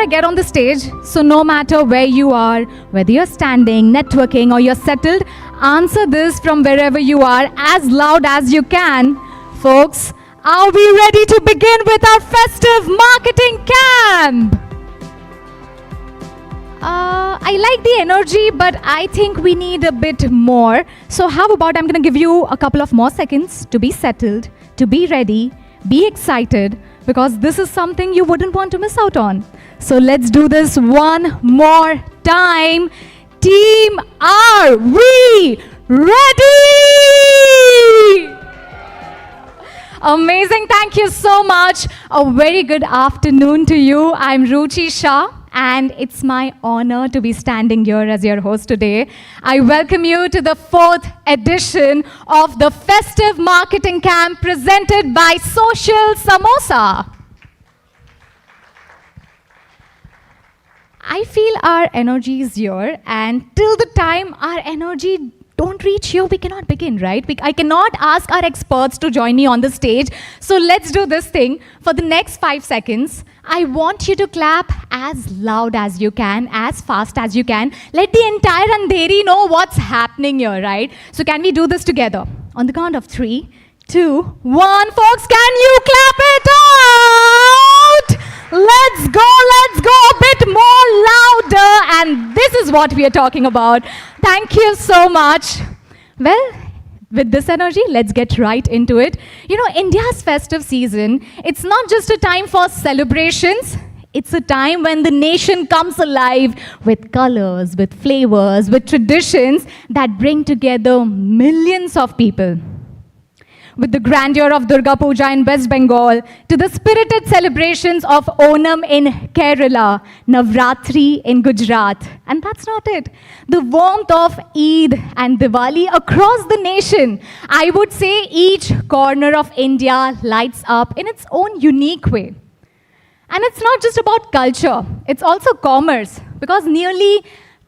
I get on the stage, so no matter where you are, whether you're standing, networking, or you're settled, answer this from wherever you are as loud as you can. Folks, are we ready to begin with our festive marketing camp? I like the energy, but I think we need a bit more. So how about I'm going to give you a couple of more seconds to be settled, to be ready, be excited, because this is something you wouldn't want to miss out on. So let's do this one more time. Team, are we ready? Amazing. Thank you so much. A very good afternoon to you. I'm Ruchi Shah, and it's my honor to be standing here as your host today. I welcome you to the 4th edition of the Festive Marketing Camp presented by Social Samosa. I feel our energy is here, and till the time our energy don't reach here, we cannot begin, right? I cannot ask our experts to join me on the stage. So let's do this thing. For the next 5 seconds, I want you to clap as loud as you can, as fast as you can. Let the entire Andheri know what's happening here, right? So can we do this together? On the count of 3, 2, 1. Folks, can you clap it out? Let's go a bit more louder. And this is what we are talking about. Thank you so much. Well, with this energy, let's get right into it. You know, India's festive season, it's not just a time for celebrations. It's a time when the nation comes alive with colors, with flavors, with traditions that bring together millions of people. With the grandeur of Durga Puja in West Bengal, to the spirited celebrations of Onam in Kerala, Navratri in Gujarat. And that's not it. The warmth of Eid and Diwali across the nation. I would say each corner of India lights up in its own unique way. And it's not just about culture, it's also commerce, because nearly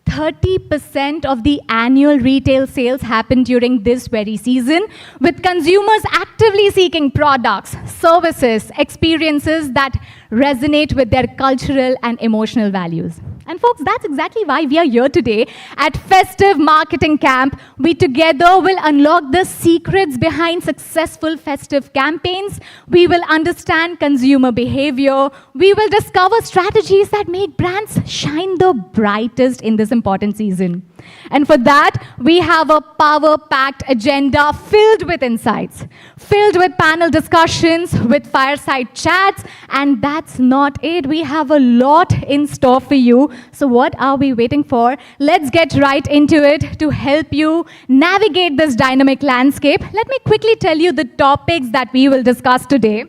30% of the annual retail sales happen during this very season, with consumers actively seeking products, services, experiences that resonate with their cultural and emotional values. And folks, that's exactly why we are here today at Festive Marketing Camp. We together will unlock the secrets behind successful festive campaigns. We will understand consumer behavior. We will discover strategies that make brands shine the brightest in this important season. And for that, we have a power-packed agenda filled with insights, filled with panel discussions, with fireside chats, and that's not it. We have a lot in store for you. So what are we waiting for? Let's get right into it to help you navigate this dynamic landscape. Let me quickly tell you the topics that we will discuss today.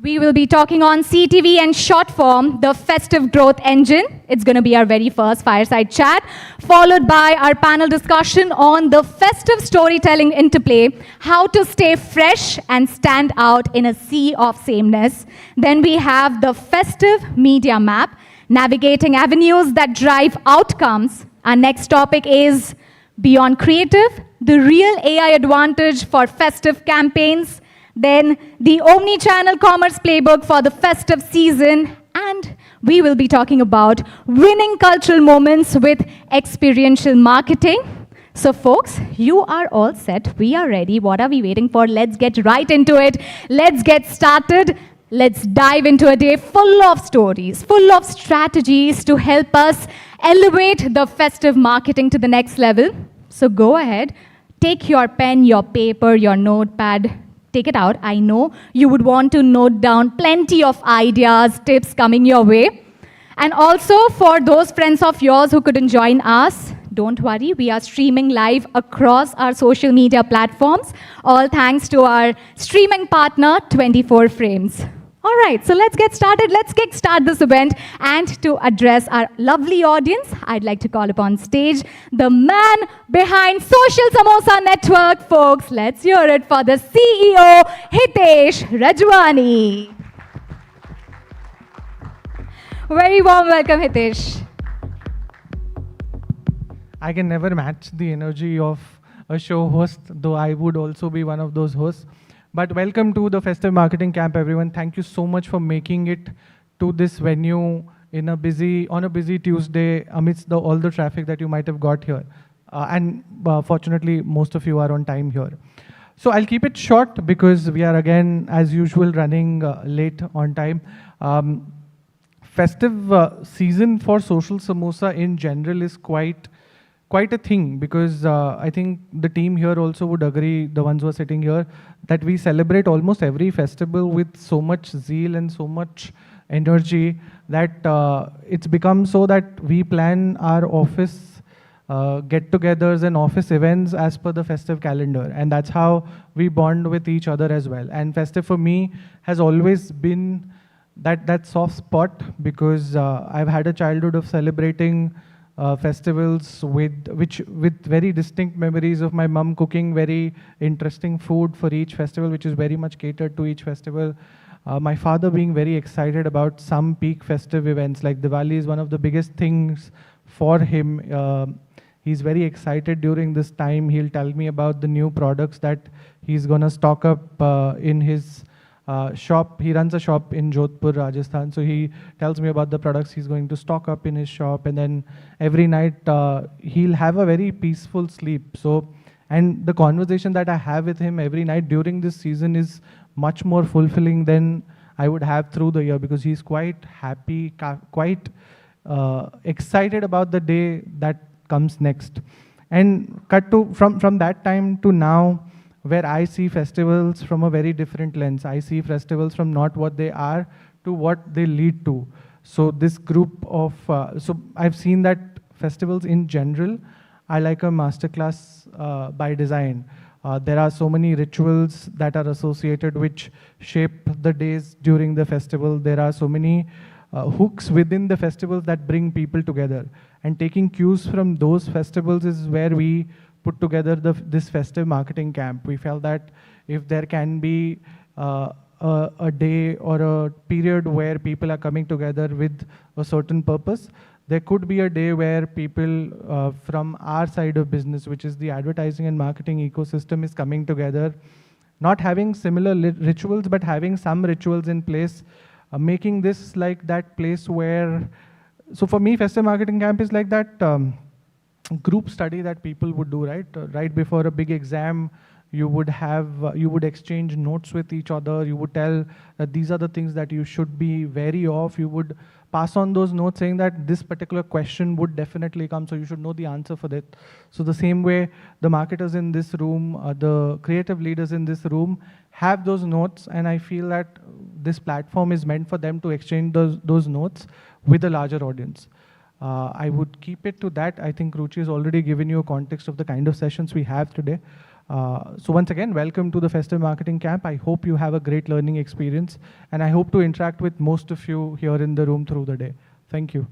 We will be talking on CTV and short form, the festive growth engine. It's going to be our very first fireside chat, followed by our panel discussion on the festive storytelling interplay, how to stay fresh and stand out in a sea of sameness. Then we have the festive media map, navigating avenues that drive outcomes. Our next topic is beyond creative, the real AI advantage for festive campaigns. Then the omni-channel commerce playbook for the festive season, and we will be talking about winning cultural moments with experiential marketing. So folks, you are all set. We are ready. What are we waiting for? Let's get right into it. Let's get started. Let's dive into a day full of stories, full of strategies to help us elevate the festive marketing to the next level. So go ahead, take your pen, your paper, your notepad, take it out. I know you would want to note down plenty of ideas, tips coming your way. And also for those friends of yours who couldn't join us, don't worry, we are streaming live across our social media platforms, all thanks to our streaming partner, 24 Frames. All right, so let's get started. Let's kickstart this event. And to address our lovely audience, I'd like to call upon stage the man behind Social Samosa Network. Folks, let's hear it for the CEO, Hitesh Rajwani. Very warm welcome, Hitesh. I can never match the energy of a show host, though I would also be one of those hosts. But welcome to the Festive Marketing Camp, everyone. Thank you so much for making it to this venue on a busy Tuesday amidst all the traffic that you might have got here. Fortunately, most of you are on time here. So I'll keep it short because we are again, as usual, running late on time. Festive season for social samosa in general is quite a thing, because I think the team here also would agree, the ones who are sitting here, that we celebrate almost every festival with so much zeal and so much energy that it's become so that we plan our office get-togethers and office events as per the festive calendar, and that's how we bond with each other as well. And festive for me has always been that soft spot, because I've had a childhood of celebrating festivals with very distinct memories of my mum cooking very interesting food for each festival, which is very much catered to each festival. My father being very excited about some peak festive events, like Diwali is one of the biggest things for him. He's very excited during this time. He'll tell me about the new products that he's gonna stock up in his shop. He runs a shop in Jodhpur, Rajasthan. So he tells me about the products he's going to stock up in his shop. And then every night he'll have a very peaceful sleep. So, and the conversation that I have with him every night during this season is much more fulfilling than I would have through the year, because he's quite happy, quite excited about the day that comes next. And from that time to now, where I see festivals from a very different lens. I see festivals from not what they are to what they lead to. So this group of, so I've seen that festivals in general are like a masterclass by design. There are so many rituals that are associated which shape the days during the festival. There are so many hooks within the festivals that bring people together. And taking cues from those festivals is where we put together this festive marketing camp. We felt that if there can be a day or a period where people are coming together with a certain purpose, there could be a day where people from our side of business, which is the advertising and marketing ecosystem, is coming together, not having similar rituals, but having some rituals in place, making this like that place where, so for me, Festive Marketing Camp is like that group study that people would do, right? Right before a big exam, you would exchange notes with each other. You would tell that these are the things that you should be wary of. You would pass on those notes saying that this particular question would definitely come, so you should know the answer for that. So the same way, the marketers in this room, the creative leaders in this room have those notes, and I feel that this platform is meant for them to exchange those notes with a larger audience. I would keep it to that. I think Ruchi has already given you a context of the kind of sessions we have today. So once again, welcome to the Festive Marketing Camp. I hope you have a great learning experience, and I hope to interact with most of you here in the room through the day. Thank you.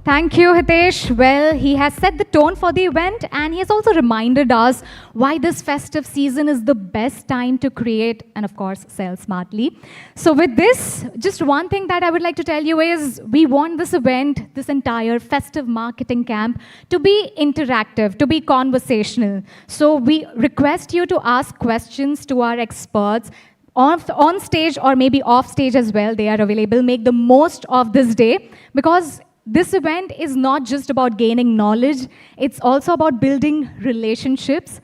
Thank you, Hitesh. Well, he has set the tone for the event, and he has also reminded us why this festive season is the best time to create and, of course, sell smartly. So with this, just one thing that I would like to tell you is we want this event, this entire festive marketing camp, to be interactive, to be conversational. So we request you to ask questions to our experts on stage or maybe off stage as well. They are available. Make the most of this day, because this event is not just about gaining knowledge, it's also about building relationships.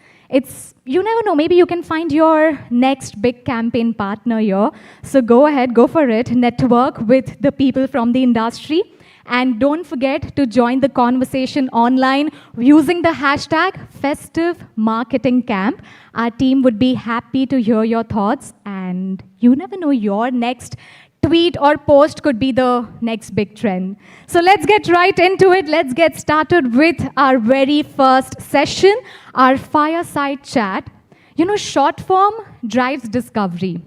You never know, maybe you can find your next big campaign partner here. So go ahead, go for it, network with the people from the industry. And don't forget to join the conversation online using the hashtag Festive Marketing Camp. Our team would be happy to hear your thoughts, and you never know, your next tweet or post could be the next big trend. So let's get right into it. Let's get started with our very first session, our fireside chat. Short form drives discovery.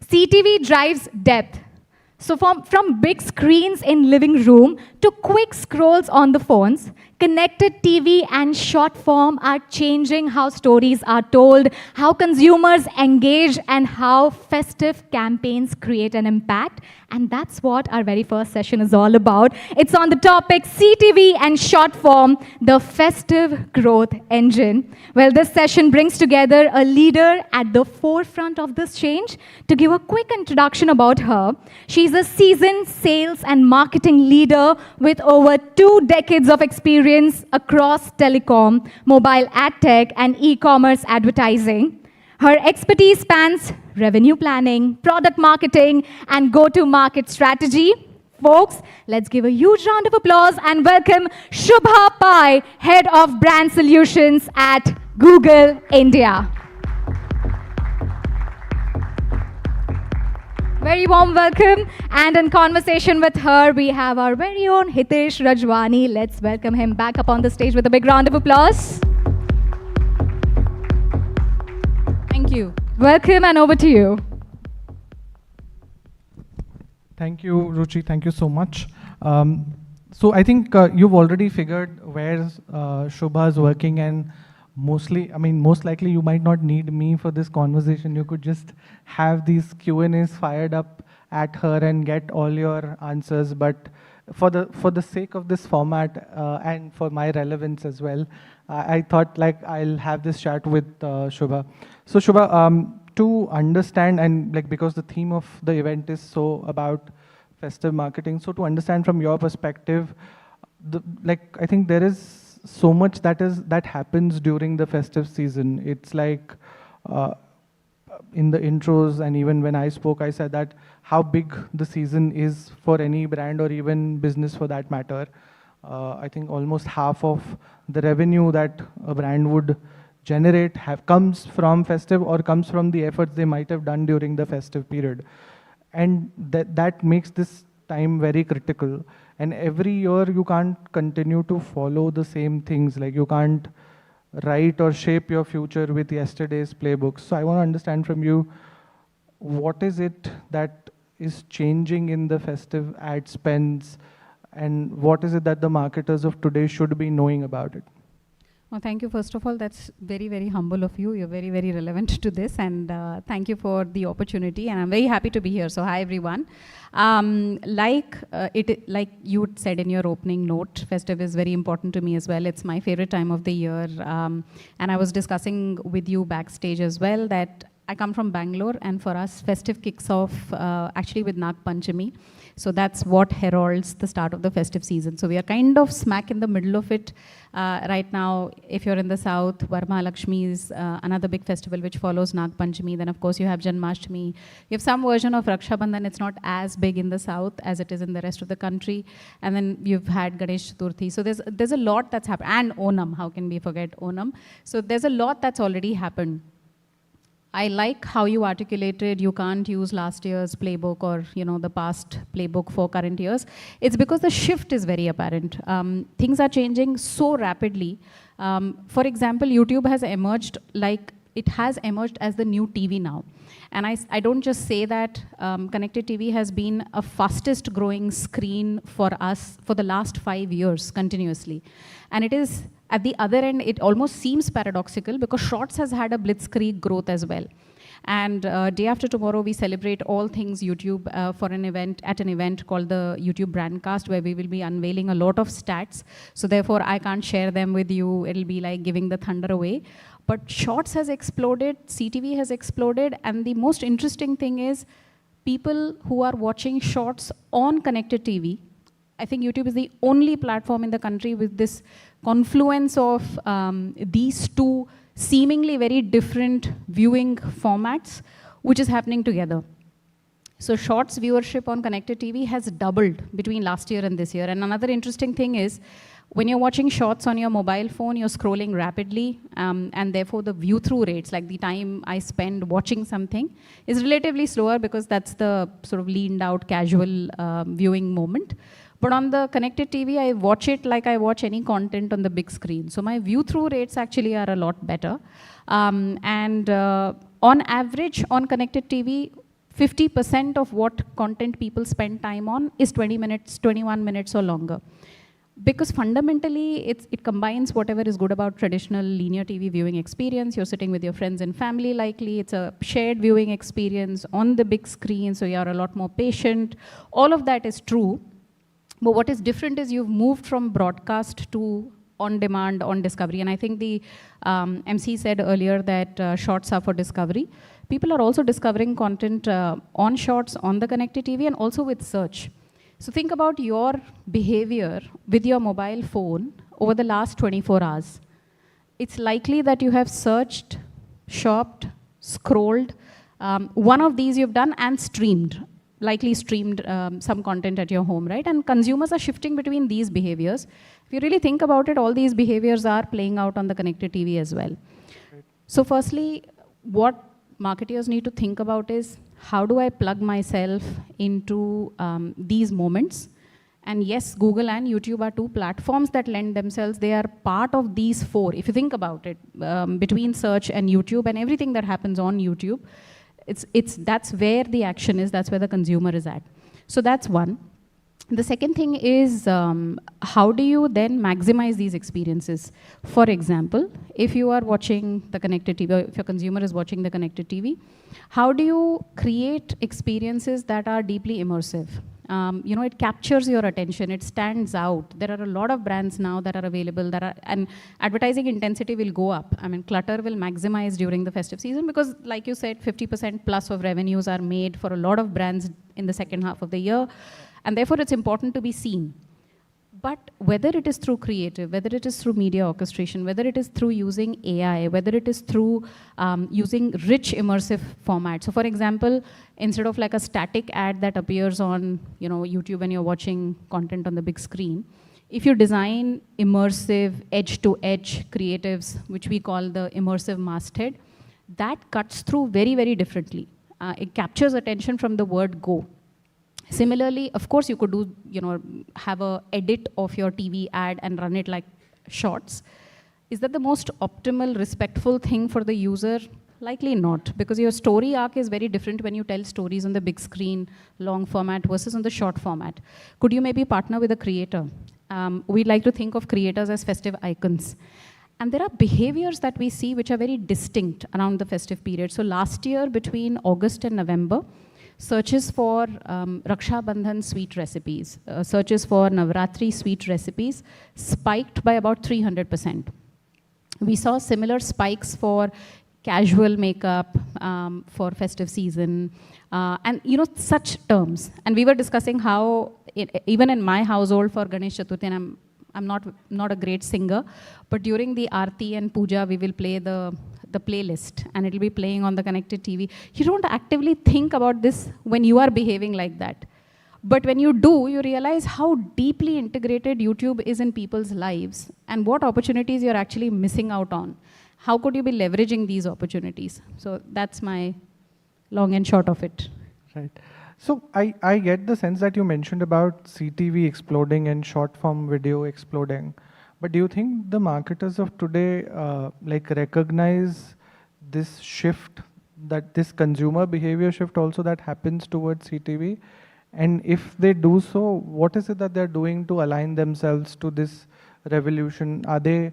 CTV drives depth. So from big screens in living room to quick scrolls on the phones, connected TV and short form are changing how stories are told, how consumers engage, and how festive campaigns create an impact. And that's what our very first session is all about. It's on the topic CTV and short form, the festive growth engine. Well, this session brings together a leader at the forefront of this change. To give a quick introduction about her, she's a seasoned sales and marketing leader with over 2 decades of experience across telecom, mobile ad tech, and e-commerce advertising. Her expertise spans revenue planning, product marketing, and go-to-market strategy. Folks, let's give a huge round of applause and welcome Shubha Pai, Head of Brand Solutions at Google India. Very warm welcome. And in conversation with her, we have our very own Hitesh Rajwani. Let's welcome him back up on the stage with a big round of applause. Thank you. Welcome, and over to you. Thank you, Ruchi. Thank you so much. So I think you've already figured where Shubha is working, and most likely you might not need me for this conversation. You could just have these Q&As fired up at her and get all your answers. But for the sake of this format and for my relevance as well, I thought like I'll have this chat with Shubha. So Shubha, to understand, and like because the theme of the event is so about festive marketing, so to understand from your perspective, I think there is so much that happens during the festive season. It's like in the intros, and even when I spoke, I said that how big the season is for any brand or even business for that matter. I think almost half of the revenue that a brand would generate comes from festive or comes from the efforts they might have done during the festive period. And that makes this time very critical. And every year you can't continue to follow the same things. Like you can't write or shape your future with yesterday's playbooks. So I want to understand from you, what is it that is changing in the festive ad spends, and what is it that the marketers of today should be knowing about it? Well, thank you. First of all, that's very, very humble of you. You're very, very relevant to this, and thank you for the opportunity. And I'm very happy to be here. So, hi everyone. Like you said in your opening note, festive is very important to me as well. It's my favorite time of the year. And I was discussing with you backstage as well that I come from Bangalore, and for us, festive kicks off actually with Nag Panchami. So that's what heralds the start of the festive season. So we are kind of smack in the middle of it right now. If you're in the south, Varmahalakshmi is another big festival which follows Nag Panchami. Then of course you have Janmashtami. You have some version of Raksha Bandhan. It's not as big in the south as it is in the rest of the country. And then you've had Ganesh Chaturthi. So there's a lot that's happened. And Onam, how can we forget Onam? So there's a lot that's already happened. I like how you articulated you can't use last year's playbook or the past playbook for current years. It's because the shift is very apparent. Things are changing so rapidly. For example, YouTube has emerged it has emerged as the new TV now. And I don't just say that connected TV has been a fastest growing screen for us for the last 5 years continuously. And it is, at the other end, it almost seems paradoxical because Shorts has had a blitzkrieg growth as well. And day after tomorrow, we celebrate all things YouTube for an event called the YouTube Brandcast, where we will be unveiling a lot of stats. So therefore, I can't share them with you. It'll be like giving the thunder away. But Shorts has exploded, CTV has exploded, and the most interesting thing is people who are watching Shorts on connected TV. I think YouTube is the only platform in the country with this confluence of these two seemingly very different viewing formats, which is happening together. So Shorts viewership on connected TV has doubled between last year and this year. And another interesting thing is, when you're watching Shorts on your mobile phone, you're scrolling rapidly, and therefore the view-through rates, like the time I spend watching something, is relatively slower because that's the sort of leaned-out, casual viewing moment. But on the connected TV, I watch it like I watch any content on the big screen. So my view-through rates actually are a lot better. On average, on connected TV, 50% of what content people spend time on is 20 minutes, 21 minutes or longer. Because fundamentally, it combines whatever is good about traditional linear TV viewing experience. You're sitting with your friends and family likely. It's a shared viewing experience on the big screen, so you're a lot more patient. All of that is true. But what is different is you've moved from broadcast to on-demand, on discovery. And I think the MC said earlier that shorts are for discovery. People are also discovering content on shorts, on the connected TV, and also with search. So think about your behavior with your mobile phone over the last 24 hours. It's likely that you have searched, shopped, scrolled. One of these you've done and streamed, likely streamed some content at your home, right? And consumers are shifting between these behaviors. If you really think about it, all these behaviors are playing out on the connected TV as well. Right. So firstly, what marketers need to think about is, how do I plug myself into these moments? And yes, Google and YouTube are two platforms that lend themselves. They are part of these four. If you think about it, between search and YouTube and everything that happens on YouTube, that's where the action is, that's where the consumer is at. So that's one. The second thing is, how do you then maximize these experiences? For example, if you are watching the connected TV, or if your consumer is watching the connected TV, how do you create experiences that are deeply immersive? It captures your attention, it stands out. There are a lot of brands now that are available, and advertising intensity will go up. I mean, clutter will maximize during the festive season because, like you said, 50% plus of revenues are made for a lot of brands in the second half of the year. And therefore, it's important to be seen. But whether it is through creative, whether it is through media orchestration, whether it is through using AI, whether it is through using rich immersive formats. So for example, instead of like a static ad that appears on YouTube when you're watching content on the big screen, if you design immersive edge-to-edge creatives, which we call the immersive masthead, that cuts through very, very differently. It captures attention from the word go. Similarly, of course, you could do, have a edit of your TV ad and run it like shorts. Is that the most optimal, respectful thing for the user? Likely not, because your story arc is very different when you tell stories on the big screen, long format versus on the short format. Could you maybe partner with a creator? We like to think of creators as festive icons. And there are behaviors that we see which are very distinct around the festive period. So last year, between August and November, searches for Raksha Bandhan sweet recipes, searches for Navratri sweet recipes spiked by about 300%. We saw similar spikes for casual makeup, for festive season, and such terms. And we were discussing how, even in my household for Ganesh Chaturthi, and I'm not a great singer, but during the Aarti and Puja, we will play the playlist, and it'll be playing on the connected TV. You don't actively think about this when you are behaving like that. But when you do, you realize how deeply integrated YouTube is in people's lives and what opportunities you're actually missing out on. How could you be leveraging these opportunities? So that's my long and short of it. Right. So I get the sense that you mentioned about CTV exploding and short form video exploding. But do you think the marketers of today recognize this shift, that this consumer behavior shift also that happens towards CTV? And if they do so, what is it that they're doing to align themselves to this revolution? Are they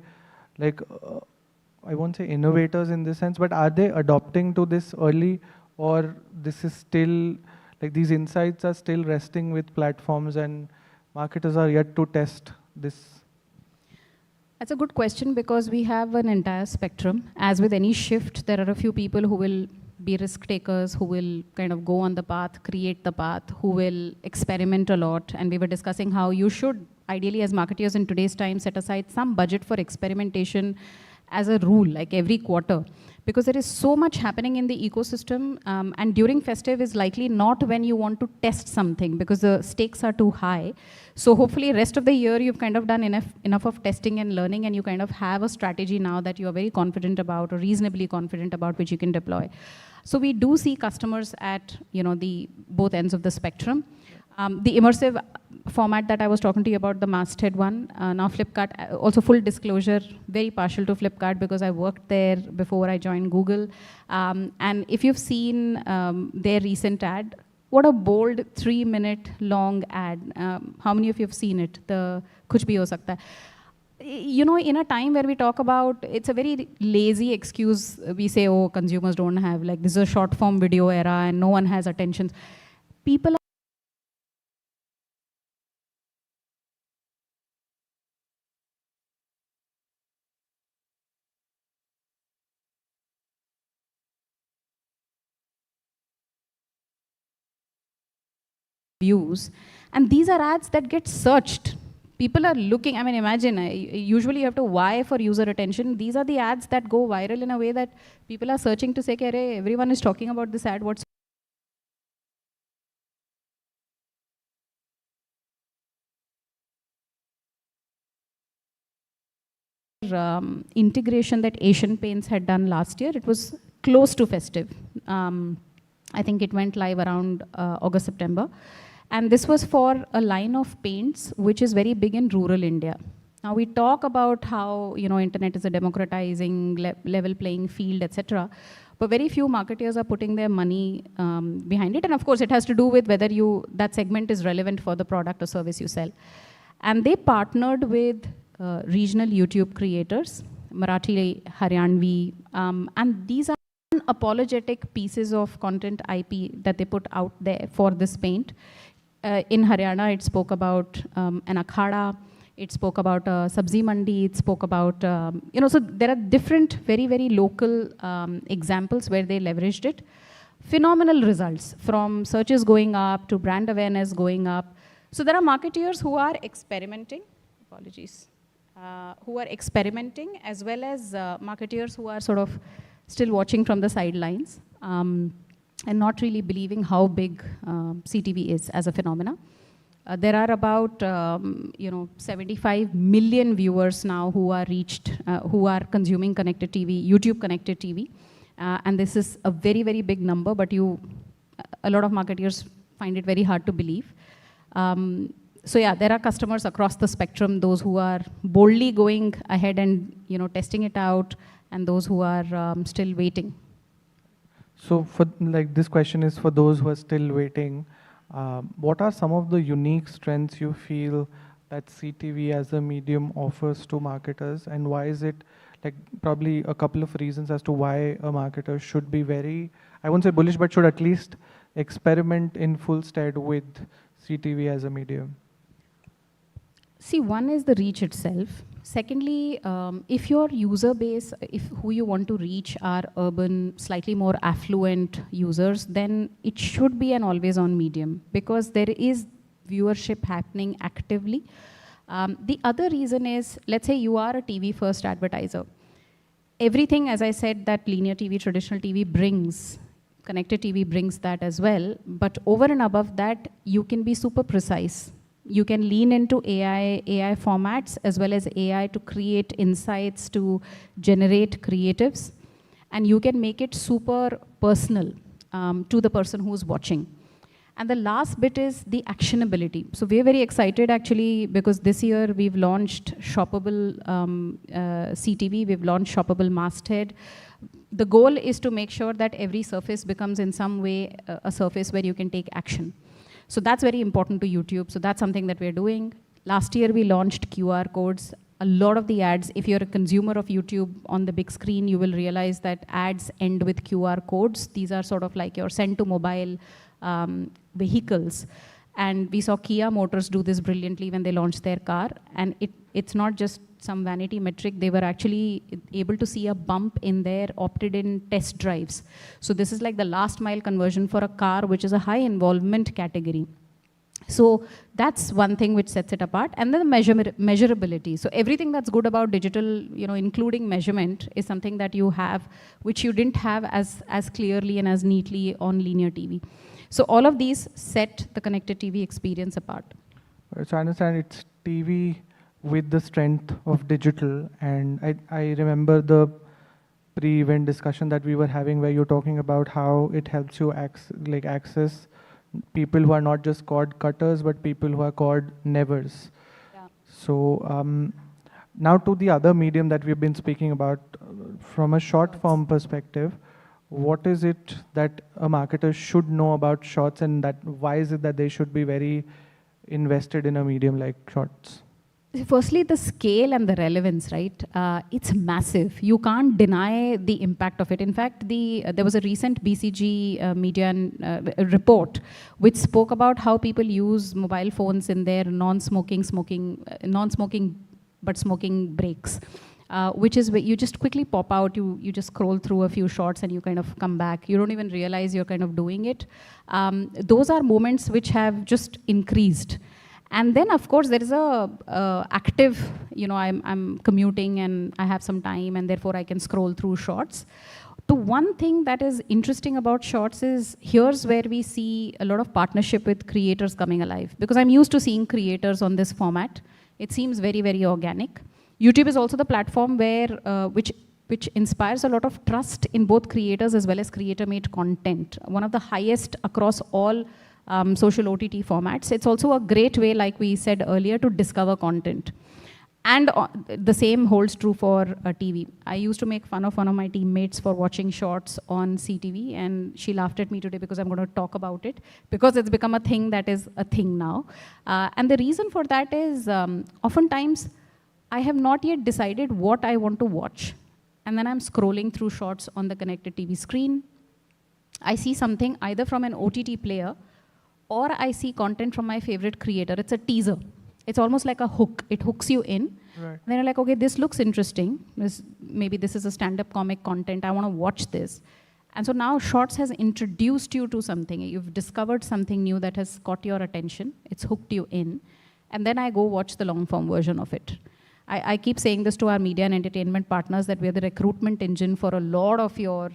I won't say innovators in this sense, but are they adopting to this early, or this is still, these insights are still resting with platforms and marketers are yet to test this? That's a good question, because we have an entire spectrum. As with any shift, there are a few people who will be risk takers, who will kind of go on the path, create the path, who will experiment a lot. And we were discussing how you should, ideally as marketers in today's time, set aside some budget for experimentation as a rule, like every quarter. Because there is so much happening in the ecosystem, and during festive is likely not when you want to test something, because the stakes are too high. So hopefully rest of the year you've kind of done enough of testing and learning, and you kind of have a strategy now that you are very confident about, or reasonably confident about, which you can deploy. So we do see customers at the both ends of the spectrum. The immersive, format that I was talking to you about, the masthead one. Now Flipkart, also full disclosure, very partial to Flipkart because I worked there before I joined Google. And if you've seen their recent ad, what a bold 3-minute long ad. How many of you have seen it? The Kuch Bhi Ho Sakta Hai. You know, in a time where we talk about, it's a very lazy excuse. We say, oh, consumers don't have, like, this is a short form video era and no one has attention. People views, and these are ads that get searched. People are looking, I mean, imagine, usually you have to why for user attention. These are the ads that go viral in a way that people are searching to say, okay, everyone is talking about this ad, what's integration that Asian Paints had done last year. It was close to Festive. I think it went live around August, September. And this was for a line of paints, which is very big in rural India. Now we talk about how, you know, internet is a democratizing level playing field, etc. But very few marketers are putting their money behind it. And of course, it has to do with whether that segment is relevant for the product or service you sell. And they partnered with regional YouTube creators, Marathi, Haryanvi, and these are unapologetic pieces of content IP that they put out there for this paint. In Haryana, it spoke about an akhada, it spoke about a sabzi mandi, it spoke about, you know, so there are different very, very local examples where they leveraged it. Phenomenal results, from searches going up to brand awareness going up. So there are marketeers who are experimenting, apologies, who are experimenting, as well as marketeers who are sort of still watching from the sidelines. And not really believing how big CTV is as a phenomena. There are about 75 million viewers now who are reached, who are consuming connected TV, YouTube connected TV. And this is a very, very big number, but a lot of marketers find it very hard to believe. So yeah, there are customers across the spectrum, those who are boldly going ahead and testing it out, and those who are still waiting. So for this question is for those who are still waiting. What are some of the unique strengths you feel that CTV as a medium offers to marketers, and why is it, probably a couple of reasons as to why a marketer should be very, I won't say bullish, but should at least experiment in full stead with CTV as a medium? See, one is the reach itself. Secondly, if your user base, who you want to reach are urban, slightly more affluent users, then it should be an always-on medium, because there is viewership happening actively. The other reason is, let's say you are a TV-first advertiser. Everything, as I said, that linear TV, traditional TV brings, connected TV brings that as well. But over and above that, you can be super precise. You can lean into AI formats as well as AI to create insights, to generate creatives. And you can make it super personal to the person who's watching. And the last bit is the actionability. So we're very excited actually, because this year we've launched shoppable CTV, we've launched shoppable masthead. The goal is to make sure that every surface becomes in some way a surface where you can take action. So that's very important to YouTube. So that's something that we're doing. Last year we launched QR codes. A lot of the ads, if you're a consumer of YouTube on the big screen, you will realize that ads end with QR codes. These are sort of like your send to mobile vehicles. And we saw Kia Motors do this brilliantly when they launched their car. And it's not just some vanity metric. They were actually able to see a bump in their opted-in test drives. So this is like the last mile conversion for a car, which is a high involvement category. So that's one thing which sets it apart. And then the measurability. So everything that's good about digital, including measurement, is something that you have, which you didn't have as clearly and as neatly on linear TV. So all of these set the connected TV experience apart. So I understand it's TV with the strength of digital. And I remember the pre-event discussion that we were having where you're talking about how it helps you access people who are not just cord cutters, but people who are cord nevers. Yeah. So now to the other medium that we've been speaking about, from a short form perspective, what is it that a marketer should know about shorts, and that why is it that they should be very invested in a medium like shorts? Firstly, the scale and the relevance, right? It's massive. You can't deny the impact of it. In fact, there was a recent BCG media report which spoke about how people use mobile phones in their non-smoking but smoking breaks. Which is where you just quickly pop out, you just scroll through a few shorts and you kind of come back. You don't even realize you're kind of doing it. Those are moments which have just increased. And then, of course, there is a active, I'm commuting and I have some time and therefore I can scroll through shorts. The one thing that is interesting about shorts is here's where we see a lot of partnership with creators coming alive. Because I'm used to seeing creators on this format. It seems very, very organic. YouTube is also the platform where, which inspires a lot of trust in both creators as well as creator-made content. One of the highest across all social OTT formats. It's also a great way, like we said earlier, to discover content. And the same holds true for TV. I used to make fun of one of my teammates for watching shorts on CTV, and she laughed at me today because I'm going to talk about it, because it's become a thing that is a thing now. And the reason for that is oftentimes I have not yet decided what I want to watch. And then I'm scrolling through shorts on the connected TV screen. I see something either from an OTT player, or I see content from my favorite creator. It's a teaser. It's almost like a hook. It hooks you in. Right. And then you're like, okay, this looks interesting. Maybe this is a stand-up comic content. I want to watch this. And so now Shorts has introduced you to something. You've discovered something new that has caught your attention. It's hooked you in. And then I go watch the long-form version of it. I keep saying this to our media and entertainment partners that we're the recruitment engine for a lot of your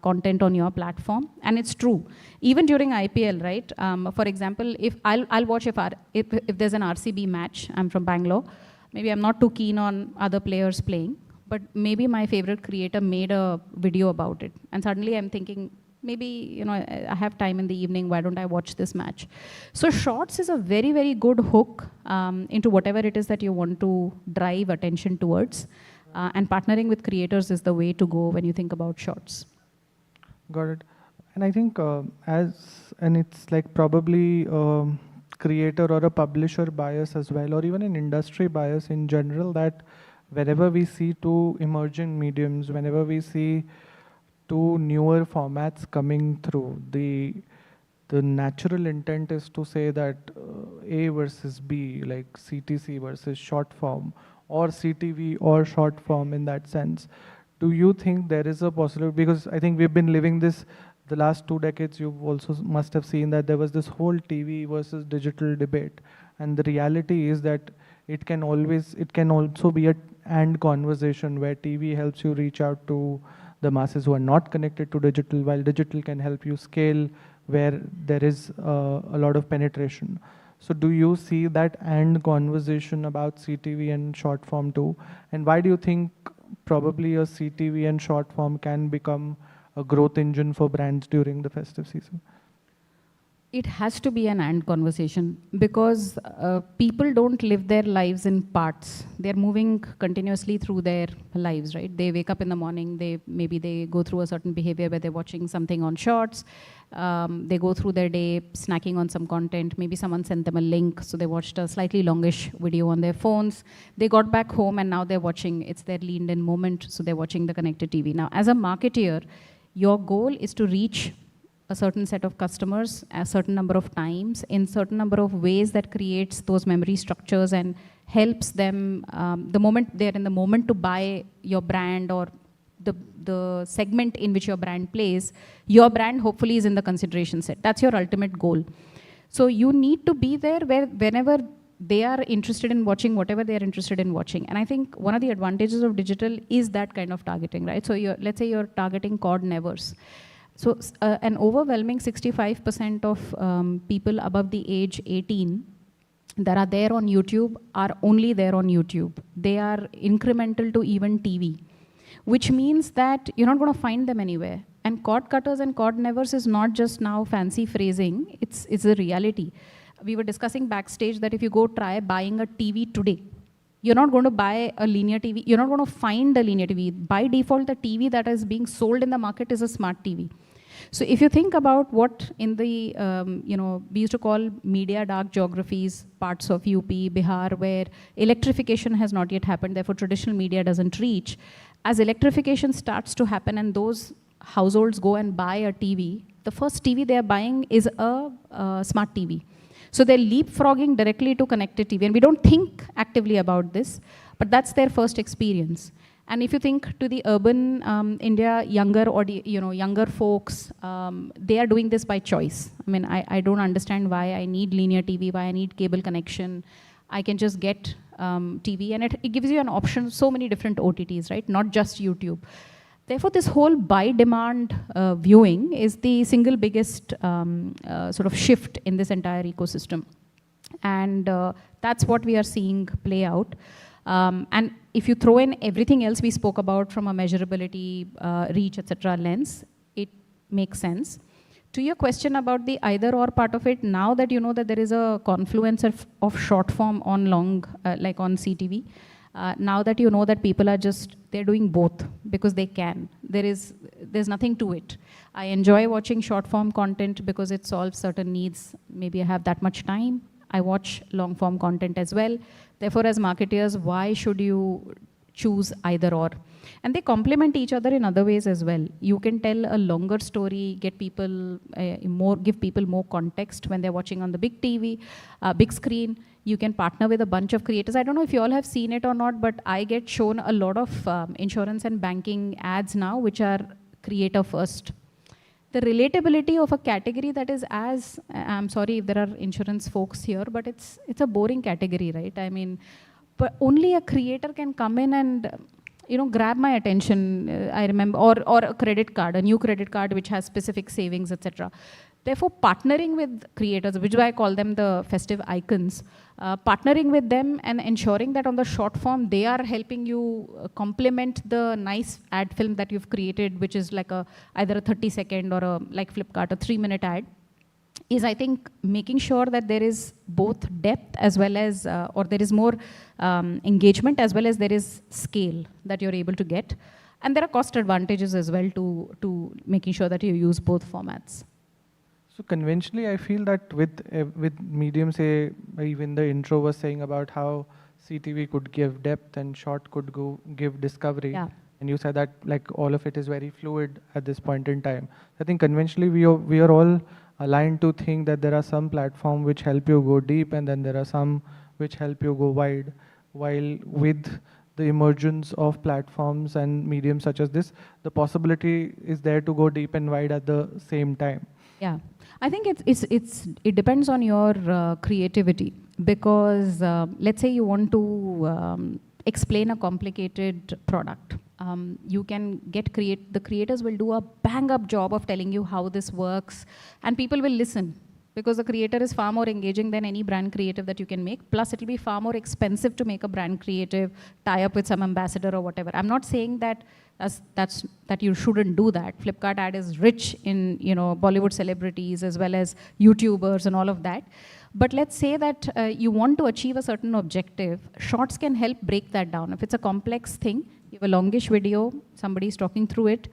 content on your platform. And it's true. Even during IPL, right? For example, if I'll watch if there's an RCB match, I'm from Bangalore, maybe I'm not too keen on other players playing, but maybe my favorite creator made a video about it. And suddenly I'm thinking, maybe I have time in the evening, why don't I watch this match? So Shorts is a very, very good hook into whatever it is that you want to drive attention towards. And partnering with creators is the way to go when you think about Shorts. Got it. And I think it's like probably creator or a publisher bias as well, or even an industry bias in general, that whenever we see two emerging mediums, whenever we see two newer formats coming through, the natural intent is to say that A versus B, like CTC versus short form, or CTV or short form in that sense. Do you think there is a possibility, because I think we've been living this the last 2 decades, you also must have seen that there was this whole TV versus digital debate. And the reality is that it can also be a and conversation where TV helps you reach out to the masses who are not connected to digital, while digital can help you scale where there is a lot of penetration. So do you see that and conversation about CTV and short form too? And why do you think probably a CTV and short form can become a growth engine for brands during the festive season? It has to be an and conversation, because people don't live their lives in parts. They're moving continuously through their lives, right? They wake up in the morning, maybe they go through a certain behavior where they're watching something on Shorts. They go through their day snacking on some content. Maybe someone sent them a link, so they watched a slightly longish video on their phones. They got back home and now they're watching, it's their leaned in moment, so they're watching the connected TV. Now, as a marketeer, your goal is to reach a certain set of customers a certain number of times in certain number of ways that creates those memory structures and helps them the moment they're in the moment to buy your brand, or the segment in which your brand plays, your brand hopefully is in the consideration set. That's your ultimate goal. So you need to be there whenever they are interested in watching whatever they are interested in watching. And I think one of the advantages of digital is that kind of targeting, right? So let's say you're targeting cord nevers. So an overwhelming 65% of people above the age 18 that are there on YouTube are only there on YouTube. They are incremental to even TV, which means that you're not going to find them anywhere. And cord cutters and cord nevers is not just now fancy phrasing, it's a reality. We were discussing backstage that if you go try buying a TV today, you're not going to buy a linear TV, you're not going to find a linear TV. By default, the TV that is being sold in the market is a smart TV. So if you think about what in the, we used to call media dark geographies, parts of UP, Bihar, where electrification has not yet happened, therefore traditional media doesn't reach. As electrification starts to happen and those households go and buy a TV, the first TV they are buying is a smart TV. So they're leapfrogging directly to connected TV. And we don't think actively about this, but that's their first experience. And if you think to the urban India, younger folks, they are doing this by choice. I mean, I don't understand why I need linear TV, why I need cable connection. I can just get TV, and it gives you an option, so many different OTTs, right? Not just YouTube. Therefore, this whole by-demand viewing is the single biggest sort of shift in this entire ecosystem. And that's what we are seeing play out. And if you throw in everything else we spoke about from a measurability, reach, etc. lens, it makes sense. To your question about the either or part of it, now that you know that there is a confluence of short form on long, like on CTV, now that you know that people are they're doing both because they can. There's nothing to it. I enjoy watching short form content because it solves certain needs. Maybe I have that much time. I watch long form content as well. Therefore, as marketers, why should you choose either or? And they complement each other in other ways as well. You can tell a longer story, give people more context when they're watching on the big TV, big screen. You can partner with a bunch of creators. I don't know if you all have seen it or not, but I get shown a lot of insurance and banking ads now, which are creator first. The relatability of a category that is I'm sorry if there are insurance folks here, but it's a boring category, right? I mean, but only a creator can come in and grab my attention. I remember, or a credit card, a new credit card which has specific savings, etc. Therefore, partnering with creators, which is why I call them the festive icons, partnering with them and ensuring that on the short form, they are helping you complement the nice ad film that you've created, which is like either a 30-second or like Flipkart, a 3-minute ad, is I think making sure that there is both depth as well as, or there is more engagement as well as there is scale that you're able to get. And there are cost advantages as well to making sure that you use both formats. So conventionally, I feel that with medium, say, even the intro was saying about how CTV could give depth and short could give discovery. Yeah. And you said that like all of it is very fluid at this point in time. I think conventionally we are all aligned to think that there are some platforms which help you go deep and then there are some which help you go wide. While with the emergence of platforms and mediums such as this, the possibility is there to go deep and wide at the same time. Yeah, I think it depends on your creativity, because let's say you want to explain a complicated product. You can the creators will do a bang up job of telling you how this works, and people will listen because the creator is far more engaging than any brand creative that you can make. Plus, it'll be far more expensive to make a brand creative, tie up with some ambassador or whatever. I'm not saying that that you shouldn't do that. Flipkart ad is rich in Bollywood celebrities as well as YouTubers and all of that. But let's say that you want to achieve a certain objective. Shorts can help break that down. If it's a complex thing, you have a longish video, somebody's talking through it,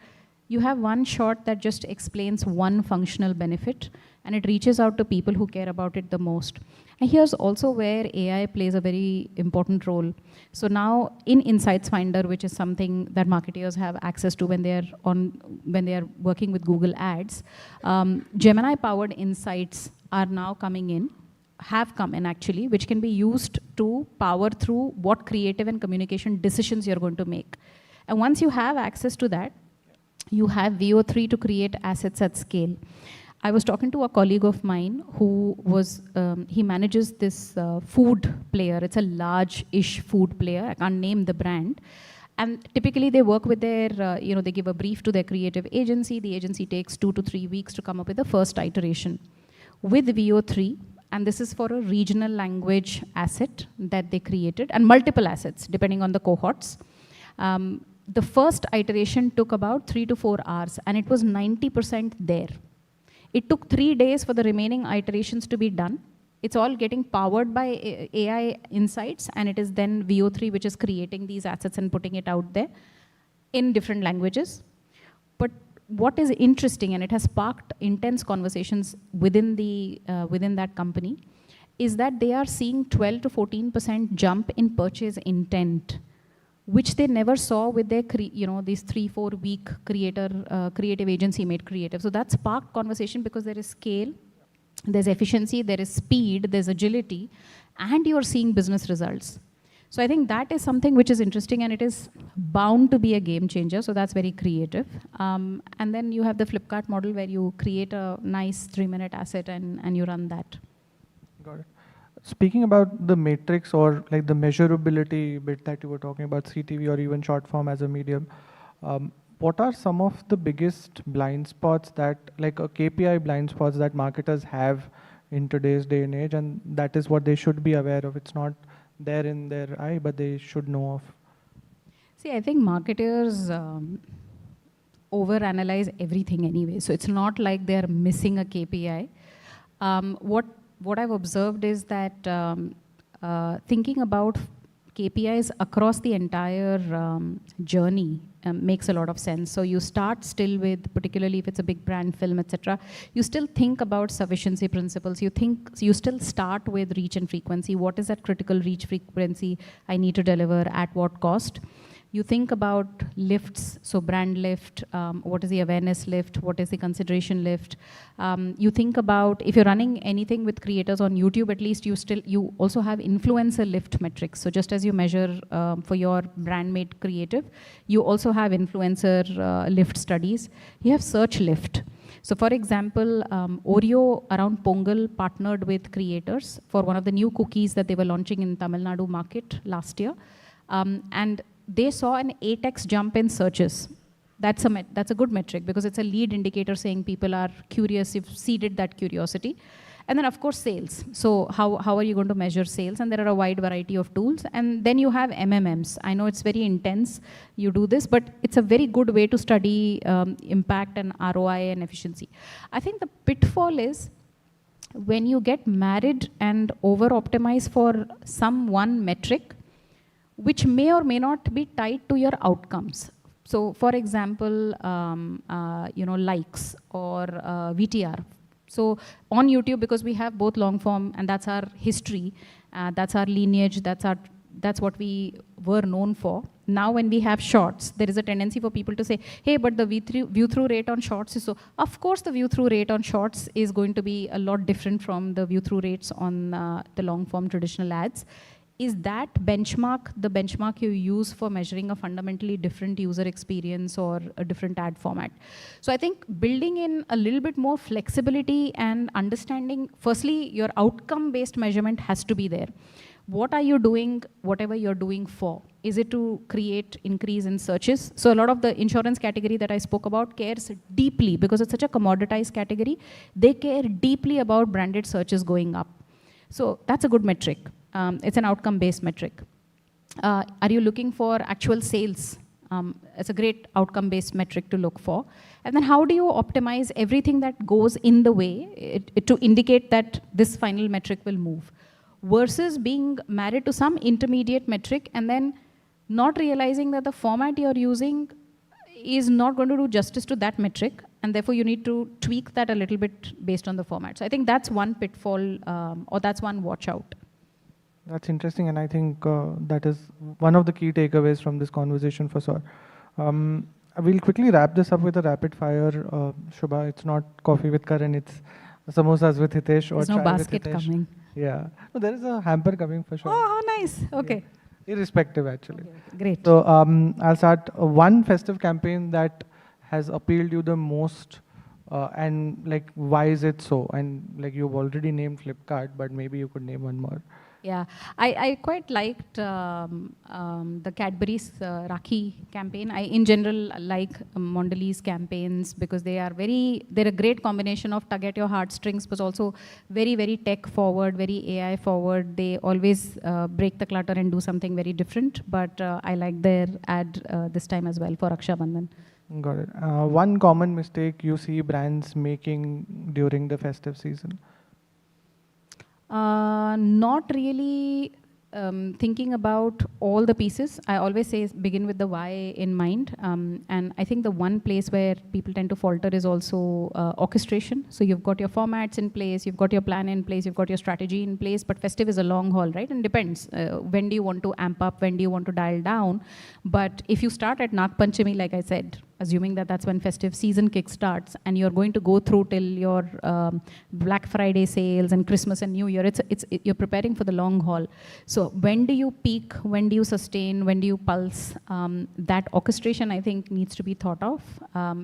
you have one short that just explains one functional benefit, and it reaches out to people who care about it the most. And here's also where AI plays a very important role. So now in Insights Finder, which is something that marketers have access to when they are working with Google Ads, Gemini-powered insights are now coming in, have come in actually, which can be used to power through what creative and communication decisions you're going to make. And once you have access to that, you have VO3 to create assets at scale. I was talking to a colleague of mine who was, he manages this food player. It's a large-ish food player. I can't name the brand. And typically they work with their, they give a brief to their creative agency. The agency takes 2 to 3 weeks to come up with the first iteration. With VO3, and this is for a regional language asset that they created, and multiple assets depending on the cohorts. the first iteration took about 3 to 4 hours, and it was 90% there. It took 3 days for the remaining iterations to be done. It's all getting powered by AI insights, and it is then VO3 which is creating these assets and putting it out there in different languages. But what is interesting, and it has sparked intense conversations within that company, is that they are seeing 12 to 14% jump in purchase intent, which they never saw with their, these 3-4 week creative agency made creative. So that sparked conversation because there is scale, there's efficiency, there is speed, there's agility, and you're seeing business results. So I think that is something which is interesting, and it is bound to be a game changer. So that's very creative. And then you have the Flipkart model where you create a nice 3-minute asset and you run that. Got it. Speaking about the matrix or like the measurability bit that you were talking about, CTV or even short form as a medium, what are some of the biggest blind spots that, like a KPI blind spots that marketers have in today's day and age, and that is what they should be aware of? It's not there in their eye, but they should know of. See, I think marketers overanalyze everything anyway. So it's not like they're missing a KPI. What I've observed is that thinking about KPIs across the entire journey makes a lot of sense. So you start still with, particularly if it's a big brand film, etc., you still think about sufficiency principles. You still start with reach and frequency. What is that critical reach frequency I need to deliver at what cost? You think about lifts, so brand lift, what is the awareness lift, what is the consideration lift. You think about, if you're running anything with creators on YouTube, at least you also have influencer lift metrics. So just as you measure for your brand made creative, you also have influencer lift studies. You have search lift. So for example, Oreo around Pongal partnered with creators for one of the new cookies that they were launching in Tamil Nadu market last year. And they saw an 8x jump in searches. That's a good metric because it's a lead indicator saying people are curious, you've seeded that curiosity. And then of course sales. So how are you going to measure sales? And there are a wide variety of tools. And then you have MMMs. I know it's very intense, you do this, but it's a very good way to study impact and ROI and efficiency. I think the pitfall is when you get married and over-optimize for some one metric, which may or may not be tied to your outcomes. So for example, likes or VTR. So on YouTube, because we have both long form and that's our history, that's our lineage, that's what we were known for. Now when we have shorts, there is a tendency for people to say, hey, but the view-through rate on shorts is so. Of course the view-through rate on shorts is going to be a lot different from the view-through rates on the long form traditional ads. Is that benchmark the benchmark you use for measuring a fundamentally different user experience or a different ad format? So I think building in a little bit more flexibility and understanding, firstly, your outcome-based measurement has to be there. What are you doing, whatever you're doing for? Is it to create increase in searches? So a lot of the insurance category that I spoke about cares deeply because it's such a commoditized category. They care deeply about branded searches going up. So that's a good metric. It's an outcome-based metric. Are you looking for actual sales? It's a great outcome-based metric to look for. And then how do you optimize everything that goes in the way to indicate that this final metric will move? Versus being married to some intermediate metric and then not realizing that the format you're using is not going to do justice to that metric, and therefore you need to tweak that a little bit based on the format. So I think that's one pitfall, or that's one watch out. That's interesting, and I think that is one of the key takeaways from this conversation for sure. We'll quickly wrap this up with a rapid fire. Shubha, it's not coffee with Karan, it's samosas with Hitesh or There's chai no basket with Hitesh. coming. Yeah, no, there is a hamper coming for sure. Oh, how nice. Okay. Yeah. Irrespective, actually. Okay. Great. So I'll start. One festive campaign that has appealed you the most, and like why is it so? And like you've already named Flipkart, but maybe you could name one more. Yeah, I quite liked the Cadbury's Rakhi campaign. I, in general, like Mondelee's campaigns because they're a great combination of tug at your heartstrings, but also very, very tech forward, very AI forward. They always break the clutter and do something very different, but I like their ad this time as well for Raksha Bandhan. Got it. One common mistake you see brands making during the festive season? Not really thinking about all the pieces. I always say begin with the why in mind. And I think the one place where people tend to falter is also orchestration. So you've got your formats in place, you've got your plan in place, you've got your strategy in place, but festive is a long haul, right? And depends. When do you want to amp up? When do you want to dial down? But if you start at Nag Panchami, like I said, assuming that that's when festive season kick starts and you're going to go through till your Black Friday sales and Christmas and New Year, you're preparing for the long haul. So when do you peak, when do you sustain, when do you pulse? That orchestration, I think, needs to be thought of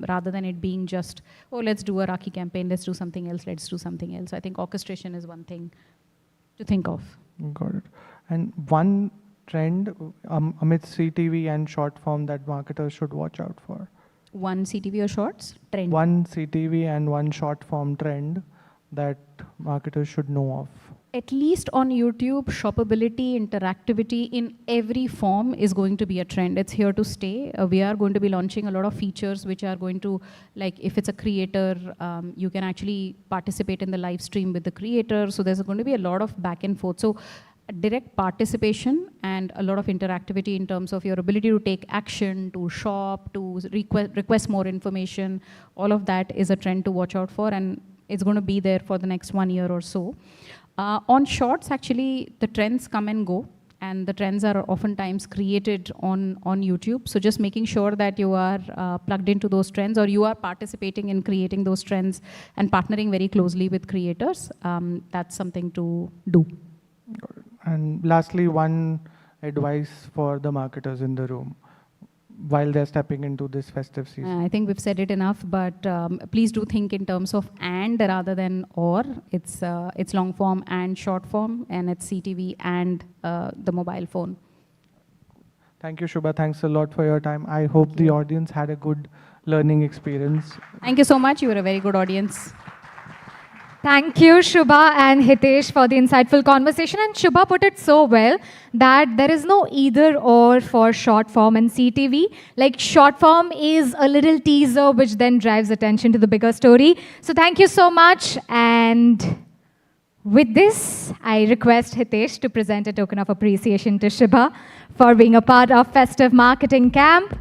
rather than it being just, oh, let's do a Rakhi campaign, let's do something else, let's do something else. I think orchestration is one thing to think of. Got it. And one trend amidst CTV and short form that marketers should watch out for? One CTV or shorts trend? One CTV and one short form trend that marketers should know of. At least on YouTube, shoppability, interactivity in every form is going to be a trend. It's here to stay. We are going to be launching a lot of features which are going to, like if it's a creator, you can actually participate in the live stream with the creator. So there's going to be a lot of back and forth. So direct participation and a lot of interactivity in terms of your ability to take action, to shop, to request more information. All of that is a trend to watch out for, and it's going to be there for the next 1 year or so. On shorts, actually, the trends come and go, and the trends are oftentimes created on YouTube. So just making sure that you are plugged into those trends, or you are participating in creating those trends and partnering very closely with creators, that's something to do. And lastly, one advice for the marketers in the room while they're stepping into this festive season. I think we've said it enough, but please do think in terms of and rather than or. It's long form and short form, and it's CTV and the mobile phone. Thank you, Shubha. Thanks a lot for your time. I hope the audience had a good learning experience. Thank you so much. You were a very good audience. Thank you, Shubha and Hitesh, for the insightful conversation. And Shubha put it so well that there is no either or for short form and CTV. Like short form is a little teaser which then drives attention to the bigger story. So thank you so much. And with this, I request Hitesh to present a token of appreciation to Shubha for being a part of Festive Marketing Camp.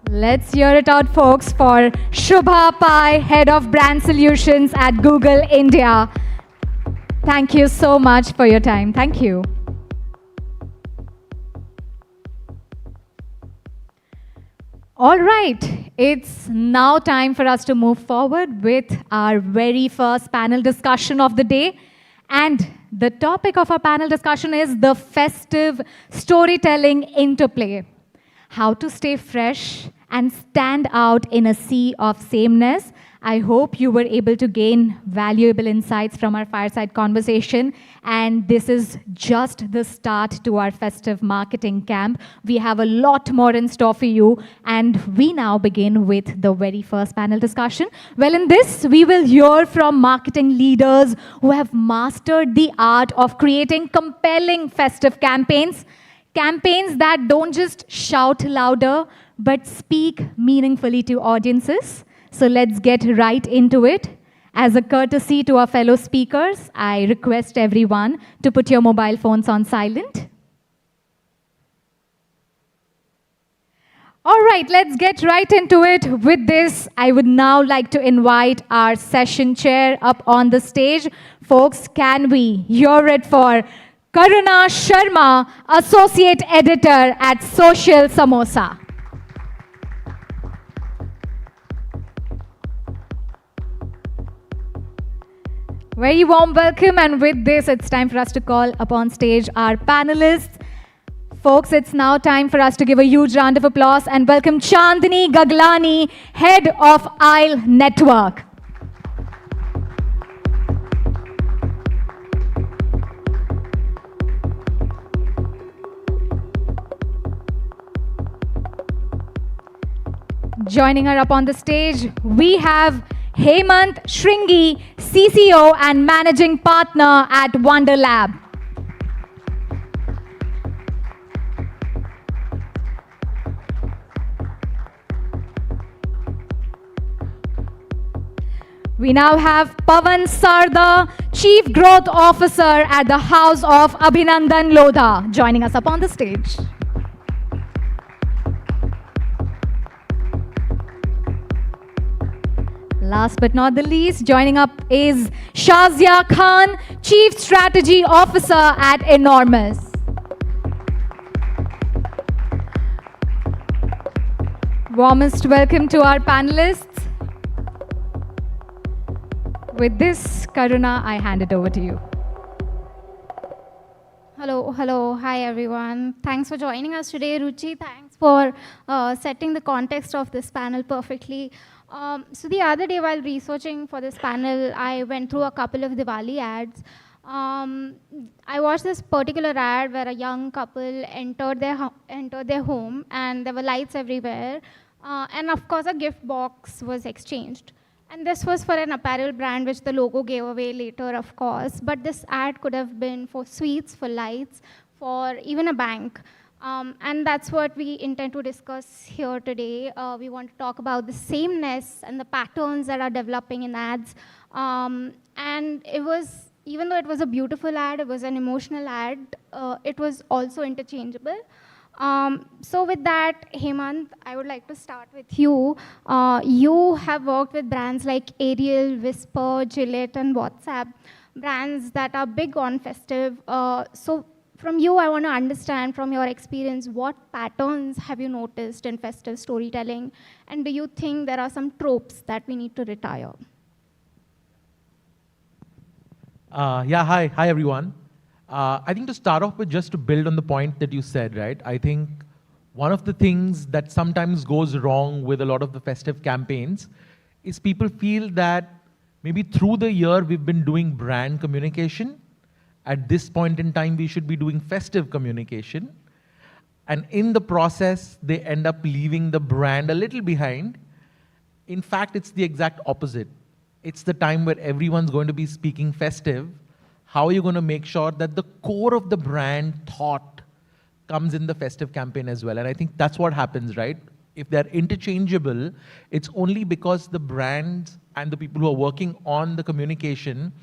Let's hear it out, folks, for Shubha Pai, Head of Brand Solutions at Google India. Thank you so much for your time. Thank you. All right, it's now time for us to move forward with our very first panel discussion of the day. And the topic of our panel discussion is the festive storytelling interplay. How to stay fresh and stand out in a sea of sameness. I hope you were able to gain valuable insights from our fireside conversation. And this is just the start to our festive marketing camp. We have a lot more in store for you. And we now begin with the very first panel discussion. Well, in this, we will hear from marketing leaders who have mastered the art of creating compelling festive campaigns. Campaigns that don't just shout louder, but speak meaningfully to audiences. So let's get right into it. As a courtesy to our fellow speakers, I request everyone to put your mobile phones on silent. All right, let's get right into it. With this, I would now like to invite our session chair up on the stage. Folks, can we hear it for Karuna Sharma, Associate Editor at Social Samosa. Very warm welcome, and with this, it's time for us to call upon stage our panelists. Folks, it's now time for us to give a huge round of applause and welcome Chandni Gaglani, Head of Aisle Network. Joining her up on the stage, we have Hemant Shringi, CCO and Managing Partner at Wonder Lab. We now have Pawan Sardar, Chief Growth Officer at the House of Abhinandan Lodha, joining us up on the stage. Last but not the least, joining up is Shazia Khan, Chief Strategy Officer at Enormous. Warmest welcome to our panelists. With this, Karuna, I hand it over to you. Hello, hi everyone. Thanks for joining us today, Ruchi. Thanks for setting the context of this panel perfectly. So the other day while researching for this panel, I went through a couple of Diwali ads. I watched this particular ad where a young couple entered their home and there were lights everywhere. And of course, a gift box was exchanged. And this was for an apparel brand, which the logo gave away later, of course. But this ad could have been for sweets, for lights, for even a bank. And that's what we intend to discuss here today. We want to talk about the sameness and the patterns that are developing in ads. And it was, even though it was a beautiful ad, it was an emotional ad, it was also interchangeable. So with that, Hemant, I would like to start with you. You have worked with brands like Ariel, Whisper, Gillette, and WhatsApp, brands that are big on festive. So from you, I want to understand from your experience, what patterns have you noticed in festive storytelling? And do you think there are some tropes that we need to retire? Hi everyone. I think to start off with, just to build on the point that you said, right? I think one of the things that sometimes goes wrong with a lot of the festive campaigns is people feel that maybe through the year we've been doing brand communication. At this point in time, we should be doing festive communication. And in the process, they end up leaving the brand a little behind. In fact, it's the exact opposite. It's the time where everyone's going to be speaking festive. How are you going to make sure that the core of the brand thought comes in the festive campaign as well? And I think that's what happens, right? If they're interchangeable, it's only because the brands and the people who are working on the communication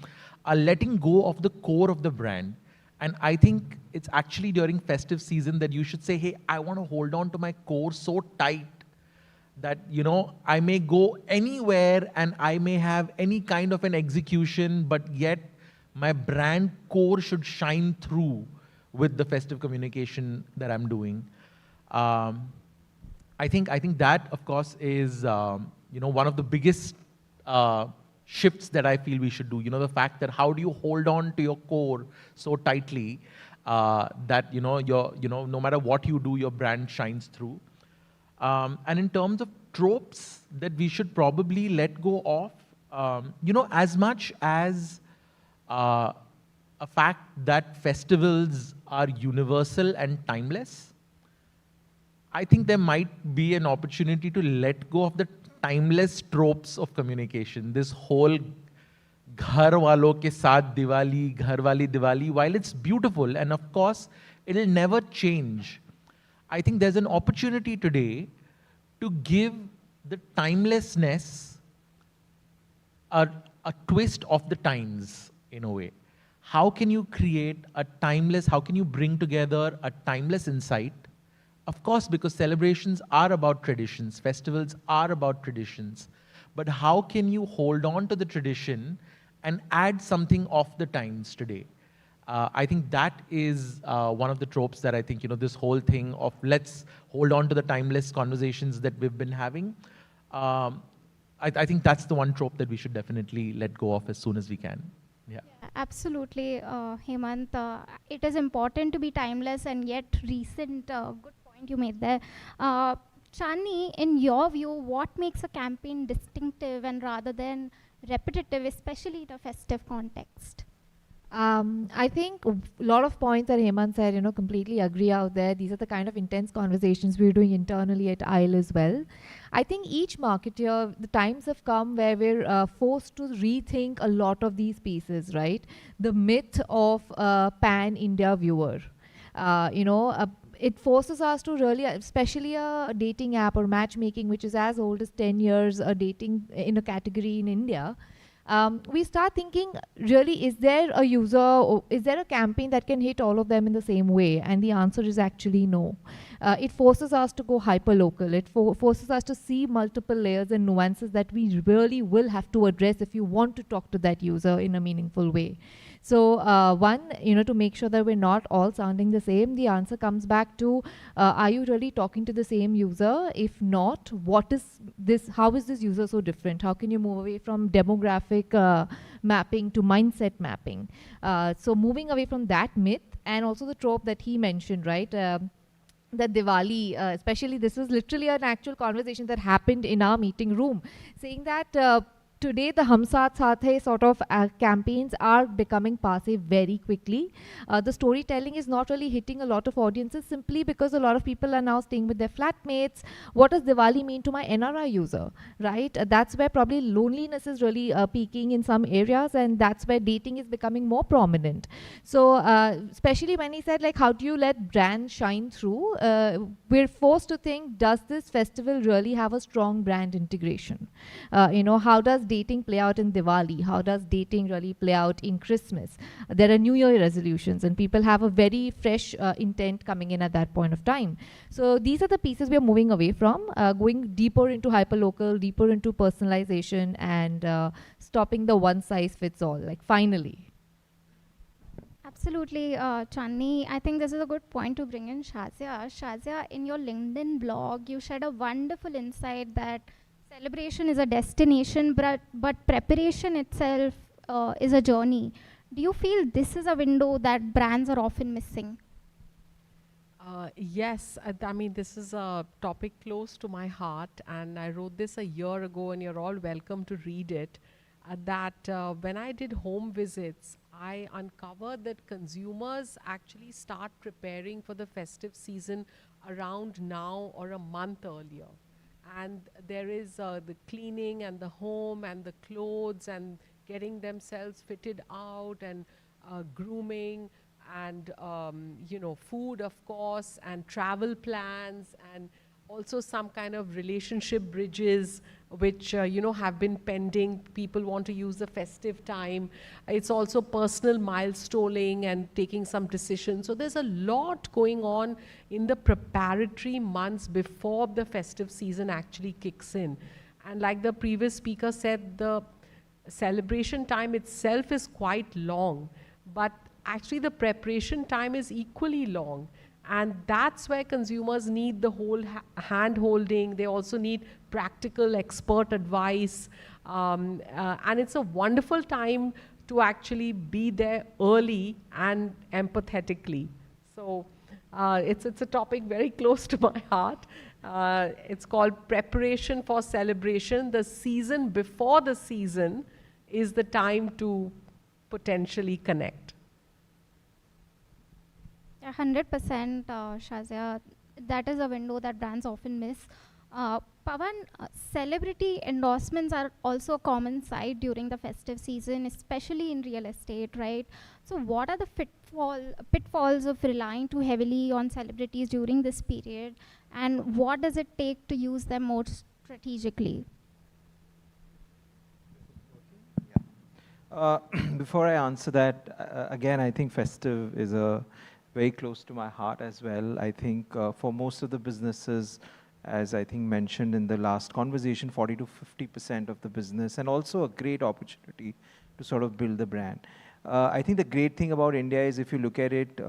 are letting go of the core of the brand. And I think it's actually during festive season that you should say, hey, I want to hold on to my core so tight that, I may go anywhere and I may have any kind of an execution, but yet my brand core should shine through with the festive communication that I'm doing. I think that, of course, is one of the biggest shifts that I feel we should do. The fact that how do you hold on to your core so tightly that no matter what you do, your brand shines through. And in terms of tropes that we should probably let go of, as much as a fact that festivals are universal and timeless, I think there might be an opportunity to let go of the timeless tropes of communication. This whole ghar walon ke saath Diwali, ghar wali Diwali, while it's beautiful and of course it'll never change, I think there's an opportunity today to give the timelessness a twist of the times. In a way, how can you create how can you bring together a timeless insight? Of course, because celebrations are about traditions, festivals are about traditions, but how can you hold on to the tradition and add something of the times today? I think that is one of the tropes that I think, this whole thing of let's hold on to the timeless conversations that we've been having. I think that's the one trope that we should definitely let go of as soon as we can. Yeah, absolutely, Hemant. It is important to be timeless and yet recent. Good point you made there. Chani, in your view, what makes a campaign distinctive and rather than repetitive, especially in a festive context? I think a lot of points that Hemant said, completely agree out there. These are the kind of intense conversations we're doing internally at ISLE as well. I think each marketer, the times have come where we're forced to rethink a lot of these pieces, right? The myth of pan-India viewer. It forces us to really, especially a dating app or matchmaking, which is as old as 10 years, a dating in a category in India. We start thinking, really, is there a user, or is there a campaign that can hit all of them in the same way? And the answer is actually no. It forces us to go hyper-local. It forces us to see multiple layers and nuances that we really will have to address if you want to talk to that user in a meaningful way. So one, to make sure that we're not all sounding the same, the answer comes back to, are you really talking to the same user? If not, what is this? How is this user so different? How can you move away from demographic mapping to mindset mapping? So moving away from that myth, and also the trope that he mentioned, right? That Diwali, especially, this was literally an actual conversation that happened in our meeting room, saying that today the Hum Saath Saath Hai sort of campaigns are becoming passe very quickly. The storytelling is not really hitting a lot of audiences simply because a lot of people are now staying with their flatmates. What does Diwali mean to my NRI user, right? That's where probably loneliness is really peaking in some areas, and that's where dating is becoming more prominent. So especially when he said, like, how do you let brands shine through? We're forced to think, does this festival really have a strong brand integration? How does dating play out in Diwali? How does dating really play out in Christmas? There are New Year resolutions, and people have a very fresh intent coming in at that point of time. So these are the pieces we are moving away from, going deeper into hyperlocal, deeper into personalization, and stopping the one size fits all, like, finally. Absolutely, Chandni. I think this is a good point to bring in Shazia. Shazia, in your LinkedIn blog, you shared a wonderful insight that celebration is a destination, but preparation itself is a journey. Do you feel this is a window that brands are often missing? Yes, I mean, this is a topic close to my heart, and I wrote this a year ago, and you're all welcome to read it. When I did home visits, I uncovered that consumers actually start preparing for the festive season around now or a month earlier. And there is the cleaning and the home and the clothes and getting themselves fitted out and grooming and food, of course, and travel plans, and also some kind of relationship bridges which have been pending. People want to use the festive time. It's also personal milestoning and taking some decisions. So there's a lot going on in the preparatory months before the festive season actually kicks in. And like the previous speaker said, the celebration time itself is quite long, but actually the preparation time is equally long. And that's where consumers need the whole hand-holding. They also need practical expert advice. And it's a wonderful time to actually be there early and empathetically. So it's a topic very close to my heart. It's called preparation for celebration. The season before the season is the time to potentially connect. 100%, Shazia. That is a window that brands often miss. Pawan, celebrity endorsements are also a common sight during the festive season, especially in real estate, right? So what are the pitfalls of relying too heavily on celebrities during this period, and what does it take to use them more strategically? Before I answer that, again, I think festive is very close to my heart as well. I think for most of the businesses, as I think mentioned in the last conversation, 40 to 50% of the business, and also a great opportunity to sort of build the brand. I think the great thing about India is, if you look at it,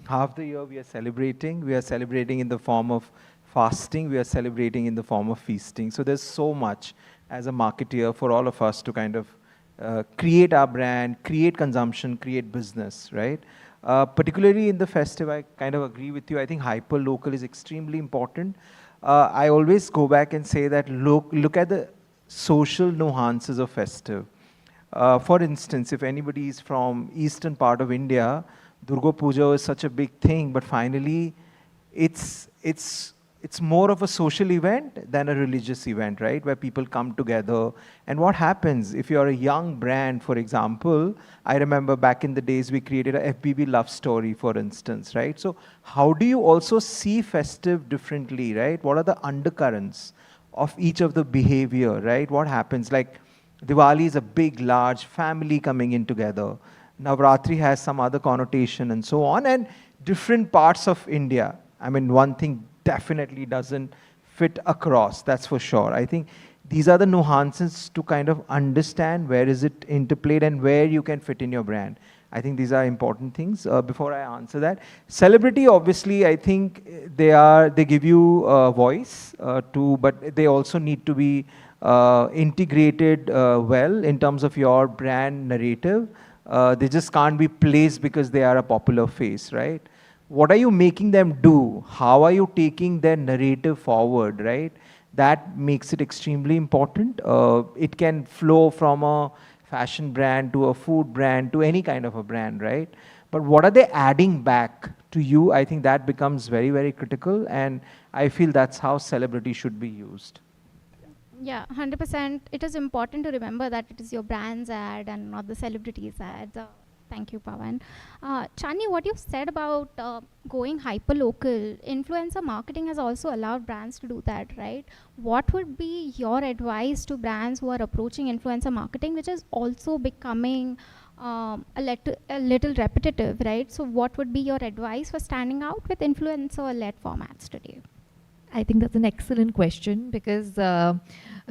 half the year we are celebrating. We are celebrating in the form of fasting. We are celebrating in the form of feasting. So there's so much as a marketeer for all of us to kind of create our brand, create consumption, create business, right? Particularly in the festive, I kind of agree with you. I think hyper-local is extremely important. I always go back and say that look at the social nuances of festive. For instance, if anybody is from eastern part of India, Durga Puja is such a big thing, but finally it's more of a social event than a religious event, right? Where people come together. And what happens if you're a young brand, for example, I remember back in the days we created a FBB love story, for instance, right? So how do you also see festive differently, right? What are the undercurrents of each of the behavior, right? What happens? Like Diwali is a big, large family coming in together. Navratri has some other connotation and so on. And different parts of India. I mean, one thing definitely doesn't fit across, that's for sure. I think these are the nuances to kind of understand where is it interplayed and where you can fit in your brand. I think these are important things. Before I answer that, celebrity, obviously, I think they give you a voice too, but they also need to be integrated well in terms of your brand narrative. They just can't be placed because they are a popular face, right? What are you making them do? How are you taking their narrative forward, right? That makes it extremely important. It can flow from a fashion brand to a food brand to any kind of a brand, right? But what are they adding back to you? I think that becomes very, very critical, and I feel that's how celebrity should be used. Yeah, 100%. It is important to remember that it is your brand's ad and not the celebrity's ad. Thank you, Pawan. Chani, what you said about going hyper-local, influencer marketing has also allowed brands to do that, right? What would be your advice to brands who are approaching influencer marketing, which is also becoming a little repetitive, right? So what would be your advice for standing out with influencer-led formats today? I think that's an excellent question, because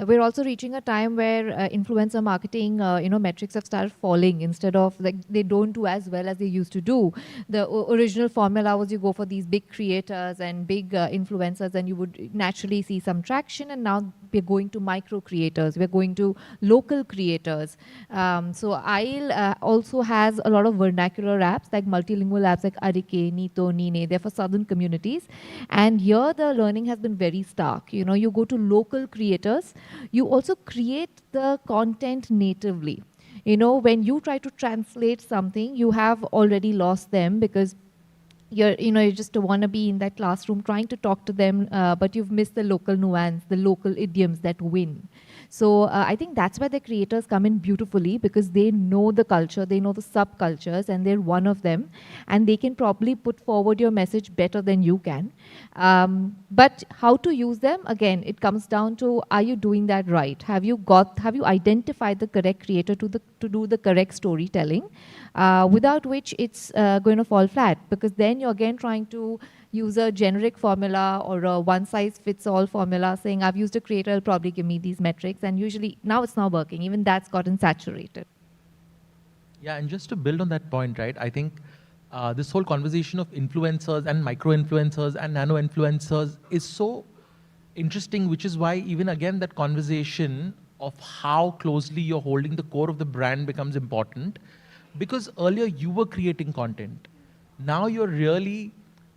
we're also reaching a time where influencer marketing, metrics have started falling. Instead of, like, they don't do as well as they used to do. The original formula was you go for these big creators and big influencers, and you would naturally see some traction. And now we're going to micro creators. We're going to local creators. So IEL also has a lot of vernacular apps, like multilingual apps like Arike, Nito, Nine. They're for southern communities. And here the learning has been very stark. You go to local creators. You also create the content natively. When you try to translate something, you have already lost them, because you just want to be in that classroom trying to talk to them, but you've missed the local nuance, the local idioms that win. So I think that's where the creators come in beautifully, because they know the culture, they know the subcultures, and they're one of them, and they can probably put forward your message better than you can. But how to use them, again, it comes down to, are you doing that right? Have you identified the correct creator to do the correct storytelling? Without which it's going to fall flat, because then you're again trying to use a generic formula or a one-size-fits-all formula, saying, I've used a creator, it'll probably give me these metrics, and usually now it's not working. Even that's gotten saturated. Yeah, and just to build on that point, right, I think this whole conversation of influencers and micro-influencers and nano-influencers is so interesting, which is why even again that conversation of how closely you're holding the core of the brand becomes important. Because earlier you were creating content. Now you're really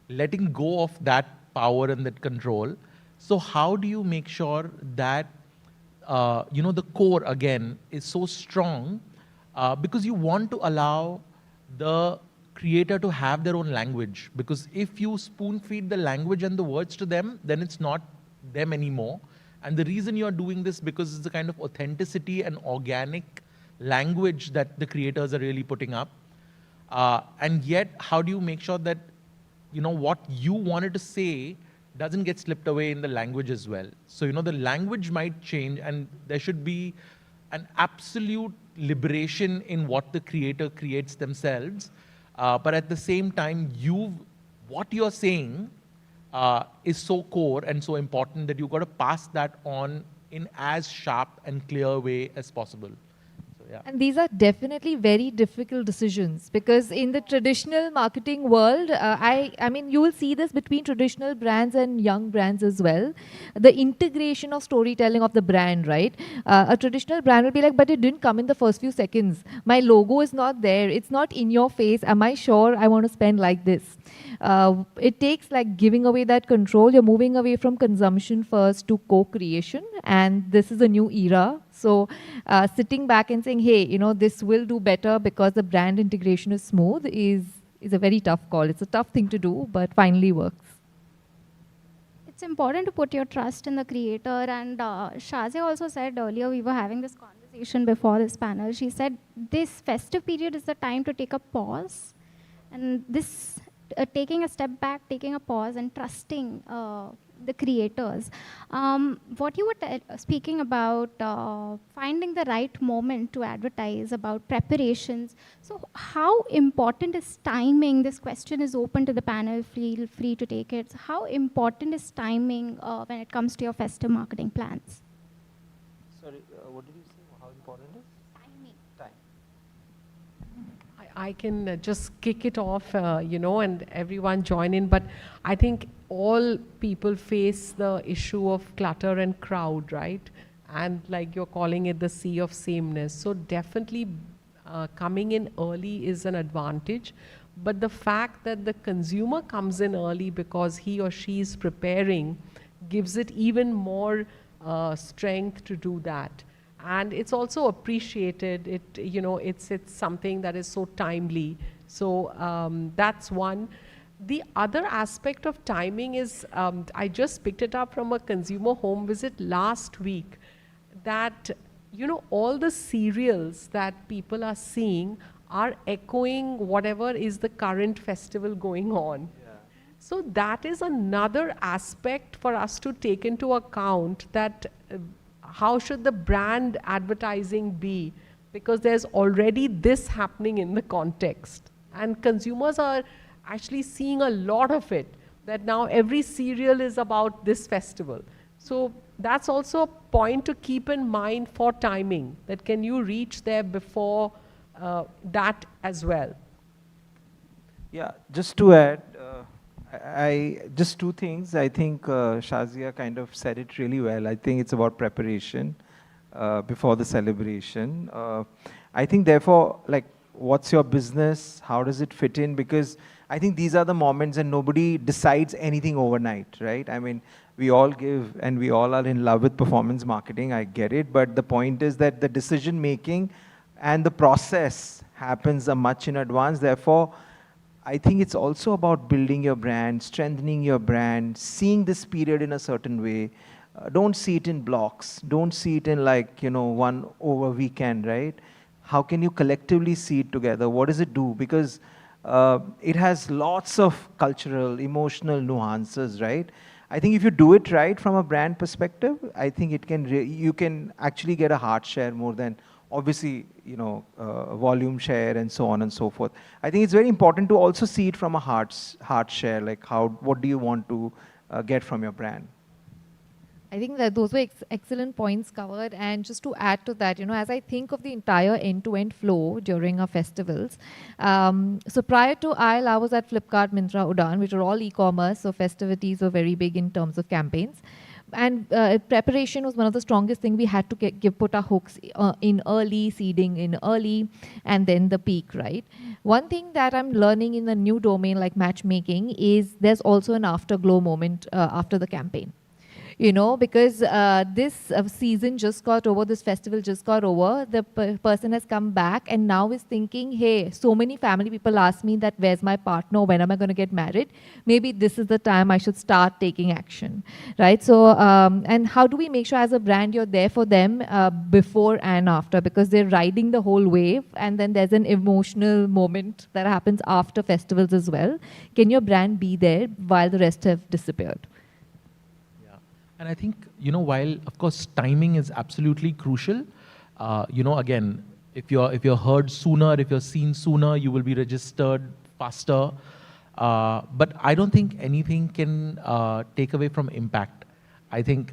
letting go of that power and that control. So how do you make sure that the core again is so strong, because you want to allow the creator to have their own language. Because if you spoon feed the language and the words to them, then it's not them anymore. And the reason you're doing this, because it's the kind of authenticity and organic language that the creators are really putting up. And yet, how do you make sure that what you wanted to say doesn't get slipped away in the language as well? So the language might change, and there should be an absolute liberation in what the creator creates themselves. But at the same time, what you're saying is so core and so important that you've got to pass that on in as sharp and clear way as possible. Yeah. And these are definitely very difficult decisions, because in the traditional marketing world, I mean, you will see this between traditional brands and young brands as well. The integration of storytelling of the brand, right? A traditional brand will be like, but it didn't come in the first few seconds. My logo is not there. It's not in your face. Am I sure I want to spend like this? It takes like giving away that control. You're moving away from consumption first to co-creation. And this is a new era. So sitting back and saying, hey, you know, this will do better because the brand integration is smooth is a very tough call. It's a tough thing to do, but finally works. It's important to put your trust in the creator. And Shazia also said earlier, we were having this conversation before this panel. She said this festive period is the time to take a pause. And this taking a step back, taking a pause and trusting the creators. What you were speaking about finding the right moment to advertise, about preparations. So how important is timing? This question is open to the panel, feel free to take it. So how important is timing when it comes to your festive marketing plans? Sorry, what did you say? How important is? Timing. Time. I can just kick it off, you know, and everyone join in. But I think all people face the issue of clutter and crowd, right? And like you're calling it the sea of sameness. So definitely coming in early is an advantage. But the fact that the consumer comes in early because he or she is preparing gives it even more strength to do that. And it's also appreciated. You know, it's something that is so timely. So that's one. The other aspect of timing is, I just picked it up from a consumer home visit last week, that, you know, all the serials that people are seeing are echoing whatever is the current festival going on. So that is another aspect for us to take into account, that how should the brand advertising be? Because there's already this happening in the context. And consumers are actually seeing a lot of it, that now every serial is about this festival. So that's also a point to keep in mind for timing, that can you reach there before that as well. Yeah, just to add, just two things. I think Shazia kind of said it really well. I think it's about preparation before the celebration. I think therefore, like, what's your business? How does it fit in? Because I think these are the moments, and nobody decides anything overnight, right? I mean, we all give and we all are in love with performance marketing. I get it. But the point is that the decision making and the process happens much in advance. Therefore, I think it's also about building your brand, strengthening your brand, seeing this period in a certain way. Don't see it in blocks. Don't see it in, like, you know, one over weekend, right? How can you collectively see it together? What does it do? Because it has lots of cultural, emotional nuances, right? I think if you do it right from a brand perspective, I think it can you can actually get a heart share more than, obviously, you know, volume share and so on and so forth. I think it's very important to also see it from a heart share, like what do you want to get from your brand. I think that those were excellent points covered. And just to add to that, you know, as I think of the entire end-to-end flow during our festivals, so prior to IL, I was at Flipkart, Myntra, Udaan, which are all e-commerce. So festivities were very big in terms of campaigns. And preparation was one of the strongest things. We had to put our hooks in early, seeding in early, and then the peak, right? One thing that I'm learning in the new domain like matchmaking is there's also an afterglow moment after the campaign. You know, because this season just got over, this festival just got over, the person has come back and now is thinking, hey, so many family people ask me that where's my partner, when am I going to get married? Maybe this is the time I should start taking action, right? So, and how do we make sure as a brand you're there for them before and after? Because they're riding the whole wave, and then there's an emotional moment that happens after festivals as well. Can your brand be there while the rest have disappeared? And I think, you know, while of course timing is absolutely crucial, you know, again, if you're heard sooner, if you're seen sooner, you will be registered faster. But I don't think anything can take away from impact. I think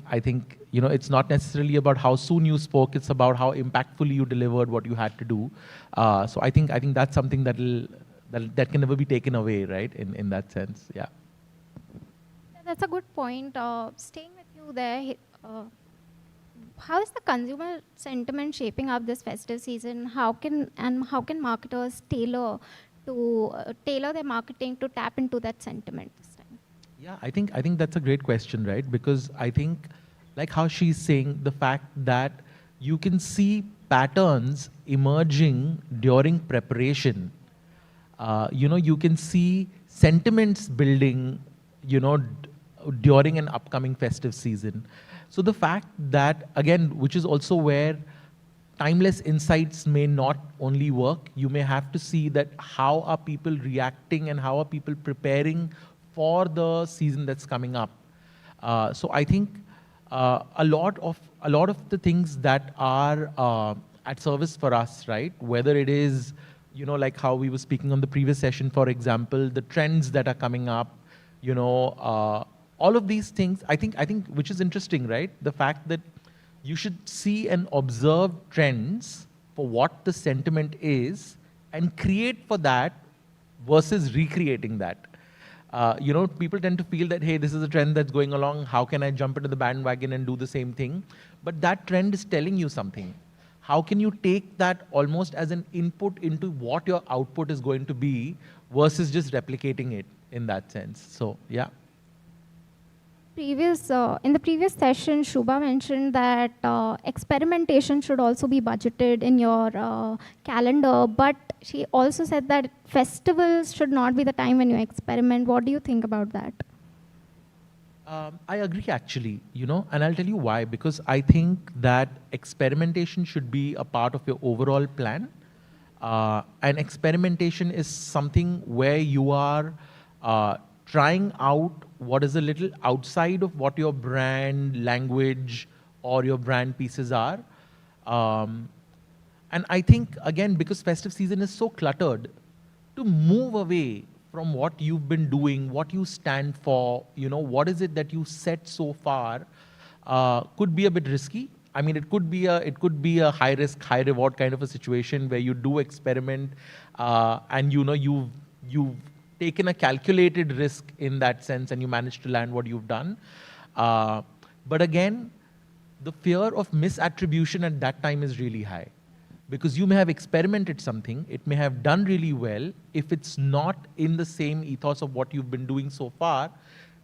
you know, it's not necessarily about how soon you spoke; it's about how impactfully you delivered what you had to do. So I think that's something that can never be taken away, right? In that sense, yeah. That's a good point. Staying with you there, how is the consumer sentiment shaping up this festive season? How can marketers tailor their marketing to tap into that sentiment this time? Yeah, I think that's a great question, right? Because I think, like how she's saying, the fact that you can see patterns emerging during preparation. You can see sentiments building, during an upcoming festive season. So the fact that, again, which is also where timeless insights may not only work, you may have to see that how are people reacting and how are people preparing for the season that's coming up. So I think a lot of the things that are at service for us, right? Whether it is, like how we were speaking on the previous session, for example, the trends that are coming up, all of these things, I think, which is interesting, right? The fact that you should see and observe trends for what the sentiment is and create for that versus recreating that. People tend to feel that, hey, this is a trend that's going along. How can I jump into the bandwagon and do the same thing? But that trend is telling you something. How can you take that almost as an input into what your output is going to be versus just replicating it in that sense? So, yeah. In the previous session, Shubha mentioned that experimentation should also be budgeted in your calendar, but she also said that festivals should not be the time when you experiment. What do you think about that? I agree, actually, and I'll tell you why. Because I think that experimentation should be a part of your overall plan. And experimentation is something where you are trying out what is a little outside of what your brand language or your brand pieces are. And I think, again, because festive season is so cluttered, to move away from what you've been doing, what you stand for, what is it that you set so far, could be a bit risky. I mean, it could be a high risk, high reward kind of a situation where you do experiment, and you've taken a calculated risk in that sense, and you manage to land what you've done. But again, the fear of misattribution at that time is really high. Because you may have experimented something, it may have done really well. If it's not in the same ethos of what you've been doing so far,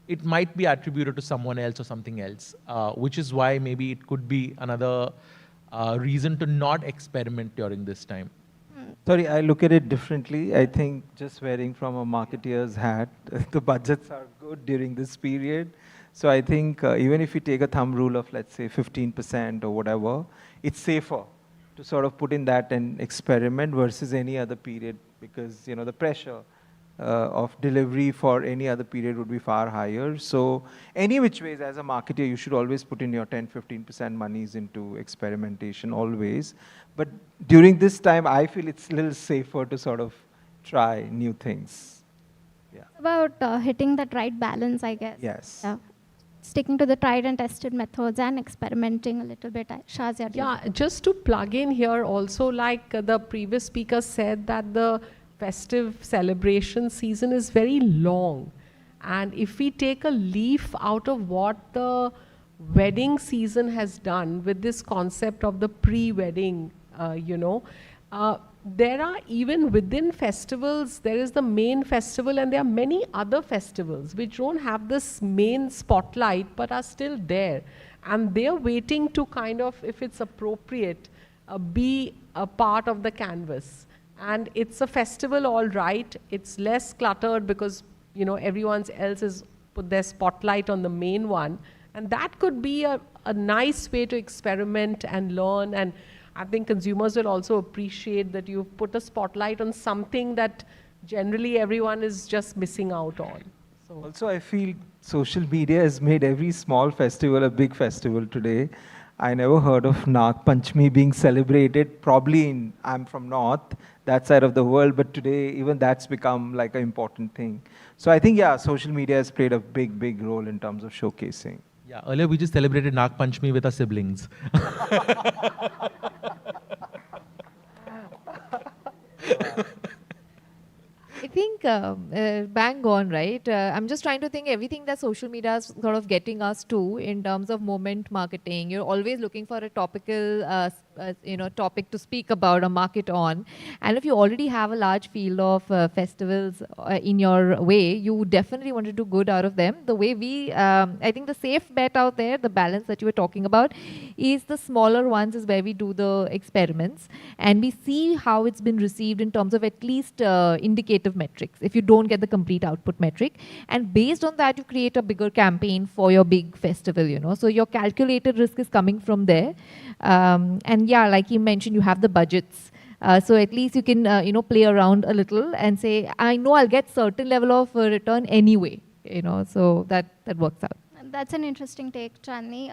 it might be attributed to someone else or something else, which is why maybe it could be another reason to not experiment during this time. Sorry, I look at it differently. I think just wearing from a marketeer's hat, the budgets are good during this period. So I think even if you take a thumb rule of, let's say, 15% or whatever, it's safer to sort of put in that and experiment versus any other period, because the pressure of delivery for any other period would be far higher. So any which ways, as a marketer, you should always put in your 10-15% monies into experimentation, always. But during this time, I feel it's a little safer to sort of try new things. Yeah. It's about hitting that right balance, I guess. Yes. Yeah. Sticking to the tried and tested methods and experimenting a little bit. Shazia, yeah, just to plug in here also, like the previous speaker said, that the festive celebration season is very long. And if we take a leaf out of what the wedding season has done with this concept of the pre-wedding, there are, even within festivals, there is the main festival, and there are many other festivals which don't have this main spotlight but are still there. And they're waiting to kind of, if it's appropriate, be a part of the canvas. And it's a festival, all right. It's less cluttered because, everyone else has put their spotlight on the main one. And that could be a nice way to experiment and learn. And I think consumers will also appreciate that you've put a spotlight on something that generally everyone is just missing out on. So also, I feel social media has made every small festival a big festival today. I never heard of Nag Panchami being celebrated, probably I'm from North, that side of the world, but today even that's become like an important thing. So I think, yeah, social media has played a big, big role in terms of showcasing. Yeah, earlier we just celebrated Nag Panchami with our siblings. I think bang on, right? I'm just trying to think everything that social media is sort of getting us to in terms of moment marketing. You're always looking for a topical topic to speak about or market on. And if you already have a large field of festivals in your way, you definitely want to do good out of them. The way I think the safe bet out there, the balance that you were talking about, is the smaller ones is where we do the experiments and we see how it's been received in terms of at least indicative metrics, if you don't get the complete output metric. And based on that, you create a bigger campaign for your big festival, So your calculated risk is coming from there. And yeah, like you mentioned, you have the budgets. So at least you can, play around a little and say, I know I'll get certain level of return anyway, so that works out. That's an interesting take, Chandni.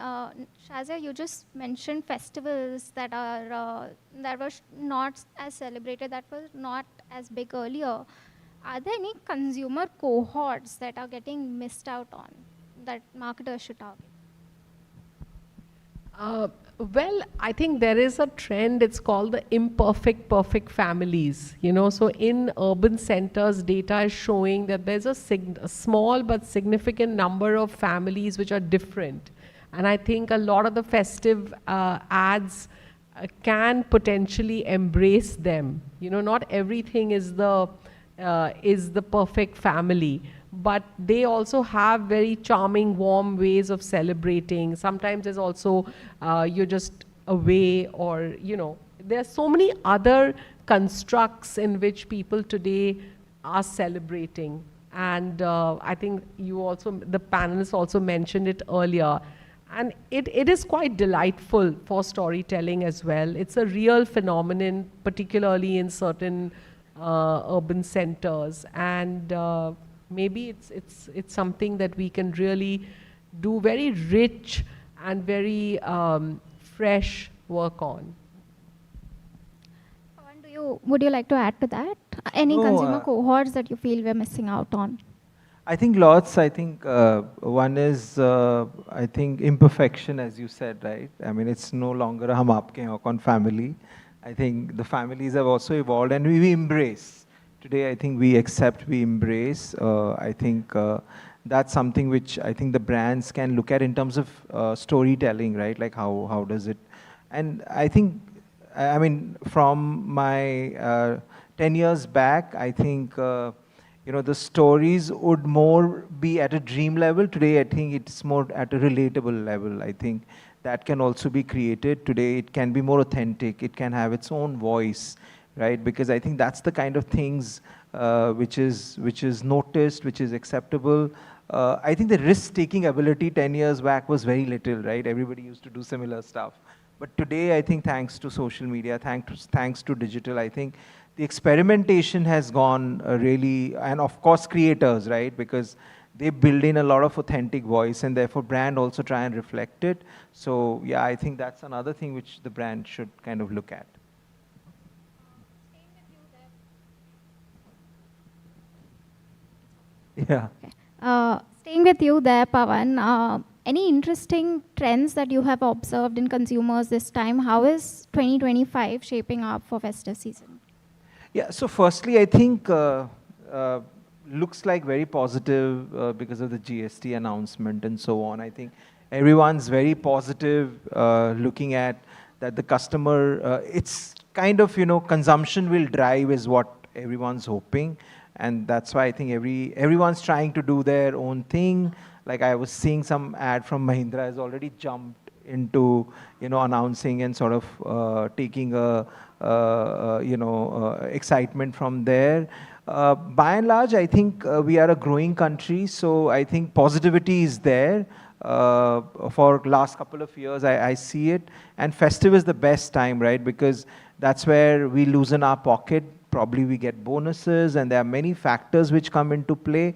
Shazia, you just mentioned festivals that were not as celebrated, that were not as big earlier. Are there any consumer cohorts that are getting missed out on that marketers should target? Well, I think there is a trend, it's called the imperfect perfect families. So in urban centers, data is showing that there's a small but significant number of families which are different. And I think a lot of the festive ads can potentially embrace them. Not everything is the perfect family, but they also have very charming, warm ways of celebrating. Sometimes there's also, you're just away, or, there are so many other constructs in which people today are celebrating. And I think the panelists also mentioned it earlier. And it is quite delightful for storytelling as well. It's a real phenomenon, particularly in certain urban centers. And maybe it's something that we can really do very rich and very fresh work on. Pawan, would you like to add to that? Any consumer cohorts that you feel we're missing out on? I think lots. I think one is, I think, imperfection, as you said, right? I mean, it's no longer a hum aapke hain kon family. I think the families have also evolved, and we embrace. Today, I think we accept, we embrace. I think that's something which I think the brands can look at in terms of storytelling, right? Like how does it? And I think, I mean, from my 10 years back, I think, the stories would more be at a dream level. Today, I think it's more at a relatable level. I think that can also be created. Today, it can be more authentic. It can have its own voice, right? Because I think that's the kind of things which is noticed, which is acceptable. I think the risk-taking ability 10 years back was very little, right? Everybody used to do similar stuff. But today, I think thanks to social media, thanks to digital, I think the experimentation has gone really, and of course creators, right? Because they build in a lot of authentic voice, and therefore brand also try and reflect it. So yeah, I think that's another thing which the brand should kind of look at. Yeah. Okay. Staying with you there, Pawan, any interesting trends that you have observed in consumers this time? How is 2025 shaping up for festive season? Yeah, so firstly, I think looks like very positive because of the GST announcement and so on. I think everyone's very positive looking at that the customer, it's kind of, consumption will drive is what everyone's hoping. And that's why I think everyone's trying to do their own thing. Like I was seeing some ad from Mahindra has already jumped into, announcing and sort of taking excitement from there. By and large, I think we are a growing country, so I think positivity is there. For last couple of years, I see it. And festive is the best time, right? Because that's where we loosen our pocket. Probably we get bonuses, and there are many factors which come into play.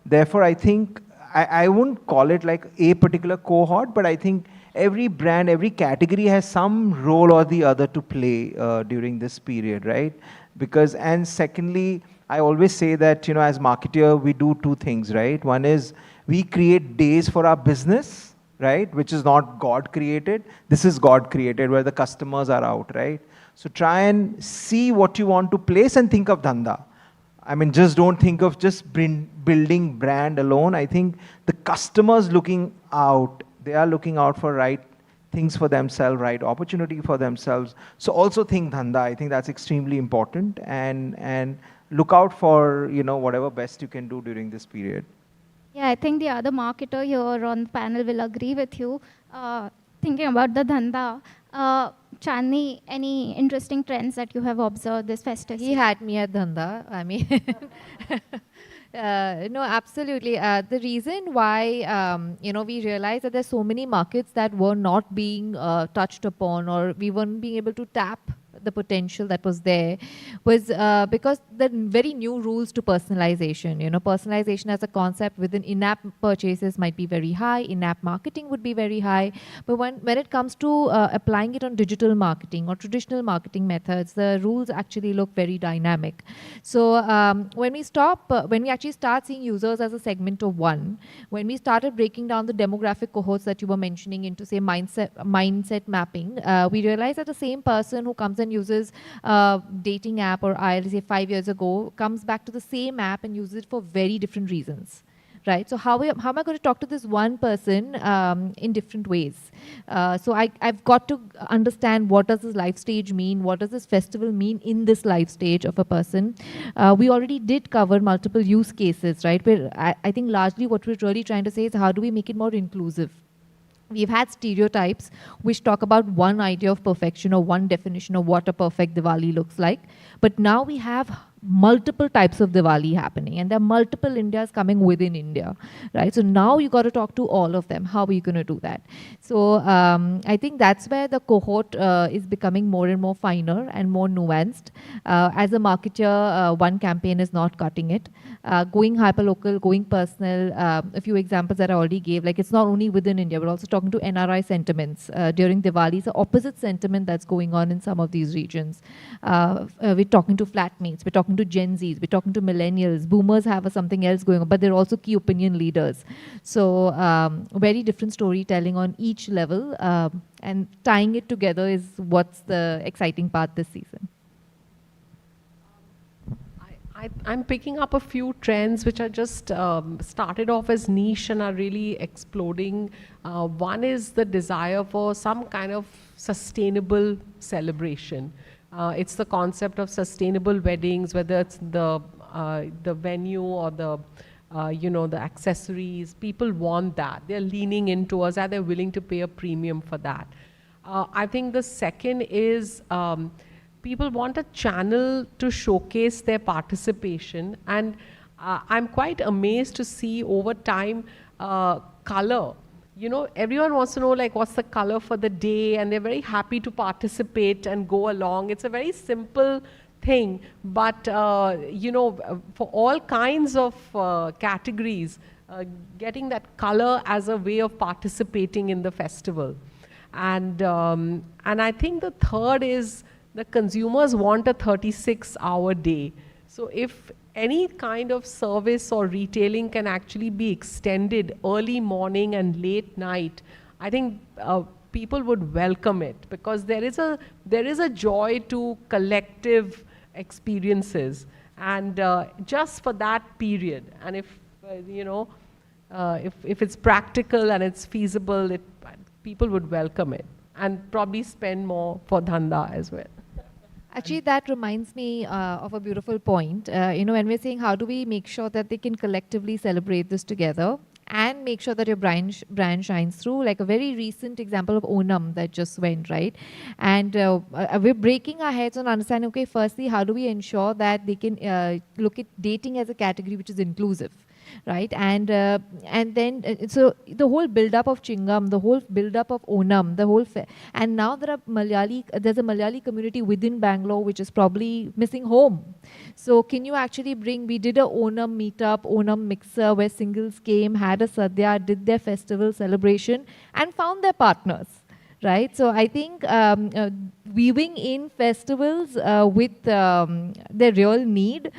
Therefore, I think I wouldn't call it like a particular cohort, but I think every brand, every category has some role or the other to play during this period, right? Because, and secondly, I always say that, as marketer, we do two things, right? One is we create days for our business, right? Which is not God created. This is God created where the customers are out, right? So try and see what you want to place and think of dhanda. I mean, just don't think of just building brand alone. I think the customers looking out, they are looking out for right things for themselves, right opportunity for themselves. So also think dhanda. I think that's extremely important, and look out for, you know, whatever best you can do during this period. Yeah, I think the other marketer here on the panel will agree with you. Thinking about the dhanda, Chandni, any interesting trends that you have observed this festive He season? had me at dhanda. I mean, no, absolutely. The reason why, we realized that there's so many markets that were not being touched upon, or we weren't being able to tap the potential that was there, was because the very new rules to personalization. Personalization as a concept within in-app purchases might be very high, in-app marketing would be very high, but when it comes to applying it on digital marketing or traditional marketing methods, the rules actually look very dynamic. So when we actually start seeing users as a segment of one, when we started breaking down the demographic cohorts that you were mentioning into, say, mindset mapping, we realized that the same person who comes and uses dating app or IL, say 5 years ago, comes back to the same app and uses it for very different reasons. Right? So how am I going to talk to this one person in different ways? So I've got to understand, what does this life stage mean? What does this festival mean in this life stage of a person? We already did cover multiple use cases, right? Where I think largely what we're really trying to say is, how do we make it more inclusive? We've had stereotypes which talk about one idea of perfection or one definition of what a perfect Diwali looks like. But now we have multiple types of Diwali happening, and there are multiple Indias coming within India, right? So now you got to talk to all of them. How are you going to do that? So I think that's where the cohort is becoming more and more finer and more nuanced. As a marketer, one campaign is not cutting it. Going hyperlocal, going personal, a few examples that I already gave, like it's not only within India, we're also talking to NRI sentiments during Diwali. It's the opposite sentiment that's going on in some of these regions. We're talking to flatmates, we're talking to Gen Zs, we're talking to millennials. Boomers have something else going on, but they're also key opinion leaders. So very different storytelling on each level, and tying it together is what's the exciting part this season. I'm picking up a few trends which are just started off as niche and are really exploding. One is the desire for some kind of sustainable celebration. It's the concept of sustainable weddings, whether it's the venue or the the accessories. People want that. They're leaning into us, and they're willing to pay a premium for that. I think the second is people want a channel to showcase their participation, and I'm quite amazed to see over time color. Everyone wants to know, like, what's the color for the day, and they're very happy to participate and go along. It's a very simple thing, but for all kinds of categories, getting that color as a way of participating in the festival. And I think the third is the consumers want a 36-hour day. So if any kind of service or retailing can actually be extended early morning and late night, I think people would welcome it, because there is a joy to collective experiences, and just for that period. And if if it's practical and it's feasible, people would welcome it and probably spend more for dhanda as well. Actually, that reminds me of a beautiful point. When we're saying, how do we make sure that they can collectively celebrate this together and make sure that your brand shines through, like a very recent example of Onam that just went, right? And we're breaking our heads on understanding, okay, firstly, how do we ensure that they can look at dating as a category which is inclusive? Right, and then so the whole build-up of Chingam, the whole build-up of Onam, and now there's a Malayali community within Bangalore which is probably missing home. So can you actually we did a Onam meetup, Onam mixer, where singles came, had a sadhya, did their festival celebration, and found their partners. Right, so I think weaving in festivals with their real need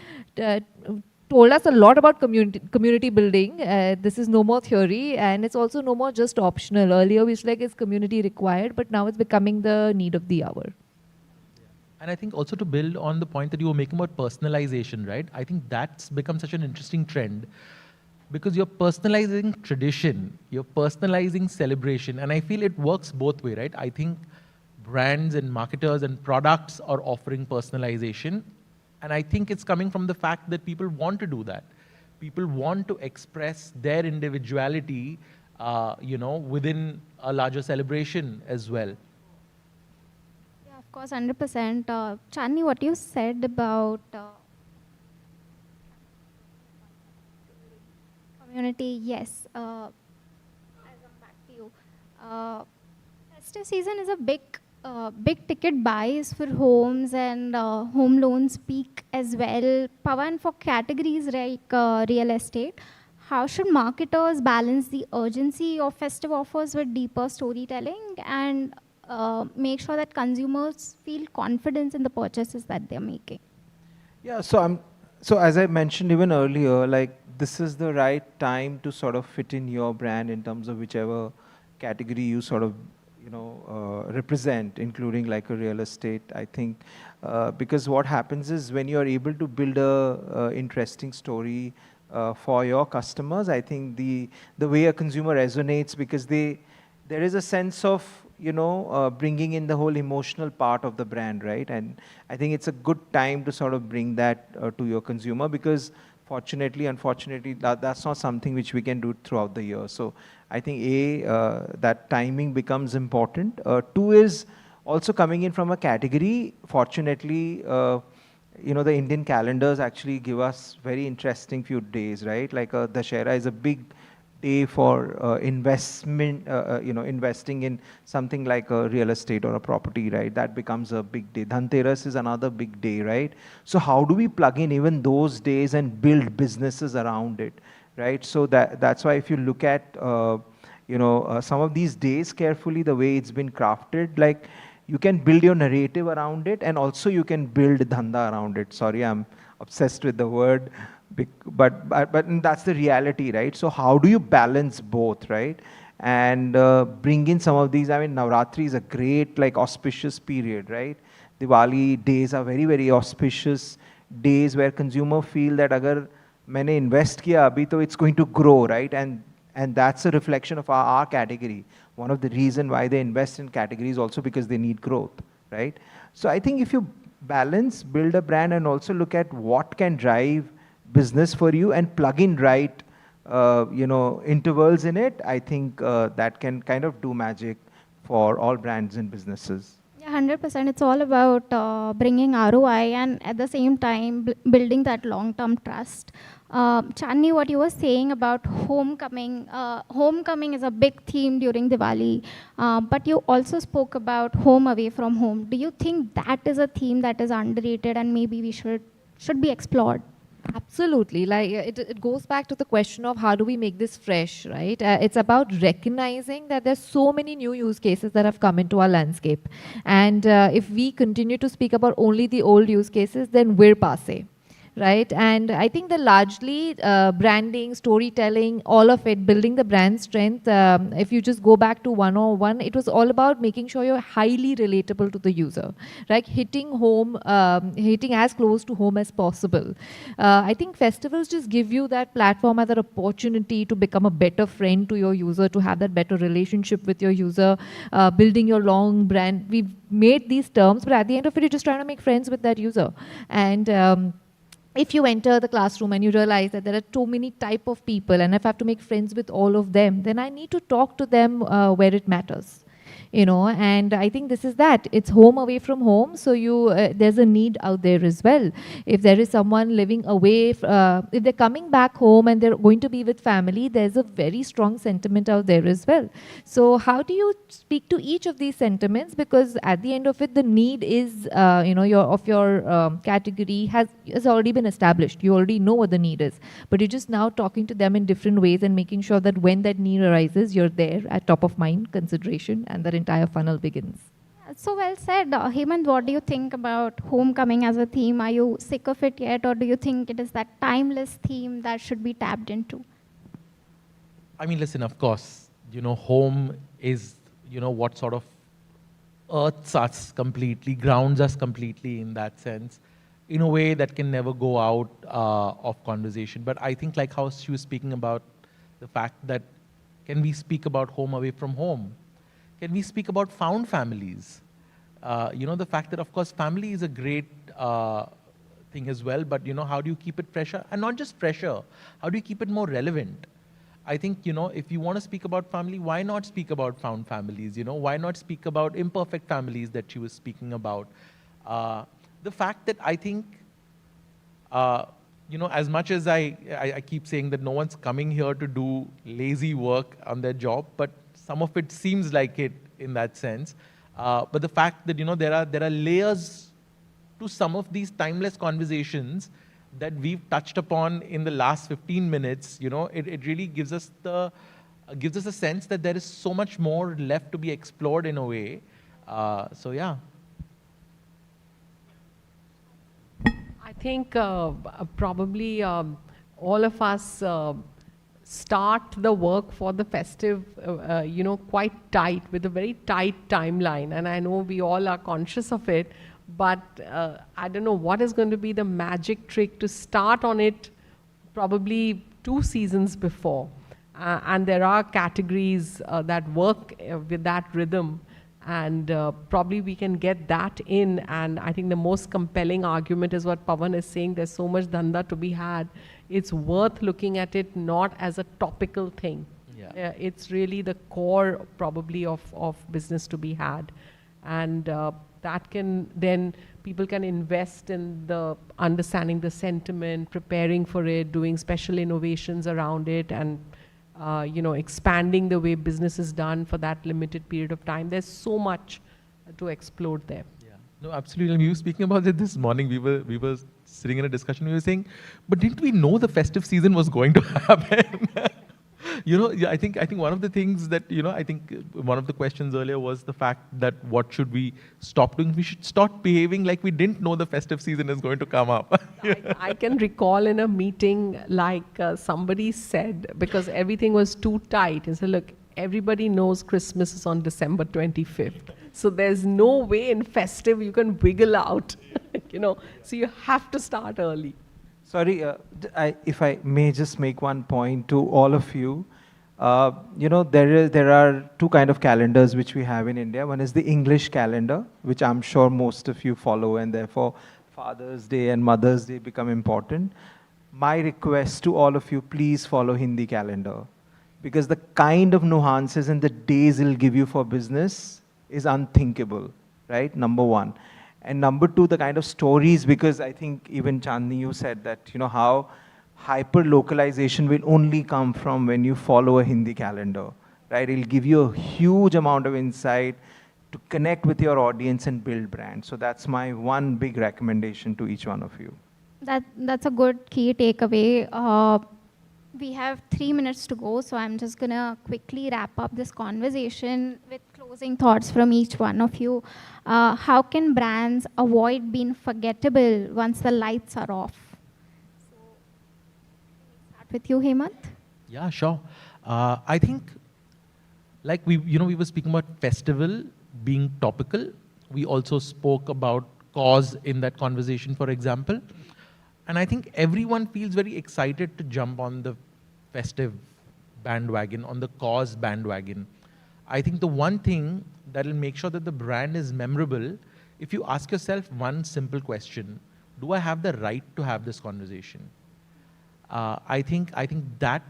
told us a lot about community building. This is no more theory, and it's also no more just optional. Earlier we used to like, it's community required, but now it's becoming the need of the hour. And I think also to build on the point that you were making about personalization, right? I think that's become such an interesting trend. because you're personalizing tradition, you're personalizing celebration, and I feel it works both way, right? I think brands and marketers and products are offering personalization, and I think it's coming from the fact that people want to do that. People want to express their individuality, within a larger celebration as well. Yeah, of course, 100%. Chandni, what you said about community, yes. I'll come back to you. Festive season is a big ticket buys for homes and home loans peak as well. Pawan, for categories like real estate, how should marketers balance the urgency of festive offers with deeper storytelling and make sure that consumers feel confidence in the purchases that they're making? Yeah, so as I mentioned even earlier, like this is the right time to sort of fit in your brand in terms of whichever category you sort of represent, including like a real estate. I think because what happens is when you are able to build a interesting story for your customers, I think the way a consumer resonates, because there is a sense of bringing in the whole emotional part of the brand, right? And I think it's a good time to sort of bring that to your consumer, because fortunately, unfortunately, that's not something which we can do throughout the year. So I think that timing becomes important. Two is also coming in from a category. Fortunately, the Indian calendars actually give us very interesting few days, right? Like Dashera is a big day for investment, investing in something like a real estate or a property, right? That becomes a big day. Dhanteras is another big day, right? So how do we plug in even those days and build businesses around it, right? So that's why if you look at, some of these days carefully, the way it's been crafted, like you can build your narrative around it, and also you can build dhanda around it. Sorry, I'm obsessed with the word. But that's the reality, right? So how do you balance both, right? And bring in some of these. I mean, Navratri is a great, like, auspicious period, right? Diwali days are very, very auspicious days where consumer feel that agar maine invest kiya abhi, to it's going to grow, right? And that's a reflection of our category. One of the reason why they invest in categories also because they need growth, right? So I think if you balance, build a brand, and also look at what can drive business for you and plug in right, intervals in it, I think that can kind of do magic for all brands and businesses. Yeah, 100%. It's all about bringing ROI and at the same time building that long-term trust. Chandni, what you were saying about homecoming, homecoming is a big theme during Diwali, but you also spoke about home away from home. Do you think that is a theme that is underrated and maybe we should be explored? Absolutely. Like it goes back to the question of how do we make this fresh, right? It's about recognizing that there's so many new use cases that have come into our landscape. And if we continue to speak about only the old use cases, then we're passé. Right? And I think that largely branding, storytelling, all of it, building the brand strength, if you just go back to 101, it was all about making sure you're highly relatable to the user, right? Hitting home, hitting as close to home as possible. I think festivals just give you that platform and that opportunity to become a better friend to your user, to have that better relationship with your user, building your long brand. We've made these terms, but at the end of it, you're just trying to make friends with that user. And if you enter the classroom and you realize that there are too many type of people and if I have to make friends with all of them, then I need to talk to them where it matters. And I think this is that. It's home away from home, so there's a need out there as well. If there is someone living away, if they're coming back home and they're going to be with family, there's a very strong sentiment out there as well. So how do you speak to each of these sentiments? Because at the end of it, the need is, your category has already been established. You already know what the need is, but you're just now talking to them in different ways and making sure that when that need arises, you're there at top of mind consideration, and that entire funnel begins. So well said. Hemant, what do you think about homecoming as a theme? Are you sick of it yet, or do you think it is that timeless theme that should be tapped into? I mean, listen, of course, home is, what sort of earths us completely, grounds us completely in that sense. in a way that can never go out of conversation. But I think like how she was speaking about the fact that can we speak about home away from home? Can we speak about found families? The fact that, of course, family is a great thing as well, but, how do you keep it fresher? And not just fresher, how do you keep it more relevant? I think, if you want to speak about family, why not speak about found families? Why not speak about imperfect families that she was speaking about? The fact that I think, as much as I keep saying that no one's coming here to do lazy work on their job, but some of it seems like it in that sense. But the fact that, there are layers to some of these timeless conversations that we've touched upon in the last 15 minutes, it really gives us a sense that there is so much more left to be explored in a way. So yeah. I think probably all of us start the work for the festive, quite tight, with a very tight timeline. And I know we all are conscious of it, but I don't know what is going to be the magic trick to start on it probably 2 seasons before. And there are categories that work with that rhythm. And probably we can get that in. And I think the most compelling argument is what Pawan is saying. There's so much dhanda to be had. It's worth looking at it not as a topical thing. Yeah. It's really the core probably of business to be had. And that can then, people can invest in the understanding the sentiment, preparing for it, doing special innovations around it, and expanding the way business is done for that limited period of time. There's so much to explore there. Yeah, no, absolutely. And we were speaking about it this morning. We were sitting in a discussion. We were saying, but didn't we know the festive season was going to happen? I think one of the things that, I think one of the questions earlier was the fact that what should we stop doing? We should stop behaving like we didn't know the festive season is going to come up. I can recall in a meeting, like somebody said, because everything was too tight, and said, look, everybody knows Christmas is on December 25th. So there's no way in festive you can wiggle out, so you have to start early. Sorry, if I may just make one point to all of you. There are 2 kind of calendars which we have in India. One is the English calendar, which I'm sure most of you follow, and therefore Father's Day and Mother's Day become important. My request to all of you, please follow Hindi calendar, because the kind of nuances and the days it'll give you for business is unthinkable, right? Number 1. And number 2, the kind of stories, because I think even Chandni, you said that, how hyper-localization will only come from when you follow a Hindi calendar, right? It'll give you a huge amount of insight to connect with your audience and build brand. So that's my one big recommendation to each one of you. That's a good key takeaway. We have 3 minutes to go, so I'm just going to quickly wrap up this conversation with closing thoughts from each one of you. How can brands avoid being forgettable once the lights are off? So, start with you, Hemant. Yeah, sure. I think, like we were speaking about festival being topical. We also spoke about cause in that conversation, for example. And I think everyone feels very excited to jump on the festive bandwagon, on the cause bandwagon. I think the one thing that will make sure that the brand is memorable, if you ask yourself one simple question, do I have the right to have this conversation? I think that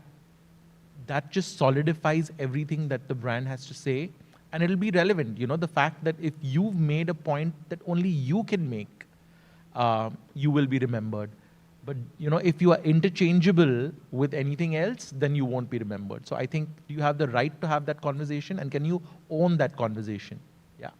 just solidifies everything that the brand has to say, and it'll be relevant. The fact that if you've made a point that only you can make, you will be remembered. But if you are interchangeable with anything else, then you won't be remembered. So I think you have the right to have that conversation, and can you own that conversation? Yeah.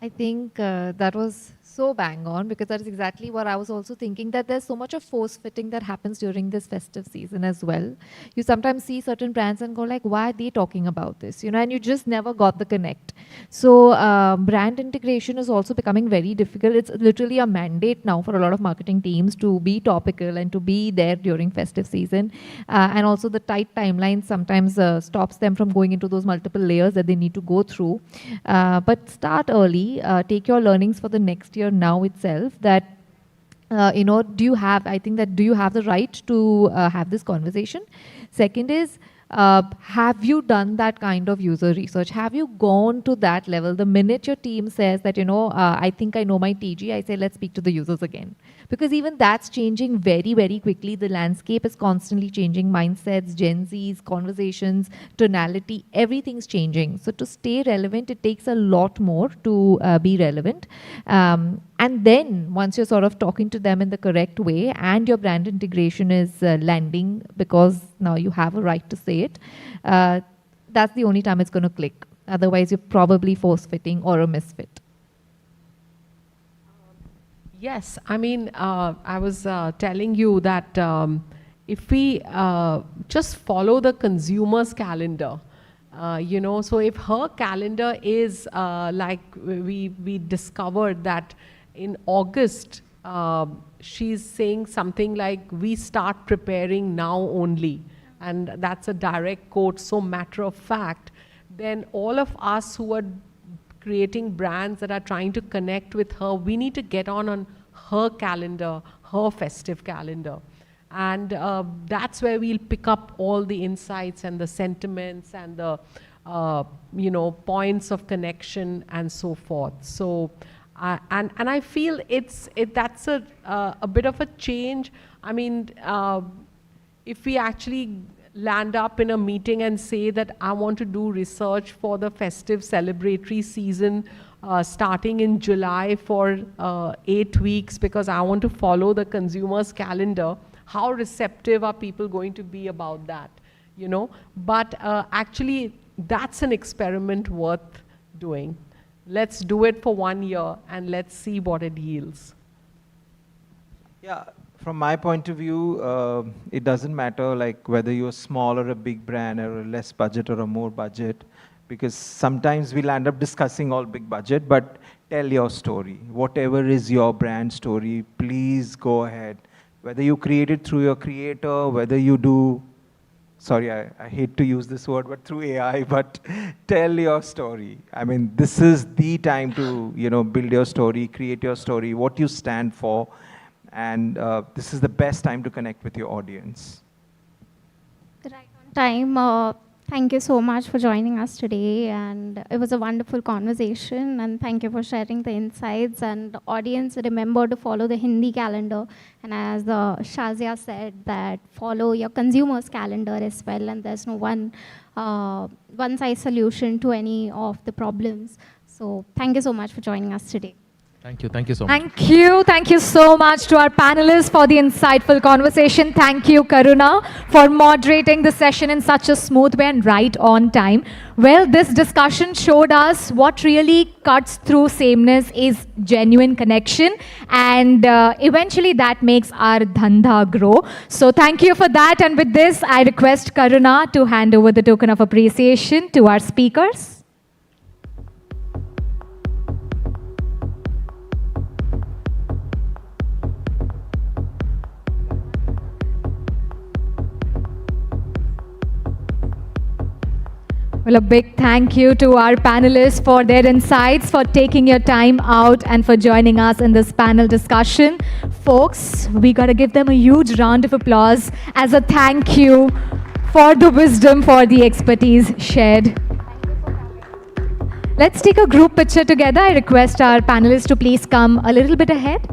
I think that was so bang on, because that is exactly what I was also thinking, that there's so much of force fitting that happens during this festive season as well. You sometimes see certain brands and go like, why are they talking about this? And you just never got the connect. So brand integration is also becoming very difficult. It's literally a mandate now for a lot of marketing teams to be topical and to be there during festive season. And also the tight timeline sometimes stops them from going into those multiple layers that they need to go through. But start early, take your learnings for the next year now itself, that do you have, I think that, do you have the right to have this conversation? Second is, have you done that kind of user research? Have you gone to that level? The minute your team says that, I think I know my TG, I say, let's speak to the users again. Because even that's changing very, very quickly. The landscape is constantly changing. Mindsets, Gen Zs, conversations, tonality, everything's changing. So to stay relevant, it takes a lot more to be relevant. And then once you're sort of talking to them in the correct way and your brand integration is landing because now you have a right to say it, that's the only time it's going to click. Otherwise, you're probably force-fitting or a misfit. Yes, I mean, I was telling you that if we just follow the consumer's calendar, so if her calendar is like we discovered that in August, she's saying something like, we start preparing now only. And that's a direct quote, so matter of fact. Then all of us who are creating brands that are trying to connect with her, we need to get on her calendar, her festive calendar. And that's where we'll pick up all the insights and the sentiments and the points of connection and so forth. So, and I feel that's a bit of a change. I mean, if we actually land up in a meeting and say that I want to do research for the festive celebratory season starting in July for 8 weeks because I want to follow the consumer's calendar, how receptive are people going to be about that? But actually, that's an experiment worth doing. Let's do it for 1 year and let's see what it yields. Yeah, from my point of view, it doesn't matter like whether you're small or a big brand or a less budget or a more budget, because sometimes we'll end up discussing all big budget, but tell your story. Whatever is your brand story, please go ahead. Whether you create it through your creator, whether you do, sorry, I hate to use this word, but through AI, but tell your story. I mean, this is the time to, build your story, create your story, what you stand for, and this is the best time to connect with your audience. Right on time. Thank you so much for joining us today, and it was a wonderful conversation, and thank you for sharing the insights. And the audience, remember to follow the Hindi calendar, and as Shazia said, that follow your consumer's calendar as well, and there's no one-size solution to any of the problems. So thank you so much for joining us today. Thank you so much. Thank you so much to our panelists for the insightful conversation. Thank you, Karuna, for moderating the session in such a smooth way and right on time. Well, this discussion showed us what really cuts through sameness is genuine connection, and eventually that makes our dhanda grow. So thank you for that, and with this, I request Karuna to hand over the token of appreciation to our speakers. Well, a big thank you to our panelists for their insights, for taking your time out and for joining us in this panel discussion. Folks, we got to give them a huge round of applause as a thank you for the wisdom, for the expertise shared. Let's take a group picture together. I request our panelists to please come a little bit ahead.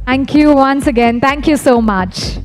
Thank you once again. Thank you so much.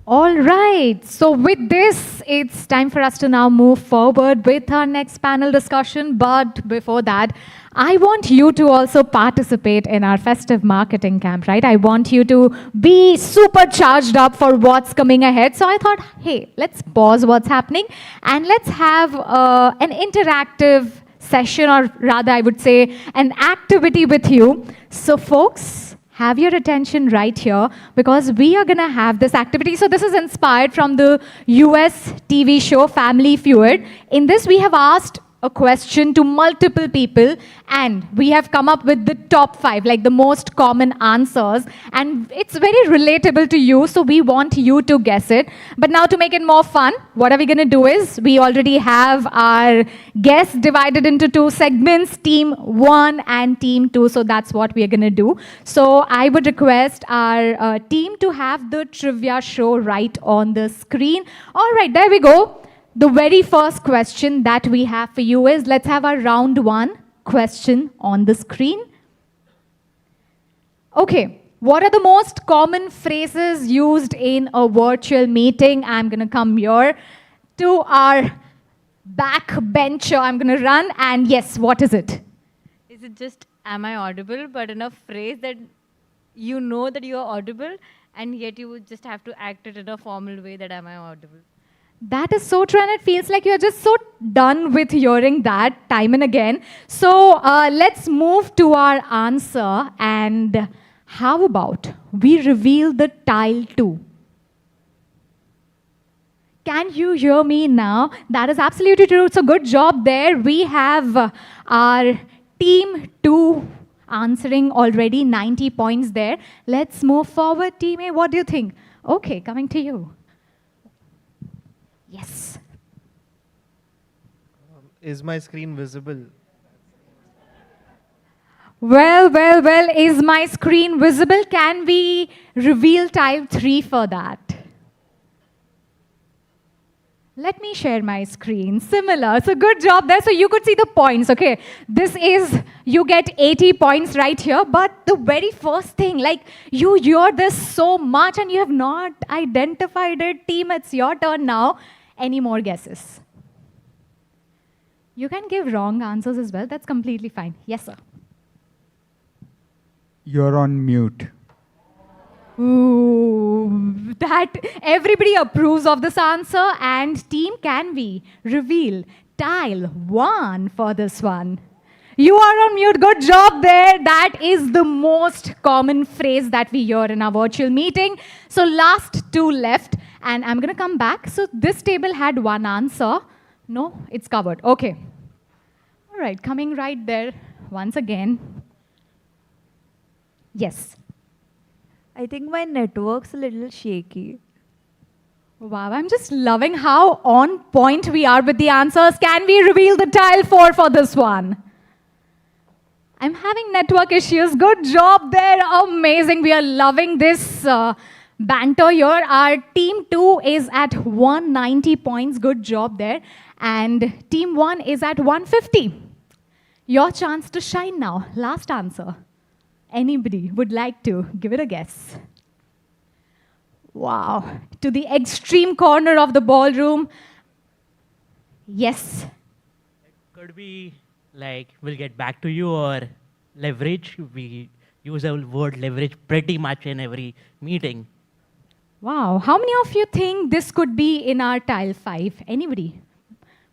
All right, so with this, it's time for us to now move forward with our next panel discussion. But before that, I want you to also participate in our festive marketing camp, right? I want you to be super charged up for what's coming ahead. So I thought, hey, let's pause what's happening and let's have an interactive session, or rather I would say an activity with you. So folks, have your attention right here because we are going to have this activity. So this is inspired from the US TV show Family Feud. In this, we have asked a question to multiple people and we have come up with the top 5, like the most common answers, and it's very relatable to you, so we want you to guess it. But now to make it more fun, what are we going to do is we already have our guests divided into 2 segments, team 1 and team 2, so that's what we are going to do. So I would request our team to have the trivia show right on the screen. All right, there we go. The very first question that we have for you is, let's have our round 1 question on the screen. Okay, what are the most common phrases used in a virtual meeting? I'm going to come here to our back bencher. I'm going to run, and yes, what is it? Is it just, am I audible, but in a phrase that you know that you are audible, and yet you would just have to act it in a formal way that am I audible? That is so true, and it feels like you're just so done with hearing that time and again. So let's move to our answer, and how about we reveal the tile 2? Can you hear me now? That is absolutely true. So good job there. We have our team 2 answering already, 90 points there. Let's move forward, team A. What do you think? Okay, coming to you. Yes. Is my screen visible? Well, is my screen visible? Can we reveal tile 3 for that? Let me share my screen. Similar. So good job there. So you could see the points. Okay. This is, you get 80 points right here. But the very first thing, like you hear this so much and you have not identified it. Team, it's your turn now. Any more guesses? You can give wrong answers as well. That's completely fine. Yes, sir. You're on mute. Ooh, that everybody approves of this answer. And team, can we reveal tile 1 for this one? You are on mute. Good job there. That is the most common phrase that we hear in our virtual meeting. So last 2 left. And I'm going to come back. So this table had 1 answer. No, it's covered. Okay. All right, coming right there once again. Yes. I think my network's a little shaky. Wow, I'm just loving how on point we are with the answers. Can we reveal the tile 4 for this one? I'm having network issues. Good job there. Amazing. We are loving this banter here. Our team 2 is at 190 points. Good job there. And team 1 is at 150. Your chance to shine now. Last answer. Anybody would like to give it a guess? Wow. To the extreme corner of the ballroom. Yes. Could be like, we'll get back to you, or leverage. We use the word leverage pretty much in every meeting. Wow. How many of you think this could be in our tile 5? Anybody?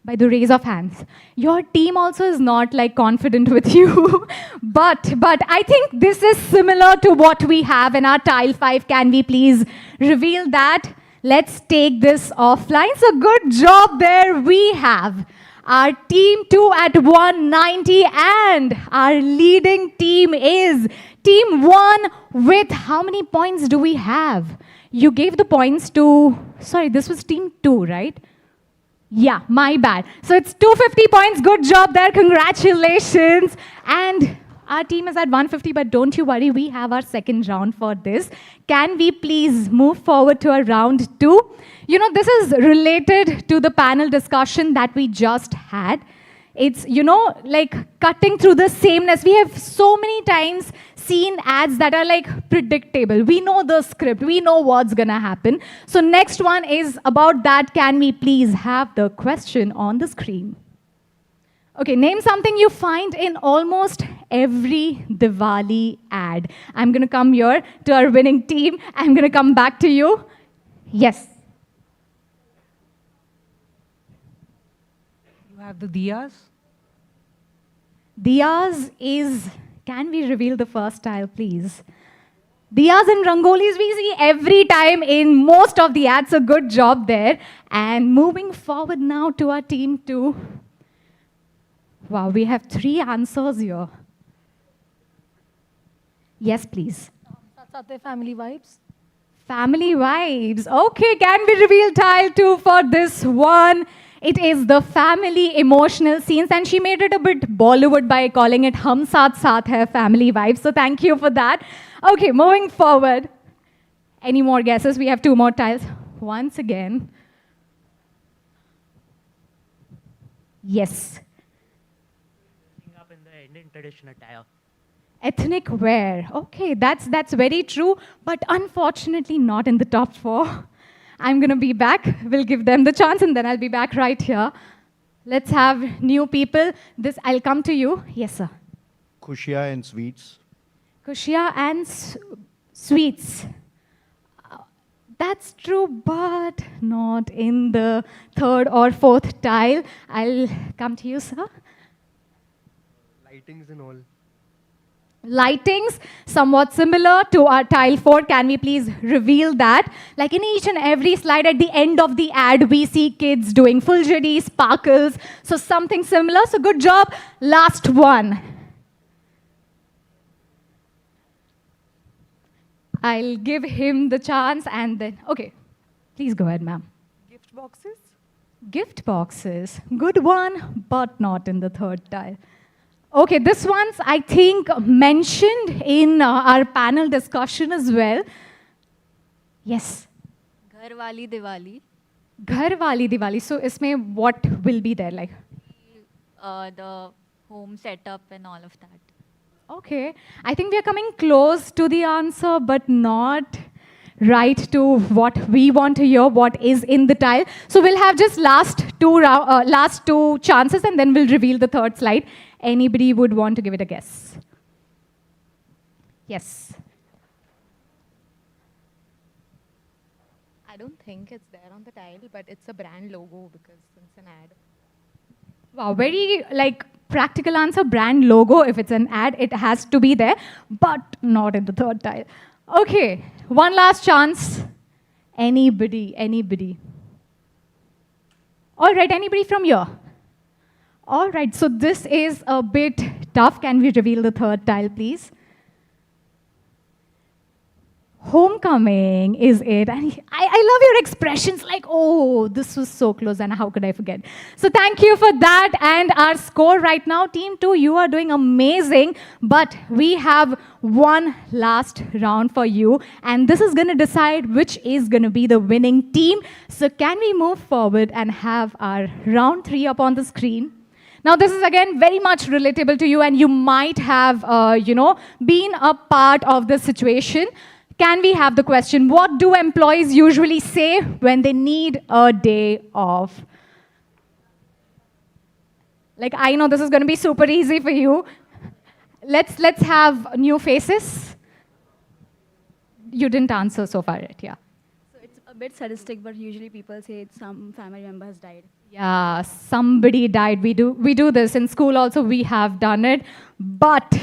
By the raise of hands. Your team also is not like confident with you. but I think this is similar to what we have in our tile 5. Can we please reveal that? Let's take this offline. So good job there. We have our team 2 at 190 and our leading team is team 1 with how many points do we have? You gave the points to, sorry, this was team 2, right? Yeah, my bad. So it's 250 points. Good job there. Congratulations. And our team is at 150, but don't you worry. We have our second round for this. Can we please move forward to our round 2? You know, this is related to the panel discussion that we just had. It's, you know, like cutting through the sameness. We have so many times seen ads that are like predictable. We know the script. We know what's going to happen. So next one is about that. Can we please have the question on the screen? Okay, name something you find in almost every Diwali ad. I'm going to come here to our winning team. I'm going to come back to you. Yes. You have the diyas? Diyas is, can we reveal the first tile, please? Diyas and rangolis we see every time in most of the ads, so good job there. And moving forward now to our team 2. Wow, we have 3 answers here. Yes, please. Family vibes. Family vibes. Okay, can we reveal tile 2 for this one? It is the family emotional scenes, and she made it a bit Bollywood by calling it Hum Saath Saath Hai family vibes. So thank you for that. Okay, moving forward. Any more guesses? We have 2 more tiles. Once again. Yes. Up in the Indian traditional attire. Ethnic wear. Okay, that's very true, but unfortunately not in the top 4. I'm going to be back. We'll give them the chance, and then I'll be back right here. Let's have new people. I'll come to you. Yes, sir. Kushia and sweets. Kushia and sweets. That's true, but not in the 3rd or 4th tile. I'll come to you, sir. Lightings and all. Lightings, somewhat similar to our tile 4. Can we please reveal that? Like in each and every slide at the end of the ad, we see kids doing fulgari, sparkles. So something similar. So good job. Last one. I'll give him the chance and then, okay. Please go ahead, ma'am. Gift boxes. Gift boxes. Good one, but not in the 3rd tile. Okay, this one's, I think, mentioned in our panel discussion as well. Yes. Ghar wali Diwali. Ghar wali Diwali. So, isme what will be there? Like? The home setup and all of that. Okay. I think we are coming close to the answer, but not right to what we want to hear, what is in the tile. So, we'll have just last two chances, and then we'll reveal the 3rd slide. Anybody would want to give it a guess? Yes. I don't think it's there on the tile, but it's a brand logo because it's an ad. Wow, very practical answer, brand logo. If it's an ad, it has to be there, but not in the 3rd tile. Okay, one last chance. Anybody. All right, anybody from here? All right, so this is a bit tough. Can we reveal the 3rd tile, please? Homecoming is it. And I love your expressions like, oh, this was so close and how could I forget? So thank you for that. And our score right now, team 2, you are doing amazing. But we have one last round for you. And this is going to decide which is going to be the winning team. So can we move forward and have our round 3 up on the screen? Now, this is, again, very much relatable to you, and you might have, been a part of this situation. Can we have the question, what do employees usually say when they need a day off? I know this is going to be super easy for you. Let's have new faces. You didn't answer so far yet, yeah. So it's a bit sadistic, but usually people say some family member has died. Yeah, somebody died. We do this in school also. We have done it, but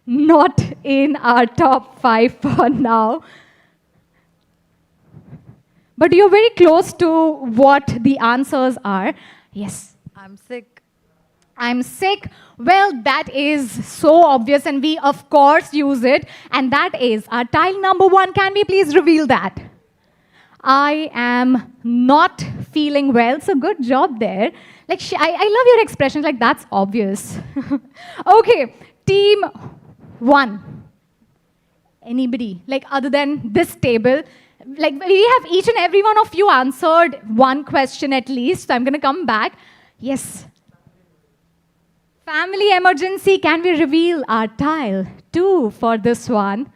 not in our top 5 for now. But you're very close to what the answers are. Yes. I'm sick. I'm sick. Well, that is so obvious, and we of course use it. And that is our tile number 1. Can we please reveal that? I am not feeling well, so good job there. I love your expressions, that's obvious. Okay, team 1. Anybody, other than this table, we have each and every one of you answered one question at least, so I'm going to come back. Yes. Family emergency, can we reveal our tile 2 for this one?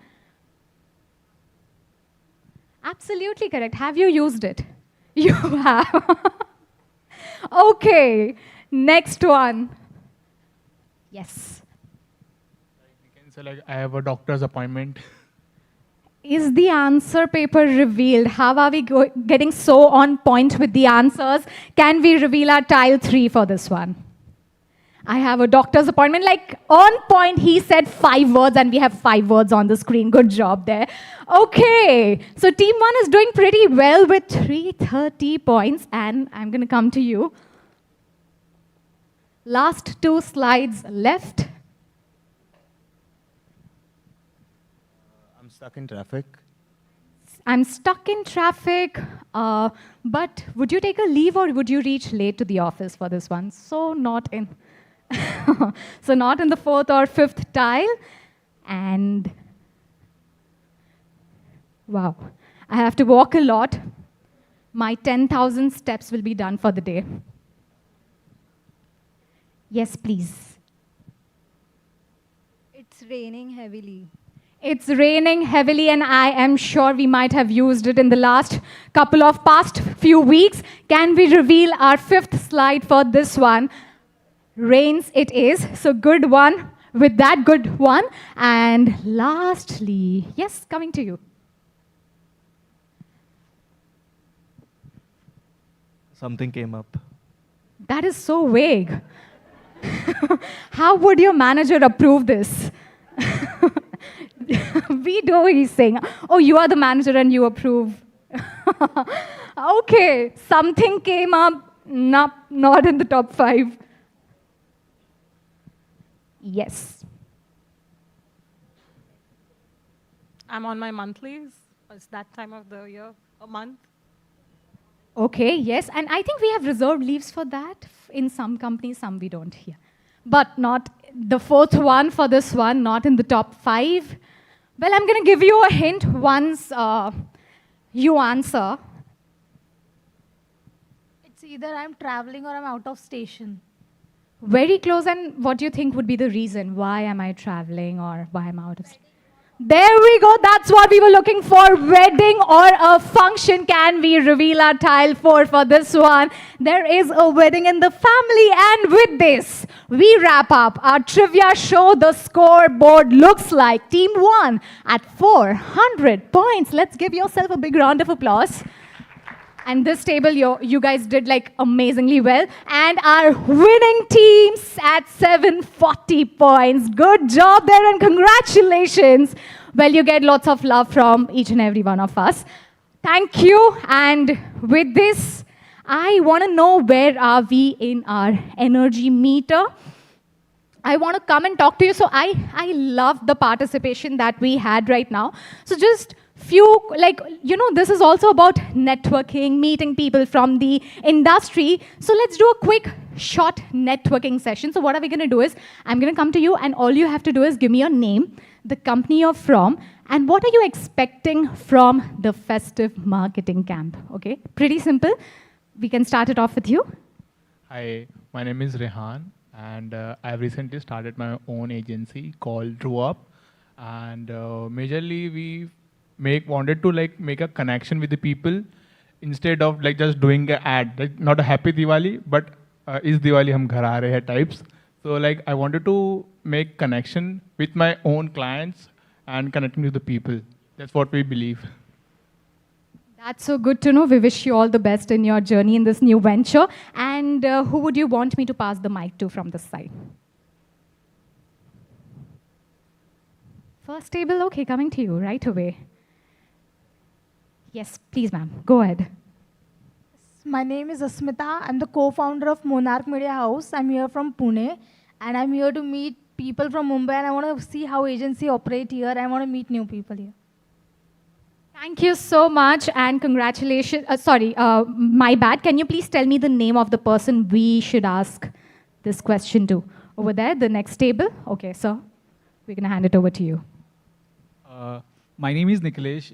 Absolutely correct. Have you used it? You have. Okay, next one. Yes. We can say I have a doctor's appointment. Is the answer paper revealed? How are we getting so on point with the answers? Can we reveal our tile 3 for this one? I have a doctor's appointment. Like on point, he said 5 words and we have 5 words on the screen. Good job there. Okay, so team 1 is doing pretty well with 330 points and I'm going to come to you. Last 2 slides left. I'm stuck in traffic. I'm stuck in traffic, but would you take a leave or would you reach late to the office for this one? So not in, so not in the 4th or 5th tile. And wow, I have to walk a lot. My 10,000 steps will be done for the day. Yes, please. It's raining heavily. It's raining heavily, and I am sure we might have used it in the last past few weeks. Can we reveal our 5th slide for this one? Rains it is, so good one with that good one. And lastly, yes, coming to you. Something came up. That is so vague. How would your manager approve this? We do, he's saying. Oh, you are the manager and you approve. Okay, something came up, not in the top 5. Yes. I'm on my monthlies. It's that time of the year, a month. Okay, yes, and I think we have reserved leaves for that. In some companies, some we don't here. But not the 4th one for this one, not in the top 5. Well, I'm going to give you a hint once you answer. It's either I'm traveling or I'm out of station. Very close, and what do you think would be the reason? Why am I traveling or why am I out of station? There we go. That's what we were looking for. Wedding or a function. Can we reveal our tile 4 for this one? There is a wedding in the family. And with this, we wrap up our trivia show. The scoreboard looks like Team 1 at 400 points. Let's give yourself a big round of applause. And this table, you guys did like amazingly well. And our winning teams at 740 points. Good job there and congratulations. Well, you get lots of love from each and every one of us. Thank you. And with this, I want to know where are we in our energy meter. I want to come and talk to you. So I love the participation that we had right now. So just few, like, you know, this is also about networking, meeting people from the industry. So let's do a quick, short networking session. So what are we going to do is, I'm going to come to you and all you have to do is give me your name, the company you're from, and what are you expecting from the Festive Marketing Camp, okay? Pretty simple. We can start it off with you. Hi, my name is Rehan, and I've recently started my own agency called Drew Up, and majorly we wanted to like make a connection with the people instead of like just doing an ad, like not a happy Diwali, but is Diwali hum ghar aa rahe hai types. So like I wanted to make connection with my own clients and connecting with the people. That's what we believe. That's so good to know. We wish you all the best in your journey in this new venture. And who would you want me to pass the mic to from this side? First table, okay, coming to you right away. Yes, please, ma'am. Go ahead. My name is Asmita. I'm the co-founder of Monarch Media House. I'm here from Pune, and I'm here to meet people from Mumbai, and I want to see how agency operate here. I want to meet new people here. Thank you so much, and congratulations. My bad. Can you please tell me the name of the person we should ask this question to? Over there, the next table. Okay, so we're going to hand it over to you. My name is Nikhilesh.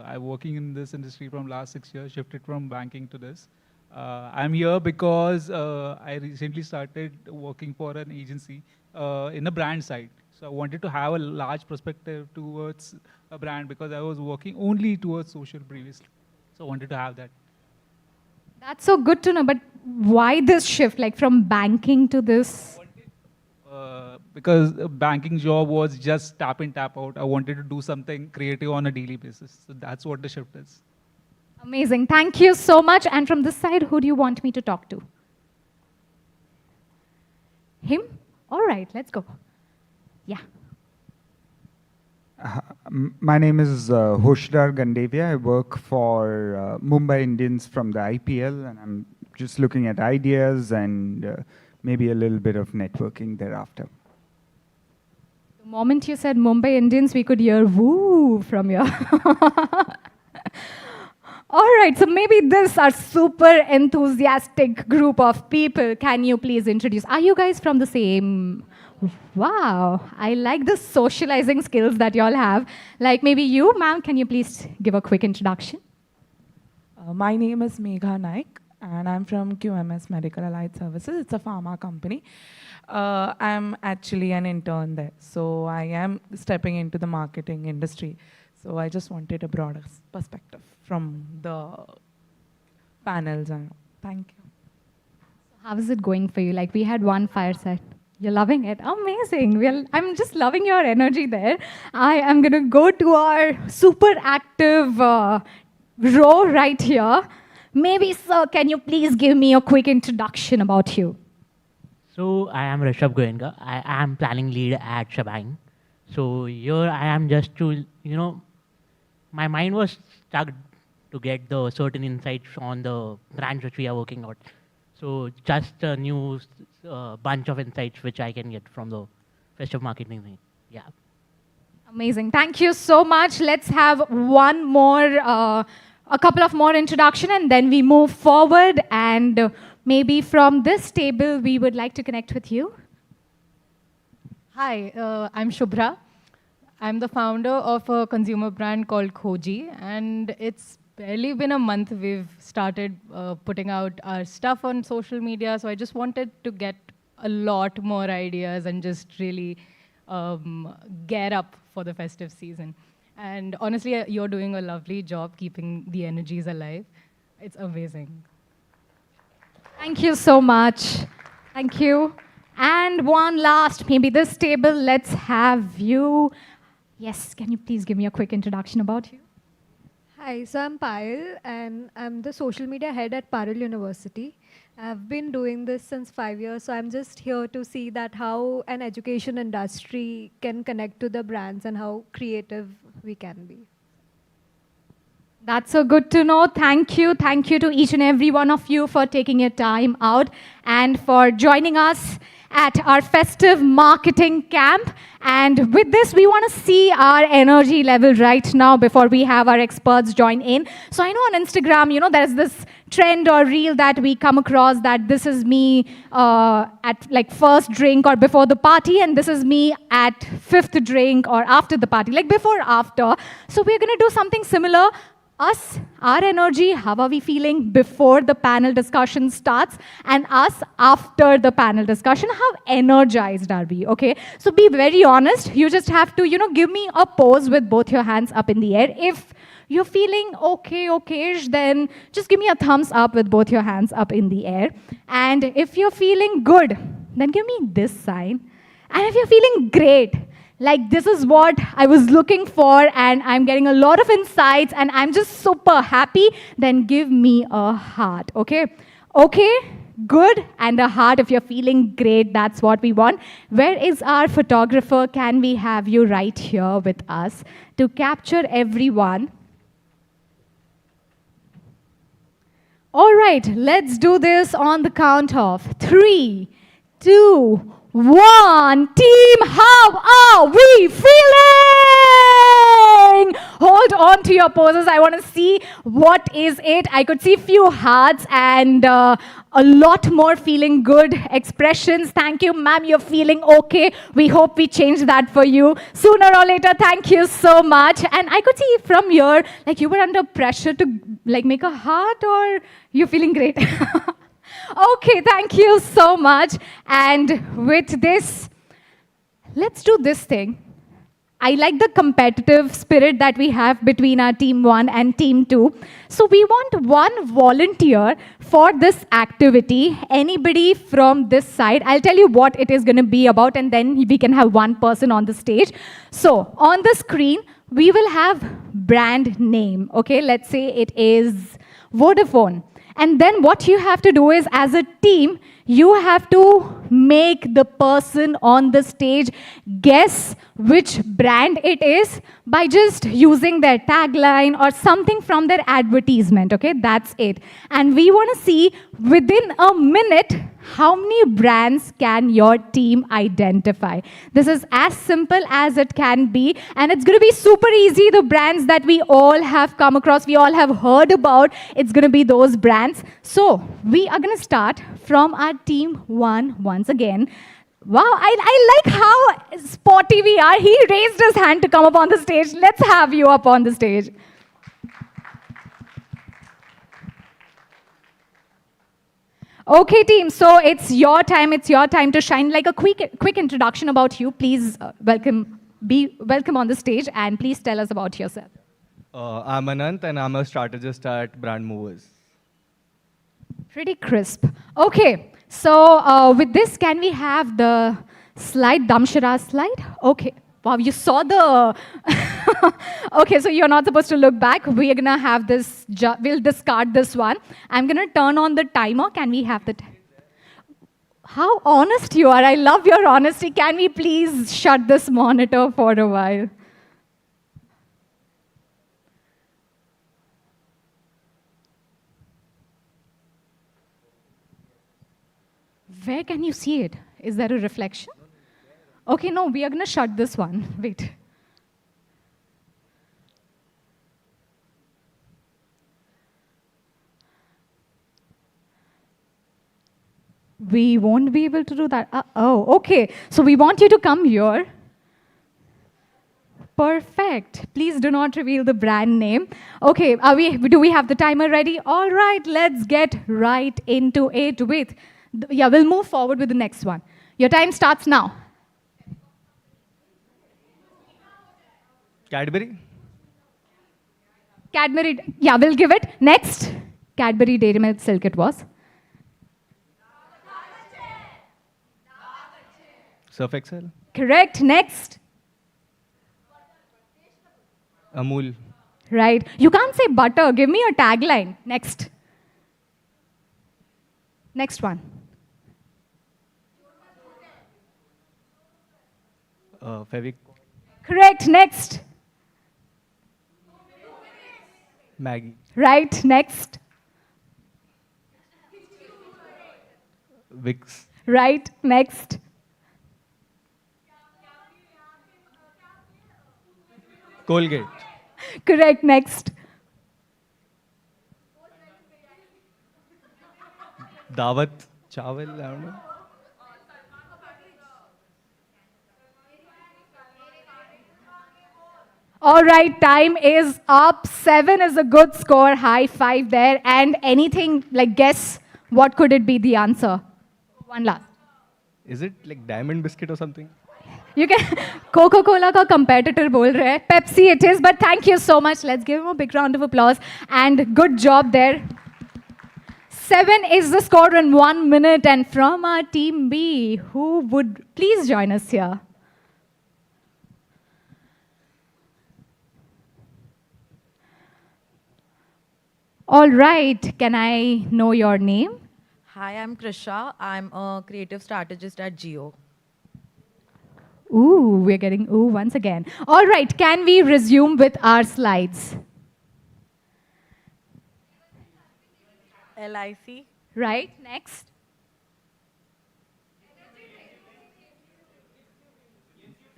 I'm working in this industry from last 6 years, shifted from banking to this. I'm here because I recently started working for an agency in the brand side. So I wanted to have a large perspective towards a brand because I was working only towards social previously. So I wanted to have that. That's so good to know, but why this shift, like from banking to this? Because a banking job was just tap in, tap out. I wanted to do something creative on a daily basis. So that's what the shift is. Amazing. Thank you so much. And from this side, who do you want me to talk to? Him? All right, let's go. Yeah. My name is Hoshdar Gandevia. I work for Mumbai Indians from the IPL, and I'm just looking at ideas and maybe a little bit of networking thereafter. The moment you said Mumbai Indians, we could hear woo from you. All right, so maybe this are super enthusiastic group of people. Can you please introduce? Are you guys from the same? Wow, I like the socializing skills that y'all have. Like maybe you, ma'am, can you please give a quick introduction? My name is Megha Naik, and I'm from QMS Medical Allied Services. It's a pharma company. I'm actually an intern there, so I am stepping into the marketing industry. So I just wanted a broader perspective from the panels. And thank you. How is it going for you? Like we had one fireside. You're loving it. Amazing. Well, I'm just loving your energy there. I am going to go to our super active row right here. Maybe, sir, can you please give me a quick introduction about you? So I am Rishabh Goenka. I am planning lead at Shabang. So here I am just to, my mind was stuck to get the certain insights on the brands which we are working on. So just a new bunch of insights which I can get from the Festive Marketing thing. Yeah. Amazing. Thank you so much. Let's have one more, a couple of more introduction, and then we move forward. And maybe from this table, we would like to connect with you. Hi, I'm Shubhra. I'm the founder of a consumer brand called Koji, and it's barely been a month we've started putting out our stuff on social media, so I just wanted to get a lot more ideas and just really gear up for the festive season. And honestly, you're doing a lovely job keeping the energies alive. It's amazing. Thank you so much. Thank you. And one last, maybe this table, let's have you. Yes, can you please give me a quick introduction about you? Hi, so I'm Payal, and I'm the social media head at Parallel University. I've been doing this since 5 years, so I'm just here to see that how an education industry can connect to the brands and how creative we can be. That's so good to know. Thank you. Thank you to each and every one of you for taking your time out and for joining us at our Festive Marketing Camp. And with this, we want to see our energy level right now before we have our experts join in. So I know on Instagram, there's this trend or reel that we come across that this is me at like first drink or before the party, and this is me at fifth drink or after the party, like before, after. So we're going to do something similar. Us, our energy, how are we feeling before the panel discussion starts, and us after the panel discussion, how energized are we, okay? So be very honest. You just have to, give me a pose with both your hands up in the air. If you're feeling okay-ish, then just give me a thumbs up with both your hands up in the air. And if you're feeling good, then give me this sign. And if you're feeling great, like this is what I was looking for and I'm getting a lot of insights and I'm just super happy, then give me a heart, okay? Okay, good, and a heart if you're feeling great, that's what we want. Where is our photographer? Can we have you right here with us to capture everyone? All right, let's do this on the count of 3, 2, 1. Team, how are we feeling? Hold on to your poses. I want to see what is it. I could see a few hearts and a lot more feeling good expressions. Thank you, ma'am. You're feeling okay. We hope we change that for you sooner or later. Thank you so much. And I could see from here, like you were under pressure to like make a heart, or you're feeling great. Okay, thank you so much. And with this, let's do this thing. I like the competitive spirit that we have between our team 1 and team 2. So we want one volunteer for this activity. Anybody from this side? I'll tell you what it is going to be about, and then we can have one person on the stage. So on the screen, we will have brand name. Okay, let's say it is Vodafone. And then what you have to do is, as a team, you have to make the person on the stage guess which brand it is by just using their tagline or something from their advertisement, okay? That's it. And we want to see within a minute how many brands can your team identify. This is as simple as it can be, and it's going to be super easy. The brands that we all have come across, we all have heard about, it's going to be those brands. So we are going to start from our team one once again. Wow, I like how spotty we are. He raised his hand to come up on the stage. Let's have you up on the stage. Okay, team, so it's your time to shine. Like a quick introduction about you. Please be welcome on the stage, and please tell us about yourself. I'm Anant, and I'm a strategist at Brand Movers. Pretty crisp. Okay, so with this, can we have the slide, Damshara slide? Okay. Wow, you saw the... Okay, so you're not supposed to look back. We're going to have this, we'll discard this one. I'm going to turn on the timer. Can we have the... How honest you are. I love your honesty. Can we please shut this monitor for a while? Where can you see it? Is there a reflection? Okay, no, we are going to shut this one. Wait. We won't be able to do that. Oh, okay. So we want you to come here. Perfect. Please do not reveal the brand name. Okay, do we have the timer ready? All right, let's get right into it with... Yeah, we'll move forward with the next one. Your time starts now. Cadbury? Cadbury, yeah, we'll give it. Next. Cadbury Dairy Milk Silk it was. Surf Excel? Correct. Next. Amul? Right. You can't say butter. Give me a tagline. Next. Next one. Fevic? Correct. Next. Maggie? Right. Next. Vicks? Right. Next. Colgate? Correct. Next. Dawat? Chawal? I don't know. All right, time is up. 7 is a good score. High five there. And anything, like guess, what could it be the answer? One last. Is it like diamond biscuit or something? You can Coca-Cola ka competitor bol rahe hai. Pepsi it is, but thank you so much. Let's give him a big round of applause. And good job there. 7 is the score in 1 minute. And from our team B, who would please join us here? All right, can I know your name? Hi, I'm Krisha. I'm a creative strategist at Geo. Ooh, we're getting ooh once again. All right, can we resume with our slides? LIC. Right, next.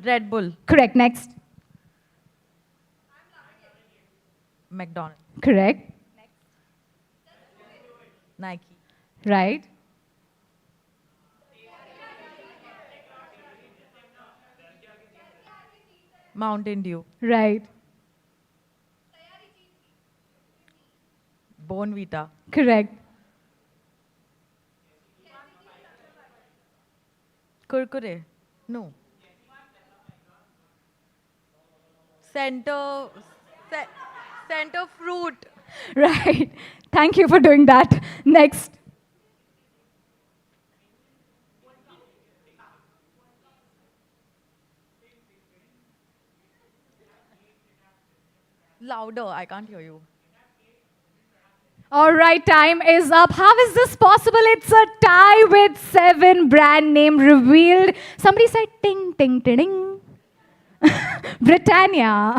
Red Bull. Correct, next. McDonald's. Correct. Nike. Right. Mountain Dew. Right. Bonvita. Correct. Kurkure. No. Center fruit. Right. Thank you for doing that. Next. Louder, I can't hear you. All right, time is up. How is this possible? It's a tie with 7 brand name revealed. Somebody said ting, ting, ting, ting. Britannia.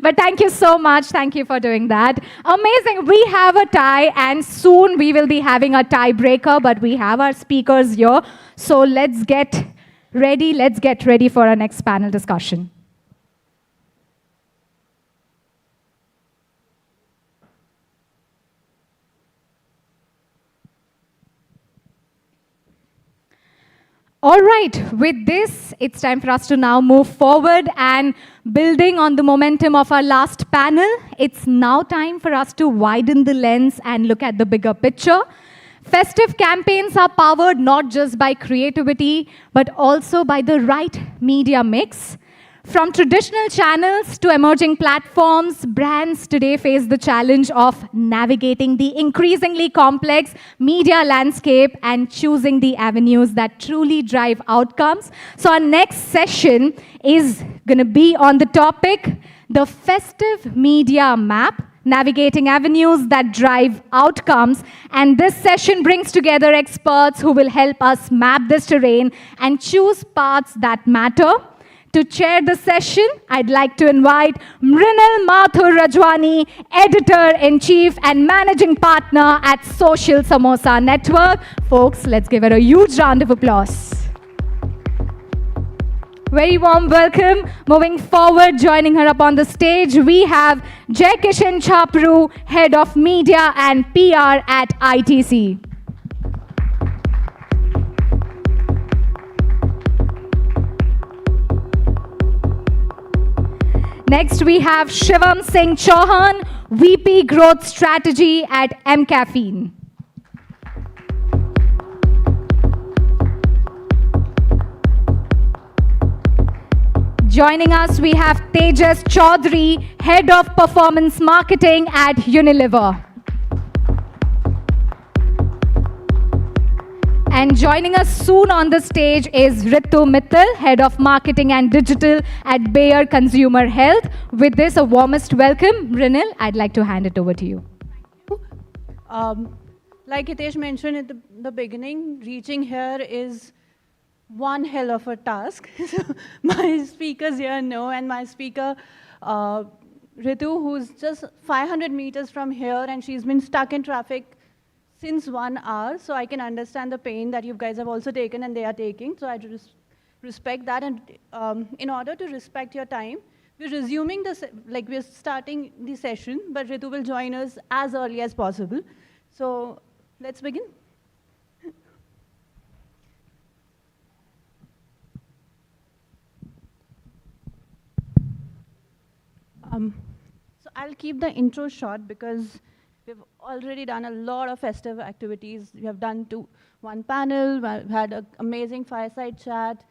But thank you so much. Thank you for doing that. Amazing. We have a tie, and soon we will be having a tiebreaker, but we have our speakers here. So let's get ready. Let's get ready for our next panel discussion. All right, with this, it's time for us to now move forward, and building on the momentum of our last panel, it's now time for us to widen the lens and look at the bigger picture. Festive campaigns are powered not just by creativity, but also by the right media mix. From traditional channels to emerging platforms, brands today face the challenge of navigating the increasingly complex media landscape and choosing the avenues that truly drive outcomes. So our next session is going to be on the topic, the Festive Media Map, navigating avenues that drive outcomes. And this session brings together experts who will help us map this terrain and choose paths that matter. To chair the session, I'd like to invite Mrinal Mathur Rajwani, Editor-in-Chief and Managing Partner at Social Samosa Network. Folks, let's give her a huge round of applause. Very warm welcome. Moving forward, joining her up on the stage, we have Jai Kishan Chapru, Head of Media and PR at ITC. Next, we have Shivam Singh Chauhan, VP Growth Strategy at M Caffeine. Joining us, we have Tejas Chaudhary, Head of Performance Marketing at Unilever. And joining us soon on the stage is Ritu Mittal, Head of Marketing and Digital at Bayer Consumer Health. With this, a warmest welcome. Mrinal, I'd like to hand it over to you. Like Hitesh mentioned at the beginning, reaching here is one hell of a task. My speakers here know, and my speaker, Ritu, who's just 500 meters from here, and she's been stuck in traffic since 1 hour, so I can understand the pain that you guys have also taken and they are taking. So I just respect that, and in order to respect your time, we're resuming this, like we're starting the session, but Ritu will join us as early as possible. So let's begin. So I'll keep the intro short because we've already done a lot of festive activities. We have done one panel, we've had an amazing fireside chat.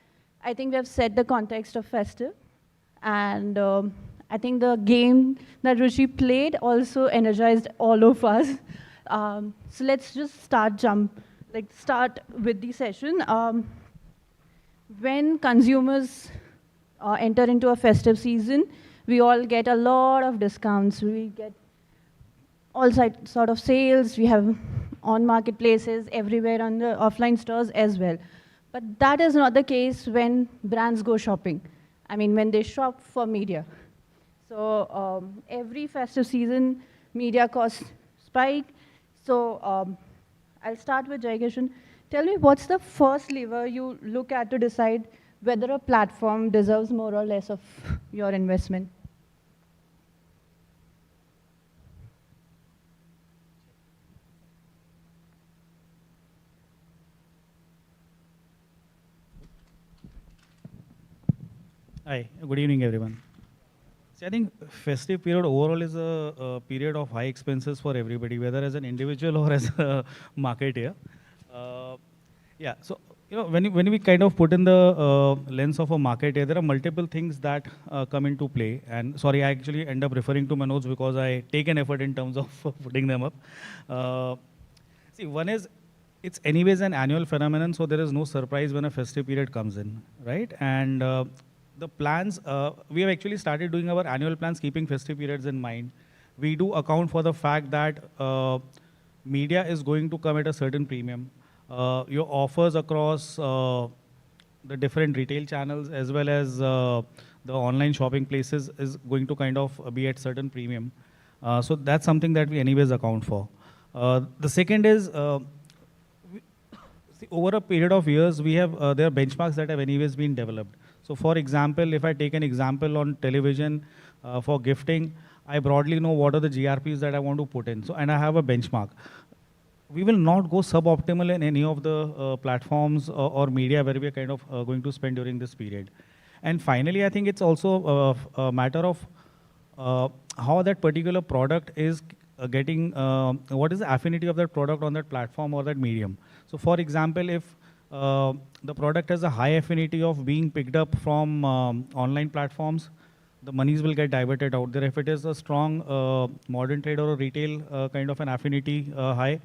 I think we have set the context of festive. And I think the game that Ruchi played also energized all of us. So let's just start with the session. When consumers enter into a festive season, we all get a lot of discounts. We get all sort of sales. We have on marketplaces everywhere on the offline stores as well. But that is not the case when brands go shopping. I mean, when they shop for media. So every festive season, media costs spike. So I'll start with Jai Kishan. Tell me, what's the first lever you look at to decide whether a platform deserves more or less of your investment? Hi, good evening, everyone. See, I think festive period overall is a period of high expenses for everybody, whether as an individual or as a marketer. Yeah, so when we kind of put in the lens of a marketer, there are multiple things that come into play. And sorry, I actually end up referring to my notes because I take an effort in terms of putting them up. See, one is, it's anyways an annual phenomenon, so there is no surprise when a festive period comes in, right? And the plans, we have actually started doing our annual plans keeping festive periods in mind. we do account for the fact that media is going to come at a certain premium. Your offers across the different retail channels as well as the online shopping places is going to kind of be at certain premium. So that's something that we anyways account for. The second is, see, over a period of years, we have there are benchmarks that have anyways been developed. So for example, if I take an example on television for gifting, I broadly know what are the GRPs that I want to put in. So, and I have a benchmark. We will not go suboptimal in any of the platforms or media where we are kind of going to spend during this period. And finally, I think it's also a matter of how that particular product is getting, what is the affinity of that product on that platform or that medium. So for example, if the product has a high affinity of being picked up from online platforms, the monies will get diverted out there. If it is a strong modern trade or a retail kind of an affinity high,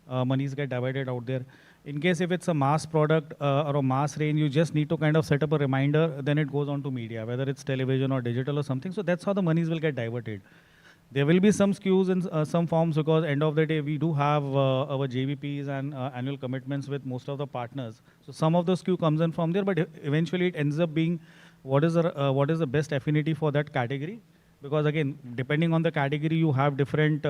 monies get divided out there. In case if it's a mass product or a mass range, you just need to kind of set up a reminder, then it goes on to media, whether it's television or digital or something. So that's how the monies will get diverted. There will be some skews in some forms because end of the day, we do have our JVPs and annual commitments with most of the partners. So some of the skew comes in from there, but eventually it ends up being what is the best affinity for that category. Because again, depending on the category, you have different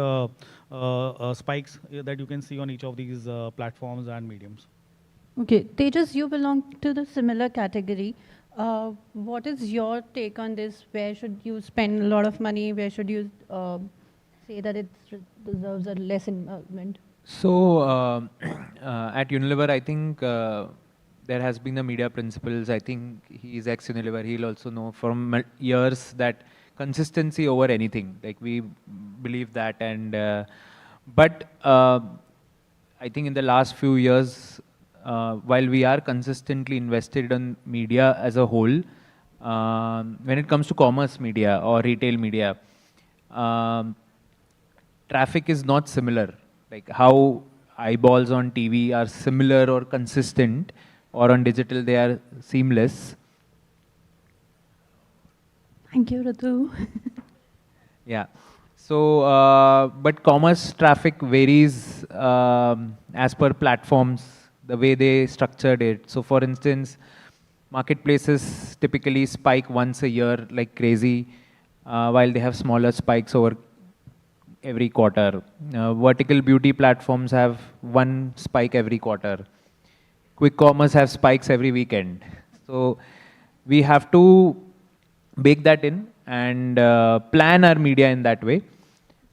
spikes that you can see on each of these platforms and mediums. Okay, Tejas, you belong to the similar category. What is your take on this? Where should you spend a lot of money? Where should you say that it deserves a less involvement? So at Unilever, I think there has been the media principles. I think he is ex-Unilever. He'll also know from years that consistency over anything. Like we believe that, and but I think in the last few years, while we are consistently invested in media as a whole, when it comes to commerce media or retail media, traffic is not similar. Like how eyeballs on TV are similar or consistent, or on digital they are seamless. Thank you, Ritu. Yeah. So, but commerce traffic varies as per platforms, the way they structured it. So, for instance, marketplaces typically spike once a year like crazy, while they have smaller spikes over every quarter. Vertical beauty platforms have one spike every quarter. Quick commerce have spikes every weekend. So, we have to bake that in and plan our media in that way.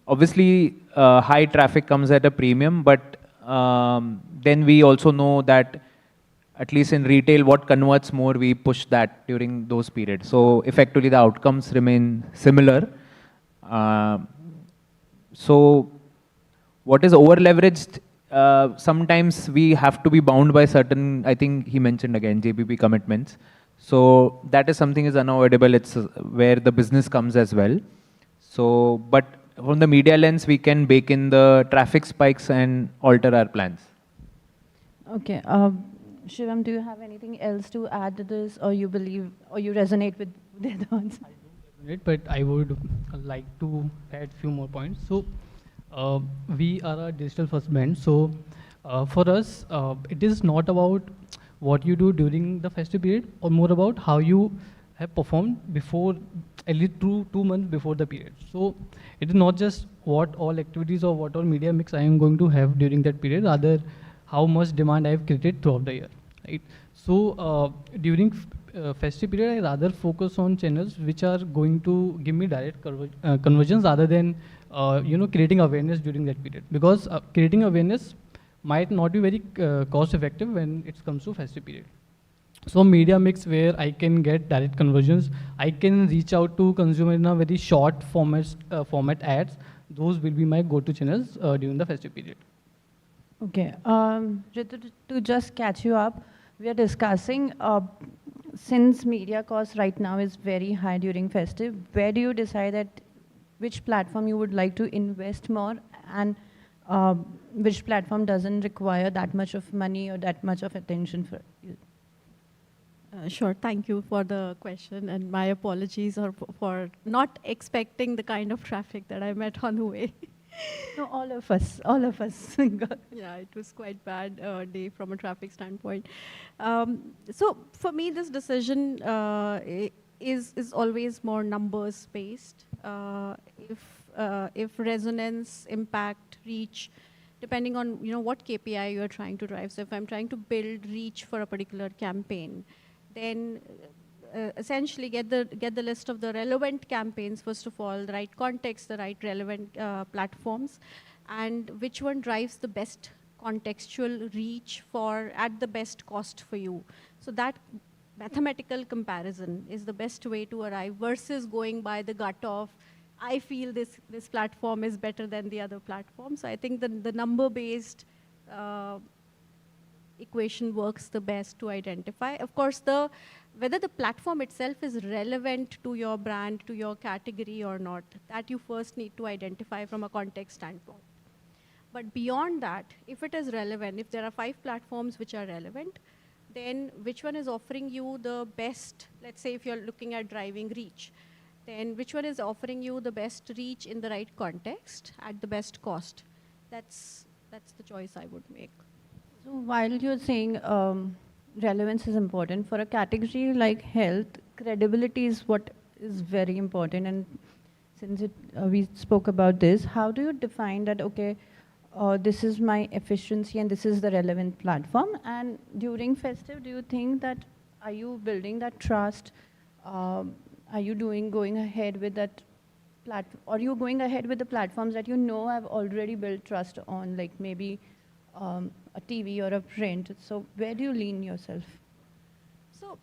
Obviously, high traffic comes at a premium, but then we also know that at least in retail, what converts more, we push that during those periods. So effectively, the outcomes remain similar. So what is over-leveraged, sometimes we have to be bound by certain, I think he mentioned again, JBP commitments. So that is something is unavoidable. It's where the business comes as well. So, but from the media lens, we can bake in the traffic spikes and alter our plans. Okay. Shivam, do you have anything else to add to this, or you believe, or you resonate with the other ones? But I would like to add few more points. So we are a digital first brand. So for us, it is not about what you do during the festive period, or more about how you have performed before, at least 2 months before the period. So it is not just what all activities or what all media mix I am going to have during that period, rather how much demand I have created throughout the year, right? So during festive period, I rather focus on channels which are going to give me direct conversions rather than creating awareness during that period, because creating awareness might not be very cost effective when it comes to festive period. So media mix where I can get direct conversions, I can reach out to consumer in a very short format ads. Those will be my go-to channels during the festive period. Okay. Ritu, to just catch you up, we are discussing, since media cost right now is very high during festive, where do you decide that which platform you would like to invest more, and which platform doesn't require that much of money or that much of attention for you? Sure. Thank you for the question, and my apologies for not expecting the kind of traffic that I met on the way. No, all of us. Yeah, it was quite bad day from a traffic standpoint. So for me, this decision is always more numbers based. If resonance, impact, reach, depending on what KPI you are trying to drive. So if I'm trying to build reach for a particular campaign, then essentially get the list of the relevant campaigns, first of all, the right context, the right relevant platforms, and which one drives the best contextual reach at the best cost for you. So that mathematical comparison is the best way to arrive versus going by the gut of, I feel this platform is better than the other platform. So I think the number-based equation works the best to identify. Of course, whether the platform itself is relevant to your brand, to your category or not, that you first need to identify from a context standpoint. But beyond that, if it is relevant, if there are 5 platforms which are relevant, then which one is offering you the best, let's say if you're looking at driving reach, then which one is offering you the best reach in the right context at the best cost? That's the choice I would make. So while you're saying relevance is important, for a category like health, credibility is what is very important. And since we spoke about this, how do you define that, okay, this is my efficiency and this is the relevant platform? And during Festive, do you think that, are you building that trust? Are you going ahead with that platform? Or are you going ahead with the platforms that you know have already built trust on, like maybe a TV or a print? So where do you lean yourself? So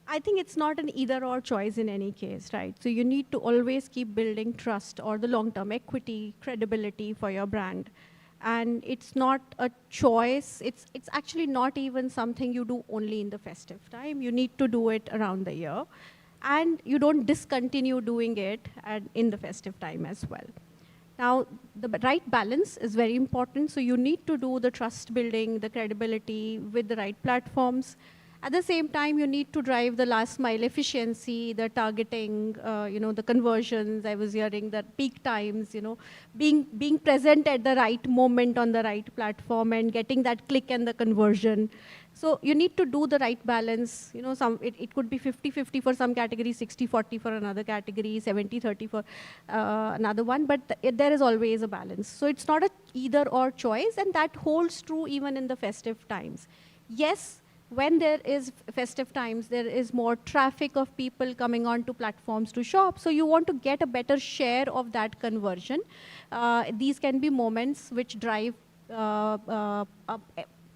I think it's not an either or choice in any case, right? So you need to always keep building trust or the long-term equity, credibility for your brand. And it's not a choice. It's actually not even something you do only in the festive time. You need to do it around the year. And you don't discontinue doing it in the festive time as well. Now, the right balance is very important. So you need to do the trust building, the credibility with the right platforms. At the same time, you need to drive the last mile efficiency, the targeting, the conversions. I was hearing that peak times, being present at the right moment on the right platform and getting that click and the conversion. So you need to do the right balance. It could be 50-50 for some category, 60-40 for another category, 70-30 for another one, but there is always a balance. So it's not a either or choice, and that holds true even in the festive times. Yes, when there is festive times, there is more traffic of people coming onto platforms to shop. So you want to get a better share of that conversion. These can be moments which drive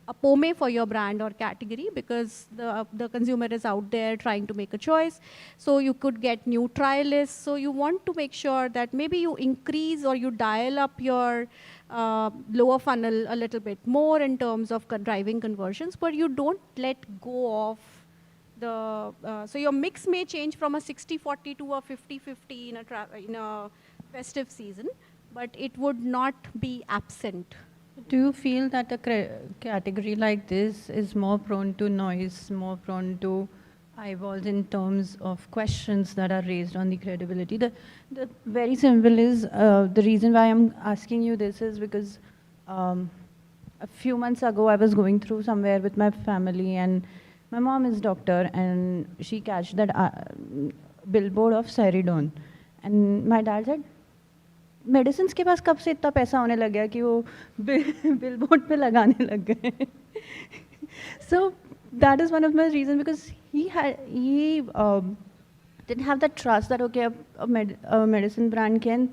a POME for your brand or category, because the consumer is out there trying to make a choice. So you could get new trialists. So you want to make sure that maybe you increase or you dial up your lower funnel a little bit more in terms of driving conversions, but you don't let go of so your mix may change from a 60-40 to a 50-50 in a festive season, but it would not be absent. Do you feel that a category like this is more prone to noise, more prone to eyeballs in terms of questions that are raised on the credibility? The very simple is, the reason why I'm asking you this is because a few months ago I was going through somewhere with my family, and my mom is doctor, and she catched that billboard of Ceridon. And my dad said, medicine के पास कब से इतना पैसा होने लग गया कि वो बिलबोर्ड पे लगाने लग गए. So that is one of my reasons, because he didn't have the trust that, okay, a medicine brand can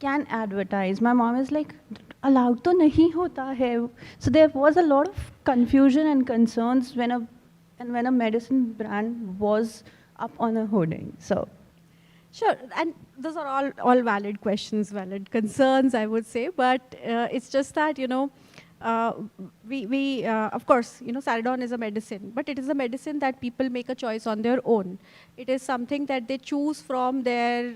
advertise. My mom is like, allowed to nahi hota hai. So there was a lot of confusion and concerns when a medicine brand was up on a hoarding. So. Sure, and those are all valid questions, valid concerns, I would say. But it's just that, of course, Ceridon is a medicine, but it is a medicine that people make a choice on their own. It is something that they choose from their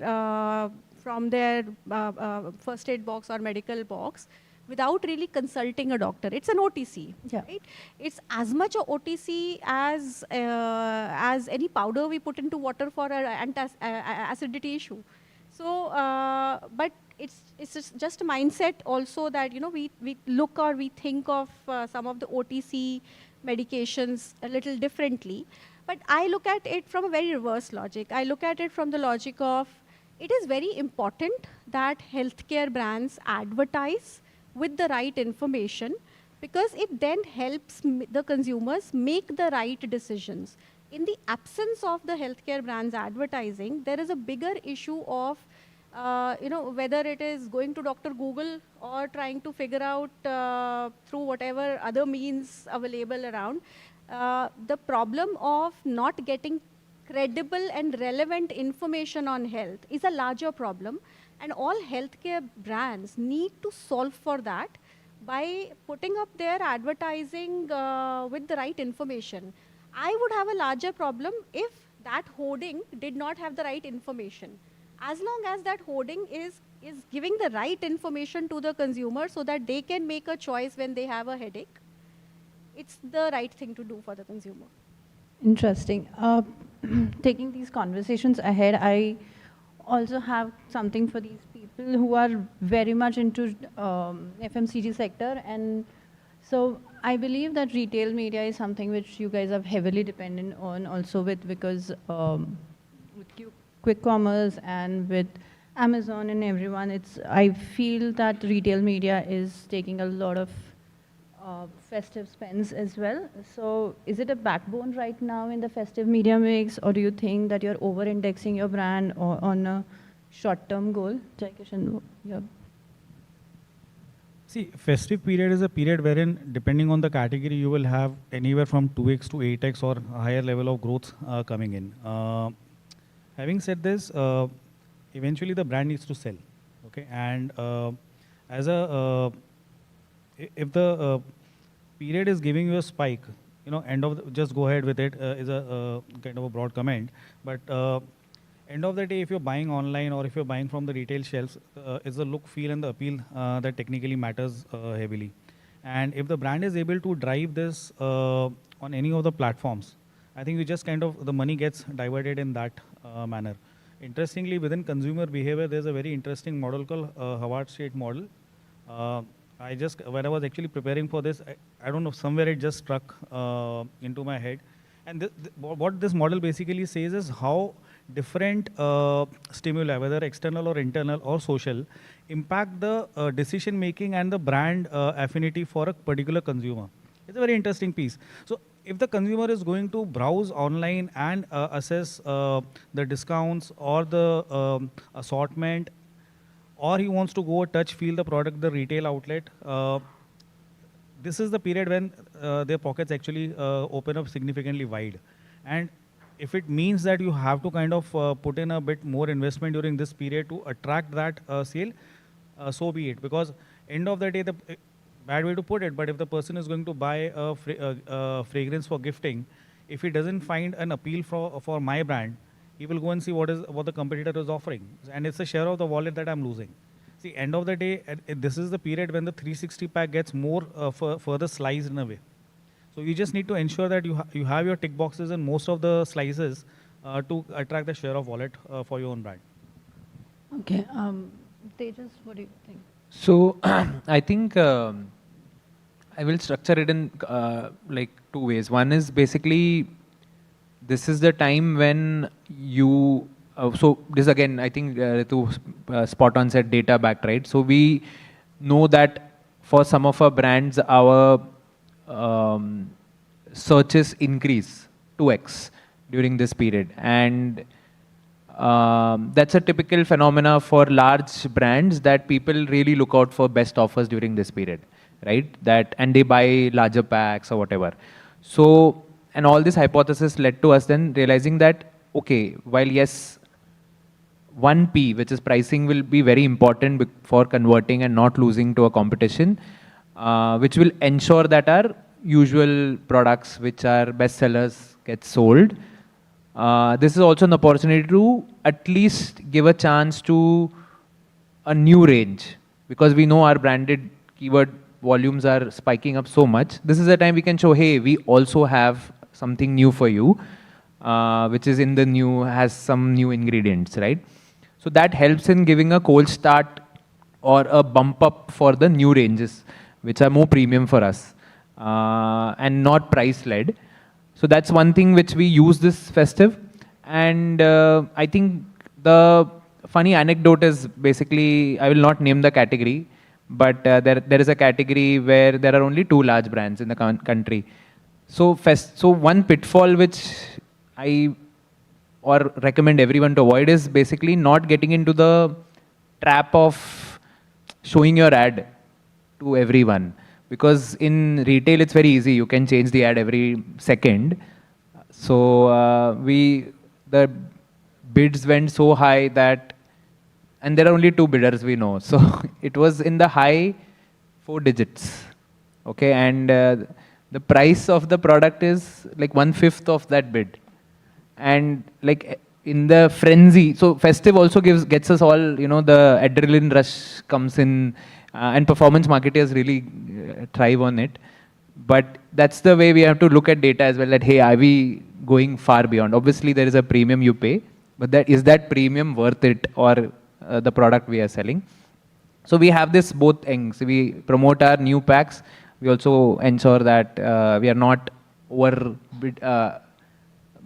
first aid box or medical box, without really consulting a doctor. It's an OTC, right? It's as much a OTC as any powder we put into water for an acidity issue. So, but it's just a mindset also that, you know, we look or we think of some of the OTC medications a little differently. But I look at it from a very reverse logic. I look at it from the logic of, it is very important that healthcare brands advertise with the right information, because it then helps the consumers make the right decisions. In the absence of the healthcare brands advertising, there is a bigger issue of you know, whether it is going to Dr. Google or trying to figure out through whatever other means available around. The problem of not getting credible and relevant information on health is a larger problem, and all healthcare brands need to solve for that by putting up their advertising with the right information. I would have a larger problem if that hoarding did not have the right information. As long as that hoarding is giving the right information to the consumer so that they can make a choice when they have a headache, it's the right thing to do for the consumer. Interesting. Taking these conversations ahead, I also have something for these people who are very much into FMCG sector. And so I believe that retail media is something which you guys are heavily dependent on also because with quick commerce and with Amazon and everyone, I feel that retail media is taking a lot of festive spends as well. So is it a backbone right now in the festive media mix, or do you think that you're over-indexing your brand or on a short-term goal? Jai Kishan, yeah. See, festive period is a period wherein, depending on the category, you will have anywhere from 2x to 8x or higher level of growth coming in. Having said this, eventually the brand needs to sell, okay? And as a if the period is giving you a spike, you know, just go ahead with it is a kind of a broad comment. But end of the day, if you're buying online or if you're buying from the retail shelves, it's the look, feel, and the appeal that technically matters heavily. And if the brand is able to drive this on any of the platforms, I think we just kind of, the money gets diverted in that manner. Interestingly, within consumer behavior, there's a very interesting model called Howard Street model. When I was actually preparing for this, I don't know, somewhere it just struck into my head. And what this model basically says is how different stimuli, whether external or internal or social, impact the decision making and the brand affinity for a particular consumer. It's a very interesting piece. So if the consumer is going to browse online and assess the discounts or the assortment, or he wants to go touch, feel the product, the retail outlet, this is the period when their pockets actually open up significantly wide. And if it means that you have to kind of put in a bit more investment during this period to attract that sale, so be it. Because end of the day, the bad way to put it, but if the person is going to buy a fragrance for gifting, if he doesn't find an appeal for my brand, he will go and see what the competitor is offering. And it's a share of the wallet that I'm losing. See, end of the day, this is the period when the 360 pack gets more further sliced in a way. So you just need to ensure that you have your tick boxes in most of the slices to attract the share of wallet for your own brand. Okay. Tejas, what do you think? So I think I will structure it in like two ways. One is basically, this is the time when you, so this again, I think Ritu spot on said data backed, right? So we know that for some of our brands, our searches increase 2x during this period. And that's a typical phenomena for large brands, that people really look out for best offers during this period, right? And they buy larger packs or whatever. So, and all this hypothesis led to us then realizing that, okay, while yes, 1P, which is pricing, will be very important for converting and not losing to a competition, which will ensure that our usual products, which are best sellers, get sold. This is also an opportunity to at least give a chance to a new range, because we know our branded keyword volumes are spiking up so much, this is the time we can show, hey, we also have something new for you, which is in the new, has some new ingredients, right? So that helps in giving a cold start or a bump up for the new ranges, which are more premium for us and not price led. So that's one thing which we use this festive. And I think the funny anecdote is basically, I will not name the category, but there is a category where there are only 2 large brands in the country. So one pitfall which I or recommend everyone to avoid is basically not getting into the trap of showing your ad to everyone. Because in retail, it's very easy. You can change the ad every second. So the bids went so high that, and there are only 2 bidders we know. So it was in the high 4 digits. Okay, and the price of the product is like 1/5 of that bid. And like in the frenzy, so festive also gets us all, the adrenaline rush comes in, and performance marketers really thrive on it. But that's the way we have to look at data as well, that hey, are we going far beyond? Obviously there is a premium you pay, but is that premium worth it, or the product we are selling? So we have this both ends. We promote our new packs. We also ensure that we are not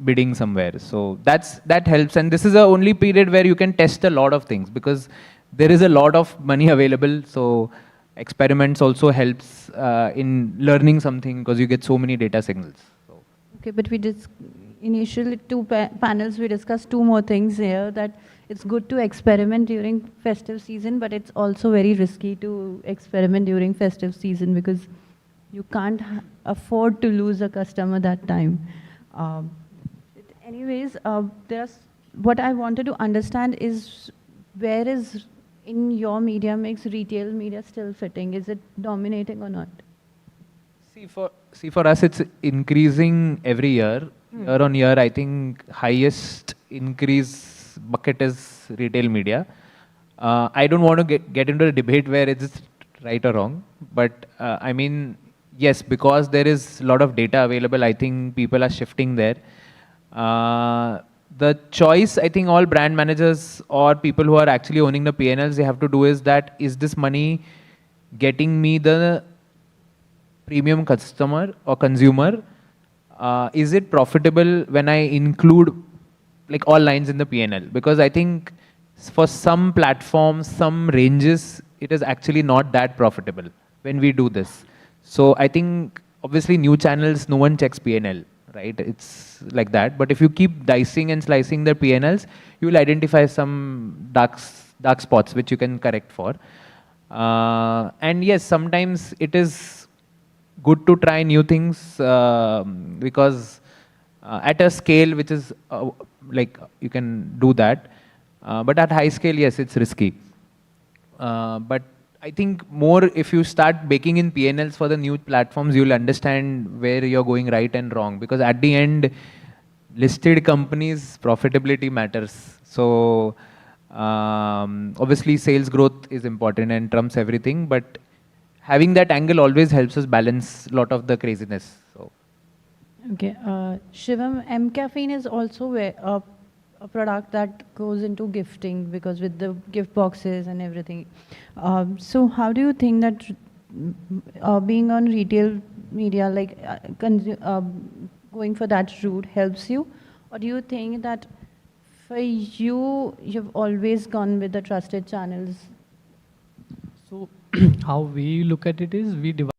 bidding somewhere. So that helps. And this is the only period where you can test a lot of things, because there is a lot of money available. So experiments also helps in learning something, because you get so many data signals. Okay, but we just initially 2 panels, we discussed 2 more things here, that it's good to experiment during festive season, but it's also very risky to experiment during festive season, because you can't afford to lose a customer that time. Anyways, what I wanted to understand is, where is in your media mix retail media still fitting? Is it dominating or not? See, for us, it's increasing every year. Year on year, I think highest increase bucket is retail media. I don't want to get into a debate where it's right or wrong, but I mean, yes, because there is a lot of data available, I think people are shifting there. The choice, I think all brand managers or people who are actually owning the P&Ls, they have to do is that, is this money getting me the premium customer or consumer? Is it profitable when I include like all lines in the P&L? Because I think for some platforms, some ranges, it is actually not that profitable when we do this. So I think obviously new channels, no one checks P&L, right? It's like that. But if you keep dicing and slicing the P&Ls, you will identify some dark spots which you can correct for. And yes, sometimes it is good to try new things because at a scale which is like you can do that. But at high scale, yes, it's risky. But I think more if you start baking in P&Ls for the new platforms, you'll understand where you're going right and wrong. Because at the end, listed companies, profitability matters. So obviously sales growth is important and trumps everything. But having that angle always helps us balance a lot of the craziness. So. Okay. Shivam, M-Caffeine is also a product that goes into gifting, because with the gift boxes and everything. So how do you think that being on retail media, like going for that route helps you? Or do you think that for you, you've always gone with the trusted channels? So how we look at it is, we divide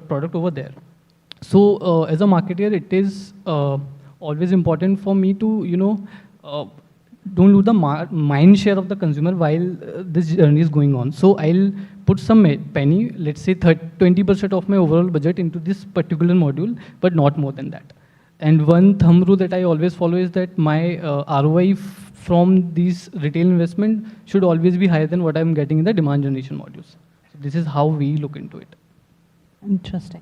product over there. So as a marketer, it is always important for me to, don't lose the mind share of the consumer while this journey is going on. So I'll put some penny, let's say 20% of my overall budget into this particular module, but not more than that. And one thumb rule that I always follow is that my ROI from these retail investment should always be higher than what I'm getting in the demand generation modules. So this is how we look into it. Interesting.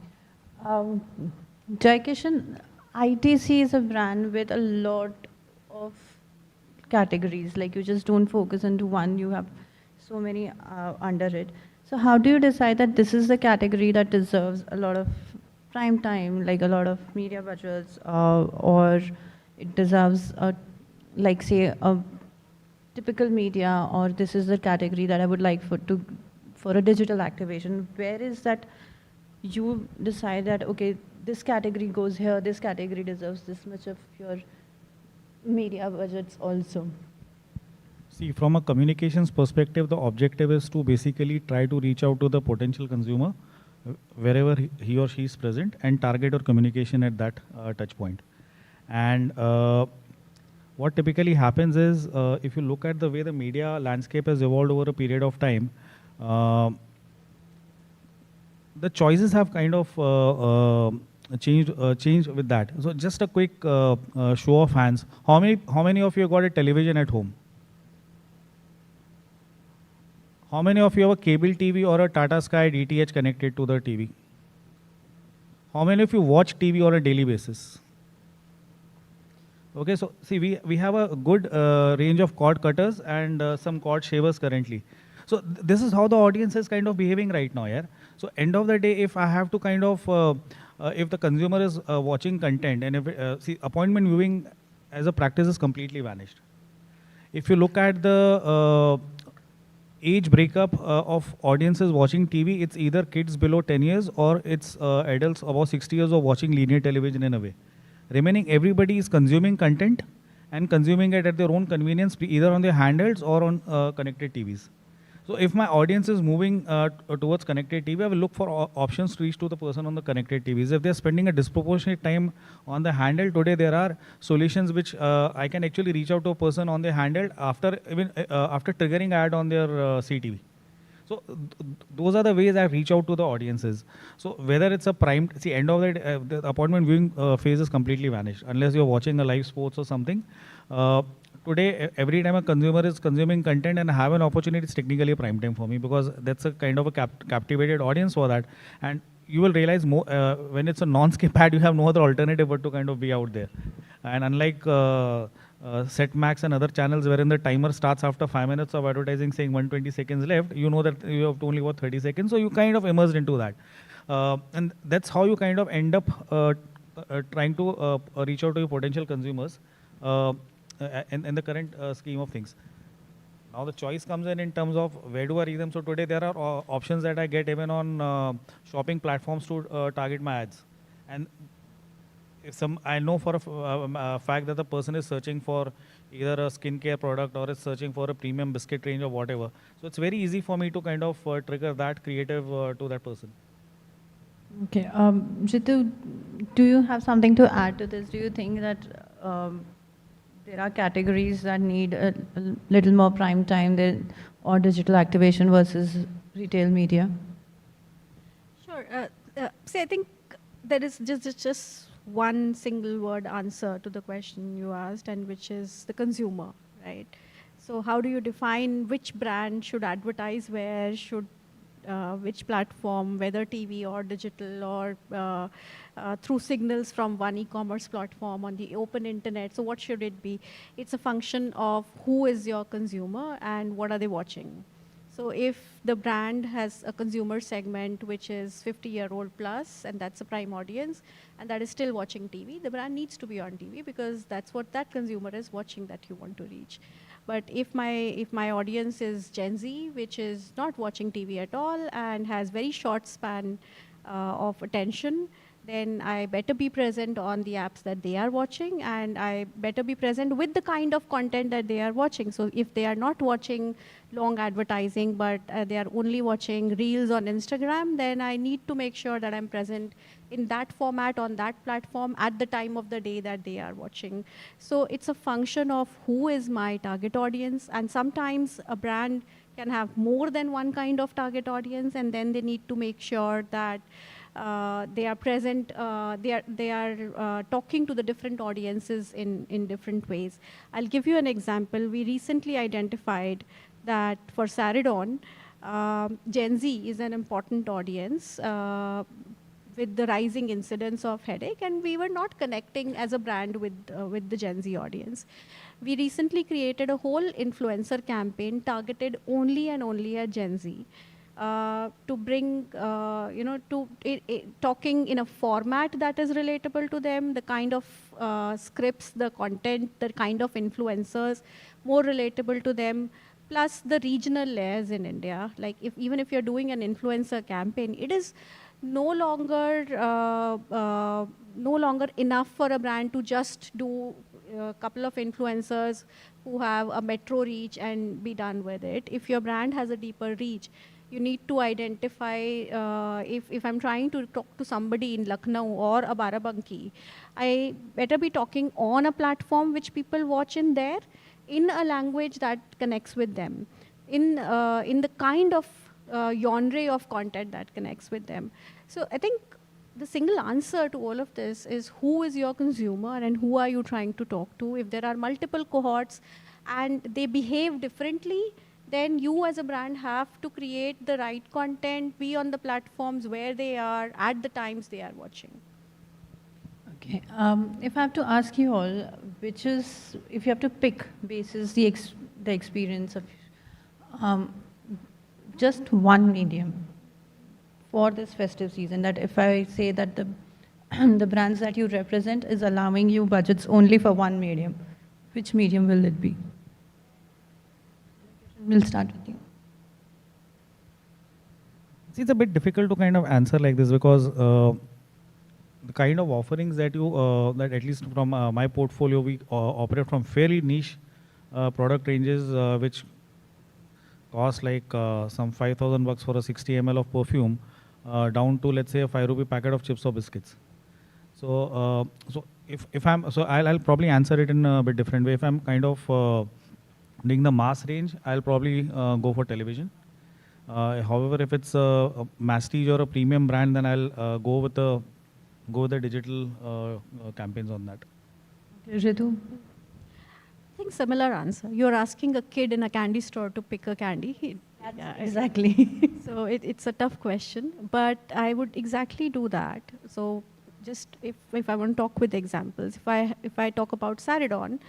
Jaikishan, ITC is a brand with a lot of categories. Like, you just don't focus into one, you have so many under it. So how do you decide that this is the category that deserves a lot of prime time, like a lot of media budgets, or it deserves like say a typical media, or this is the category that I would like for a digital activation? Where is that you decide that, okay, this category goes here, this category deserves this much of your media budgets also? See, from a communications perspective, the objective is to basically try to reach out to the potential consumer wherever he or she is present and target your communication at that touch point. And what typically happens is, if you look at the way the media landscape has evolved over a period of time, the choices have kind of changed with that. So just a quick show of hands. How many of you got a television at home? How many of you have a cable TV or a Tata Sky DTH connected to the TV? How many of you watch TV on a daily basis? Okay, so see, we have a good range of cord cutters and some cord shavers currently. So this is how the audience is kind of behaving right now, yeah. So end of the day, if I have to kind of, if the consumer is watching content, and if see, appointment viewing as a practice is completely vanished. If you look at the age breakup of audiences watching TV, it's either kids below 10 years or it's adults above 60 years of watching linear television in a way. Remaining, everybody is consuming content and consuming it at their own convenience, either on their handhelds or on connected TVs. So if my audience is moving towards connected TV, I will look for options to reach to the person on the connected TVs. If they're spending a disproportionate time on the handheld, today there are solutions which I can actually reach out to a person on their handheld after after triggering ad on their CTV. So those are the ways I reach out to the audiences. So whether it's a prime, see, end of the appointment viewing phase is completely vanished unless you're watching a live sports or something. Today, every time a consumer is consuming content and have an opportunity, it's technically a prime time for me, because that's a kind of a captivated audience for that. And you will realize more when it's a non-skip ad, you have no other alternative but to kind of be out there. And unlike Set Max and other channels wherein the timer starts after 5 minutes of advertising saying 120 seconds left, you know that you have only got 30 seconds, so you kind of immersed into that. And that's how you kind of end up trying to reach out to your potential consumers. In the current scheme of things. Now the choice comes in terms of where do I reach them. So today there are options that I get even on shopping platforms to target my ads. And if I know for a fact that the person is searching for either a skincare product or is searching for a premium biscuit range or whatever. So it's very easy for me to kind of trigger that creative to that person. Okay, Jitu, do you have something to add to this? Do you think that there are categories that need a little more prime time or digital activation versus retail media? Sure. See, I think there is just one single word answer to the question you asked, and which is the consumer, right? So how do you define which brand should advertise where, should which platform, whether TV or digital, or through signals from one e-commerce platform on the open internet? So what should it be? It's a function of who is your consumer and what are they watching. So if the brand has a consumer segment which is 50-year-old plus, and that's a prime audience, and that is still watching TV, the brand needs to be on TV because that's what that consumer is watching that you want to reach. But if my audience is Gen Z, which is not watching TV at all and has very short span of attention, then I better be present on the apps that they are watching, and I better be present with the kind of content that they are watching. So if they are not watching long advertising, but they are only watching reels on Instagram, then I need to make sure that I'm present in that format on that platform at the time of the day that they are watching. So it's a function of who is my target audience, and sometimes a brand can have more than one kind of target audience, and then they need to make sure that they are present, they are talking to the different audiences in different ways. I'll give you an example. We recently identified that for Saridon, Gen Z is an important audience with the rising incidence of headache, and we were not connecting as a brand with the Gen Z audience. We recently created a whole influencer campaign targeted only and only at Gen Z. To bring, talking in a format that is relatable to them, the kind of scripts, the content, the kind of influencers, more relatable to them, plus the regional layers in India. Like even if you're doing an influencer campaign, it is no longer enough for a brand to just do a couple of influencers who have a metro reach and be done with it. If your brand has a deeper reach, you need to identify, if I'm trying to talk to somebody in Lucknow or a Barabanki, I better be talking on a platform which people watch in there, in a language that connects with them, in the kind of genre of content that connects with them. So I think the single answer to all of this is who is your consumer and who are you trying to talk to. If there are multiple cohorts and they behave differently, then you as a brand have to create the right content, be on the platforms where they are at the times they are watching. Okay. If I have to ask you all, which is, if you have to pick basis the experience of just one medium for this festive season, that if I say that the the brands that you represent is allowing you budgets only for one medium, which medium will it be? We'll start with you. See, it's a bit difficult to kind of answer like this because the kind of offerings that you, that at least from my portfolio, we operate from fairly niche product ranges which cost like some 5,000 bucks for a 60 ml of perfume down to, let's say, a 5 rupee packet of chips or biscuits. So, if I'm, so I'll probably answer it in a bit different way. If I'm kind of doing the mass range, I'll probably go for television. However, if it's a masstige or a premium brand, then I'll go with the digital campaigns on that. Ritu? I think similar answer. You're asking a kid in a candy store to pick a candy. Yeah, exactly. So it's a tough question, but I would exactly do that. So just if I want to talk with examples, if I talk about Saridon,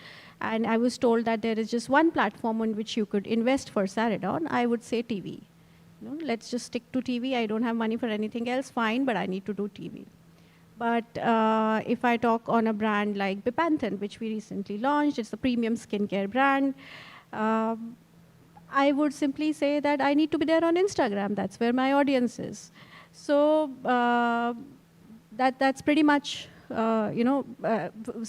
and I was told that there is just one platform on which you could invest for Saridon, I would say TV. You know, let's just stick to TV. I don't have money for anything else, fine, but I need to do TV. But if I talk on a brand like Bepanthen, which we recently launched, it's a premium skincare brand, I would simply say that I need to be there on Instagram. That's where my audience is. So that's pretty much, so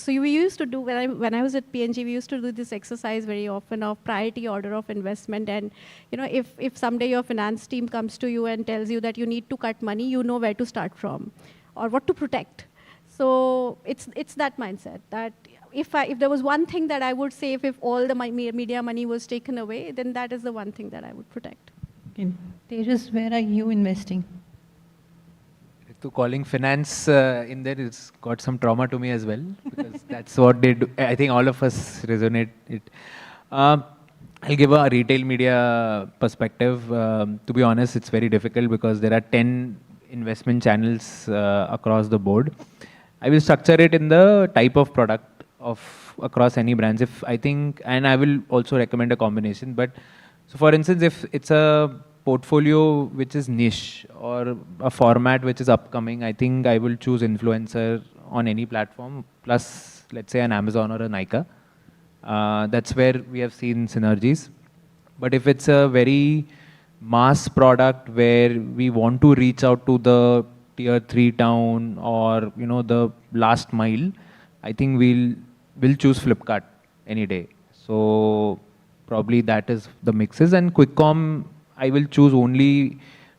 we used to do, when I was at P&G, we used to do this exercise very often of priority order of investment. And if someday your finance team comes to you and tells you that you need to cut money, you know where to start from or what to protect. So it's that mindset that if there was one thing that I would say, if all the media money was taken away, then that is the one thing that I would protect. Okay. Tejas, where are you investing? To calling finance in there has got some trauma to me as well, because that's what they do. I think all of us resonate it. I'll give a retail media perspective. To be honest, it's very difficult because there are 10 investment channels across the board. I will structure it in the type of product of across any brands. If I think, and I will also recommend a combination. But so, for instance, if it's a portfolio which is niche or a format which is upcoming, I think I will choose influencer on any platform, plus let's say an Amazon or a Nykaa. That's where we have seen synergies. But if it's a very mass product where we want to reach out to the tier 3 town or the last mile, I think we'll choose Flipkart any day. So probably that is the mixes. And Quickcom I will choose only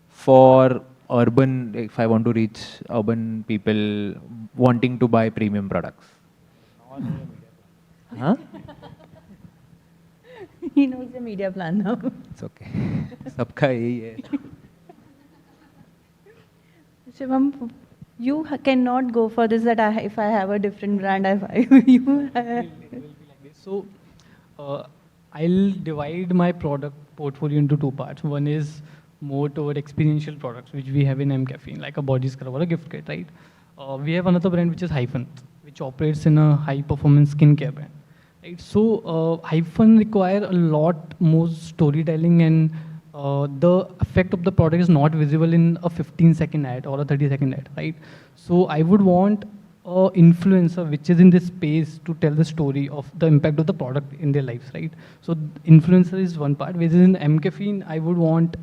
for urban, if I want to reach urban people wanting to buy premium products. Huh? He knows the media plan now. It's okay. Sabka yahi hai. Shivam, you cannot go for this that if I have a different brand, you have. So I'll divide my product portfolio into two parts. One is more toward experiential products, which we have in M Caffeine, like a body scrub or a gift kit, right? We have another brand which is Hyphen, which operates in a high-performance skincare brand. Right? So Hyphen require a lot more storytelling, and the effect of the product is not visible in a 15-second ad or a 30-second ad, right? So I would want a influencer which is in this space to tell the story of the impact of the product in their lives, right? So influencer is one part. Whereas in M Caffeine, I would want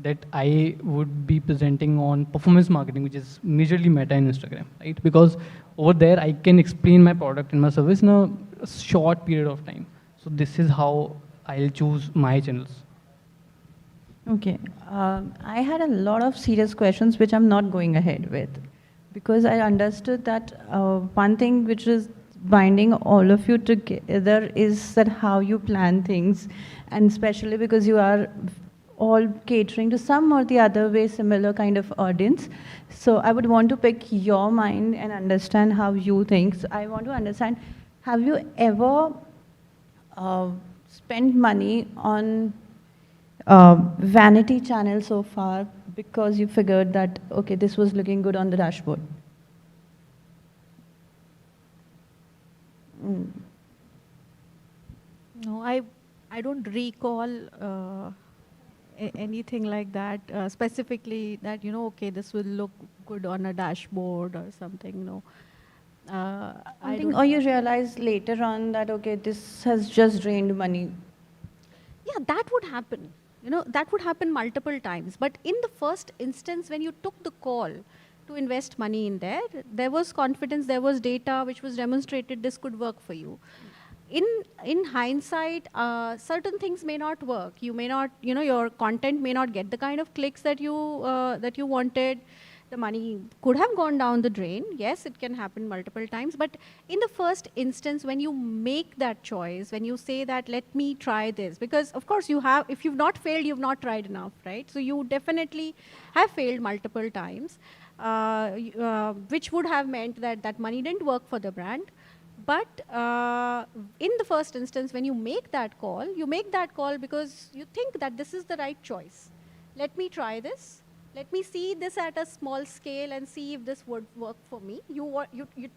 that I would be presenting on performance marketing, which is majorly Meta and Instagram, right? Because over there, I can explain my product and my service in a short period of time. So this is how I'll choose my channels. Okay. I had a lot of serious questions which I'm not going ahead with, because I understood that one thing which is binding all of you together is that how you plan things, and especially because you are all catering to some or the other way similar kind of audience. So I would want to pick your mind and understand how you think. So I want to understand, have you ever spent money on vanity channel so far because you figured that, okay, this was looking good on the dashboard? No, I don't recall anything like that, specifically that, okay, this will look good on a dashboard or something, no. Or you realize later on that, okay, this has just drained money. Yeah, that would happen. That would happen multiple times. But in the first instance, when you took the call to invest money in there, there was confidence, there was data which was demonstrated this could work for you. In hindsight, certain things may not work. You may not, your content may not get the kind of clicks that you wanted. The money could have gone down the drain. Yes, it can happen multiple times. But in the first instance, when you make that choice, when you say that, let me try this, because of course if you've not failed, you've not tried enough, right? So you definitely have failed multiple times, which would have meant that that money didn't work for the brand. But in the first instance, when you make that call because you think that this is the right choice. Let me try this. Let me see this at a small scale and see if this would work for me. You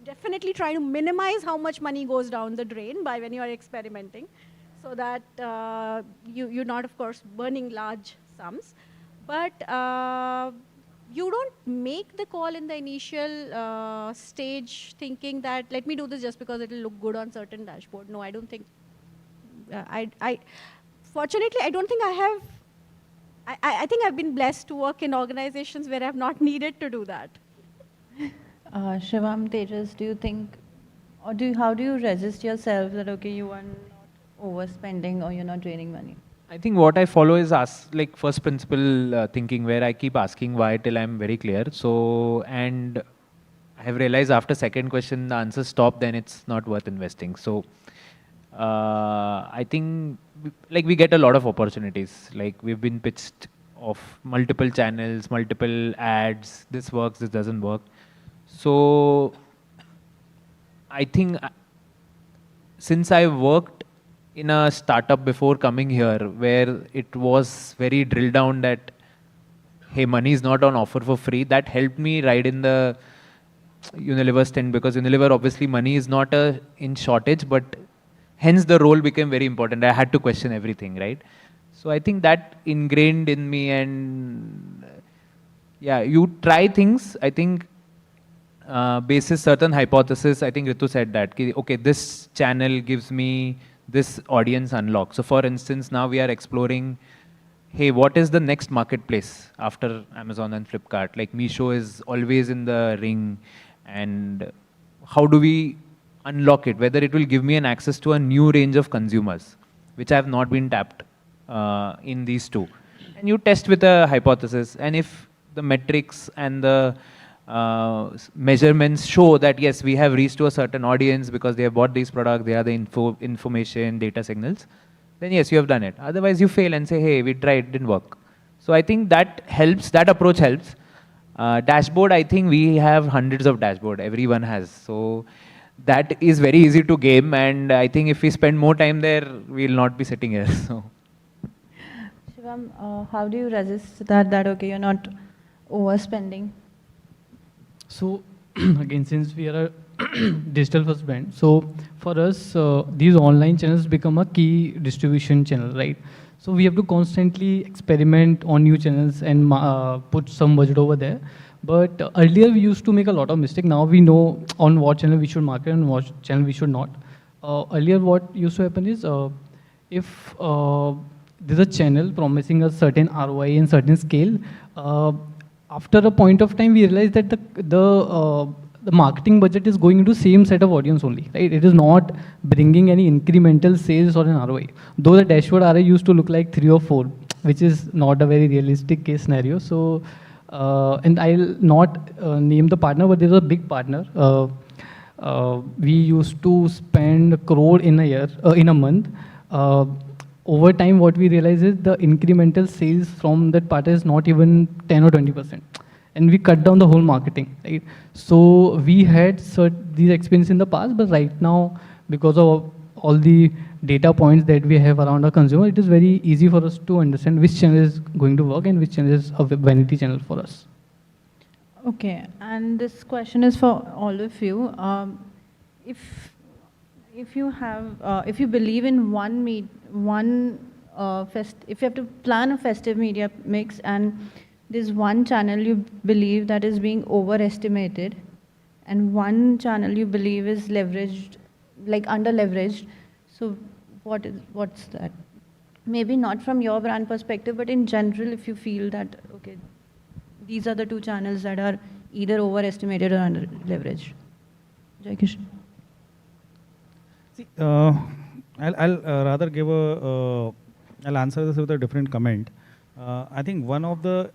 definitely try to minimize how much money goes down the drain by when you are experimenting, so that you're not, of course, burning large sums. But you don't make the call in the initial stage thinking that let me do this just because it will look good on certain dashboard. No, I don't think. Fortunately, I don't think I have. I think I've been blessed to work in organizations where I've not needed to do that. Shivam, Tejas, do you think, or how do you resist yourself that, okay, you are not overspending or you're not draining money? I think what I follow is first principle thinking, where I keep asking why till I'm very clear. So, and I have realized after second question, the answer stop, then it's not worth investing. So, I think we get a lot of opportunities. Like we've been pitched of multiple channels, multiple ads. This works, this doesn't work. So I think since I worked in a startup before coming here, where it was very drilled down that, hey, money is not on offer for free, that helped me ride in the Unilever stint, because Unilever, obviously money is not in shortage, but hence the role became very important. I had to question everything, right? So I think that ingrained in me, and yeah, you try things, I think, basis certain hypothesis. I think Ritu said that, okay, this channel gives me this audience unlock. So for instance, now we are exploring hey, what is the next marketplace after Amazon and Flipkart? Like Meesho is always in the ring, and how do we unlock it? Whether it will give me an access to a new range of consumers, which have not been tapped in these two. And you test with a hypothesis, and if the metrics and the measurements show that yes, we have reached to a certain audience because they have bought these products, they are the information, data signals, then yes, you have done it. Otherwise, you fail and say, hey, we tried, it didn't work. So I think that helps, that approach helps. Dashboard, I think we have hundreds of dashboard, everyone has. So that is very easy to game, and I think if we spend more time there, we'll not be sitting here. So. Shivam, how do you resist that, okay, you're not overspending? So again, since we are a digital first brand, so for us, these online channels become a key distribution channel, right? So we have to constantly experiment on new channels and put some budget over there. But earlier we used to make a lot of mistakes. Now we know on what channel we should market and what channel we should not. Earlier what used to happen is if there's a channel promising a certain ROI and certain scale, after a point of time we realized that the marketing budget is going into same set of audience only, right? It is not bringing any incremental sales or an ROI. Though the dashboard ROI used to look like 3 or 4, which is not a very realistic case scenario. So, and I'll not name the partner, but there's a big partner. We used to spend 1 crore in a year, in a month. Over time, what we realize is the incremental sales from that partner is not even 10 or 20%. And we cut down the whole marketing, right? So we had these experiences in the past, but right now, because of all the data points that we have around our consumer, it is very easy for us to understand which channel is going to work and which channel is a vanity channel for us. Okay, and this question is for all of you. If you believe in if you have to plan a festive media mix and there's one channel you believe that is being overestimated and one channel you believe is leveraged, like under leveraged, so what's that? Maybe not from your brand perspective, but in general, if you feel that, okay, these are the two channels that are either overestimated or under leveraged. Jai Kishan. See, I'll rather give I'll answer this with a different comment. I think one of the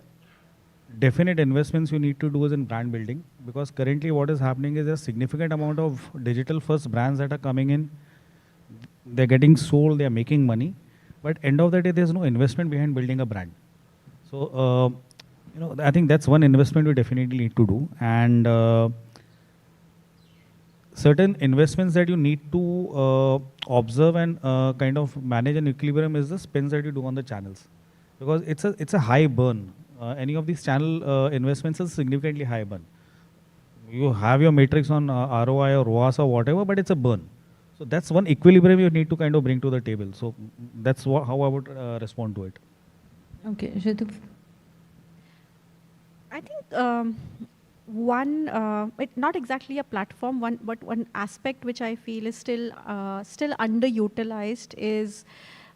definite investments you need to do is in brand building, because currently what is happening is a significant amount of digital first brands that are coming in. They're getting sold, they're making money, but end of the day, there's no investment behind building a brand. So, I think that's one investment we definitely need to do. And certain investments that you need to observe and kind of manage an equilibrium is the spends that you do on the channels, because it's a high burn. Any of these channel investments is significantly high burn. You have your matrix on ROI or ROAS or whatever, but it's a burn. So that's one equilibrium you need to kind of bring to the table. So that's how I would respond to it. Okay, Ritu. I think not exactly a platform, but one aspect which I feel is still underutilized is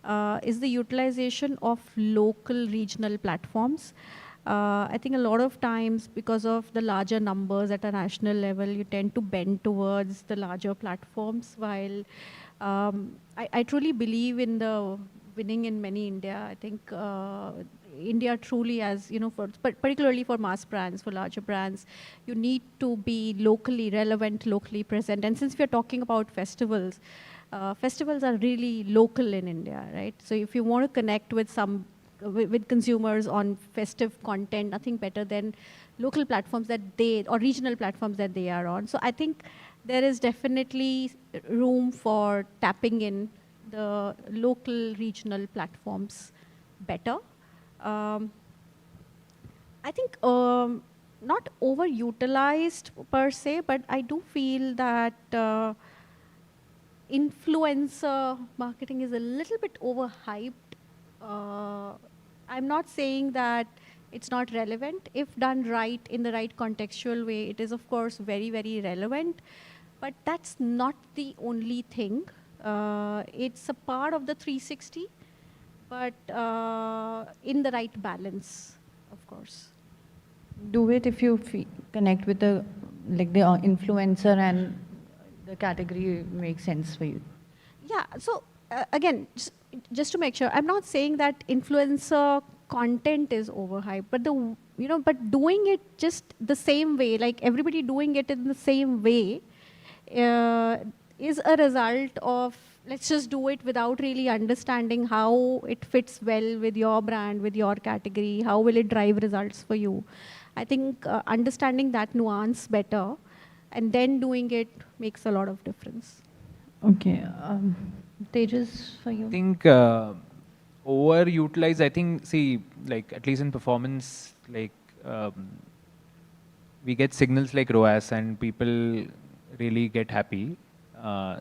the utilization of local regional platforms. I think a lot of times, because of the larger numbers at a national level, you tend to bend towards the larger platforms, while I truly believe in the winning in many India. I think India truly, as particularly for mass brands, for larger brands, you need to be locally relevant, locally present. And since we're talking about festivals, festivals are really local in India, right? So if you want to connect with consumers on festive content, nothing better than local platforms or regional platforms that they are on. So I think there is definitely room for tapping in the local regional platforms better. I think not overutilized per se, but I do feel that influencer marketing is a little bit overhyped. I'm not saying that it's not relevant. If done right, in the right contextual way, it is of course very, very relevant, but that's not the only thing. It's a part of the 360. but in the right balance, of course. Do it if you connect with the influencer and the category makes sense for you. Yeah, so again, just to make sure, I'm not saying that influencer content is overhyped, but but doing it just the same way, like everybody doing it in the same way, is a result of, let's just do it without really understanding how it fits well with your brand, with your category, how will it drive results for you. I think understanding that nuance better and then doing it makes a lot of difference. Okay. Tejas, for you? I think overutilize, I think, see, like at least in performance, like we get signals like ROAS and people really get happy.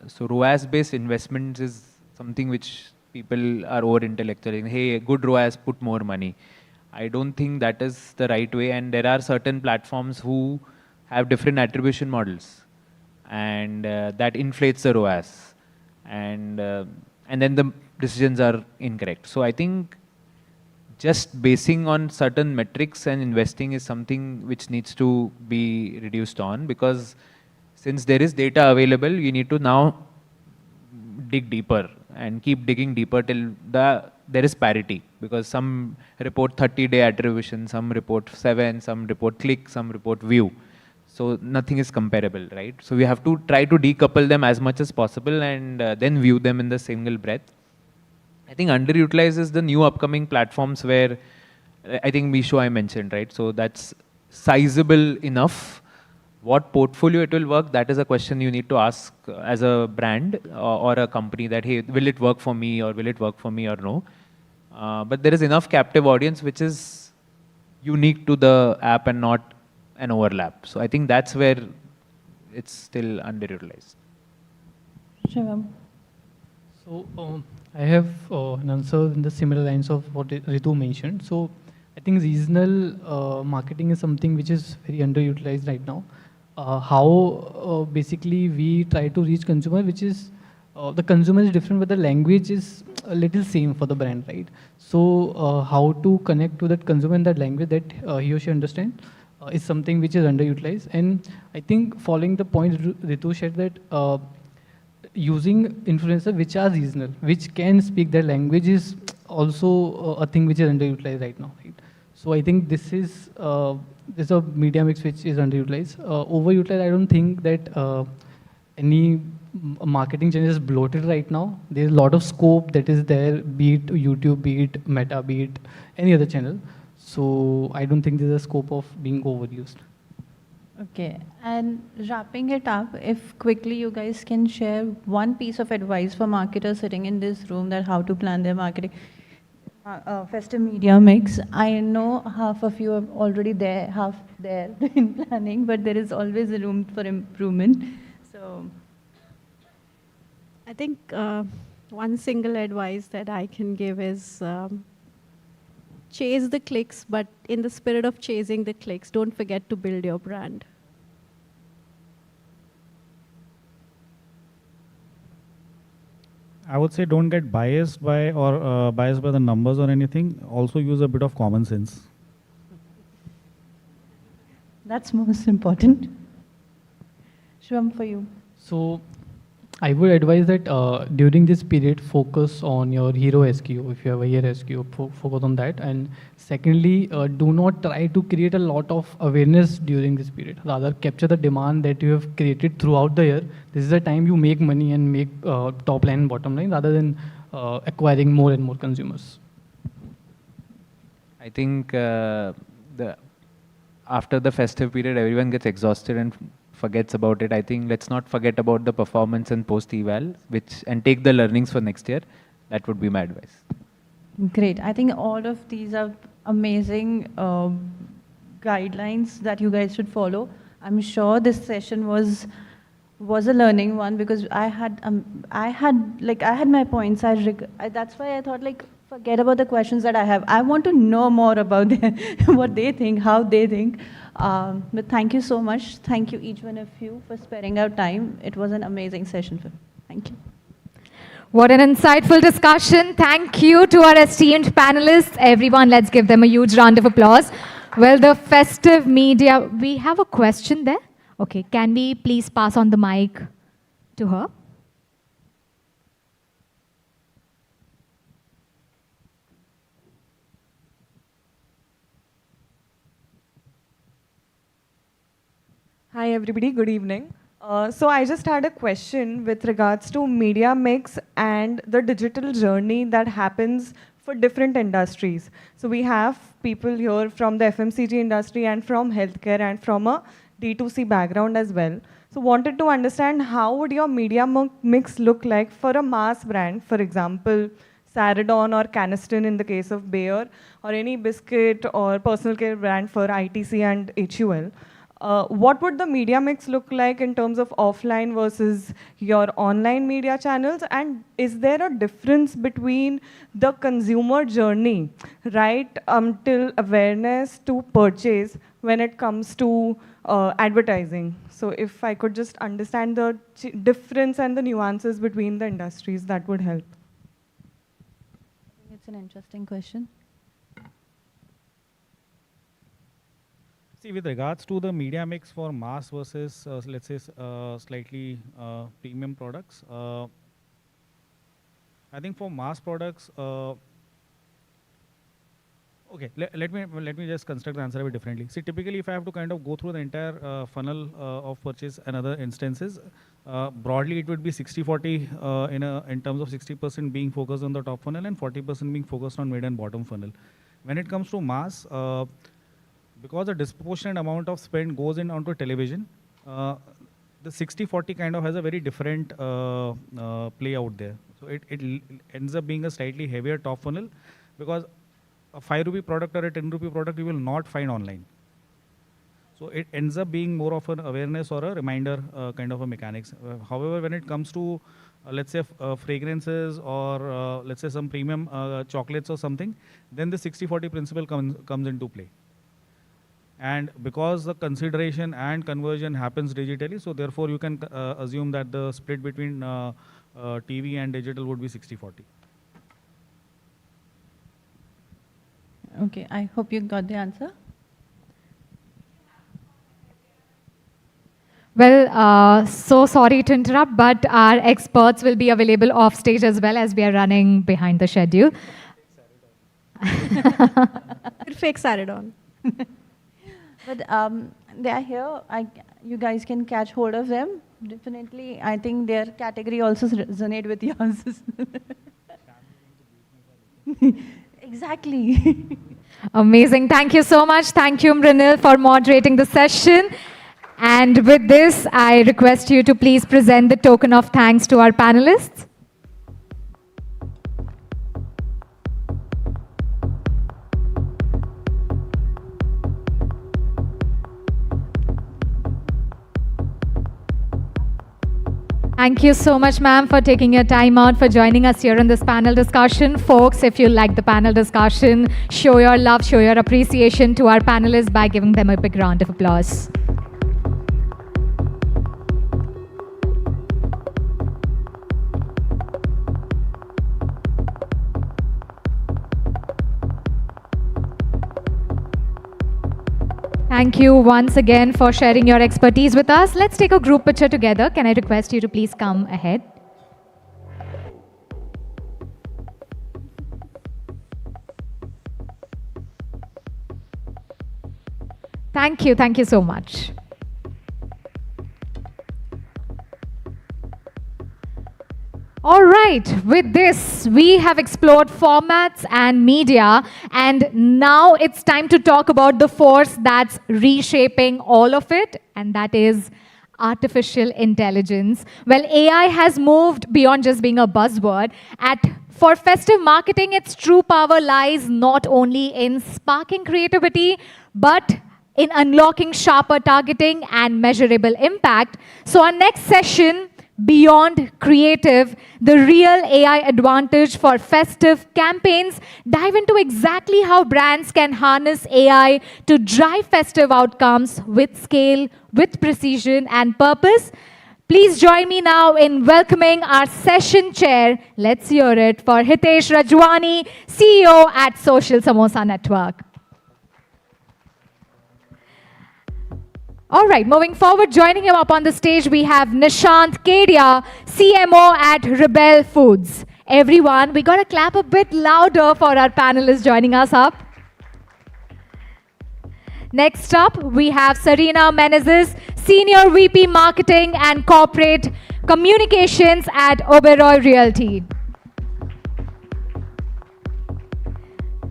So ROAS-based investments is something which people are over-intellectual. Hey, good ROAS, put more money. I don't think that is the right way, and there are certain platforms who have different attribution models, and that inflates the ROAS, and then the decisions are incorrect. So I think just basing on certain metrics and investing is something which needs to be reduced on, because since there is data available, you need to now dig deeper and keep digging deeper till there is parity, because some report 30-day attribution, some report 7, some report click, some report view. So nothing is comparable, right? So we have to try to decouple them as much as possible and then view them in the single breath. I think underutilized is the new upcoming platforms where I think Meesho I mentioned, right? So that's sizable enough. What portfolio it will work, that is a question you need to ask as a brand or a company, that, hey, will it work for me or will it work for me or no? But there is enough captive audience which is unique to the app and not an overlap. So I think that's where it's still underutilized. Shivam. So I have an answer in the similar lines of what Ritu mentioned. So I think seasonal marketing is something which is very underutilized right now. How basically we try to reach consumer, which is the consumer is different, but the language is a little same for the brand, right? So how to connect to that consumer in that language that he or she understands is something which is underutilized. And I think following the point Ritu shared, that using influencers which are seasonal, which can speak their language, is also a thing which is underutilized right now, right? So I think this is there's a media mix which is underutilized. Overutilized, I don't think that any marketing channel is bloated right now. There's a lot of scope that is there, be it YouTube, be it Meta, be it any other channel. So I don't think there's a scope of being overused. Okay, and wrapping it up, if quickly you guys can share one piece of advice for marketers sitting in this room, that how to plan their marketing. Festive media mix. I know half of you are already there, half there in planning, but there is always a room for improvement. So I think one single advice that I can give is chase the clicks, but in the spirit of chasing the clicks, don't forget to build your brand. I would say don't get biased by the numbers or anything. Also use a bit of common sense. that's most important. Shwam, for you. So I would advise that during this period, focus on your hero SKU. If you have a hero SKU, focus on that. And secondly, do not try to create a lot of awareness during this period. Rather, capture the demand that you have created throughout the year. This is the time you make money and make top line and bottom line, rather than acquiring more and more consumers. I think after the festive period, everyone gets exhausted and forgets about it. I think let's not forget about the performance and post-eval, and take the learnings for next year. That would be my advice. Great. I think all of these are amazing guidelines that you guys should follow. I'm sure this session was a learning one, because I had my points. That's why I thought, like, forget about the questions that I have. I want to know more about what they think, how they think. But thank you so much. Thank you, each one of you, for sparing out time. It was an amazing session. Thank you. What an insightful discussion. Thank you to our esteemed panelists. Everyone, let's give them a huge round of applause. Well, the festive media, we have a question there. Okay, can we please pass on the mic to her? Hi everybody, good evening. So I just had a question with regards to media mix and the digital journey that happens for different industries. So we have people here from the FMCG industry and from healthcare and from a D2C background as well. So wanted to understand how would your media mix look like for a mass brand, for example, Saradon or Caniston in the case of Bayer, or any biscuit or personal care brand for ITC and HUL. What would the media mix look like in terms of offline versus your online media channels? And is there a difference between the consumer journey, right, till awareness to purchase when it comes to advertising? So if I could just understand the difference and the nuances between the industries, that would help. I think it's an interesting question. See, with regards to the media mix for mass versus, let's say, slightly premium products, I think for mass products, okay, let me just construct the answer a bit differently. See, typically, if I have to kind of go through the entire funnel of purchase and other instances, broadly it would be 60-40 in terms of 60% being focused on the top funnel and 40% being focused on mid and bottom funnel. When it comes to mass, because a disproportionate amount of spend goes in onto television, the 60-40 kind of has a very different play out there. So it ends up being a slightly heavier top funnel, because a 5 rupee product or a 10 rupee product you will not find online. So it ends up being more of an awareness or a reminder kind of a mechanics. However, when it comes to let's say fragrances or let's say some premium chocolates or something, then the 60-40 principle comes into play. And because the consideration and conversion happens digitally, so therefore you can assume that the split between TV and digital would be 60-40. Okay, I hope you got the answer. Well, so sorry to interrupt, but our experts will be available off stage as well, as we are running behind the schedule. Fake Saradon. But they are here. You guys can catch hold of them. Definitely, I think their category also resonate with yours. Exactly. Amazing. Thank you so much. Thank you, Mrinal, for moderating the session. And with this, I request you to please present the token of thanks to our panelists. Thank you so much, ma'am, for taking your time out for joining us here in this panel discussion. Folks, if you like the panel discussion, show your love, show your appreciation to our panelists by giving them a big round of applause. Thank you once again for sharing your expertise with us. Let's take a group picture together. Can I request you to please come ahead? Thank you. Thank you so much. All right, with this, we have explored formats and media, and now it's time to talk about the force that's reshaping all of it, and that is artificial intelligence. Well, AI has moved beyond just being a buzzword. For festive marketing, its true power lies not only in sparking creativity, but in unlocking sharper targeting and measurable impact. So our next session, Beyond Creative, the real AI advantage for festive campaigns, dive into exactly how brands can harness AI to drive festive outcomes with scale, with precision and purpose. Please join me now in welcoming our session chair. Let's hear it for Hitesh Rajwani, CEO at Social Samosa Network. All right, moving forward, joining him up on the stage, we have Nishant Kedia, CMO at Rebel Foods. Everyone, we got to clap a bit louder for our panelists joining us up. Next up, we have Serena Menezes, Senior VP Marketing and Corporate Communications at Oberoi Realty.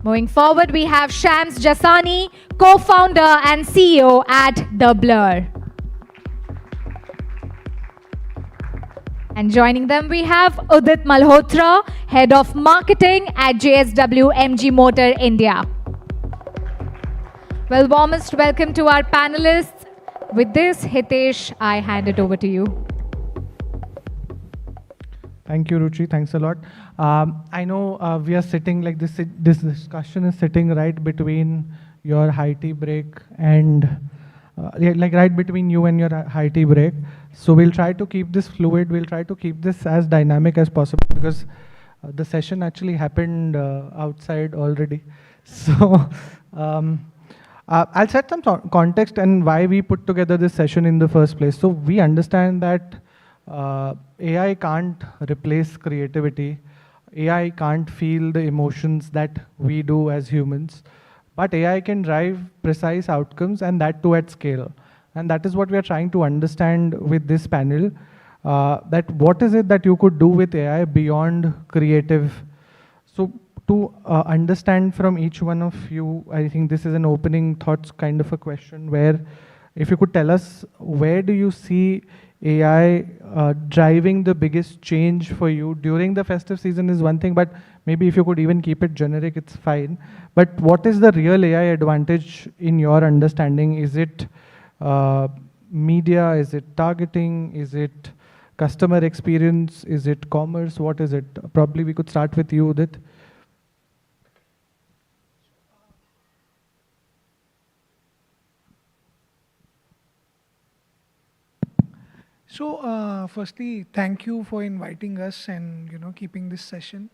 Moving forward, we have Shams Jasani, co-founder and CEO at The Blur. And joining them, we have Udit Malhotra, Head of Marketing at JSW MG Motor India. Well, warmest welcome to our panelists. With this, Hitesh, I hand it over to you. Thank you, Ruchi. Thanks a lot. I know we are sitting like this. This discussion is sitting right between your high tea break and like right between you and your high tea break. So we'll try to keep this fluid. We'll try to keep this as dynamic as possible because the session actually happened outside already. So I'll set some context and why we put together this session in the first place. So we understand that AI can't replace creativity. AI can't feel the emotions that we do as humans. But AI can drive precise outcomes, and that too at scale. And that is what we are trying to understand with this panel, that what is it that you could do with AI beyond creative. So to understand from each one of you, I think this is an opening thoughts kind of a question where if you could tell us, where do you see AI driving the biggest change for you during the festive season is one thing, but maybe if you could even keep it generic, it's fine. But what is the real AI advantage in your understanding? Is it media? Is it targeting? Is it customer experience? Is it commerce? What is it? Probably we could start with you, Udit. So, firstly, thank you for inviting us and keeping this session.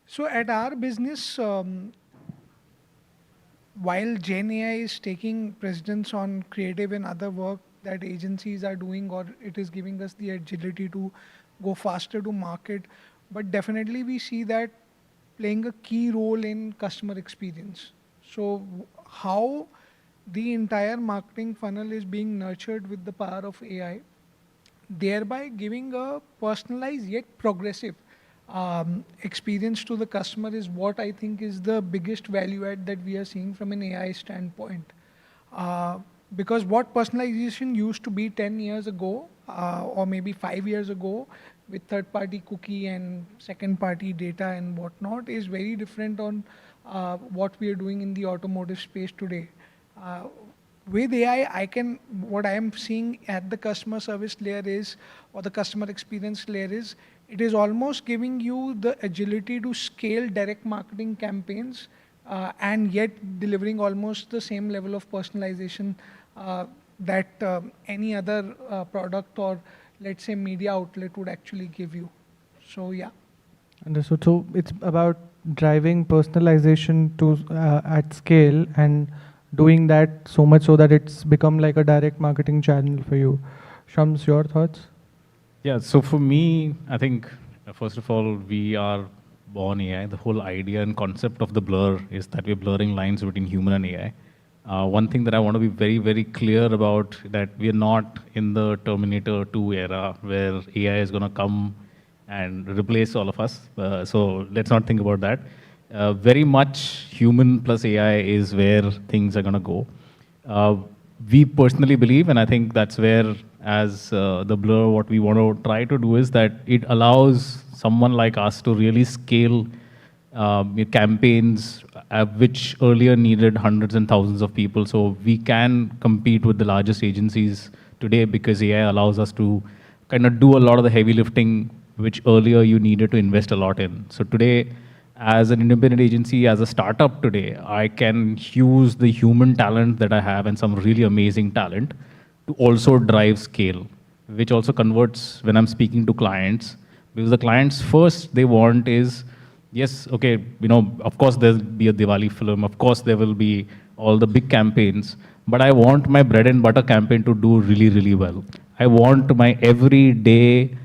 So, at our business, while Gen AI is taking precedence on creative and other work that agencies are doing, or it is giving us the agility to go faster to market, but definitely we see that playing a key role in customer experience. So, how the entire marketing funnel is being nurtured with the power of AI, thereby giving a personalized yet progressive experience to the customer is what I think is the biggest value add that we are seeing from an AI standpoint. Because what personalization used to be 10 years ago, or maybe 5 years ago, with third-party cookie and second-party data and whatnot, is very different on what we are doing in the automotive space today. With AI, what I am seeing at the customer service layer is, or the customer experience layer is, it is almost giving you the agility to scale direct marketing campaigns and yet delivering almost the same level of personalization that any other product or let's say media outlet would actually give you. So yeah. Understood. So it's about driving personalization to at scale and doing that so much so that it's become like a direct marketing channel for you. Shams, your thoughts? Yeah, so for me, I think, first of all, we are born AI. The whole idea and concept of the blur is that we're blurring lines between human and AI. One thing that I want to be very, very clear about, that we're not in the Terminator 2 era where AI is going to come and replace all of us. So let's not think about that. Very much human plus AI is where things are going to go. We personally believe, and I think that's where, as the Blur, what we want to try to do is that it allows someone like us to really scale campaigns which earlier needed hundreds and thousands of people. So we can compete with the largest agencies today because AI allows us to kind of do a lot of the heavy lifting which earlier you needed to invest a lot in. So today, as an independent agency, as a startup today, I can use the human talent that I have and some really amazing talent to also drive scale. which also converts when I'm speaking to clients. Because the clients first they want is, yes, okay, of course there'll be a Diwali film, of course there will be all the big campaigns, but I want my bread and butter campaign to do really, really well. I want my everyday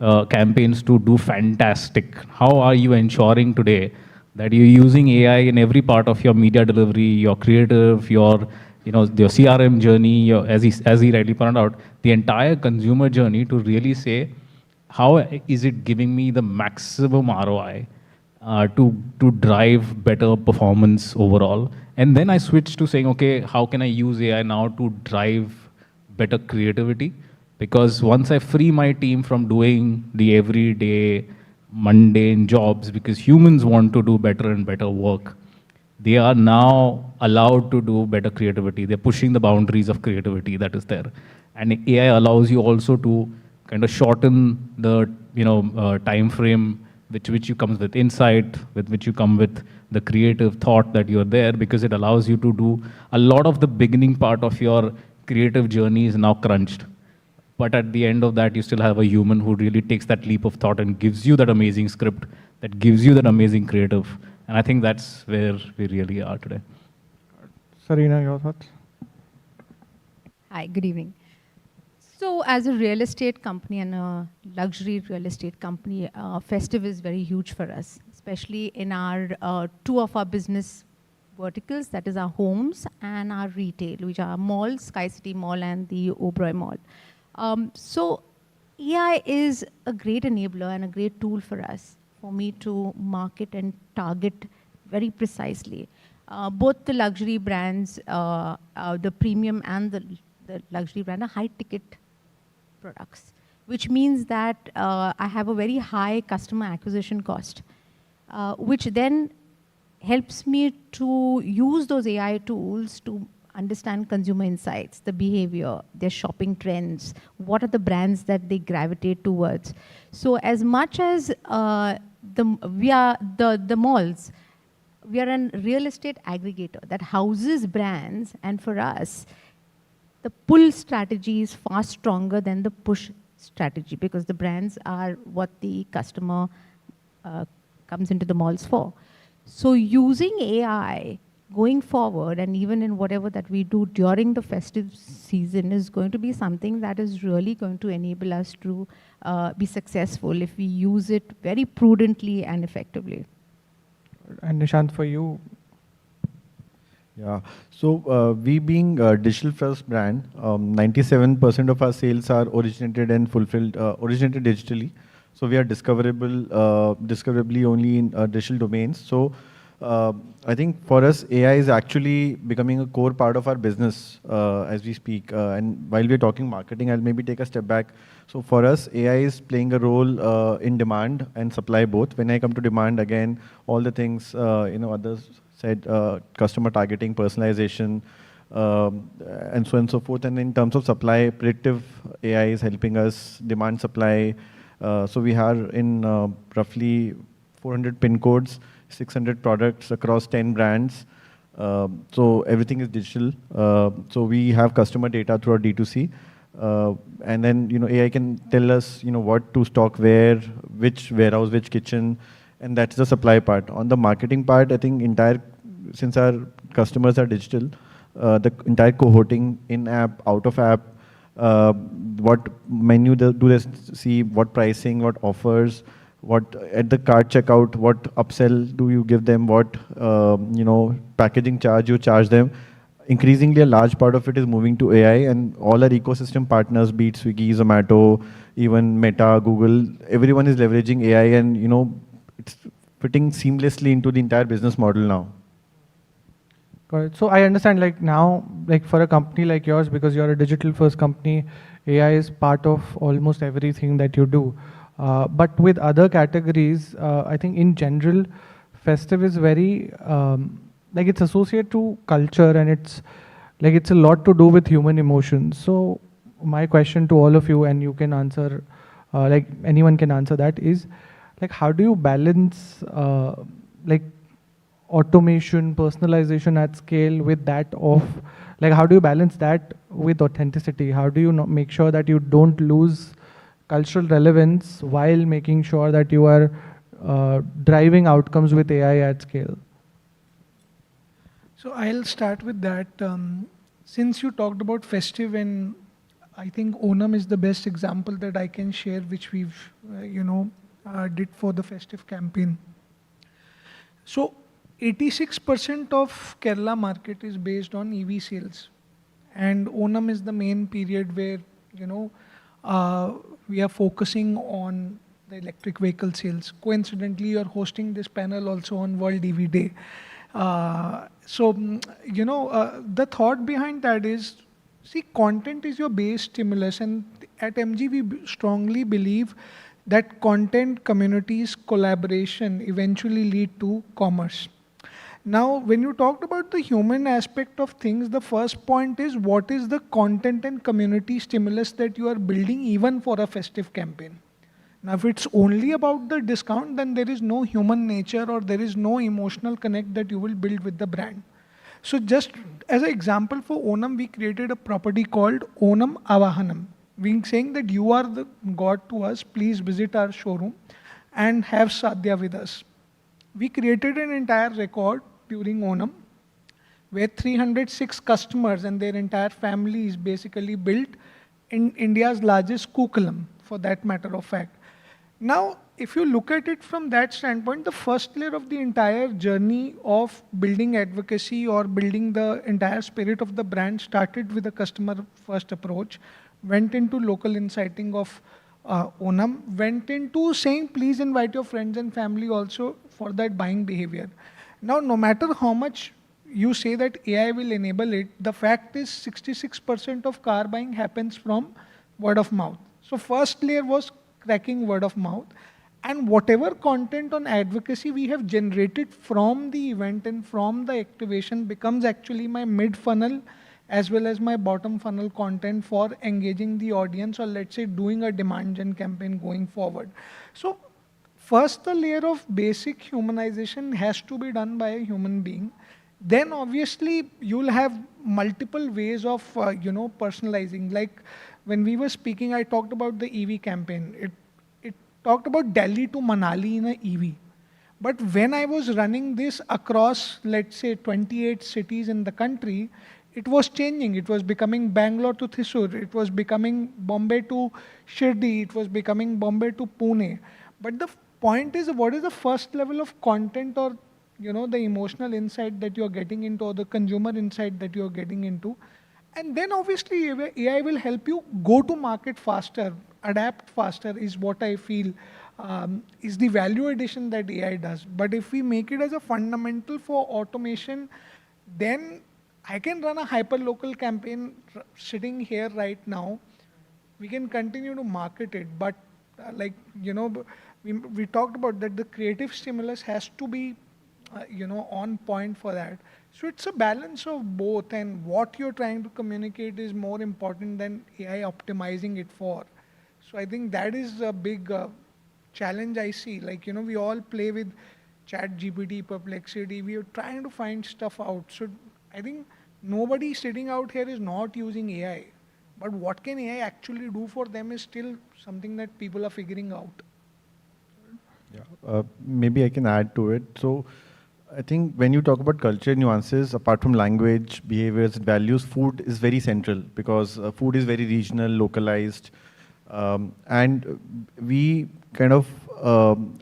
campaigns to do fantastic. How are you ensuring today that you're using AI in every part of your media delivery, your creative, your CRM journey, as he rightly pointed out, the entire consumer journey to really say, how is it giving me the maximum ROI to drive better performance overall? And then I switched to saying, okay, how can I use AI now to drive better creativity? Because once I free my team from doing the everyday mundane jobs, because humans want to do better and better work, they are now allowed to do better creativity. They're pushing the boundaries of creativity that is there. And AI allows you also to kind of shorten the time frame with which you come with insight, with which you come with the creative thought that you're there, because it allows you to do a lot of the beginning part of your creative journey is now crunched. But at the end of that, you still have a human who really takes that leap of thought and gives you that amazing script, that gives you that amazing creative. And I think that's where we really are today. Sarina, your thoughts? Hi, good evening. So as a real estate company and a luxury real estate company, Festive is very huge for us, especially in our two of our business verticals, that is our homes and our retail, which are malls, Sky City Mall and the Oberoi Mall. So AI is a great enabler and a great tool for us, for me to market and target very precisely. Both the luxury brands, the premium and the luxury brand are high ticket products, which means that I have a very high customer acquisition cost, which then helps me to use those AI tools to understand consumer insights, the behavior, their shopping trends, what are the brands that they gravitate towards. So as much as we are the malls, we are a real estate aggregator that houses brands, and for us, the pull strategy is far stronger than the push strategy, because the brands are what the customer comes into the malls for. So using AI going forward, and even in whatever that we do during the festive season, is going to be something that is really going to enable us to be successful if we use it very prudently and effectively. And Nishant, for you? Yeah, so we being a digital first brand, 97% of our sales are originated and fulfilled, originated digitally. So we are discoverably only in digital domains. So I think for us, AI is actually becoming a core part of our business as we speak. And while we're talking marketing, I'll maybe take a step back. So for us, AI is playing a role in demand and supply both. When I come to demand, again, all the things others said, customer targeting, personalization, and so on and so forth. And in terms of supply, predictive AI is helping us demand supply. So we are in roughly 400 pin codes, 600 products across 10 brands. So everything is digital. So we have customer data through our D2C. And then AI can tell us what to stock where, which warehouse, which kitchen, and that's the supply part. On the marketing part, I think since our customers are digital, the entire cohorting in-app, out-of-app, what menu do they see, what pricing, what offers, what at the cart checkout, what upsell do you give them, what packaging charge you charge them. Increasingly, a large part of it is moving to AI, and all our ecosystem partners, be it Swiggy, Zomato, even Meta, Google, everyone is leveraging AI, and it's fitting seamlessly into the entire business model now. Got it. So I understand, now, for a company like yours, because you're a digital first company, AI is part of almost everything that you do. But with other categories, I think in general, Festive is very, it's associated to culture, and it's a lot to do with human emotions. So my question to all of you, and you can answer, anyone can answer that, is how do you balance automation, personalization at scale with that of, like, how do you balance that with authenticity? How do you make sure that you don't lose cultural relevance while making sure that you are driving outcomes with AI at scale? So I'll start with that. Since you talked about festive, and I think Onam is the best example that I can share, which we've, did for the festive campaign. So 86% of Kerala market is based on EV sales. And Onam is the main period where, we are focusing on the electric vehicle sales. Coincidentally, you're hosting this panel also on World EV Day. The thought behind that is, see, content is your base stimulus, and at MG we strongly believe that content, communities, collaboration eventually lead to commerce. Now, when you talked about the human aspect of things, the first point is what is the content and community stimulus that you are building even for a festive campaign? Now, if it's only about the discount, then there is no human nature or there is no emotional connect that you will build with the brand. So just as an example for Onam, we created a property called Onam Avahanam. Being saying that you are the God to us, please visit our showroom and have Sadhya with us. We created an entire record during Onam where 306 customers and their entire families basically built in India's largest Kukulam, for that matter of fact. Now, if you look at it from that standpoint, the first layer of the entire journey of building advocacy or building the entire spirit of the brand started with a customer-first approach, went into local inciting of Onam, went into saying, please invite your friends and family also for that buying behavior. Now, no matter how much you say that AI will enable it, the fact is 66% of car buying happens from word of mouth. So first layer was cracking word of mouth, and whatever content on advocacy we have generated from the event and from the activation becomes actually my mid funnel as well as my bottom funnel content for engaging the audience, or let's say doing a demand gen campaign going forward. So first the layer of basic humanization has to be done by a human being. Then obviously you'll have multiple ways of personalizing. Like when we were speaking, I talked about the EV campaign. It talked about Delhi to Manali in an EV. But when I was running this across, let's say, 28 cities in the country, it was changing. It was becoming Bangalore to Thrissur. It was becoming Bombay to Shirdi. It was becoming Bombay to Pune. But the point is, what is the first level of content or the emotional insight that you're getting into, or the consumer insight that you're getting into? And then obviously AI will help you go to market faster, adapt faster is what I feel is the value addition that AI does. But if we make it as a fundamental for automation, then I can run a hyper-local campaign sitting here right now. We can continue to market it, but we talked about that the creative stimulus has to be on point for that. So it's a balance of both, and what you're trying to communicate is more important than AI optimizing it for. So I think that is a big challenge I see. We all play with Chat GPT, Perplexity. We are trying to find stuff out. So I think nobody sitting out here is not using AI. But what can AI actually do for them is still something that people are figuring out. Yeah, maybe I can add to it. So I think when you talk about culture nuances, apart from language, behaviors, values, food is very central, because food is very regional, localized. And we kind of,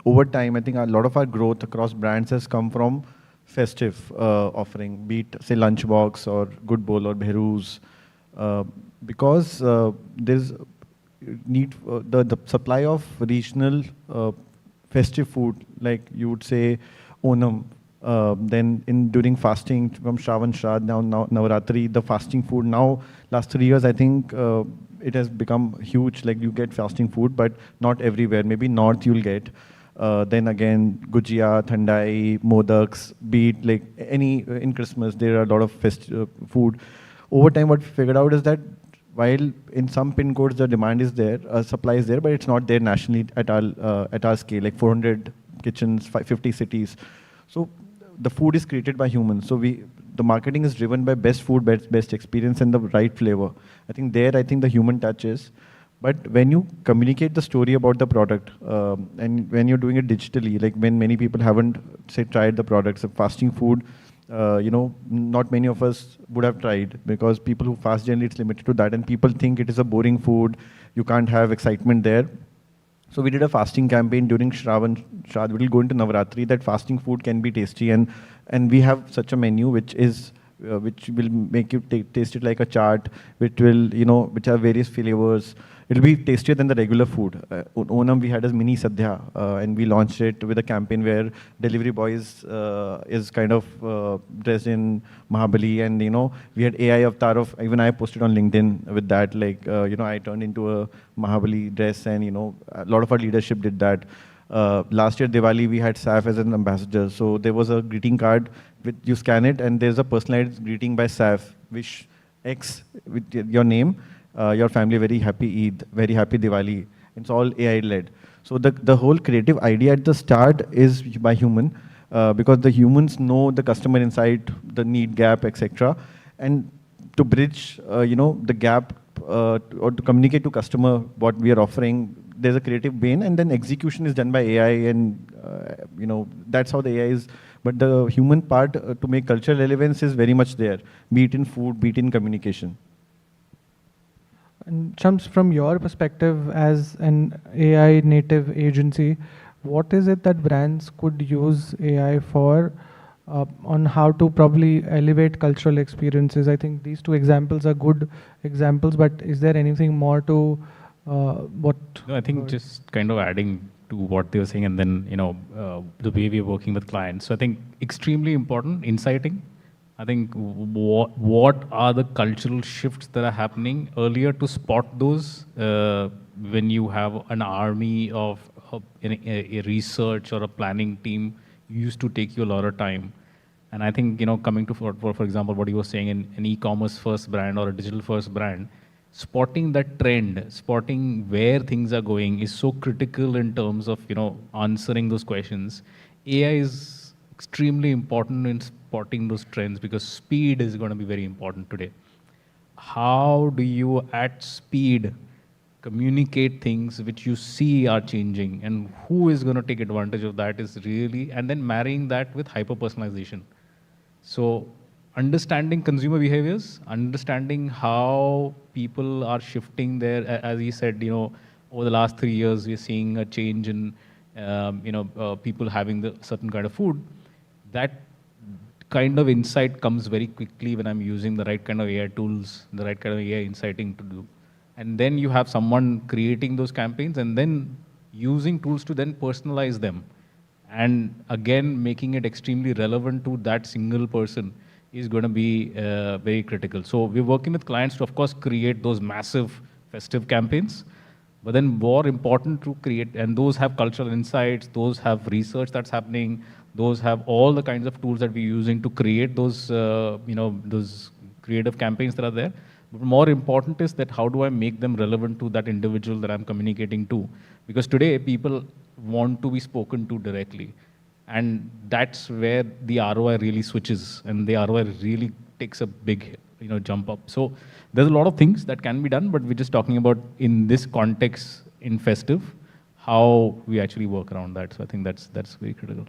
over time, I think a lot of our growth across brands has come from festive offering, be it, say, Lunchbox or Good Bowl or Behroo's, because there's need, the supply of regional festive food, like you would say Onam, then during fasting from Shravan Shraddh, now Navaratri, the fasting food. Now, last 3 years, I think it has become huge. Like you get fasting food, but not everywhere. Maybe north you'll get. Then again, Gujia, Thandai, Modaks, beet, like any, in Christmas, there are a lot of food. Over time, what we figured out is that while in some pin codes the demand is there, supply is there, but it's not there nationally at our scale, like 400 kitchens, 50 cities. So the food is created by humans. So the marketing is driven by best food, best experience, and the right flavor. I think the human touch is. But when you communicate the story about the product, and when you're doing it digitally, like when many people haven't, say, tried the products, so fasting food, not many of us would have tried, because people who fast generally it's limited to that, and people think it is a boring food, you can't have excitement there. So we did a fasting campaign during Shravan. We will go into Navaratri, that fasting food can be tasty, and we have such a menu which will make you taste it like a chaat, which have various flavors. It'll be tastier than the regular food. On Onam, we had a mini Sadhya, and we launched it with a campaign where delivery boy is kind of dressed in Mahabali, and we had AI avatar of, even I posted on LinkedIn with that, like I turned into a Mahabali dress, and a lot of our leadership did that. Last year Diwali, we had SAF as an ambassador, so there was a greeting card with, you scan it and there's a personalized greeting by SAF, wish X with your name, your family very happy Eid, very happy Diwali. It's all AI led. So the whole creative idea at the start is by human, because the humans know the customer insight, the need gap, etc. And to bridge the gap, or to communicate to customer what we are offering, there's a creative brain, and then execution is done by AI, and that's how the AI is. But the human part to make cultural relevance is very much there, be it in food, be it in communication. And Shams, from your perspective as an AI native agency, what is it that brands could use AI for, on how to probably elevate cultural experiences? I think these two examples are good examples, but is there anything more to what? No, I think just kind of adding to what they were saying, and then the way we are working with clients. So I think extremely important, inciting. I think what are the cultural shifts that are happening earlier to spot those, when you have an army of a research or a planning team, used to take you a lot of time. And I think, coming to, for example, what you were saying in an e-commerce first brand or a digital first brand, spotting that trend, spotting where things are going is so critical in terms of, answering those questions. AI is extremely important in spotting those trends, because speed is going to be very important today. How do you, at speed, communicate things which you see are changing, and who is going to take advantage of that is really, and then marrying that with hyper-personalization. So understanding consumer behaviors, understanding how people are shifting their, as he said, over the last 3 years, we're seeing a change in, people having the certain kind of food. That kind of insight comes very quickly when I'm using the right kind of AI tools, the right kind of AI inciting to do. And then you have someone creating those campaigns and then using tools to then personalize them. And again, making it extremely relevant to that single person is going to be very critical. So we're working with clients to, of course, create those massive festive campaigns, but then more important to create, and those have cultural insights, those have research that's happening, those have all the kinds of tools that we're using to create those, those creative campaigns that are there. But more important is that how do I make them relevant to that individual that I'm communicating to? Because today people want to be spoken to directly. And that's where the ROI really switches, and the ROI really takes a big jump up. So there's a lot of things that can be done, but we're just talking about in this context in festive, how we actually work around that. So I think that's very critical.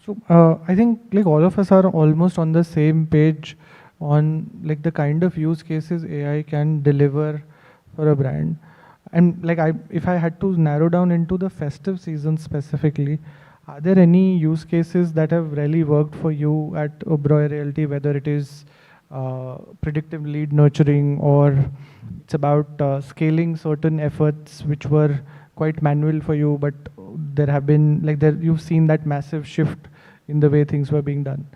So I think like all of us are almost on the same page on like the kind of use cases AI can deliver for a brand. And like if I had to narrow down into the festive season specifically, are there any use cases that have really worked for you at Oberoi Realty, whether it is predictive lead nurturing, or it's about scaling certain efforts which were quite manual for you, but there have been you've seen that massive shift in the way things were being done?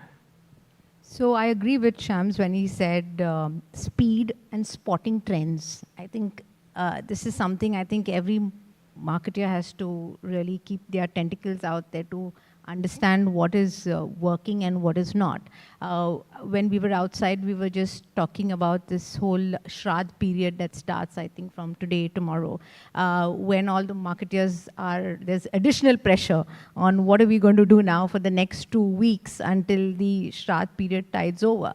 So I agree with Shams when he said speed and spotting trends. I think this is something I think every marketer has to really keep their tentacles out there to understand what is working and what is not. When we were outside, we were just talking about this whole Shraddh period that starts, I think, from today, tomorrow, when all the marketers there's additional pressure on what are we going to do now for the next 2 weeks until the Shraddh period tides over.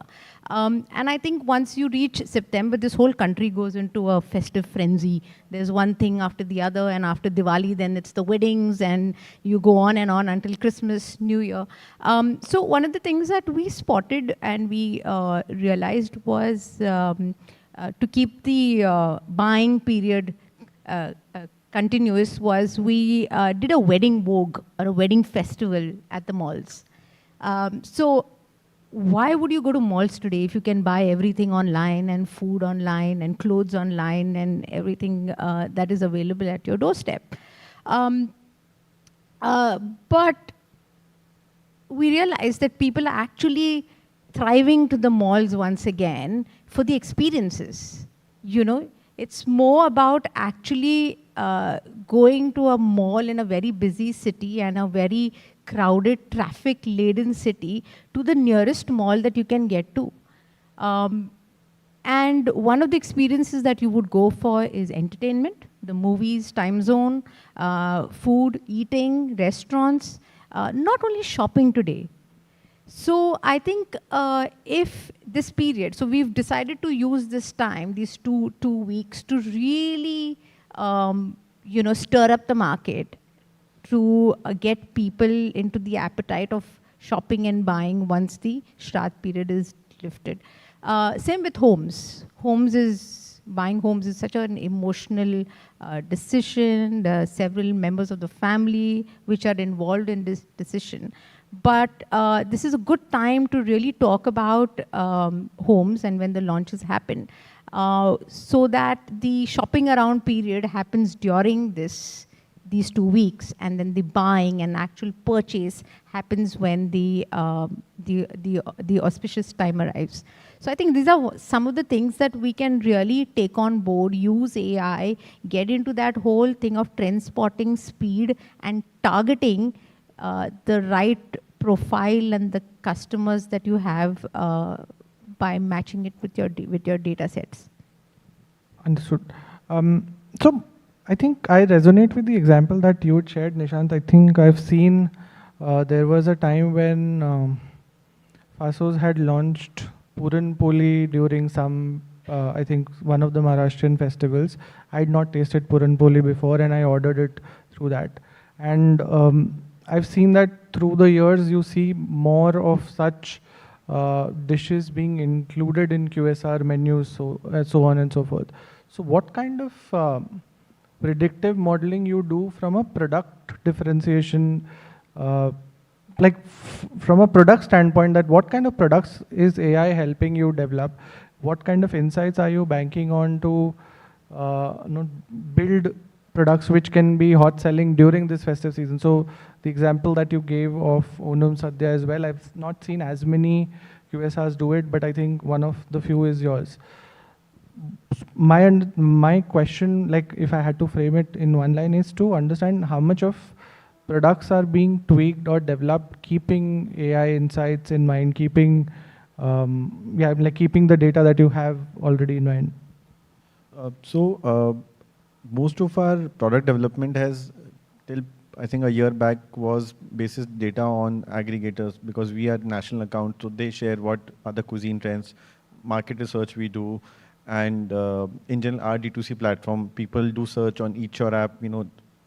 And I think once you reach September, this whole country goes into a festive frenzy. There's one thing after the other, and after Diwali, then it's the weddings, and you go on and on until Christmas, New Year. So one of the things that we spotted and we realized was to keep the buying period continuous was we did a wedding vogue or a wedding festival at the malls. So why would you go to malls today if you can buy everything online and food online and clothes online and everything that is available at your doorstep? But we realized that people are actually thriving to the malls once again for the experiences. You know, it's more about actually going to a mall in a very busy city and a very crowded, traffic-laden city to the nearest mall that you can get to. And one of the experiences that you would go for is entertainment, the movies, time zone, food, eating, restaurants, not only shopping today. So I think if this period, so we've decided to use this time, these two weeks, to really stir up the market, to get people into the appetite of shopping and buying once the Shraddh period is lifted. Same with homes. Buying homes is such an emotional decision. There are several members of the family which are involved in this decision. But this is a good time to really talk about homes and when the launches happen, so that the shopping around period happens during these 2 weeks, and then the buying and actual purchase happens when the auspicious time arrives. So I think these are some of the things that we can really take on board, use AI, get into that whole thing of trend spotting, speed, and targeting the right profile and the customers that you have by matching it with your data sets. Understood. So I think I resonate with the example that you shared, Nishant. I think I've seen there was a time when Fasos had launched Puran Poli during some, I think, one of the Maharashtrian festivals. I had not tasted Puran Poli before, and I ordered it through that. And I've seen that through the years, you see more of such dishes being included in QSR menus, so on and so forth. So what kind of predictive modeling you do from a product differentiation, from a product standpoint, that what kind of products is AI helping you develop? What kind of insights are you banking on to build products which can be hot selling during this festive season? So the example that you gave of Onam Sadhya as well, I've not seen as many QSRs do it, but I think one of the few is yours. My question, like if I had to frame it in one line, is to understand how much of products are being tweaked or developed, keeping AI insights in mind, keeping keeping the data that you have already in mind. Most of our product development has, till I think a year back, was basis data on aggregators, because we are national account, so they share what are the cuisine trends, market research we do, and in general our D2C platform, people do search on Eat Your app,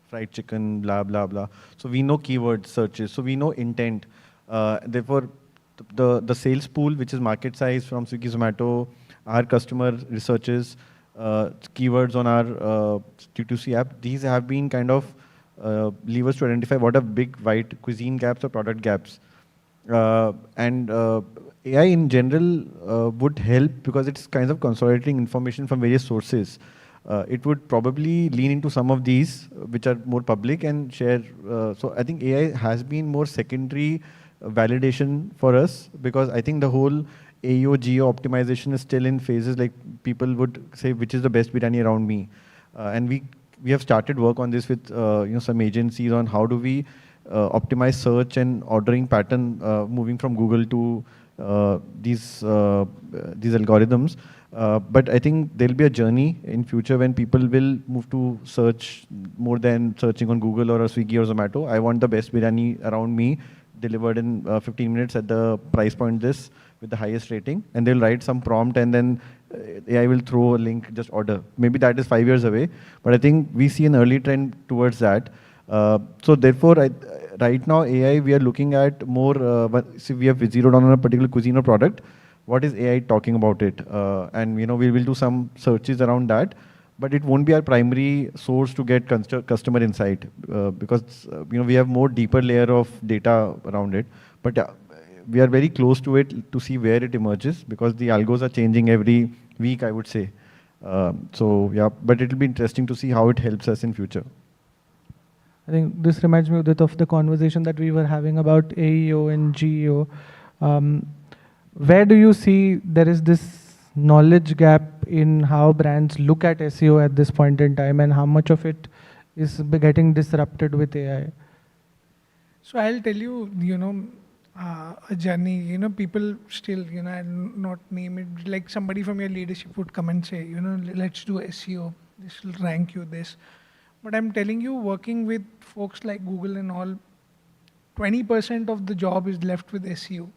fried chicken, blah, blah, blah. So we know keyword searches, so we know intent. Therefore, the sales pool, which is market size from Swiggy, Zomato, our customer researches, keywords on our D2C app, these have been kind of levers to identify what are big white cuisine gaps or product gaps. And AI in general would help because it's kind of consolidating information from various sources. It would probably lean into some of these which are more public and share. So I think AI has been more secondary validation for us, because I think the whole AEO geo optimization is still in phases, like people would say which is the best biryani around me. And we have started work on this with some agencies on how do we optimize search and ordering pattern moving from Google to these algorithms. But I think there'll be a journey in future when people will move to search more than searching on Google or a Swiggy or Zomato. I want the best biryani around me delivered in 15 minutes at the price point this with the highest rating, and they'll write some prompt and then AI will throw a link, just order. Maybe that is 5 years away, but I think we see an early trend towards that. So therefore, right now AI, we are looking at more, see we have zeroed on a particular cuisine or product. What is AI talking about it? And we will do some searches around that, but it won't be our primary source to get customer insight because we have more deeper layer of data around it. But we are very close to it to see where it emerges because the algos are changing every week, I would say. So yeah, but it will be interesting to see how it helps us in future. I think this reminds me a bit of the conversation that we were having about AEO and GEO. Where do you see there is this knowledge gap in how brands look at SEO at this point in time, and how much of it is getting disrupted with AI? So I'll tell you, a journey, people still, I'll not name it, like somebody from your leadership would come and say, let's do SEO, this will rank you this. But I'm telling you, working with folks like Google and all, 20% of the job is left with SEO.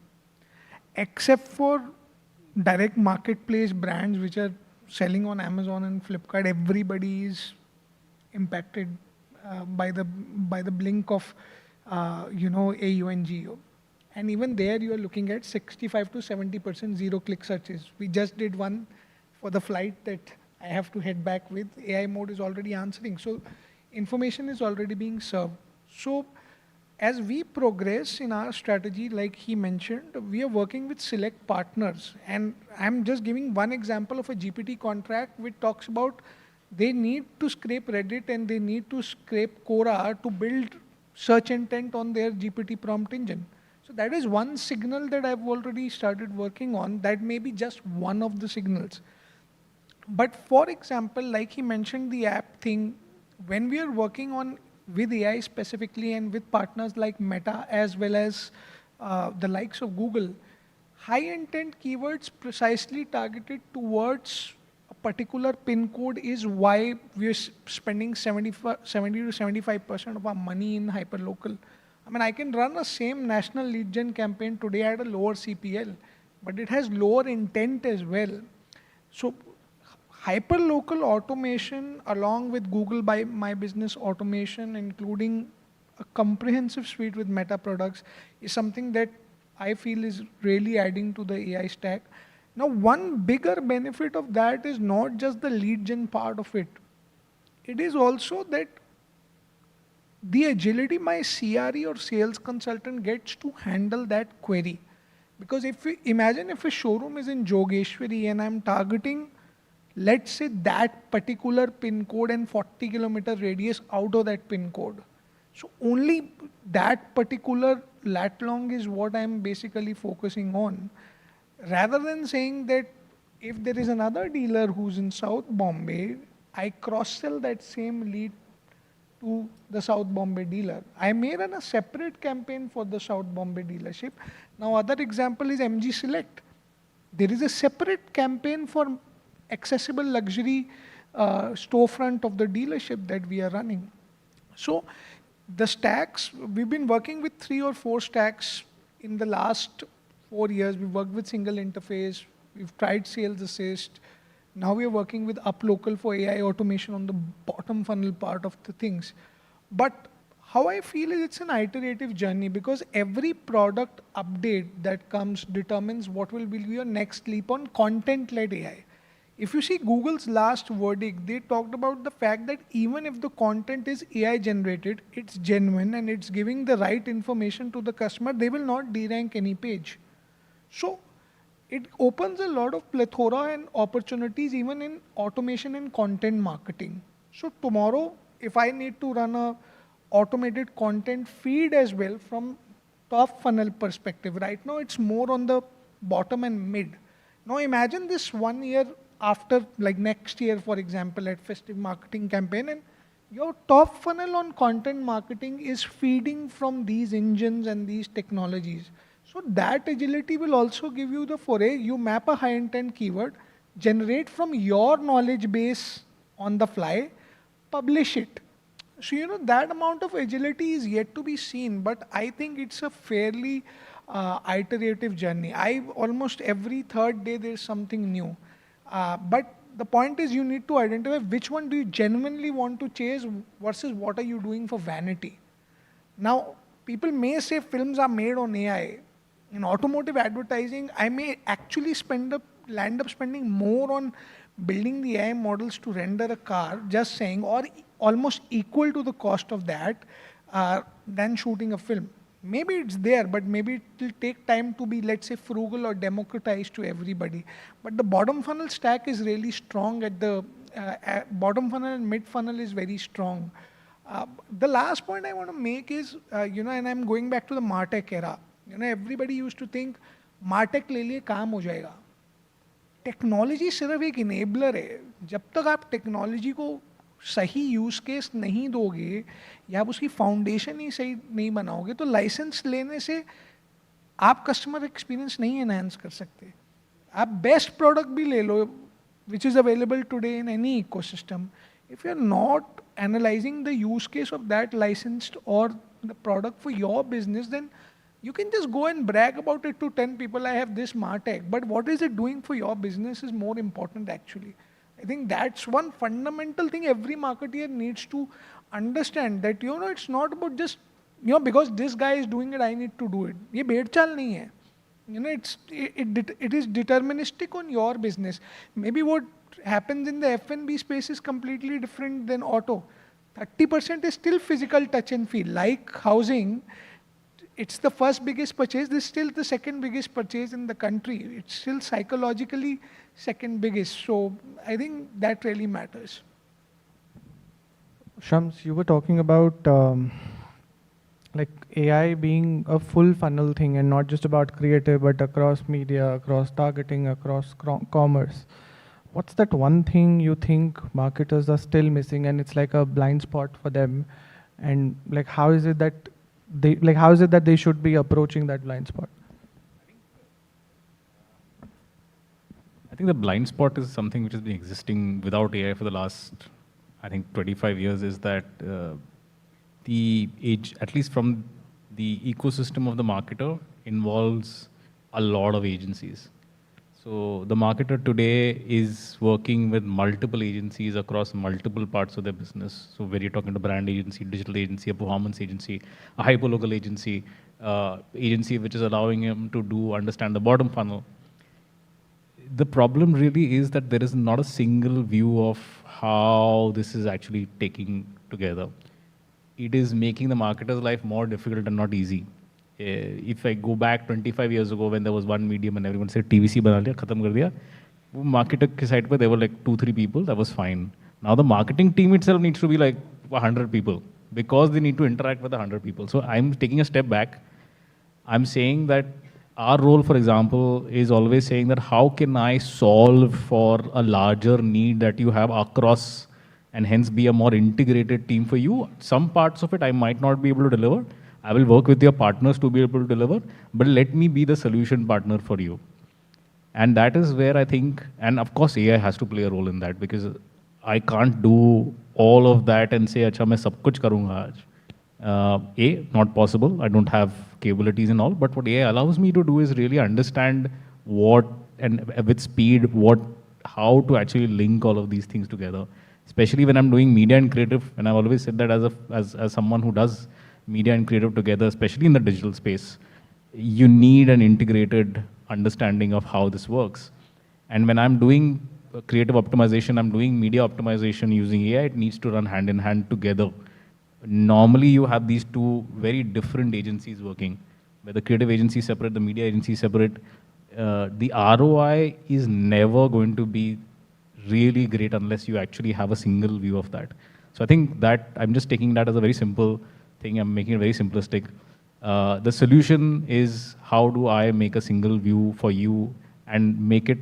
Except for direct marketplace brands which are selling on Amazon and Flipkart, everybody is impacted by the blink of AU and GEO. And even there you are looking at 65 to 70% zero-click searches. We just did one for the flight that I have to head back with. AI mode is already answering. So information is already being served. So as we progress in our strategy, like he mentioned, we are working with select partners. And I'm just giving one example of a GPT contract which talks about they need to scrape Reddit and they need to scrape Quora to build search intent on their GPT prompt engine. So that is one signal that I've already started working on. That may be just one of the signals. But for example, like he mentioned the app thing, when we are working on with AI specifically and with partners like Meta as well as the likes of Google, high intent keywords precisely targeted towards a particular pin code is why we're spending 70 to 75% of our money in hyperlocal. I mean, I can run a same national lead gen campaign today at a lower CPL, but it has lower intent as well. So hyperlocal automation along with Google by My Business automation, including a comprehensive suite with Meta products, is something that I feel is really adding to the AI stack. Now, one bigger benefit of that is not just the lead gen part of it. It is also that the agility my CRE or sales consultant gets to handle that query. Because if we imagine if a showroom is in Jogeshwari and I'm targeting, let's say that particular pin code and 40-kilometer radius out of that pin code. So only that particular lat long is what I'm basically focusing on. Rather than saying that if there is another dealer who's in South Bombay, I cross-sell that same lead to the South Bombay dealer. I may run a separate campaign for the South Bombay dealership. Now, other example is MG Select. There is a separate campaign for accessible luxury storefront of the dealership that we are running. So the stacks, we've been working with 3 or 4 stacks in the last 4 years. We've worked with single interface. We've tried sales assist. Now we are working with UpLocal for AI automation on the bottom funnel part of the things. But how I feel is it's an iterative journey because every product update that comes determines what will be your next leap on content-led AI. If you see Google's last verdict, they talked about the fact that even if the content is AI generated, it's genuine and it's giving the right information to the customer, they will not derank any page. So it opens a lot of plethora and opportunities even in automation and content marketing. So tomorrow, if I need to run a automated content feed as well from top funnel perspective, right now it's more on the bottom and mid. Now imagine this 1 year after, like next year, for example, at Festive Marketing Campaign, and your top funnel on content marketing is feeding from these engines and these technologies. So that agility will also give you the foray. You map a high intent keyword, generate from your knowledge base on the fly, publish it. So, that amount of agility is yet to be seen, but I think it's a fairly iterative journey. Almost every third day there's something new. But the point is you need to identify which one do you genuinely want to chase versus what are you doing for vanity. Now, people may say films are made on AI. In automotive advertising, I may actually land up spending more on building the AI models to render a car, just saying, or almost equal to the cost of that than shooting a film. Maybe it's there, but maybe it will take time to be, let's say, frugal or democratized to everybody. But the bottom funnel stack is really strong at the bottom funnel and mid funnel is very strong. The last point I want to make is, and I'm going back to the MarTech era. Everybody used to think MarTech ले लिए काम हो जाएगा. Technology सिर्फ एक enabler है. जब तक आप टेक्नोलॉजी को सही यूज केस नहीं दोगे या आप उसकी फाउंडेशन ही सही नहीं बनाओगे तो लाइसेंस लेने से आप कस्टमर एक्सपीरियंस नहीं एनहांस कर सकते. आप बेस्ट प्रोडक्ट भी ले लो which is available today in any ecosystem. If you're not analyzing the use case of that licensed or the product for your business, then you can just go and brag about it to 10 people, I have this MarTech, but what is it doing for your business is more important actually. I think that's one fundamental thing every marketer needs to understand, that it's not about just because this guy is doing it, I need to do it. ये भेड़चाल नहीं है. It is deterministic on your business. Maybe what happens in the F&B space is completely different than auto. 30% is still physical touch and feel. Like housing, it's the first biggest purchase. This is still the second biggest purchase in the country. It's still psychologically second biggest. So I think that really matters. Shams, you were talking about like AI being a full funnel thing and not just about creative, but across media, across targeting, across commerce. What's that one thing you think marketers are still missing and it's like a blind spot for them? And like, how is it that they should be approaching that blind spot? I think the blind spot is something which has been existing without AI for the last, I think, 25 years, is that the age, at least from the ecosystem of the marketer, involves a lot of agencies. So the marketer today is working with multiple agencies across multiple parts of their business. So where you're talking to brand agency, digital agency, a performance agency, a hyperlocal agency, agency which is allowing him to understand the bottom funnel. The problem really is that there is not a single view of how this is actually taking together. It is making the marketer's life more difficult and not easy. If I go back 25 years ago when there was one medium and everyone said TVC bana liya, khatam kar diya, marketer ke side pe there were like 2-3 people, that was fine. Now the marketing team itself needs to be like 100 people because they need to interact with 100 people. So I'm taking a step back. I'm saying that our role, for example, is always saying that how can I solve for a larger need that you have across and hence be a more integrated team for you. Some parts of it I might not be able to deliver. I will work with your partners to be able to deliver, but let me be the solution partner for you. And that is where I think, and of course AI has to play a role in that, because I can't do all of that and say, acha, main sab kuch karunga aaj. Not possible. I don't have capabilities and all, but what AI allows me to do is really understand what, and with speed, how to actually link all of these things together. Especially when I'm doing media and creative, and I've always said that as someone who does media and creative together, especially in the digital space, you need an integrated understanding of how this works. And when I'm doing creative optimization, I'm doing media optimization using AI, it needs to run hand in hand together. Normally you have these two very different agencies working, where the creative agency is separate, the media agency is separate. The ROI is never going to be really great unless you actually have a single view of that. So I think that I'm just taking that as a very simple thing. I'm making it very simplistic. The solution is, how do I make a single view for you and make it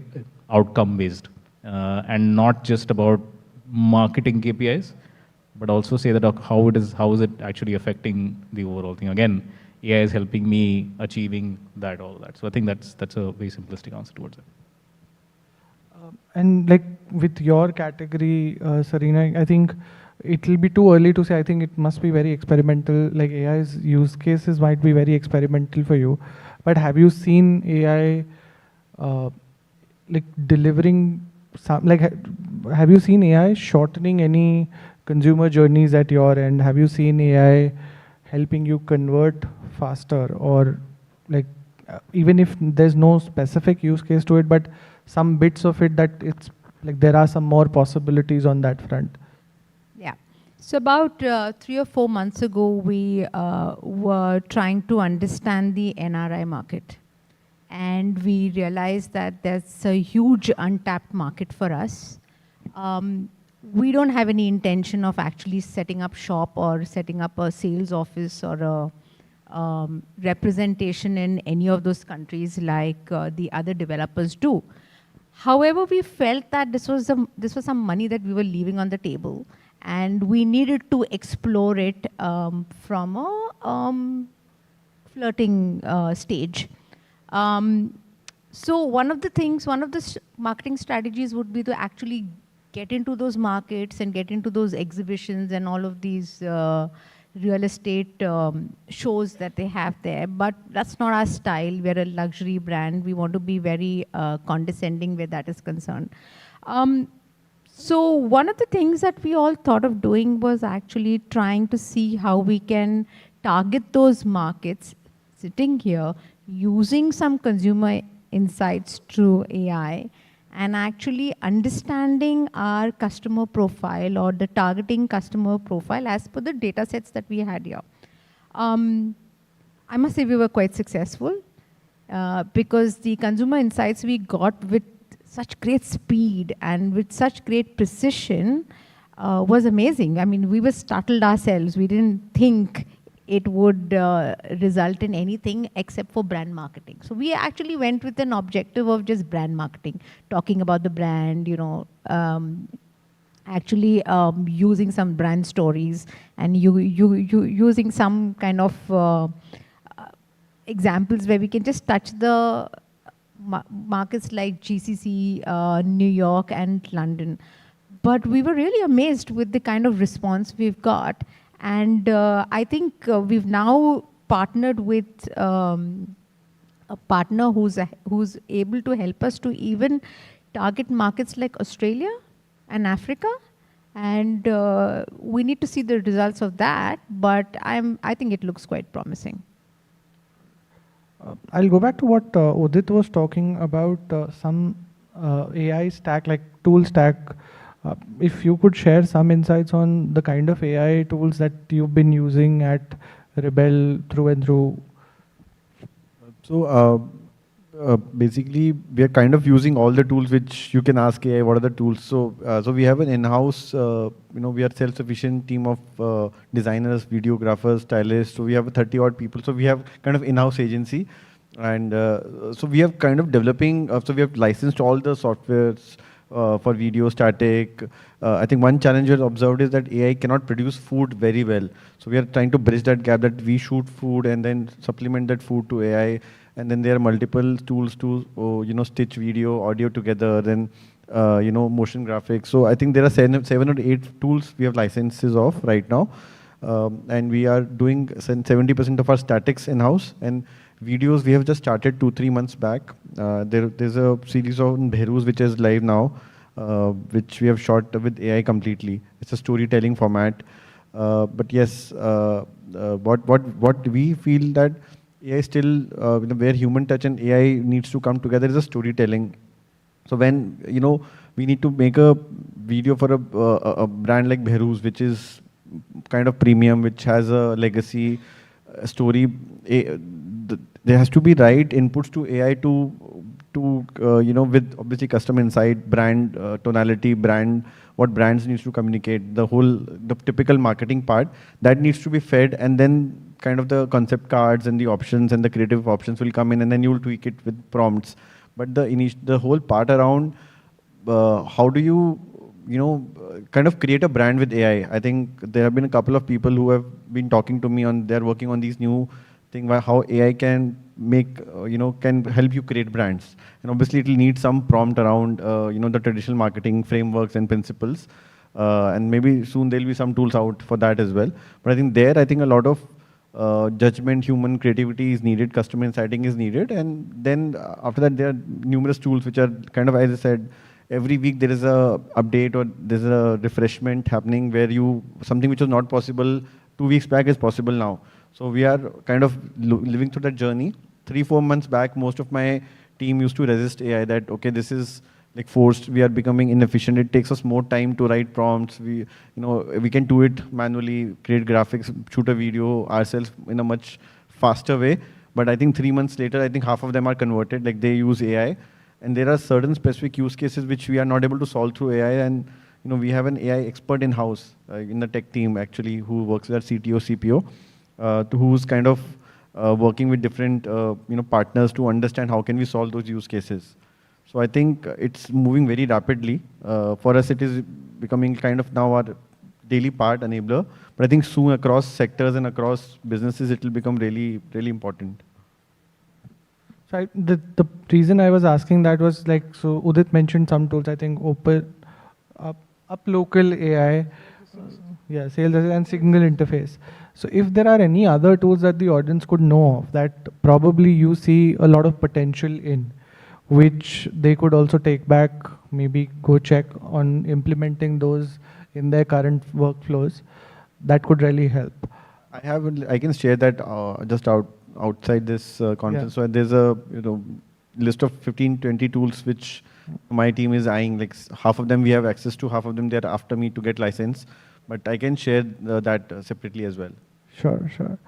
outcome based and not just about marketing KPIs, but also say that how is it actually affecting the overall thing. Again, AI is helping me achieving all that. So I think that's a very simplistic answer towards it. And like with your category, Sarina, I think it will be too early to say. I think it must be very experimental. Like AI's use cases might be very experimental for you. But have you seen AI like delivering some, like have you seen AI shortening any consumer journeys at your end? Have you seen AI helping you convert faster, or like even if there's no specific use case to it, but some bits of it that it's like there are some more possibilities on that front? Yeah. So about 3 or 4 months ago, we were trying to understand the NRI market. And we realized that there's a huge untapped market for us. We don't have any intention of actually setting up shop or setting up a sales office or a representation in any of those countries like the other developers do. However, we felt that this was some money that we were leaving on the table, and we needed to explore it from a flirting stage. So one of the marketing strategies would be to actually get into those markets and get into those exhibitions and all of these real estate shows that they have there. But that's not our style. We're a luxury brand. We want to be very condescending where that is concerned. So one of the things that we all thought of doing was actually trying to see how we can target those markets sitting here using some consumer insights through AI and actually understanding our customer profile or the targeting customer profile as per the data sets that we had here. I must say we were quite successful because the consumer insights we got with such great speed and with such great precision was amazing. I mean, we were startled ourselves. We didn't think it would result in anything except for brand marketing. So we actually went with an objective of just brand marketing, talking about the brand, you know, actually using some brand stories and using some kind of examples where we can just touch the markets like GCC, New York and London. But we were really amazed with the kind of response we've got. And I think we've now partnered with a partner who's able to help us to even target markets like Australia and Africa. And we need to see the results of that, but I think it looks quite promising. I'll go back to what Udit was talking about, some AI stack, like tool stack. If you could share some insights on the kind of AI tools that you've been using at Rebel through and through. So basically, we are kind of using all the tools which you can ask AI. What are the tools? So we have an in-house, we are self-sufficient team of designers, videographers, stylists. So we have 30-odd people. So we have kind of in-house agency, and so we have kind of developing. So we have licensed all the softwares for video, static. I think one challenge we have observed is that AI cannot produce food very well. So we are trying to bridge that gap, that we shoot food and then supplement that food to AI. And then there are multiple tools to, stitch video, audio together, then, motion graphics. So I think there are seven or eight tools we have licenses of right now. And we are doing 70% of our statics in-house. And videos, we have just started 2-3 months back. There's a series on Behrus, which is live now, which we have shot with AI completely. It's a storytelling format. But yes, what we feel that AI still, where human touch and AI needs to come together is a storytelling. So when, we need to make a video for a brand like Behrus, which is kind of premium, which has a legacy story, there has to be right inputs to AI to with obviously customer insight, brand tonality, what brands needs to communicate, the typical marketing part that needs to be fed, and then kind of the concept cards and the options and the creative options will come in, and then you will tweak it with prompts. But the whole part around how do you kind of create a brand with AI. I think there have been a couple of people who have been talking to me on, they're working on these new thing where how AI can make, can help you create brands. And obviously it'll need some prompt around, the traditional marketing frameworks and principles. And maybe soon there'll be some tools out for that as well. But I think a lot of judgment, human creativity is needed, customer insighting is needed. And then after that, there are numerous tools which are kind of, as I said, every week there is a update or there's a refreshment happening where something which was not possible 2 weeks back is possible now. So we are kind of living through that journey. 3-4 months back, most of my team used to resist AI that, okay, this is like forced, we are becoming inefficient. It takes us more time to write prompts. We can do it manually, create graphics, shoot a video ourselves in a much faster way. But I think 3 months later, I think half of them are converted, like they use AI. And there are certain specific use cases which we are not able to solve through AI. And we have an AI expert in-house in the tech team actually who works with our CTO, CPO, who's kind of working with different partners to understand how can we solve those use cases. So I think it's moving very rapidly. For us, it is becoming kind of now our daily part enabler. But I think soon across sectors and across businesses, it will become really, really important. So the reason I was asking that was like, so Udit mentioned some tools, I think up local AI, sales and signal interface. So if there are any other tools that the audience could know of that probably you see a lot of potential in, which they could also take back, maybe go check on implementing those in their current workflows, that could really help. I can share that just outside this conference. So there's a list of 15-20 tools which my team is eyeing. Like half of them we have access to, half of them they're after me to get license. But I can share that separately as well. Sure.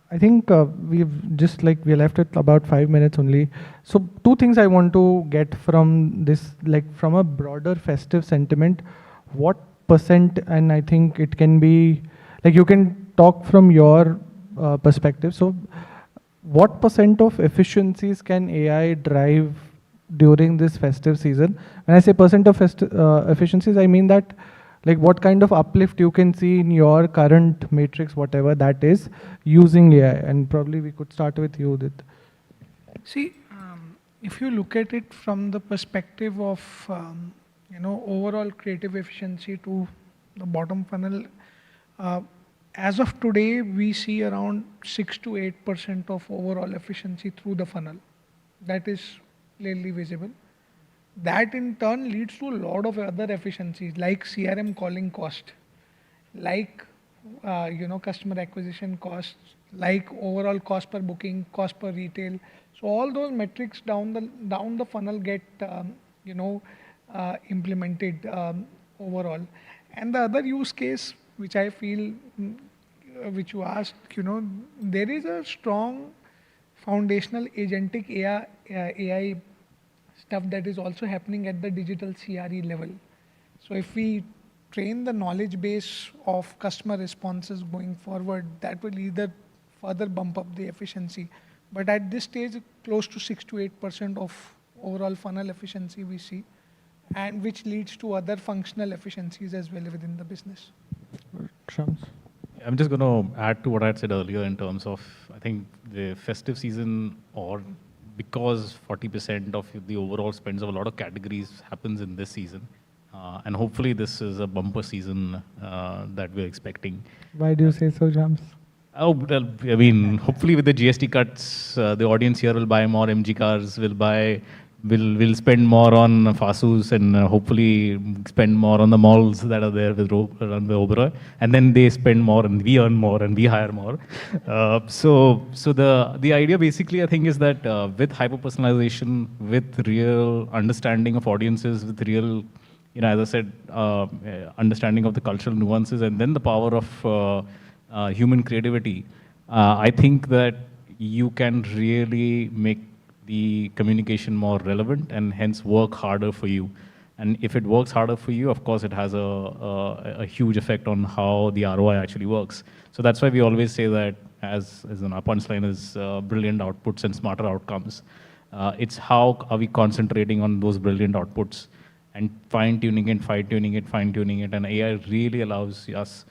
I think we're left with about 5 minutes only. So 2 things I want to get from this, like from a broader festive sentiment, what percent, and I think it can be, like you can talk from your perspective. So what percent of efficiencies can AI drive during this festive season? When I say percent of efficiencies, I mean that like what kind of uplift you can see in your current matrix, whatever that is, using AI. And probably we could start with you, Udit. See, if you look at it from the perspective of overall creative efficiency to the bottom funnel, as of today, we see around 6 to 8% of overall efficiency through the funnel. That is clearly visible. That in turn leads to a lot of other efficiencies like CRM calling cost, like customer acquisition costs, like overall cost per booking, cost per retail. So all those metrics down the funnel get implemented overall. And the other use case which I feel, which you asked, there is a strong foundational agentic AI stuff that is also happening at the digital CRE level. So if we train the knowledge base of customer responses going forward, that will either further bump up the efficiency. But at this stage, close to 6 to 8% of overall funnel efficiency we see, and which leads to other functional efficiencies as well within the business. Shams? I'm just going to add to what I had said earlier in terms of, I think the festive season, or because 40% of the overall spends of a lot of categories happens in this season. And hopefully this is a bumper season that we're expecting. Why do you say so, Jams? Oh, well, I mean, hopefully with the GST cuts, the audience here will buy more MG cars, will spend more on Fasus, and hopefully spend more on the malls that are there with run by Oberoi. And then they spend more and we earn more and we hire more. So the idea basically, I think, is that with hyper-personalization, with real understanding of audiences, with real, as I said, understanding of the cultural nuances, and then the power of human creativity, I think that you can really make the communication more relevant and hence work harder for you. And if it works harder for you, of course, it has a huge effect on how the ROI actually works. So that's why we always say that as our punchline is brilliant outputs and smarter outcomes. It's how are we concentrating on those brilliant outputs and fine-tuning it, fine-tuning it, fine-tuning it. And AI really allows us,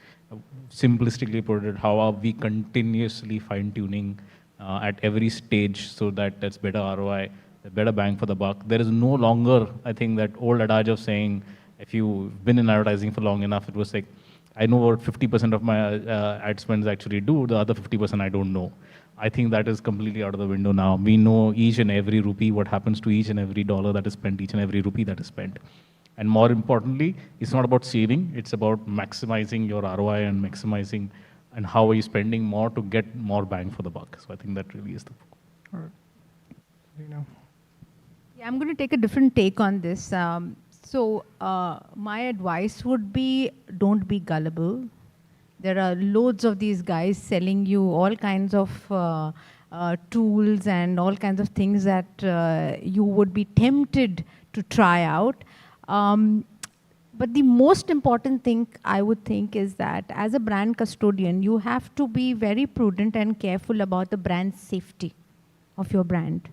simplistically put it, how are we continuously fine-tuning at every stage so that that's better ROI, a better bang for the buck. There is no longer, I think, that old adage of saying, if you've been in advertising for long enough, it was like, I know what 50% of my ad spends actually do, the other 50% I don't know. I think that is completely out of the window now. We know each and every rupee, what happens to each and every dollar that is spent, each and every rupee that is spent. And more importantly, it's not about saving, it's about maximizing your ROI and maximizing and how are you spending more to get more bang for the buck. So I think that really is the focus. Yeah, I'm going to take a different take on this. My advice would be, don't be gullible. There are loads of these guys selling you all kinds of tools and all kinds of things that you would be tempted to try out. But the most important thing I would think is that as a brand custodian, you have to be very prudent and careful about the brand safety of your brand.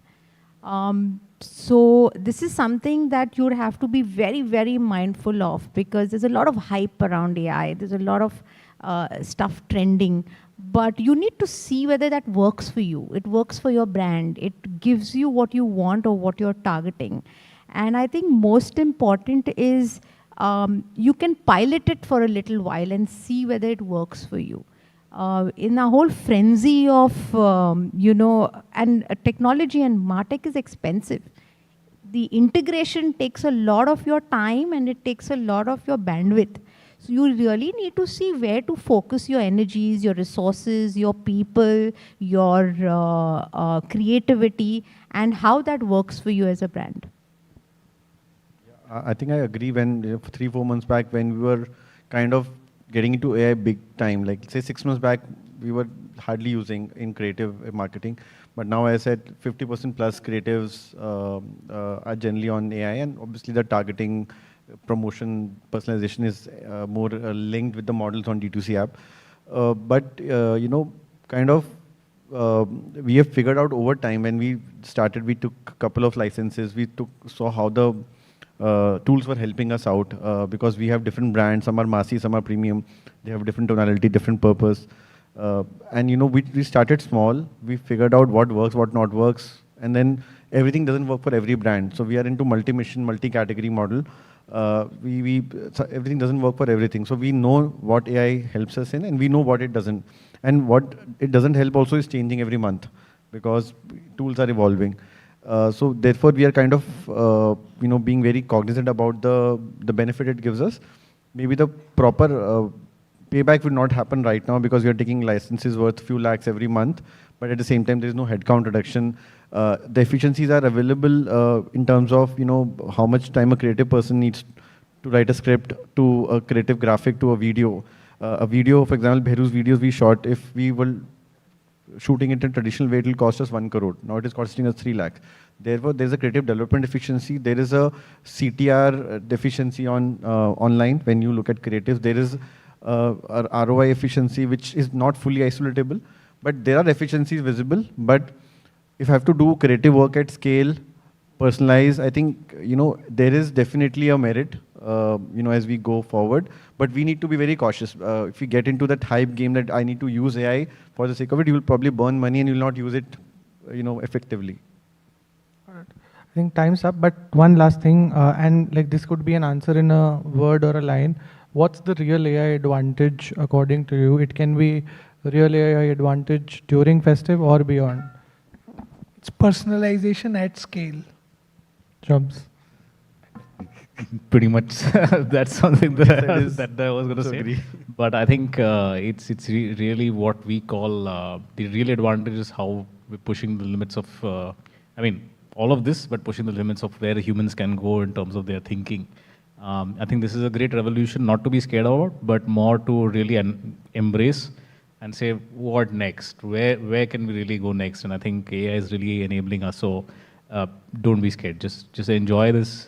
So this is something that you have to be very, very mindful of, because there's a lot of hype around AI. There's a lot of stuff trending, but you need to see whether that works for you. It works for your brand. It gives you what you want or what you're targeting. And I think most important is you can pilot it for a little while and see whether it works for you. In a whole frenzy of, and technology and MarTech is expensive. The integration takes a lot of your time and it takes a lot of your bandwidth. So you really need to see where to focus your energies, your resources, your people, your creativity, and how that works for you as a brand. I think I agree. When 3-4 months back, when we were kind of getting into AI big time, like say 6 months back, we were hardly using in creative marketing. But now, as I said, 50% plus creatives are generally on AI, and obviously the targeting, promotion, personalization is more linked with the models on D2C app. We have figured out over time, when we started, we took a couple of licenses, saw how the tools were helping us out, because we have different brands, some are massy, some are premium, they have different tonality, different purpose. We started small, we figured out what works, what not works, and then everything doesn't work for every brand. So we are into multi-mission, multi-category model. So everything doesn't work for everything. So we know what AI helps us in, and we know what it doesn't. And what it doesn't help also is changing every month, because tools are evolving. So therefore, we are kind of being very cognizant about the benefit it gives us. Maybe the proper payback will not happen right now, because we are taking licenses worth few lakhs every month, but at the same time, there is no headcount reduction. The efficiencies are available in terms of how much time a creative person needs to write a script, to a creative graphic, to a video. A video, for example, Bheru's videos we shot, if we were shooting it in a traditional way, it will cost us 1 crore. Now it is costing us 3 lakhs. Therefore, there is a creative development efficiency. There is a CTR deficiency online when you look at creatives. There is a ROI efficiency, which is not fully isolatable. But there are efficiencies visible. But if I have to do creative work at scale, personalize, I think there is definitely a merit as we go forward. But we need to be very cautious. If we get into that hype game that I need to use AI for the sake of it, you will probably burn money and you will not use it effectively. I think time's up, but one last thing, and like this could be an answer in a word or a line. What's the real AI advantage according to you? It can be real AI advantage during festive or beyond. It's personalization at scale. Jobs. Pretty much, that's something that I was going to say. Agree. But I think it's really what we call the real advantage is how we're pushing the limits of, all of this, but pushing the limits of where humans can go in terms of their thinking. I think this is a great revolution, not to be scared about, but more to really embrace and say, what next? Where can we really go next? And I think AI is really enabling us. So don't be scared. Just enjoy this.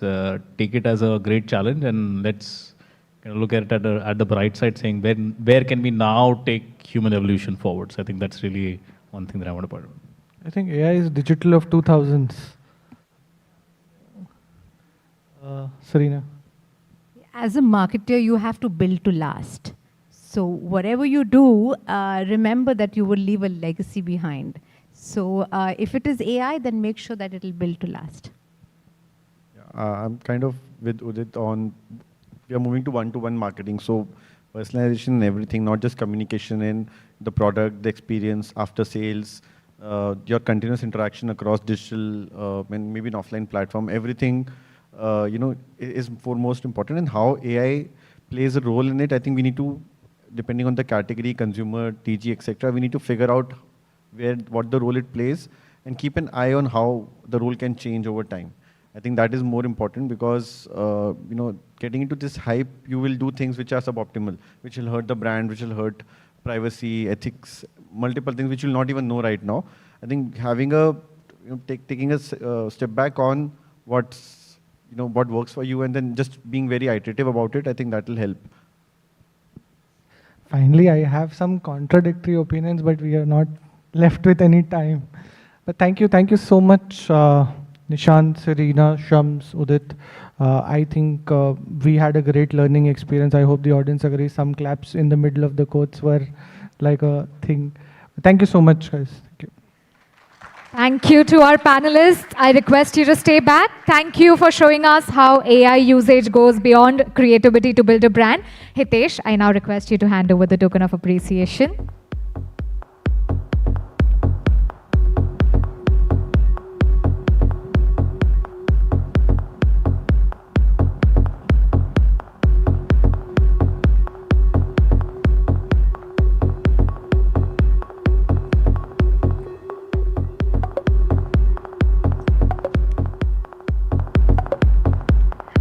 Take it as a great challenge, and let's look at it at the bright side, saying where can we now take human evolution forward? So I think that's really one thing that I want to point out. I think AI is digital of 2000s. Serena. as a marketer, you have to build to last. So whatever you do, remember that you will leave a legacy behind. So if it is AI, then make sure that it will build to last. I'm kind of with Udit on, we are moving to one-to-one marketing. So personalization and everything, not just communication in the product, the experience, after sales, your continuous interaction across digital and maybe an offline platform, everything, is foremost important. And how AI plays a role in it, I think we need to, depending on the category, consumer, TG, etc., we need to figure out what the role it plays and keep an eye on how the role can change over time. I think that is more important because, getting into this hype, you will do things which are suboptimal, which will hurt the brand, which will hurt privacy, ethics, multiple things which you'll not even know right now. I think having taking a step back on what works for you and then just being very iterative about it, I think that will help. Finally, I have some contradictory opinions, but we are not left with any time. But thank you so much, Nishant, Serena, Shams, Udit. I think we had a great learning experience. I hope the audience agrees. Some claps in the middle of the quotes were like a thing. Thank you so much, guys. Thank you. Thank you to our panelists. I request you to stay back. Thank you for showing us how AI usage goes beyond creativity to build a brand. Hitesh, I now request you to hand over the token of appreciation.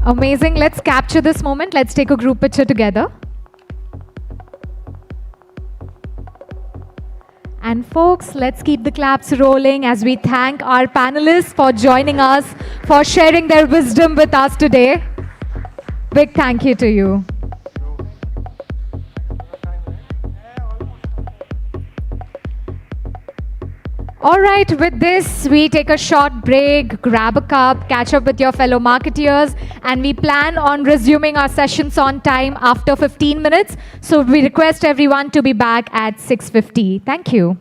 Amazing. Let's capture this moment. Let's take a group picture together. And folks, let's keep the claps rolling as we thank our panelists for joining us, for sharing their wisdom with us today. Big thank you to you. All right, with this, we take a short break, grab a cup, catch up with your fellow marketeers, and we plan on resuming our sessions on time after 15 minutes. So we request everyone to be back at 6:50. Thank you.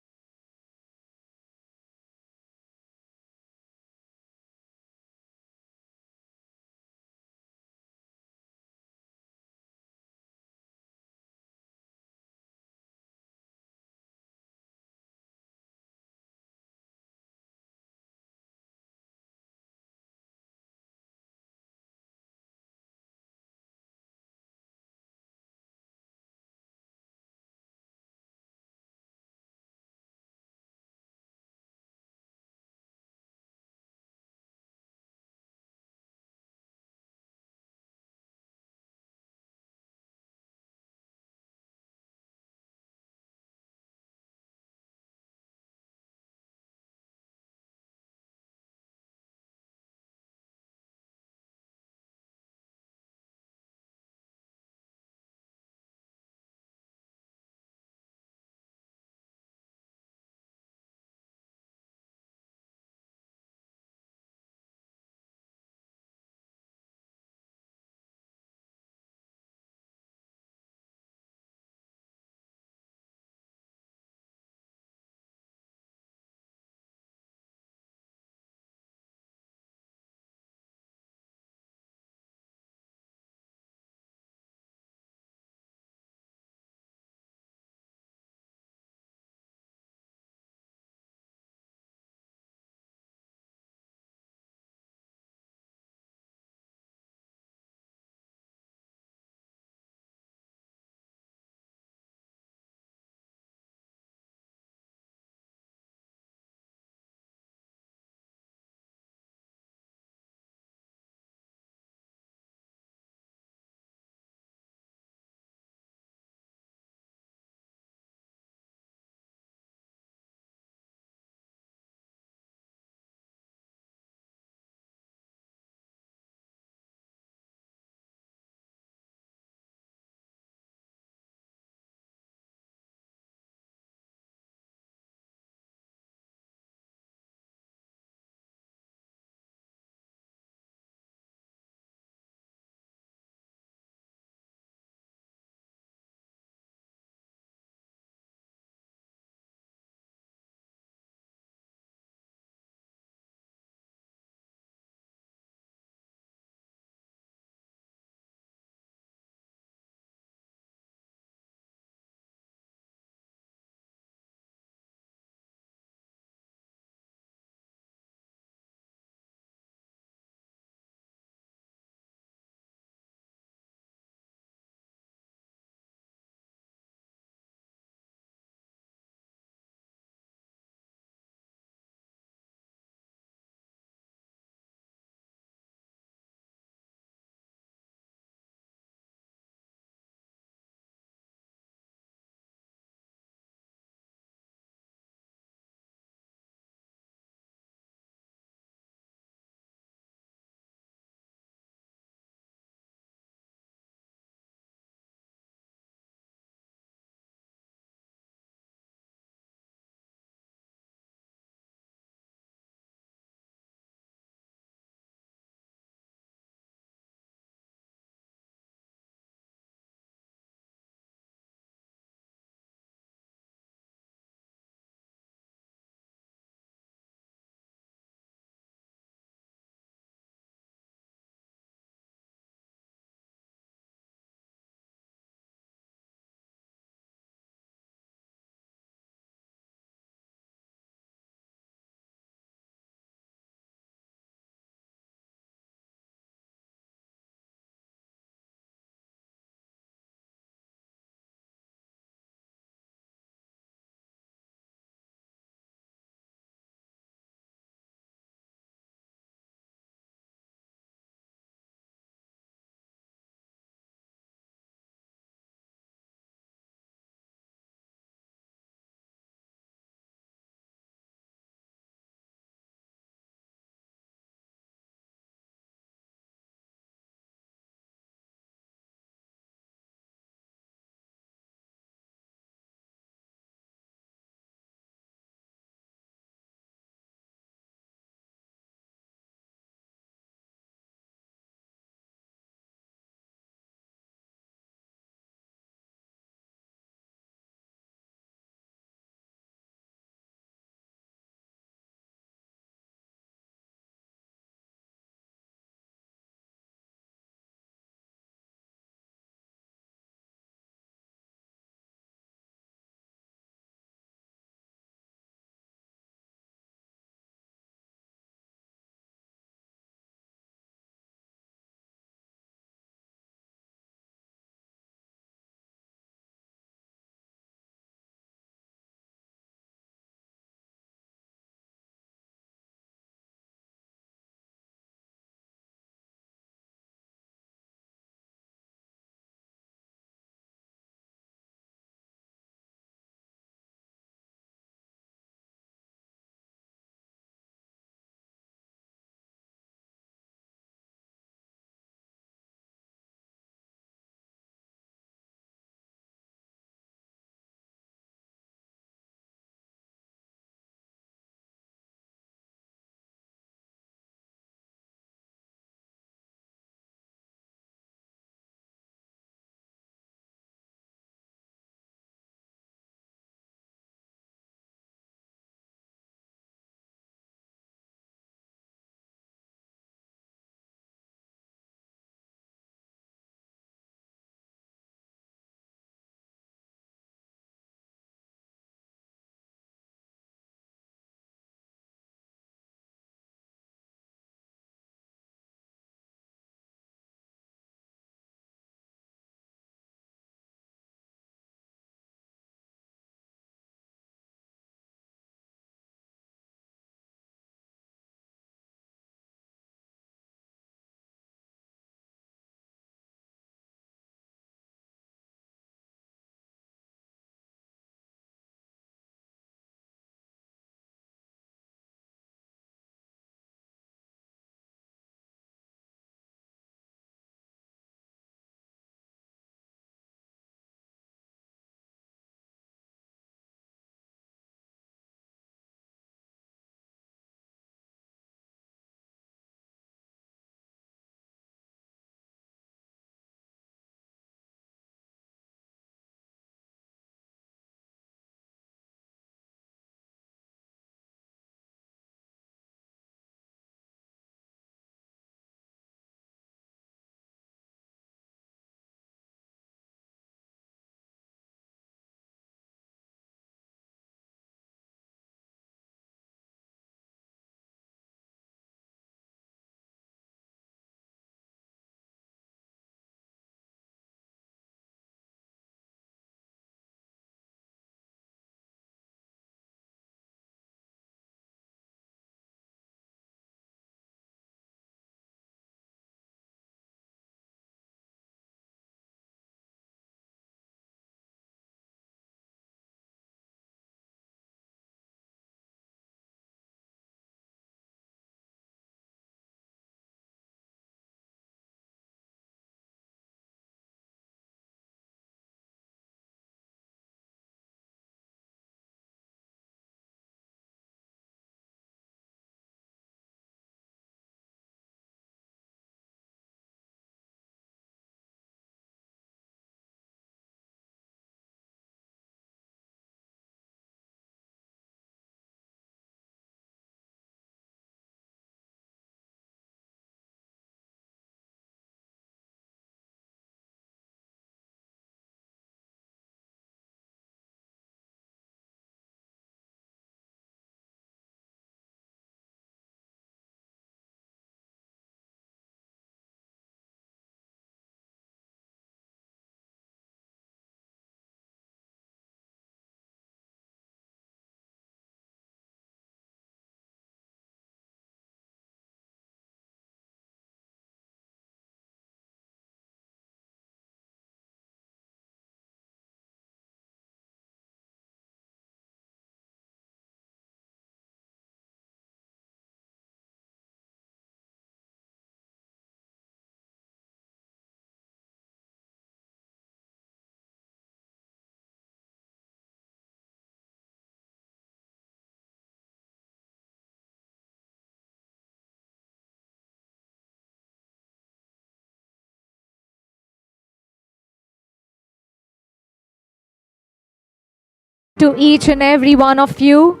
To each and every one of you,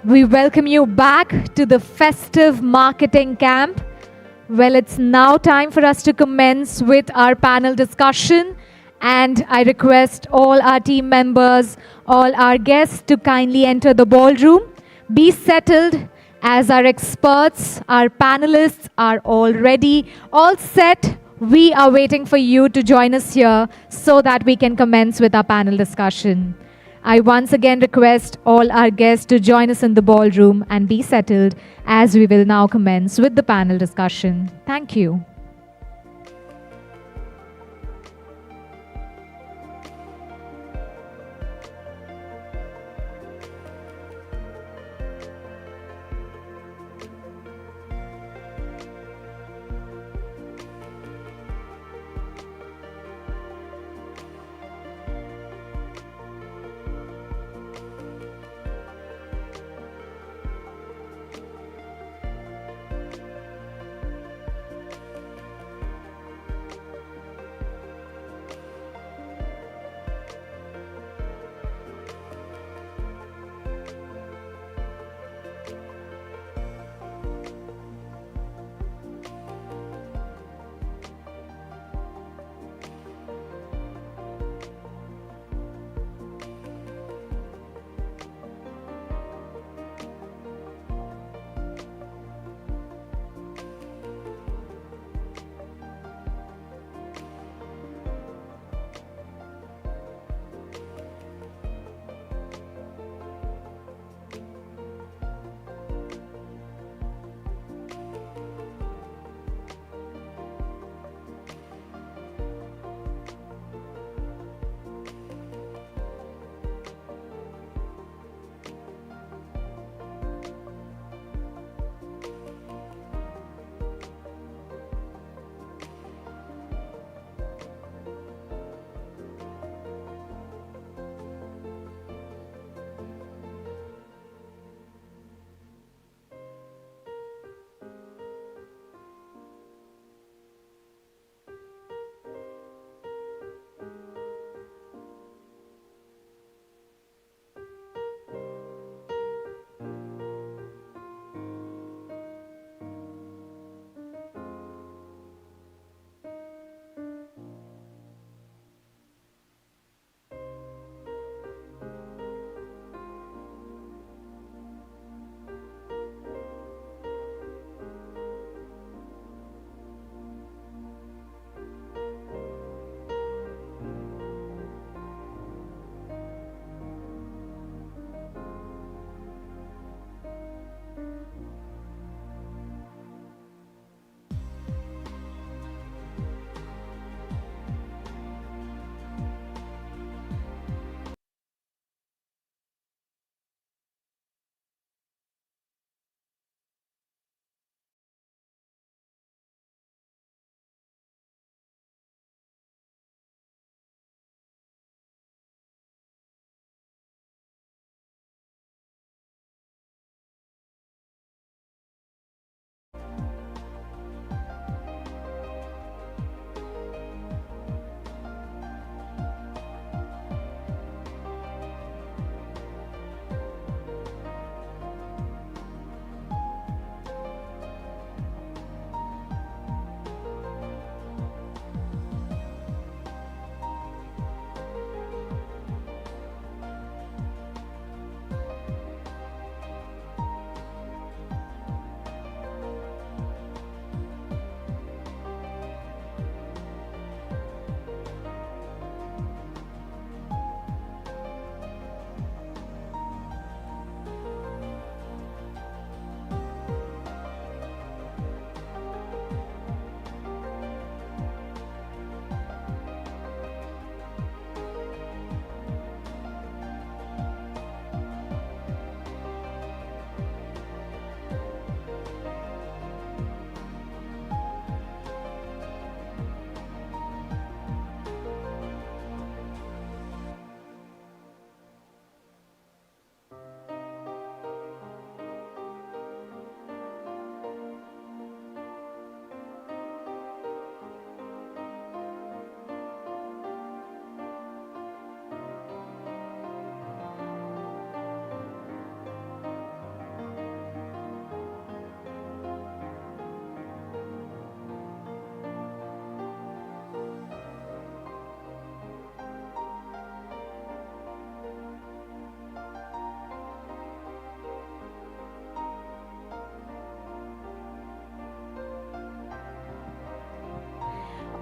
we welcome you back to the Festive Marketing Camp. Well, it's now time for us to commence with our panel discussion, and I request all our team members, all our guests to kindly enter the ballroom. Be settled as our experts, our panelists are all ready, all set. We are waiting for you to join us here so that we can commence with our panel discussion. I once again request all our guests to join us in the ballroom and be settled as we will now commence with the panel discussion. Thank you.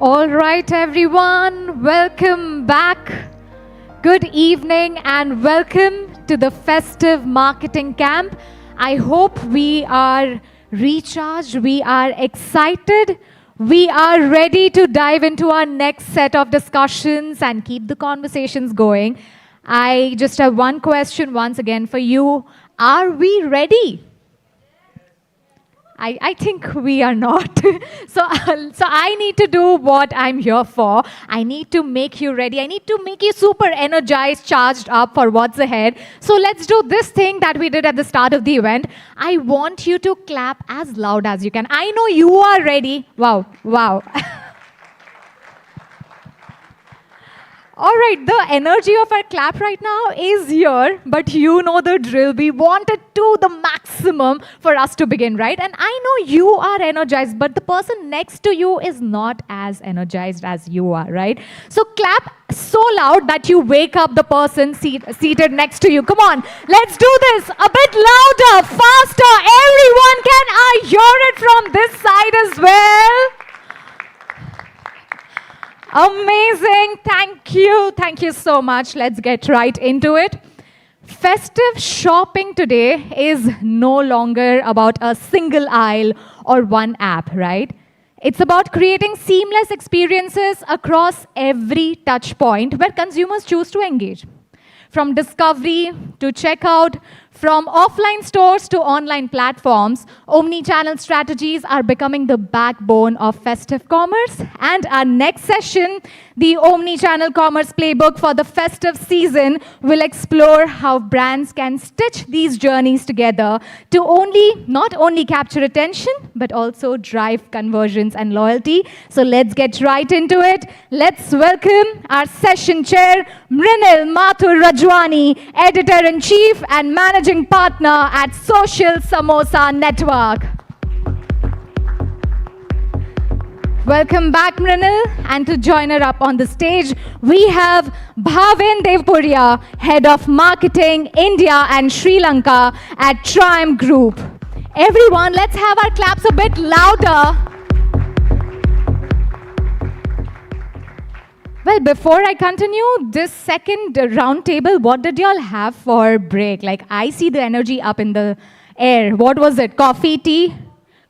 All right, everyone, welcome back. Good evening and welcome to the Festive Marketing Camp. I hope we are recharged, we are excited, we are ready to dive into our next set of discussions and keep the conversations going. I just have one question once again for you. Are we ready? I think we are not. so I need to do what I'm here for. I need to make you ready. I need to make you super energized, charged up for what's ahead. So let's do this thing that we did at the start of the event. I want you to clap as loud as you can. I know you are ready. Wow, wow. All right, the energy of our clap right now is here, but you know the drill. We want it to the maximum for us to begin, right? And I know you are energized, but the person next to you is not as energized as you are, right? So clap so loud that you wake up the person seated next to you. Come on, let's do this a bit louder, faster. Everyone, can I hear it from this side as well? Amazing. Thank you so much. Let's get right into it. Festive shopping today is no longer about a single aisle or one app, right? It's about creating seamless experiences across every touch point where consumers choose to engage. From discovery to checkout, from offline stores to online platforms, omni-channel strategies are becoming the backbone of festive commerce. And our next session, the omni-channel commerce playbook for the festive season, will explore how brands can stitch these journeys together to not only capture attention, but also drive conversions and loyalty. So let's get right into it. Let's welcome our session chair, Mrinal Mathur Rajwani, editor-in-chief and managing partner at Social Samosa Network. Welcome back, Mrinal. And to join her up on the stage, we have Bhavin Devpuria, Head of Marketing, India and Sri Lanka at Triumph Group. Everyone, let's have our claps a bit louder. Well, before I continue, this second round table, what did y'all have for break? Like, I see the energy up in the air. What was it? Coffee, tea?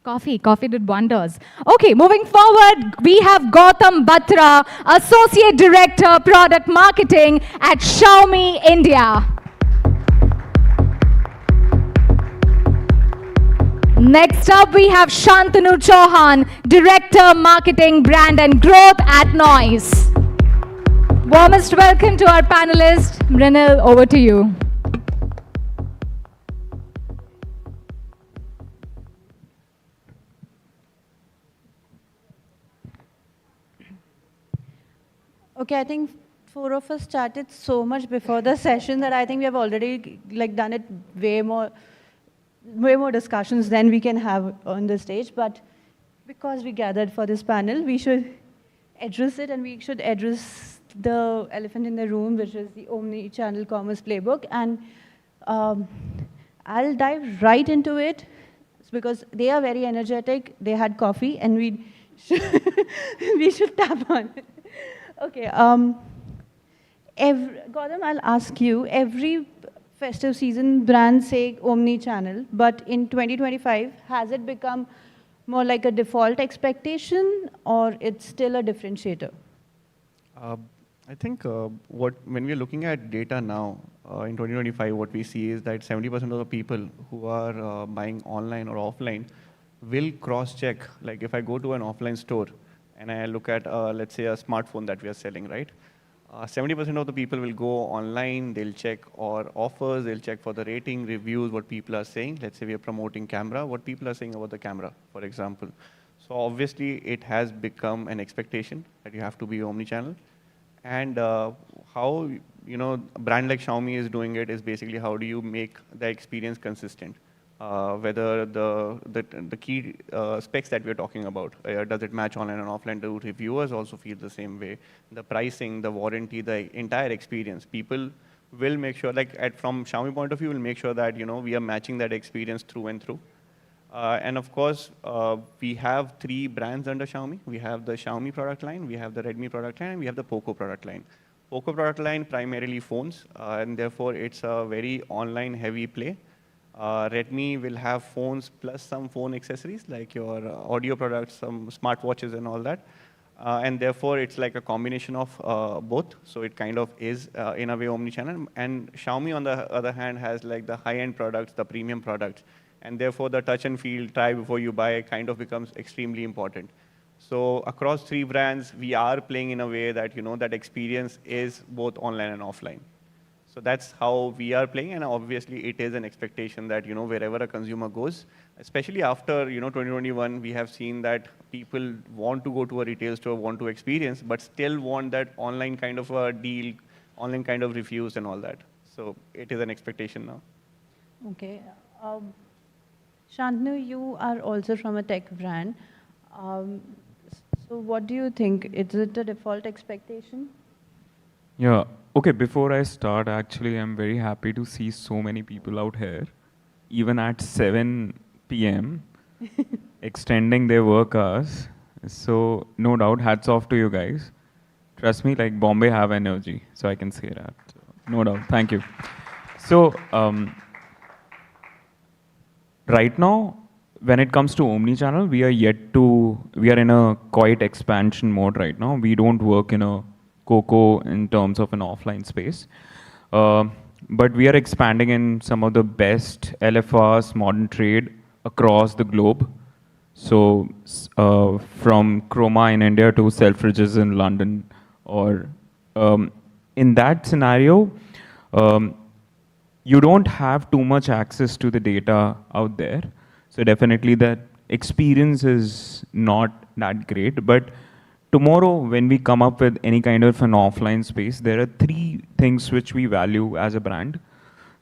Coffee did wonders. Okay, moving forward, we have Gautam Batra, Associate Director, Product Marketing at Xiaomi India. Next up, we have Shantanu Chauhan, Director, Marketing, Brand and Growth at Noise. Warmest welcome to our panelists. Mrinal, over to you. Okay, I think four of us chatted so much before the session that I think we have already done it way more discussions than we can have on the stage. But because we gathered for this panel, we should address it, and we should address the elephant in the room, which is the omni-channel commerce playbook. And I'll dive right into it because they are very energetic. They had coffee, and we should tap on it. Okay. Gautam, I'll ask you. Every festive season, brands say omni-channel, but in 2025, has it become more like a default expectation, or it's still a differentiator? I think when we're looking at data now, in 2025, what we see is that 70% of the people who are buying online or offline will cross-check. Like if I go to an offline store and I look at, let's say, a smartphone that we are selling, right? 70% of the people will go online, they'll check our offers, they'll check for the rating, reviews, what people are saying. Let's say we are promoting camera, what people are saying about the camera, for example. So obviously, it has become an expectation that you have to be omni-channel. And how a brand like Xiaomi is doing it is basically how do you make the experience consistent? Whether the key specs that we're talking about, does it match online and offline? Do reviewers also feel the same way? The pricing, the warranty, the entire experience. People will make sure, from Xiaomi point of view, will make sure that we are matching that experience through and through. And of course, we have 3 brands under Xiaomi. We have the Xiaomi product line, we have the Redmi product line, and we have the Poco product line. Poco product line primarily phones, and therefore it's a very online heavy play. Redmi will have phones plus some phone accessories like your audio products, some smartwatches and all that. And therefore it's like a combination of both. So it kind of is in a way omnichannel. And Xiaomi on the other hand has like the high-end products, the premium products. And therefore the touch and feel, try before you buy kind of becomes extremely important. So across 3 brands, we are playing in a way that, that experience is both online and offline. So that's how we are playing, and obviously it is an expectation that, wherever a consumer goes, especially after, 2021, we have seen that people want to go to a retail store, want to experience, but still want that online kind of a deal, online kind of reviews and all that. So it is an expectation now. Okay. Shantanu, you are also from a tech brand. So what do you think? Is it a default expectation? Yeah. Okay, before I start, actually, I'm very happy to see so many people out here, even at 7 p.m., extending their work hours. So, no doubt, hats off to you guys. Trust me, like Bombay have energy, so I can say that. No doubt. Thank you. So, right now, when it comes to omni-channel, we are in a quite expansion mode right now. We don't work in a Coco in terms of an offline space. But we are expanding in some of the best LFRs, modern trade across the globe. So from Chroma in India to Selfridges in London, or in that scenario, you don't have too much access to the data out there. So definitely that experience is not that great. But tomorrow, when we come up with any kind of an offline space, there are 3 things which we value as a brand.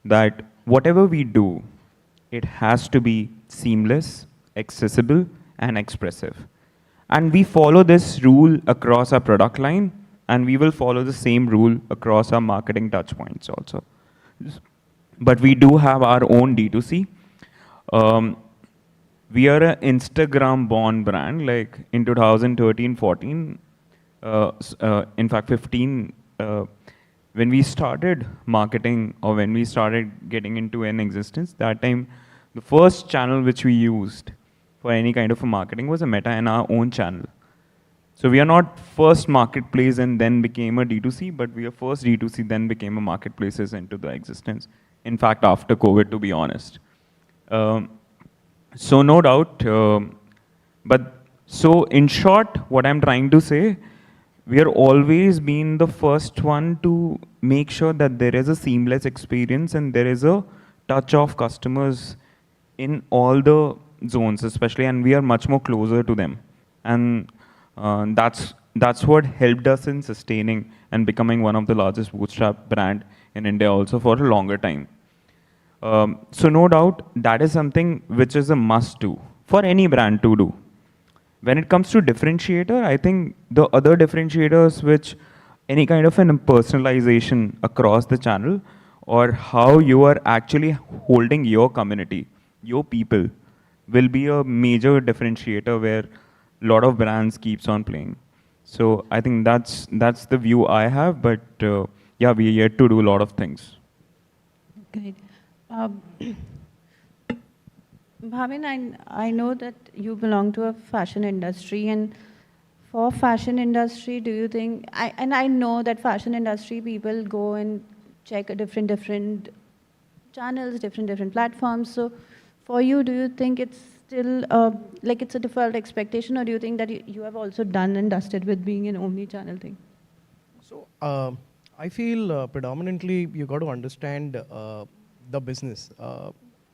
That whatever we do, it has to be seamless, accessible, and expressive. And we follow this rule across our product line, and we will follow the same rule across our marketing touchpoints also. But we do have our own D2C. We are an Instagram-born brand, like in 2013, 14, in fact 15, when we started marketing or when we started getting into an existence, that time the first channel which we used for any kind of a marketing was a Meta and our own channel. So we are not first marketplace and then became a D2C, but we are first D2C, then became a marketplaces into the existence. In fact, after COVID, to be honest. So no doubt, but so in short, what I'm trying to say, we are always been the first one to make sure that there is a seamless experience and there is a touch of customers in all the zones, especially, and we are much more closer to them. And that's what helped us in sustaining and becoming one of the largest bootstrap brand in India also for a longer time. So no doubt, that is something which is a must do for any brand to do. When it comes to differentiator, I think the other differentiators which any kind of an personalization across the channel or how you are actually holding your community, your people, will be a major differentiator where a lot of brands keeps on playing. So I think that's the view I have, but yeah, we are yet to do a lot of things. Great. Bhavin, I know that you belong to a fashion industry, and for fashion industry, do you think, I know that fashion industry people go and check different channels, different platforms. So for you, do you think it's still like it's a default expectation, or do you think that you have also done and dusted with being an omni-channel thing? So I feel predominantly you got to understand the business.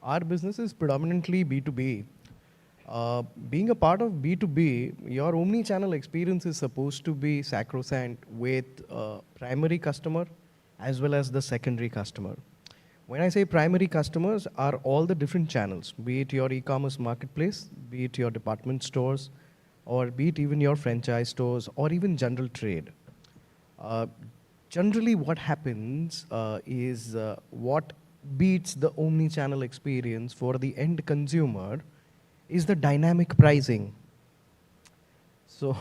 Our business is predominantly B2B. Being a part of B2B, your omni-channel experience is supposed to be sacrosanct with primary customer as well as the secondary customer. When I say primary customers are all the different channels, be it your e-commerce marketplace, be it your department stores, or be it even your franchise stores, or even general trade. Generally what happens is what beats the omni-channel experience for the end consumer is the dynamic pricing. So,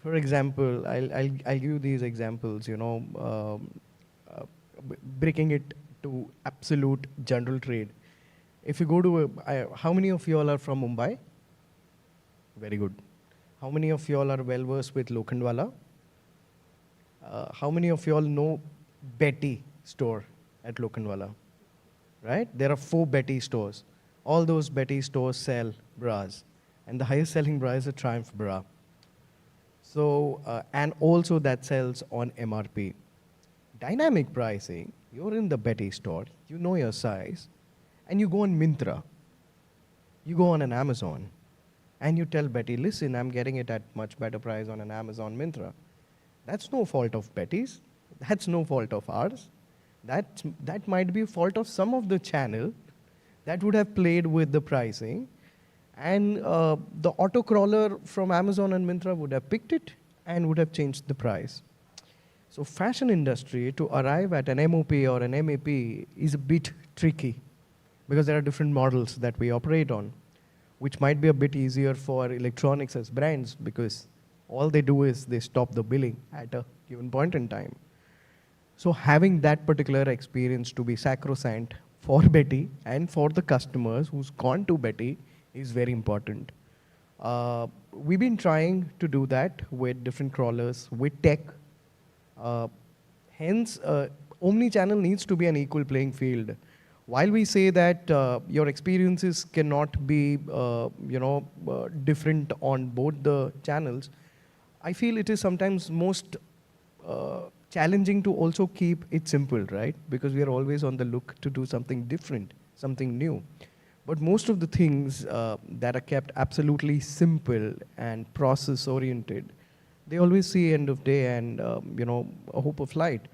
for example, I'll give you these examples, breaking it to absolute general trade. If you go to, how many of you all are from Mumbai? Very good. How many of you all are well versed with Lokhandwala? How many of you all know Betty store at Lokhandwala? Right? There are 4 Betty stores. All those Betty stores sell bras. And the highest selling bra is a Triumph bra. So, and also that sells on MRP. Dynamic pricing, you're in the Betty store, you know your size, and you go on Myntra. You go on an Amazon, and you tell Betty, listen, I'm getting it at much better price on an Amazon Myntra. That's no fault of Betty's. That's no fault of ours. That might be a fault of some of the channel that would have played with the pricing, and the autocrawler from Amazon and Myntra would have picked it and would have changed the price. So fashion industry, to arrive at an MOP or an MAP is a bit tricky because there are different models that we operate on, which might be a bit easier for electronics as brands because all they do is they stop the billing at a given point in time. So having that particular experience to be sacrosanct for Betty and for the customers who's gone to Betty is very important. We've been trying to do that with different crawlers, with tech. Hence, omni-channel needs to be an equal playing field. While we say that your experiences cannot be, different on both the channels, I feel it is sometimes most challenging to also keep it simple, right? Because we are always on the look to do something different, something new. But most of the things that are kept absolutely simple and process-oriented, they always see end of day and, a hope of light.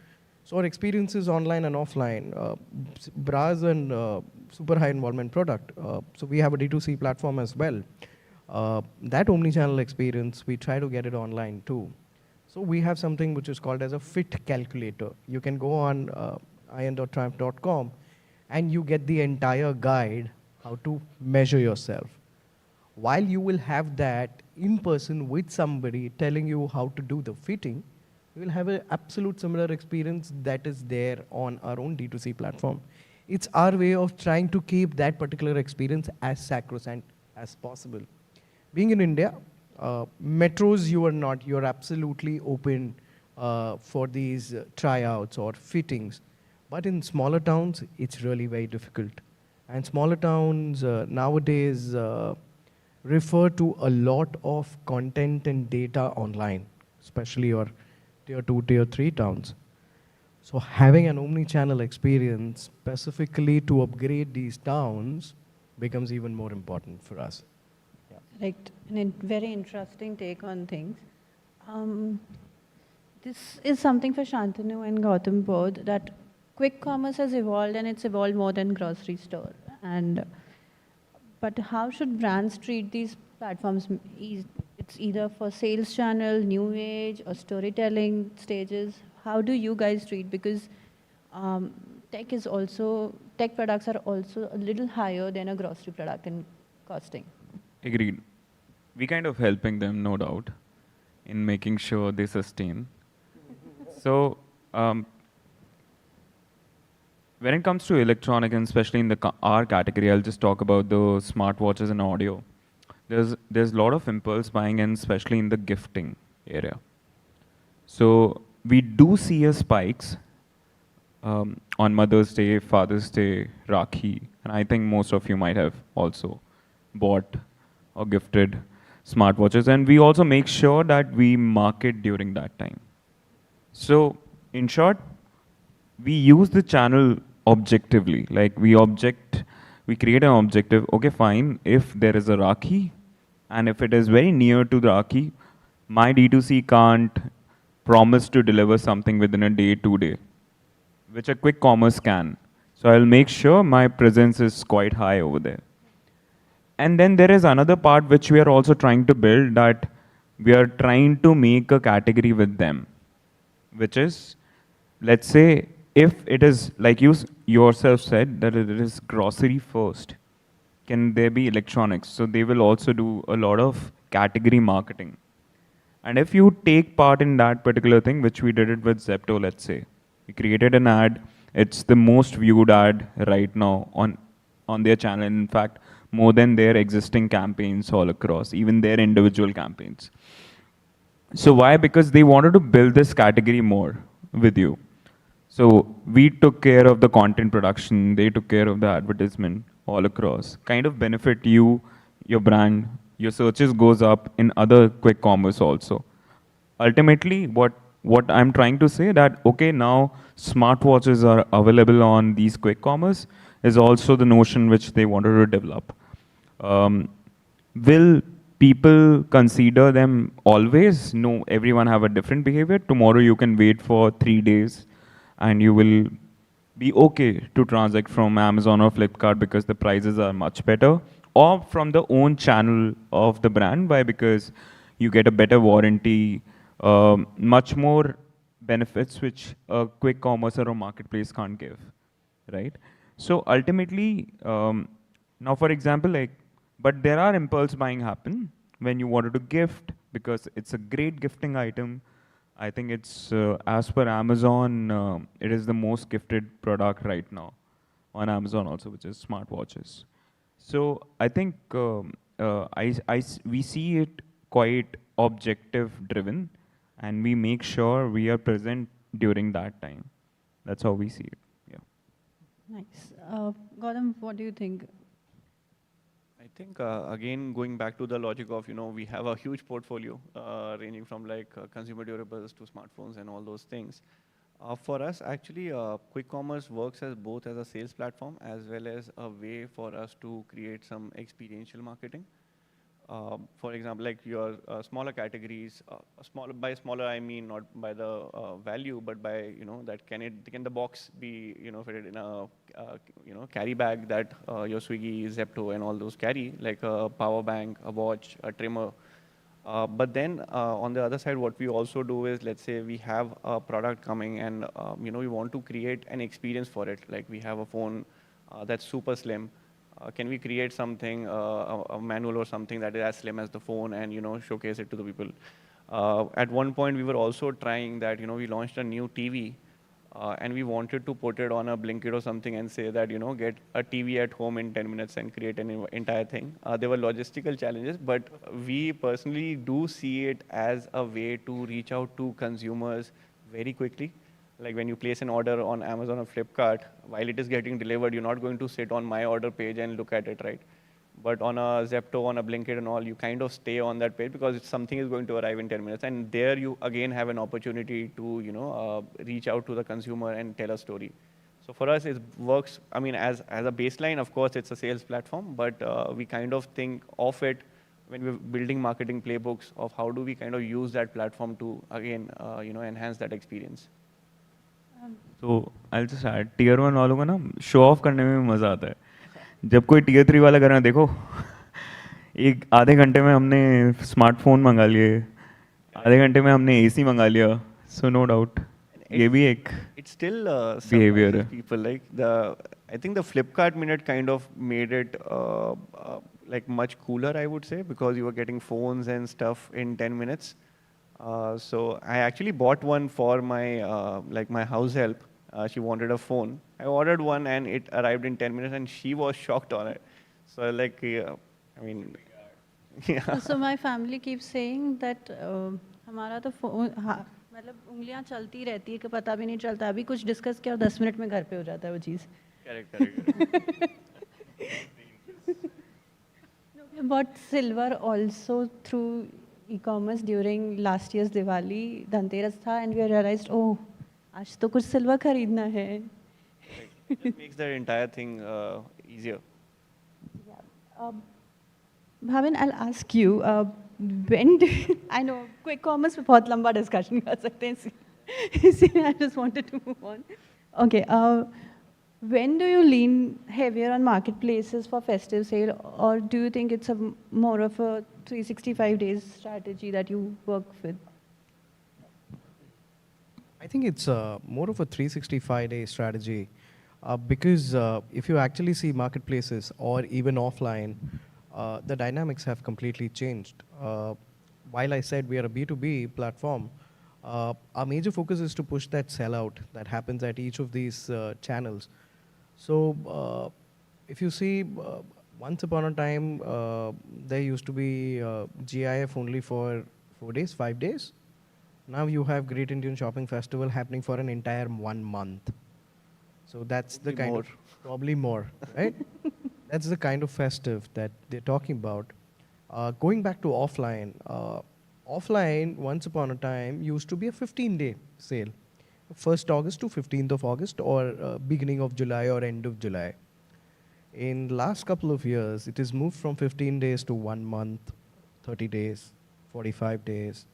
So our experiences online and offline, bras and super high involvement product. So we have a D2C platform as well. That omni-channel experience, we try to get it online too. So we have something which is called as a fit calculator. You can go on in.triumph.com and you get the entire guide how to measure yourself. While you will have that in person with somebody telling you how to do the fitting, you will have an absolute similar experience that is there on our own D2C platform. It's our way of trying to keep that particular experience as sacrosanct as possible. Being in India, metros you are not, you're absolutely open for these tryouts or fittings. But in smaller towns, it's really very difficult. And smaller towns nowadays refer to a lot of content and data online, especially your tier 2, tier 3 towns. So having an omni-channel experience specifically to upgrade these towns becomes even more important for us. Correct. And a very interesting take on things. This is something for Shantanu and Gautam both, that quick commerce has evolved and it's evolved more than grocery store. But how should brands treat these platforms? It's either for sales channel, new age, or storytelling stages. How do you guys treat? Because tech products are also a little higher than a grocery product in costing. Agreed. We kind of helping them, no doubt, in making sure they sustain. So, when it comes to electronic, and especially in our category, I'll just talk about the smartwatches and audio. There's a lot of impulse buying, and especially in the gifting area. So we do see a spikes on Mother's Day, Father's Day, Rakhi, and I think most of you might have also bought or gifted smartwatches, and we also make sure that we market during that time. So in short, we use the channel objectively, like we create an objective, okay fine, if there is a Rakhi, and if it is very near to the Rakhi, my D2C can't promise to deliver something within a day, 2 days, which a quick commerce can. So I'll make sure my presence is quite high over there. And then there is another part which we are also trying to build, that we are trying to make a category with them, which is, let's say, if it is, like you yourself said, that it is grocery first, can there be electronics? So they will also do a lot of category marketing. And if you take part in that particular thing, which we did it with Zepto, let's say, we created an ad. It's the most viewed ad right now on their channel. In fact, more than their existing campaigns all across, even their individual campaigns. So why? Because they wanted to build this category more with you. So we took care of the content production, they took care of the advertisement all across. Kind of benefit you, your brand, your searches goes up in other quick commerce also. Ultimately, what I'm trying to say that, okay, now smartwatches are available on these quick commerce is also the notion which they wanted to develop. Will people consider them always? No, everyone have a different behavior. Tomorrow you can wait for 3 days and you will be okay to transact from Amazon or Flipkart because the prices are much better, or from the own channel of the brand. Why? Because you get a better warranty, much more benefits which a quick commerce or a marketplace can't give, right? So ultimately, now for example, like, but there are impulse buying happen when you wanted to gift because it's a great gifting item. I think it's, as per Amazon, it is the most gifted product right now on Amazon also, which is smartwatches. So I think we see it quite objective driven, and we make sure we are present during that time. That's how we see it. Yeah. Nice. Gautam, what do you think? I think, again, going back to the logic of, we have a huge portfolio ranging from like consumer durables to smartphones and all those things. For us, actually, quick commerce works as both as a sales platform as well as a way for us to create some experiential marketing. For example, like your smaller categories, by smaller I mean not by the value, but by that can the box be fitted in a carry bag that your Swiggy, Zepto, and all those carry, like a power bank, a watch, a trimmer. But then on the other side, what we also do is, let's say we have a product coming and we want to create an experience for it. Like we have a phone that's super slim. Can we create something, a manual or something that is as slim as the phone, and showcase it to the people? At one point, we were also trying that. We launched a new TV, and we wanted to put it on a Blinkit or something and say that get a TV at home in 10 minutes and create an entire thing. There were logistical challenges, but we personally do see it as a way to reach out to consumers very quickly. Like when you place an order on Amazon or Flipkart, while it is getting delivered, you're not going to sit on my order page and look at it, right? But on a Zepto, on a Blinkit and all, you kind of stay on that page because something is going to arrive in 10 minutes. And there you again have an opportunity to, reach out to the consumer and tell a story. So for us, it works, I mean, as a baseline, of course, it's a sales platform, but we kind of think of it when we're building marketing playbooks of how do we kind of use that platform to, again, enhance that experience. So I'll just add, tier 1 वालों को ना show off करने में मज़ा आता है. जब कोई tier 3 वाला कर रहा है, देखो एक आधे घंटे में हमने स्मार्टफोन मंगा लिए, आधे घंटे में हमने AC मंगा लिया. So no doubt, ये भी एक it's still behavior है. people like I think the Flipkart minute kind of made it like much cooler, I would say, because you were getting phones and stuff in 10 minutes. So I actually bought one for my like my house help. She wanted a phone. I ordered one and it arrived in 10 minutes and she was shocked on it. So like, I mean, yeah. So my family keeps saying that हमारा तो phone मतलब उंगलियां चलती रहती है कि पता भी नहीं चलता. अभी कुछ डिस्कस किया और 10 मिनट में घर पे हो जाता है वो चीज़. Correct. We bought silver also through e-commerce during last year's Diwali. Dhanteras tha, and we realized, oh, आज तो कुछ silver खरीदना है. It just makes that entire thing easier. Yeah. Bhavin, I'll ask you, when do I know quick commerce पे बहुत लंबा discussion कर सकते हैं, इसीलिए I just wanted to move on. Okay. When do you lean heavier on marketplaces for festive sale, or do you think it's more of a 365 days strategy that you work with? I think it's more of a 365-day strategy. Because if you actually see marketplaces or even offline, the dynamics have completely changed. While I said we are a B2B platform, our major focus is to push that sellout that happens at each of these channels. So if you see, once upon a time, there used to be GIF only for 4 days, 5 days. Now you have Great Indian Shopping Festival happening for an entire 1 month. So that's the kind of, probably more, right? That's the kind of festive that they're talking about. Going back to offline, offline, once upon a time, used to be a 15-day sale. 1st August to 15th of August, or beginning of July or end of July. In the last couple of years, it has moved from 15 days to 1 month, 30 days, 45 days.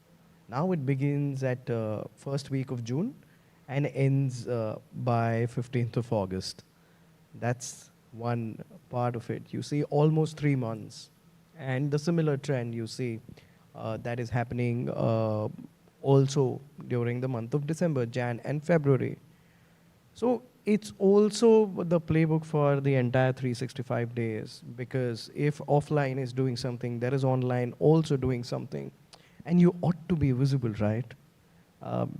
Now it begins at first week of June and ends by 15th of August. That's one part of it. You see almost 3 months. And the similar trend you see that is happening also during the month of December, Jan and February. So it's also the playbook for the entire 365 days, because if offline is doing something, there is online also doing something. And you ought to be visible, right?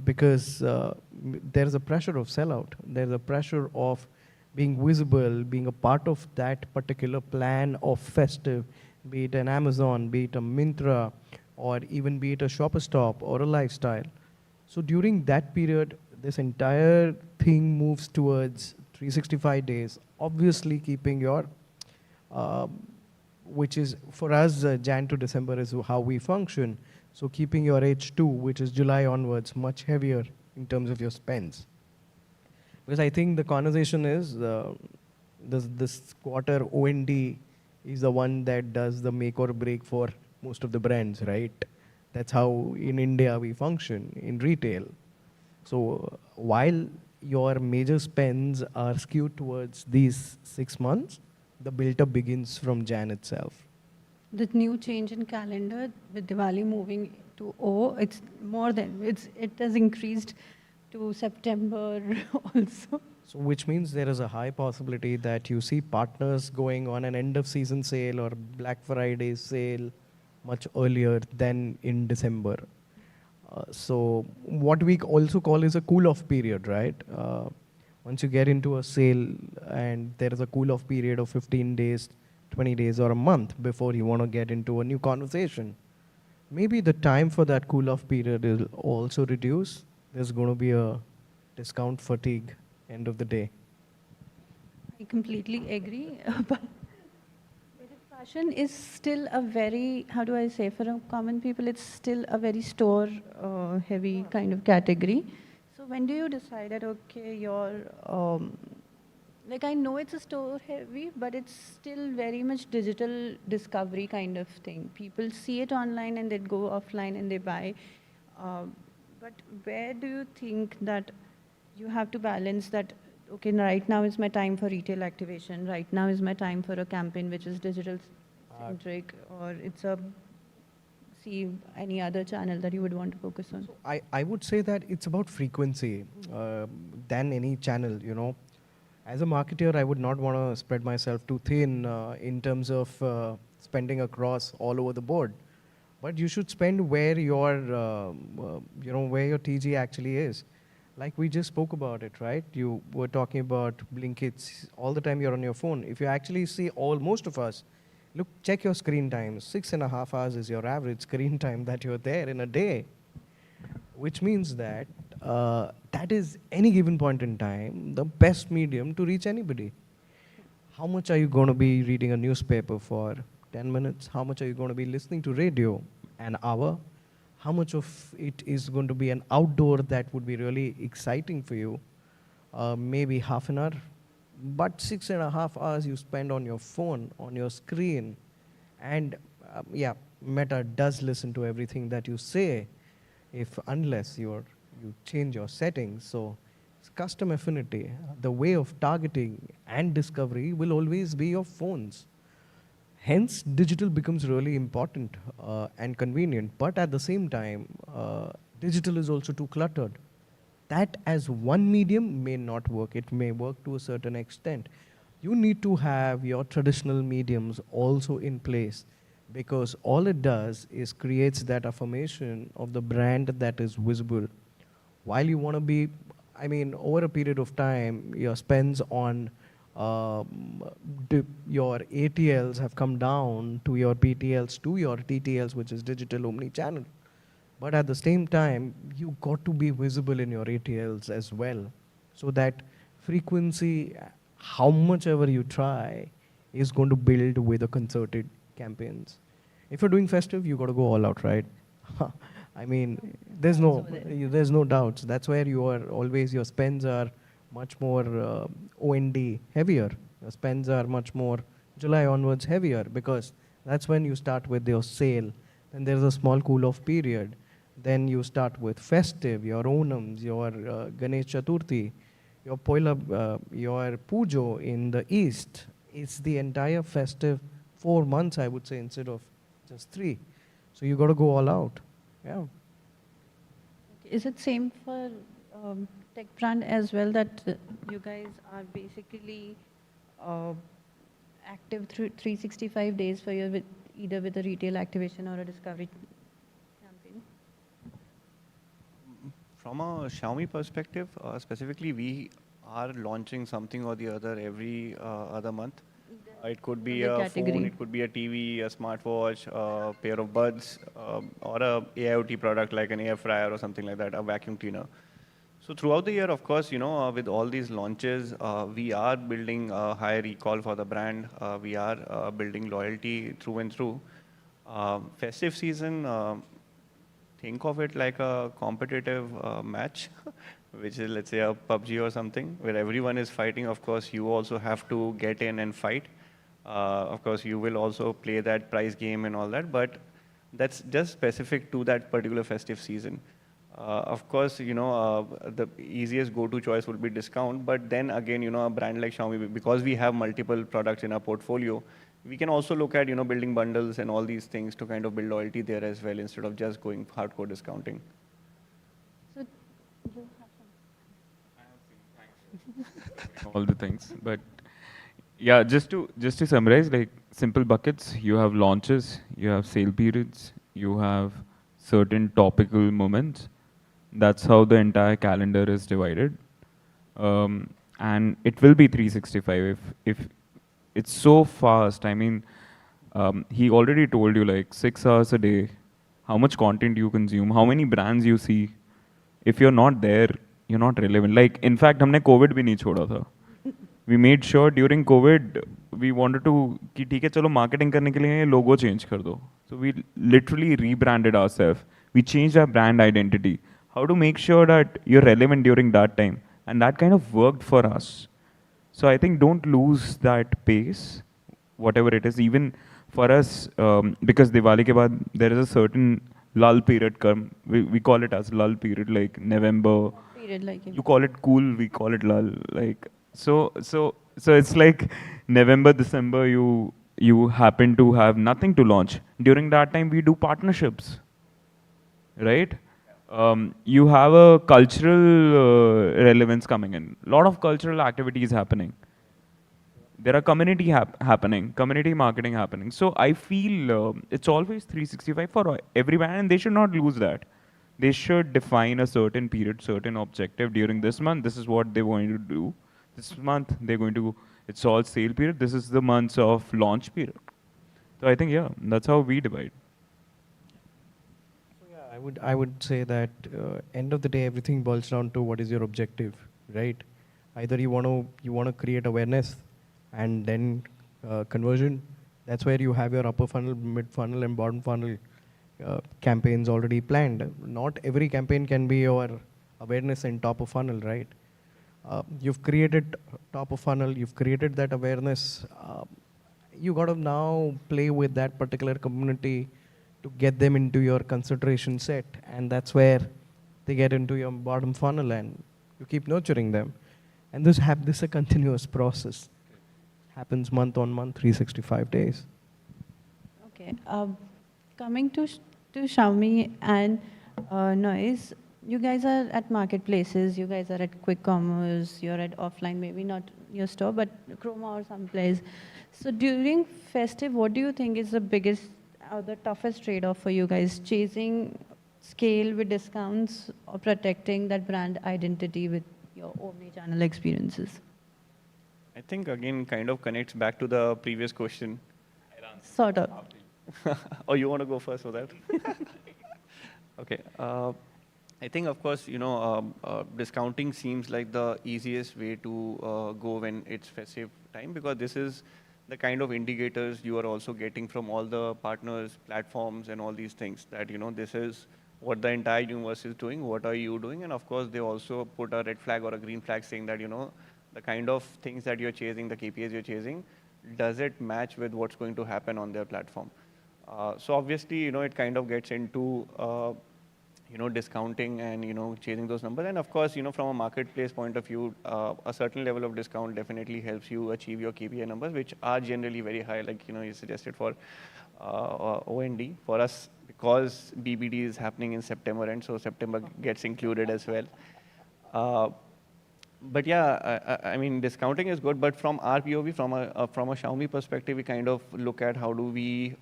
Because there's a pressure of sellout. There's a pressure of being visible, being a part of that particular plan of festive, be it an Amazon, be it a Myntra, or even be it a Shopper Stop or a lifestyle. So during that period, this entire thing moves towards 365 days, obviously keeping your, which is for us, Jan to December is how we function. So keeping your H2, which is July onwards, much heavier in terms of your spends. Because I think the conversation is this quarter OND is the one that does the make or break for most of the brands, right? That's how in India we function in retail. So while your major spends are skewed towards these 6 months, the build-up begins from Jan itself. The new change in calendar with Diwali moving to O, it's more than, it has increased to September also. So which means there is a high possibility that you see partners going on an end of season sale or Black Friday sale much earlier than in December. So what we also call is a cool off period, right? Once you get into a sale and there is a cool off period of 15 days, 20 days or a month before you want to get into a new conversation, maybe the time for that cool off period will also reduce. There's going to be a discount fatigue end of the day. I completely agree. But fashion is still a very, how do I say, for a common people, it's still a very store heavy kind of category. So when do you decide that, okay, you're, like I know it's a store heavy, but it's still very much digital discovery kind of thing. People see it online and they go offline and they buy. But where do you think that you have to balance that, okay, right now is my time for retail activation, right now is my time for a campaign which is digital centric, or it's a, see any other channel that you would want to focus on? So I would say that it's about frequency than any channel, you know. As a marketer, I would not want to spread myself too thin in terms of spending across all over the board. But you should spend where your, you know, where your TG actually is. Like we just spoke about it, right? You were talking about Blinkits. All the time you're on your phone. If you actually see most of us, look, check your screen time. 6.5 hours is your average screen time that you're there in a day. Which means that that is any given point in time, the best medium to reach anybody. How much are you going to be reading a newspaper for 10 minutes? How much are you going to be listening to radio? An hour? How much of it is going to be an outdoor that would be really exciting for you? Maybe half an hour. But 6.5 hours you spend on your phone, on your screen. And yeah, Meta does listen to everything that you say, unless you change your settings. So it's custom affinity. The way of targeting and discovery will always be your phones. Hence, digital becomes really important and convenient. But at the same time, digital is also too cluttered. that as one medium may not work. It may work to a certain extent. You need to have your traditional mediums also in place, because all it does is creates that affirmation of the brand that is visible. While you want to be, I mean, over a period of time, your spends on your ATLs have come down to your PTLs, to your TTLs, which is digital omni-channel. But at the same time, you got to be visible in your ATLs as well, so that frequency, how much ever you try, is going to build with a concerted campaigns. If you're doing festive, you got to go all out, right? I mean, there's no doubts. That's where you are always, your spends are much more OND heavier. Your spends are much more July onwards heavier, because that's when you start with your sale. Then there's a small cool off period. Then you start with festive, your Onams, your Ganesh Chaturthi, your Poila, your Pujo in the east. It's the entire festive 4 months, I would say, instead of just 3. So you got to go all out. Yeah. Is it same for tech brand as well, that you guys are basically active through 365 days for your, either with a retail activation or a discovery campaign? From a Xiaomi perspective, specifically, we are launching something or the other every other month. It could be a phone, it could be a TV, a smartwatch, a pair of buds, or a AIoT product like an air fryer or something like that, a vacuum cleaner. So throughout the year, of course, with all these launches, we are building a high recall for the brand. We are building loyalty through and through. Festive season, think of it like a competitive match, which is, let's say, a PUBG or something, where everyone is fighting. Of course, you also have to get in and fight. Of course, you will also play that prize game and all that, but that's just specific to that particular festive season. Of course, the easiest go-to choice would be discount, but then again, a brand like Xiaomi, because we have multiple products in our portfolio, we can also look at, building bundles and all these things to kind of build loyalty there as well, instead of just going hardcore discounting. So, all the things, but yeah, just to summarize, like simple buckets, you have launches, you have sale periods, you have certain topical moments. That's how the entire calendar is divided, and it will be 365 if it's so fast. I mean, he already told you, like 6 hours a day, how much content you consume, how many brands you see. If you're not there, you're not relevant. Like, in fact, हमने COVID भी नहीं छोड़ा था. We made sure during COVID, we wanted to कि ठीक है चलो marketing करने के लिए logo change कर दो. So we literally rebranded ourselves. We changed our brand identity. How to make sure that you're relevant during that time, and that kind of worked for us. So I think don't lose that pace, whatever it is. Even for us, because Diwali ke baad there is a certain lull period come. We call it as lull period, like November. Period, like you call it cool, we call it lull. Like so it's like November, December. You happen to have nothing to launch. During that time, we do partnerships, right? You have a cultural relevance coming in. A lot of cultural activities happening. There are community happening, community marketing happening. So I feel it's always 365 for every brand, and they should not lose that. They should define a certain period, certain objective during this month. This is what they're going to do. This month they're going to. It's all sale period. This is the months of launch period. So I think that's how we divide. I would say that end of the day, everything boils down to what is your objective, right? Either you want to create awareness, and then conversion. That's where you have your upper funnel, mid funnel, and bottom funnel campaigns already planned. Not every campaign can be your awareness and top of funnel, right? You've created top of funnel. You've created that awareness. You got to now play with that particular community to get them into your consideration set, and that's where they get into your bottom funnel, and you keep nurturing them. And this is a continuous process. Happens month on month, 365 days. Okay. Coming to Xiaomi and Noise, you guys are at marketplaces, you guys are at quick commerce, you're at offline, maybe not your store, but Chroma or someplace. So during festive, what do you think is the biggest or the toughest trade-off for you guys? Chasing scale with discounts or protecting that brand identity with your omni-channel experiences? I think again kind of connects back to the previous question. Sort of. Oh, you want to go first for that? Okay. I think, of course, discounting seems like the easiest way to go when it's festive time, because this is the kind of indicators you are also getting from all the partners, platforms, and all these things that, this is what the entire universe is doing, what are you doing? And of course, they also put a red flag or a green flag saying that, the kind of things that you're chasing, the KPIs you're chasing, does it match with what's going to happen on their platform? So obviously, it kind of gets into, discounting and, chasing those numbers. And of course, from a marketplace point of view, a certain level of discount definitely helps you achieve your KPI numbers, which are generally very high, like, you suggested for OND. For us, because BBD is happening in September, and so September gets included as well. But yeah, I mean, discounting is good, but from our POV, from a Xiaomi perspective, we kind of look at how do we,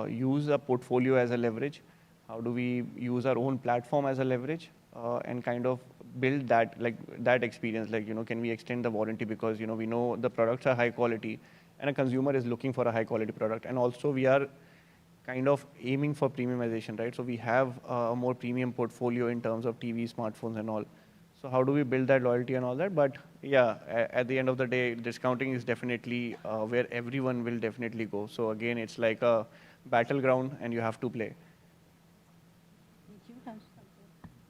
use a portfolio as a leverage. How do we use our own platform as a leverage and kind of build that, like that experience? Like, can we extend the warranty because, we know the products are high quality and a consumer is looking for a high quality product. And also we are kind of aiming for premiumization, right? So we have a more premium portfolio in terms of TV, smartphones and all. So how do we build that loyalty and all that? But yeah, at the end of the day, discounting is definitely where everyone will definitely go. So again, it's like a battleground and you have to play.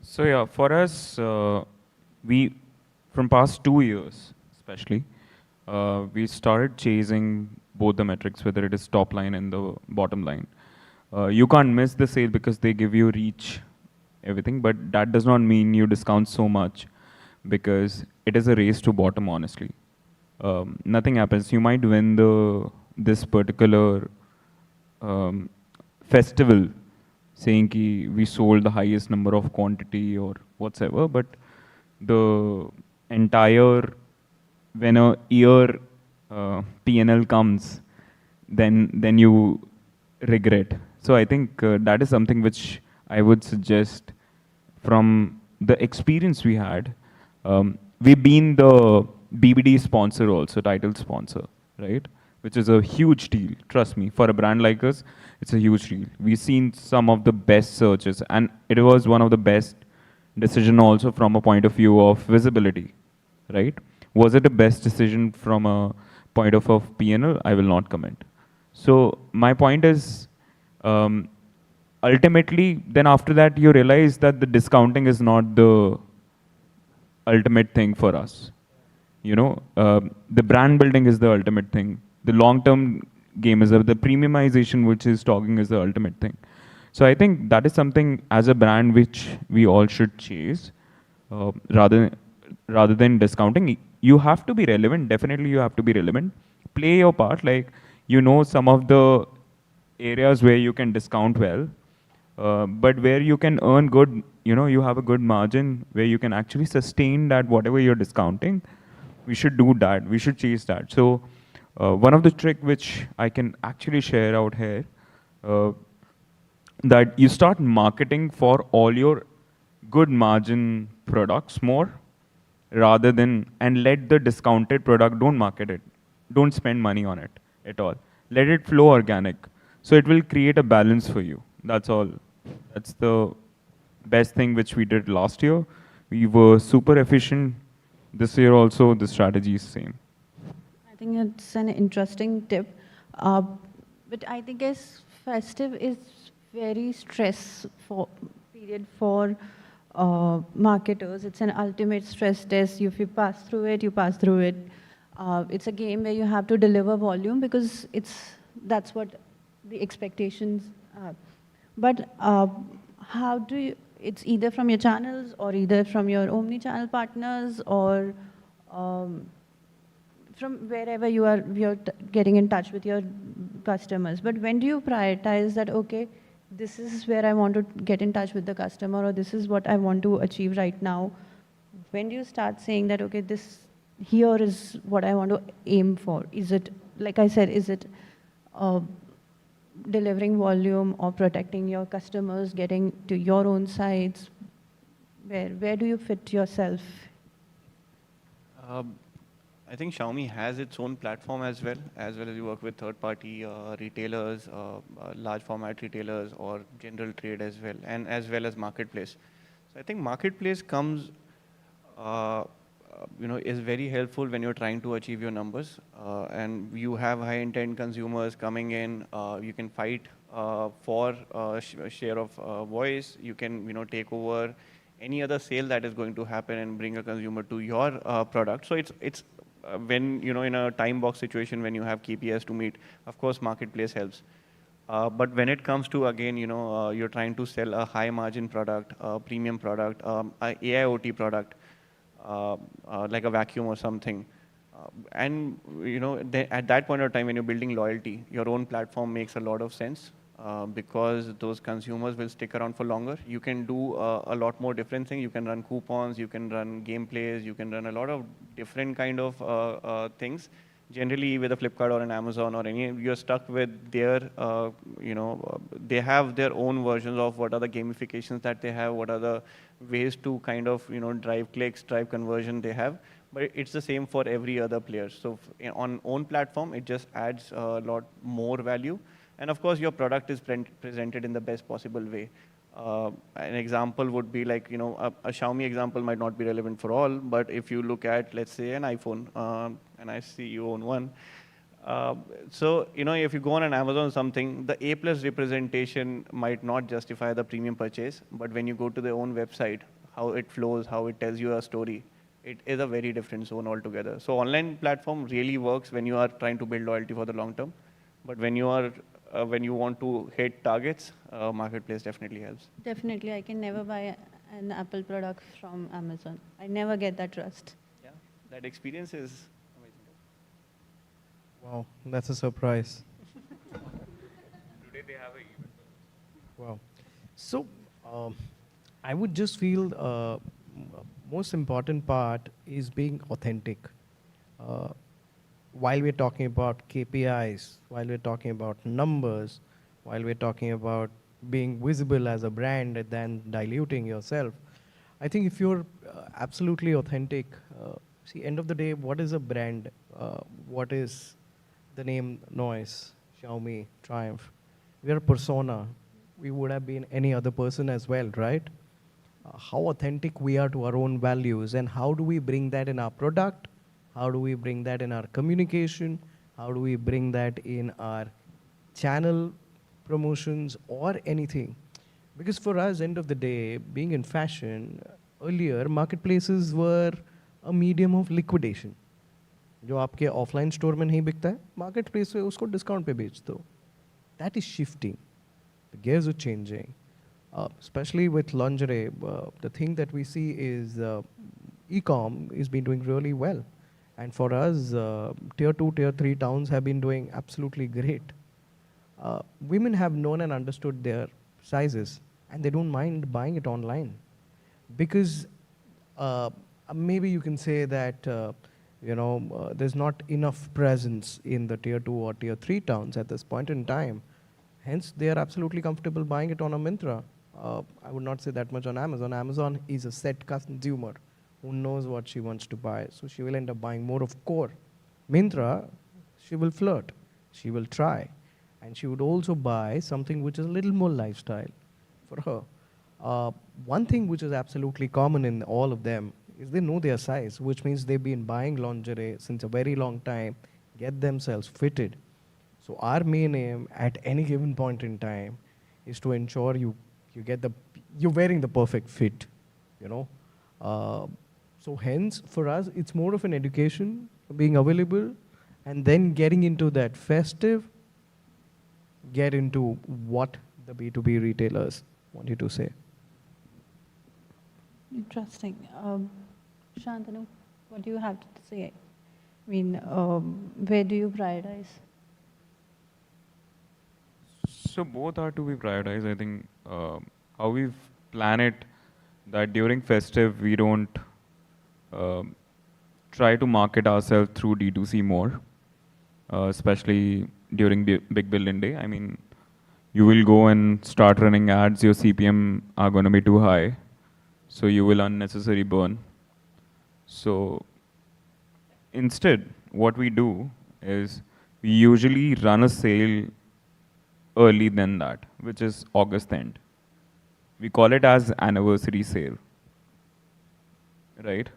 So yeah, for us, we, from past 2 years especially, we started chasing both the metrics, whether it is top line and the bottom line. You can't miss the sale because they give you reach, everything, but that does not mean you discount so much because it is a race to bottom, honestly. Nothing happens. You might win this particular festival saying ki we sold the highest number of quantity or whatsoever, but the entire, when a year P&L comes, then you regret. So I think that is something which I would suggest from the experience we had. We've been the BBD sponsor also, title sponsor, right? Which is a huge deal. Trust me, for a brand like us, it's a huge deal. We've seen some of the best searches, and it was one of the best decision also from a point of view of visibility, right? Was it a best decision from a point of P&L? I will not comment. So my point is, ultimately, then after that, you realize that the discounting is not the ultimate thing for us. The brand building is the ultimate thing. The long-term game is the premiumization, which is talking, is the ultimate thing. So I think that is something as a brand which we all should chase, rather than discounting. You have to be relevant. Definitely, you have to be relevant. Play your part. Like, some of the areas where you can discount well, but where you can earn good, you have a good margin where you can actually sustain that whatever you're discounting. We should do that. We should chase that. So one of the trick which I can actually share out here, that you start marketing for all your good margin products more, rather than, and let the discounted product, don't market it. Don't spend money on it at all. Let it flow organic. So it will create a balance for you. That's all. That's the best thing which we did last year. We were super efficient. This year also, the strategy is same. I think it's an interesting tip. But I think as festive is very stressful period for marketers. It's an ultimate stress test. If you pass through it, you pass through it. It's a game where you have to deliver volume because that's what the expectations are. But how do you, it's either from your channels or either from your omni-channel partners or from wherever you're getting in touch with your customers. But when do you prioritize that, okay, this is where I want to get in touch with the customer, or this is what I want to achieve right now, when do you start saying that, okay, this here is what I want to aim for? Is it, like I said, is it delivering volume or protecting your customers, getting to your own sites? Where do you fit yourself? I think Xiaomi has its own platform as well as you work with third-party retailers, large format retailers or general trade as well, and as well as marketplace. So I think marketplace comes, is very helpful when you're trying to achieve your numbers, and you have high-intent consumers coming in. You can fight for a share of voice. You can, take over any other sale that is going to happen and bring a consumer to your product. So it's when, in a time box situation, when you have KPIs to meet, of course, marketplace helps. But when it comes to, again, you're trying to sell a high margin product, a premium product, a AIoT product, like a vacuum or something. And, at that point of time, when you're building loyalty, your own platform makes a lot of sense. Because those consumers will stick around for longer. You can do a lot more different things. You can run coupons, you can run gameplays, you can run a lot of different kind of things. Generally, with a Flipkart or an Amazon or any, you're stuck with their, they have their own versions of what are the gamifications that they have, what are the ways to kind of, drive clicks, drive conversion they have. But it's the same for every other player. So on own platform, it just adds a lot more value. And of course, your product is presented in the best possible way. An example would be like, a Xiaomi example might not be relevant for all, but if you look at, let's say, an iPhone, and I see you own one. So, if you go on an Amazon or something, the A+ representation might not justify the premium purchase, but when you go to their own website, how it flows, how it tells you a story, it is a very different zone altogether. So online platform really works when you are trying to build loyalty for the long term. But when you are when you want to hit targets, marketplace definitely helps. Definitely, I can never buy an Apple product from Amazon. I never get that trust. Yeah, that experience is amazing. Wow, that's a surprise. Today they have a event. Wow. So, I would just feel most important part is being authentic. While we're talking about KPIs, while we're talking about numbers, while we're talking about being visible as a brand and then diluting yourself, I think if you're absolutely authentic, see, end of the day, what is a brand? What is the name Noise, Xiaomi, Triumph? We're a persona. We would have been any other person as well, right? How authentic we are to our own values, and how do we bring that in our product? How do we bring that in our communication? How do we bring that in our channel promotions or anything? Because for us, end of the day, being in fashion, earlier marketplaces were a medium of liquidation. जो आपके offline store में नहीं बिकता है, marketplace पे उसको discount पे बेच दो. That is shifting. The gears are changing. Especially with lingerie, the thing that we see is e-com is been doing really well. And for us, tier 2, tier 3 towns have been doing absolutely great. Women have known and understood their sizes, and they don't mind buying it online. Because maybe you can say that, there's not enough presence in the tier 2 or tier 3 towns at this point in time. Hence, they are absolutely comfortable buying it on a Myntra. I would not say that much on Amazon. Amazon is a set consumer who knows what she wants to buy. So she will end up buying more of core. Myntra, she will flirt. She will try. And she would also buy something which is a little more lifestyle for her. One thing which is absolutely common in all of them is they know their size, which means they've been buying lingerie since a very long time, get themselves fitted. So our main aim at any given point in time is to ensure you're wearing the perfect fit, So hence, for us, it's more of an education, being available, and then getting into that festive, get into what the B2B retailers want you to say. Interesting. Shantanu, what do you have to say? I mean, where do you prioritize? So both are to be prioritized. I think how we plan it, that during festive we don't um try to market ourselves through D2C more, especially during Big Billion Day. I mean, you will go and start running ads, your CPM are going to be too high, so you will unnecessary burn. So instead, what we do is we usually run a sale early than that, which is August end. We call it as anniversary sale, right?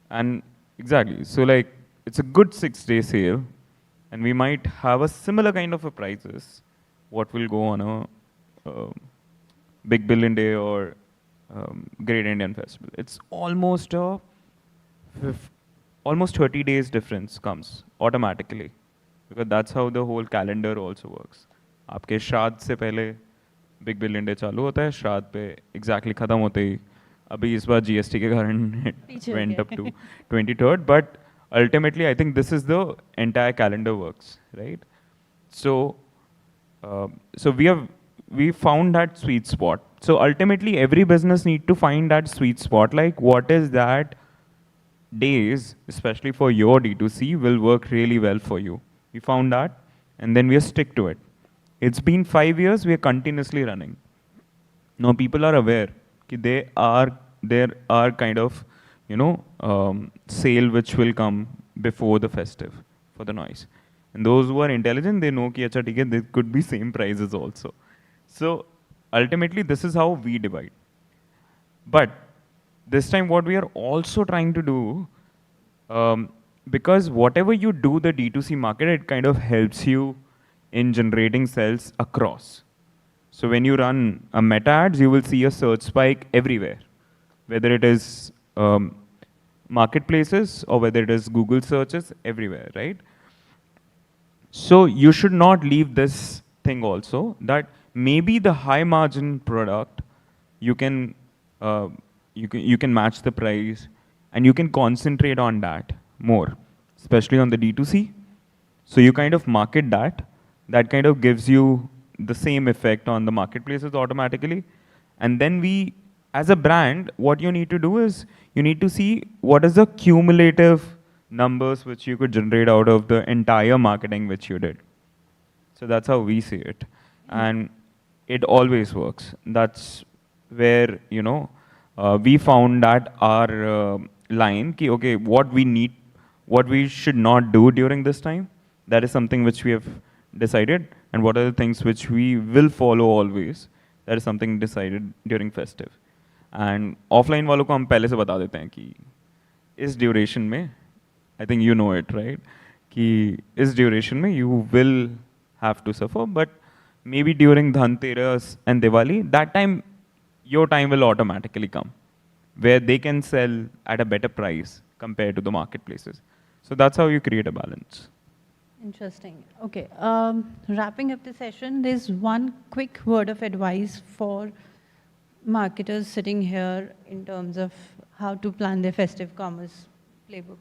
And exactly, so like it's a good 6-day sale, and we might have a similar kind of a prices, what will go on a Big Billion Day or Great Indian Festival. It's almost a almost 30 days difference comes automatically, because that's how the whole calendar also works. आपके श्राद्ध से पहले big billion day चालू होता है, श्राद्ध पे exactly खत्म होते ही अभी इस बार जीएसटी के कारण it went up to 23rd, but ultimately I think this is the entire calendar works, right? So so we found that sweet spot. So ultimately every business need to find that sweet spot, like what is that days, especially for your D2C, will work really well for you. We found that, and then we stick to it. It's been 5 years, we are continuously running. Now people are aware that there are kind of, sale which will come before the festive for the noise. And those who are intelligent, they know कि अच्छा ठीक है, there could be same prices also. So ultimately, this is how we divide. But this time what we are also trying to do, because whatever you do the D2C market, it kind of helps you in generating sales across. So when you run a meta ads, you will see a search spike everywhere, whether it is marketplaces or whether it is Google searches, everywhere, right? So you should not leave this thing also, that maybe the high margin product, you can match the price and you can concentrate on that more, especially on the D2C. So you kind of market that kind of gives you the same effect on the marketplaces automatically. And then we, as a brand, what you need to do is you need to see what is the cumulative numbers which you could generate out of the entire marketing which you did. So that's how we see it. And it always works. That's where, we found that our line, ki, okay, what we should not do during this time, that is something which we have decided, and what are the things which we will follow always, that is something decided during festive. And offline वालों को हम पहले से बता देते हैं कि इस duration में, I think you know it, right? कि इस duration में you will have to suffer, but maybe during Dhanteras and Diwali, that time, your time will automatically come, where they can sell at a better price compared to the marketplaces. So that's how you create a balance. Interesting. Okay. Wrapping up the session, there's one quick word of advice for marketers sitting here in terms of how to plan their festive commerce playbook.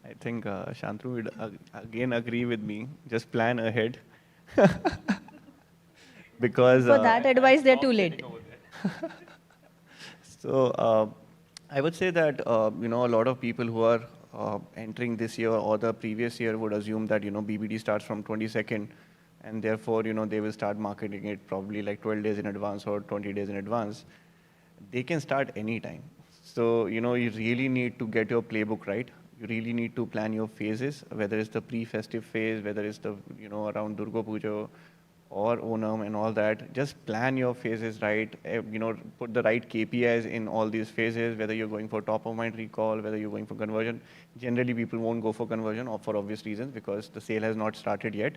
I think Shantanu would again agree with me. Just plan ahead. Because for that advice, they're too late. So I would say that a lot of people who are entering this year or the previous year would assume that BBD starts from 22nd, and therefore they will start marketing it probably like 12 days in advance or 20 days in advance. They can start anytime. So you really need to get your playbook right. You really need to plan your phases, whether it's the pre-festive phase, whether it's the around Durga Puja or Onam and all that. Just plan your phases right. Put the right KPIs in all these phases, whether you're going for top of mind recall, whether you're going for conversion. Generally, people won't go for conversion for obvious reasons, because the sale has not started yet.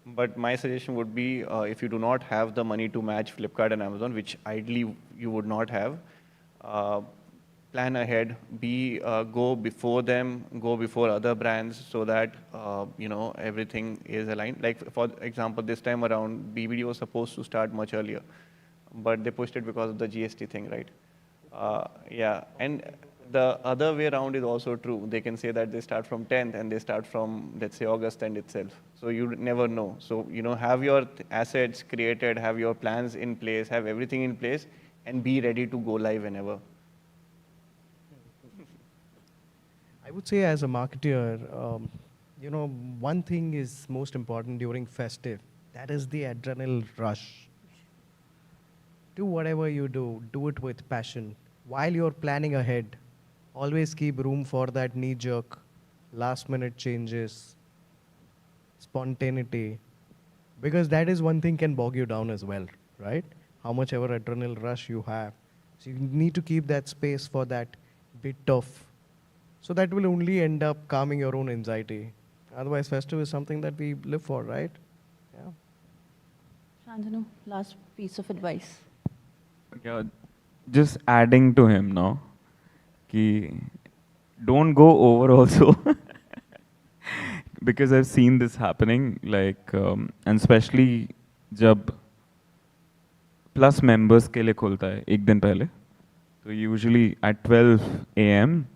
But my suggestion would be, if you do not have the money to match Flipkart and Amazon, which ideally you would not have, plan ahead, go before them, go before other brands, so that everything is aligned. Like for example, this time around, BBD was supposed to start much earlier, but they pushed it because of the GST thing, right? Yeah, and The other way around is also true. They can say that they start from 10th and they start from, let's say, August end itself. So you never know. So, have your assets created, have your plans in place, have everything in place, and be ready to go live whenever. I would say as a marketer, one thing is most important during festive. That is the adrenaline rush. Do whatever you do it with passion. While you're planning ahead, always keep room for that knee-jerk, last-minute changes, spontaneity, because that is one thing can bog you down as well, right? How much ever adrenaline rush you have. So you need to keep that space for that bit of, so that will only end up calming your own anxiety. Otherwise, festive is something that we live for, right? Yeah. Shantanu, last piece of advice. Yeah, just adding to him now, ki don't go over also, because I've seen this happening, and especially जब plus members के लिए खुलता है एक दिन पहले, so usually at 12 a.m.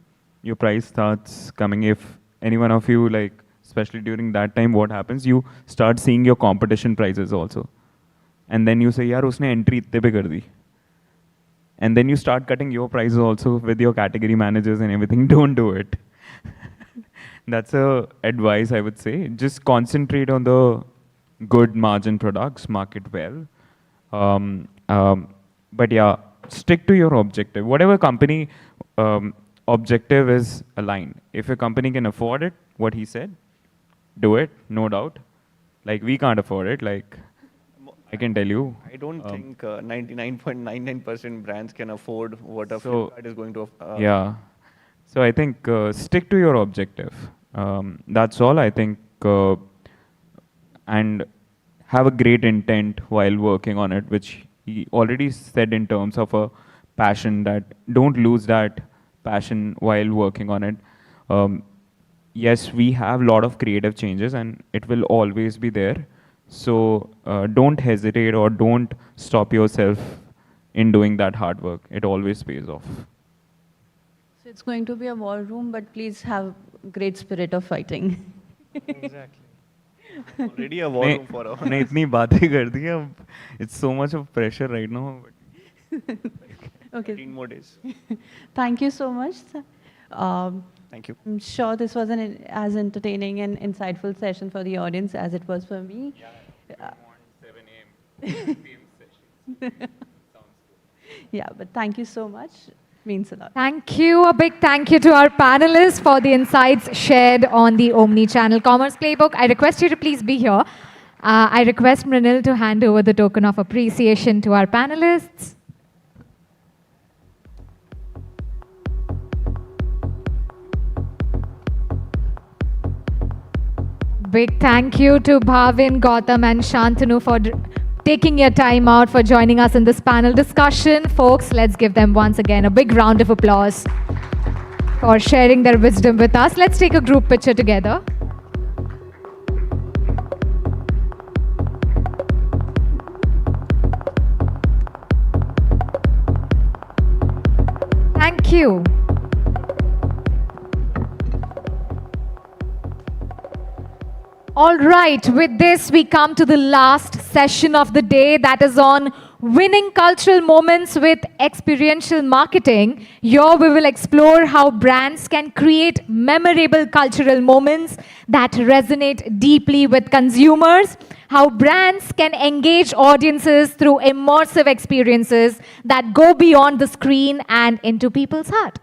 your price starts coming. If any one of you, especially during that time, what happens, you start seeing your competition prices also, and then you say यार उसने entry इतने पे कर दी. And then you start cutting your prices also with your category managers and everything. Don't do it. That's a advice I would say. Just concentrate on the good margin products, market well. But yeah, stick to your objective. Whatever company objective is aligned. If a company can afford it, what he said, do it, no doubt. We can't afford it. I can tell you. I don't think 99.99% brands can afford what a Flipkart is going to. Yeah. So I think stick to your objective. That's all I think. And have a great intent while working on it, which he already said in terms of a passion, that don't lose that passion while working on it. Yes, we have a lot of creative changes and it will always be there. So don't hesitate or don't stop yourself in doing that hard work. It always pays off. So it's going to be a war room, but please have great spirit of fighting. Exactly. Already a war room for us. हमने इतनी बातें कर दी अब. It's so much of pressure right now. Okay. 15 more days. Thank you so much. Thank you. I'm sure this was as entertaining and insightful session for the audience as it was for me. Yeah, but thank you so much. Means a lot. Thank you. A big thank you to our panelists for the insights shared on the Omni-Channel Commerce Playbook. I request you to please be here. I request Mrinal to hand over the token of appreciation to our panelists. Big thank you to Bhavin, Gautam and Shantanu for taking your time out for joining us in this panel discussion. Folks, let's give them once again a big round of applause for sharing their wisdom with us. Let's take a group picture together. Thank you. All right, with this we come to the last session of the day, that is on winning cultural moments with experiential marketing. Here we will explore how brands can create memorable cultural moments that resonate deeply with consumers, how brands can engage audiences through immersive experiences that go beyond the screen and into people's heart.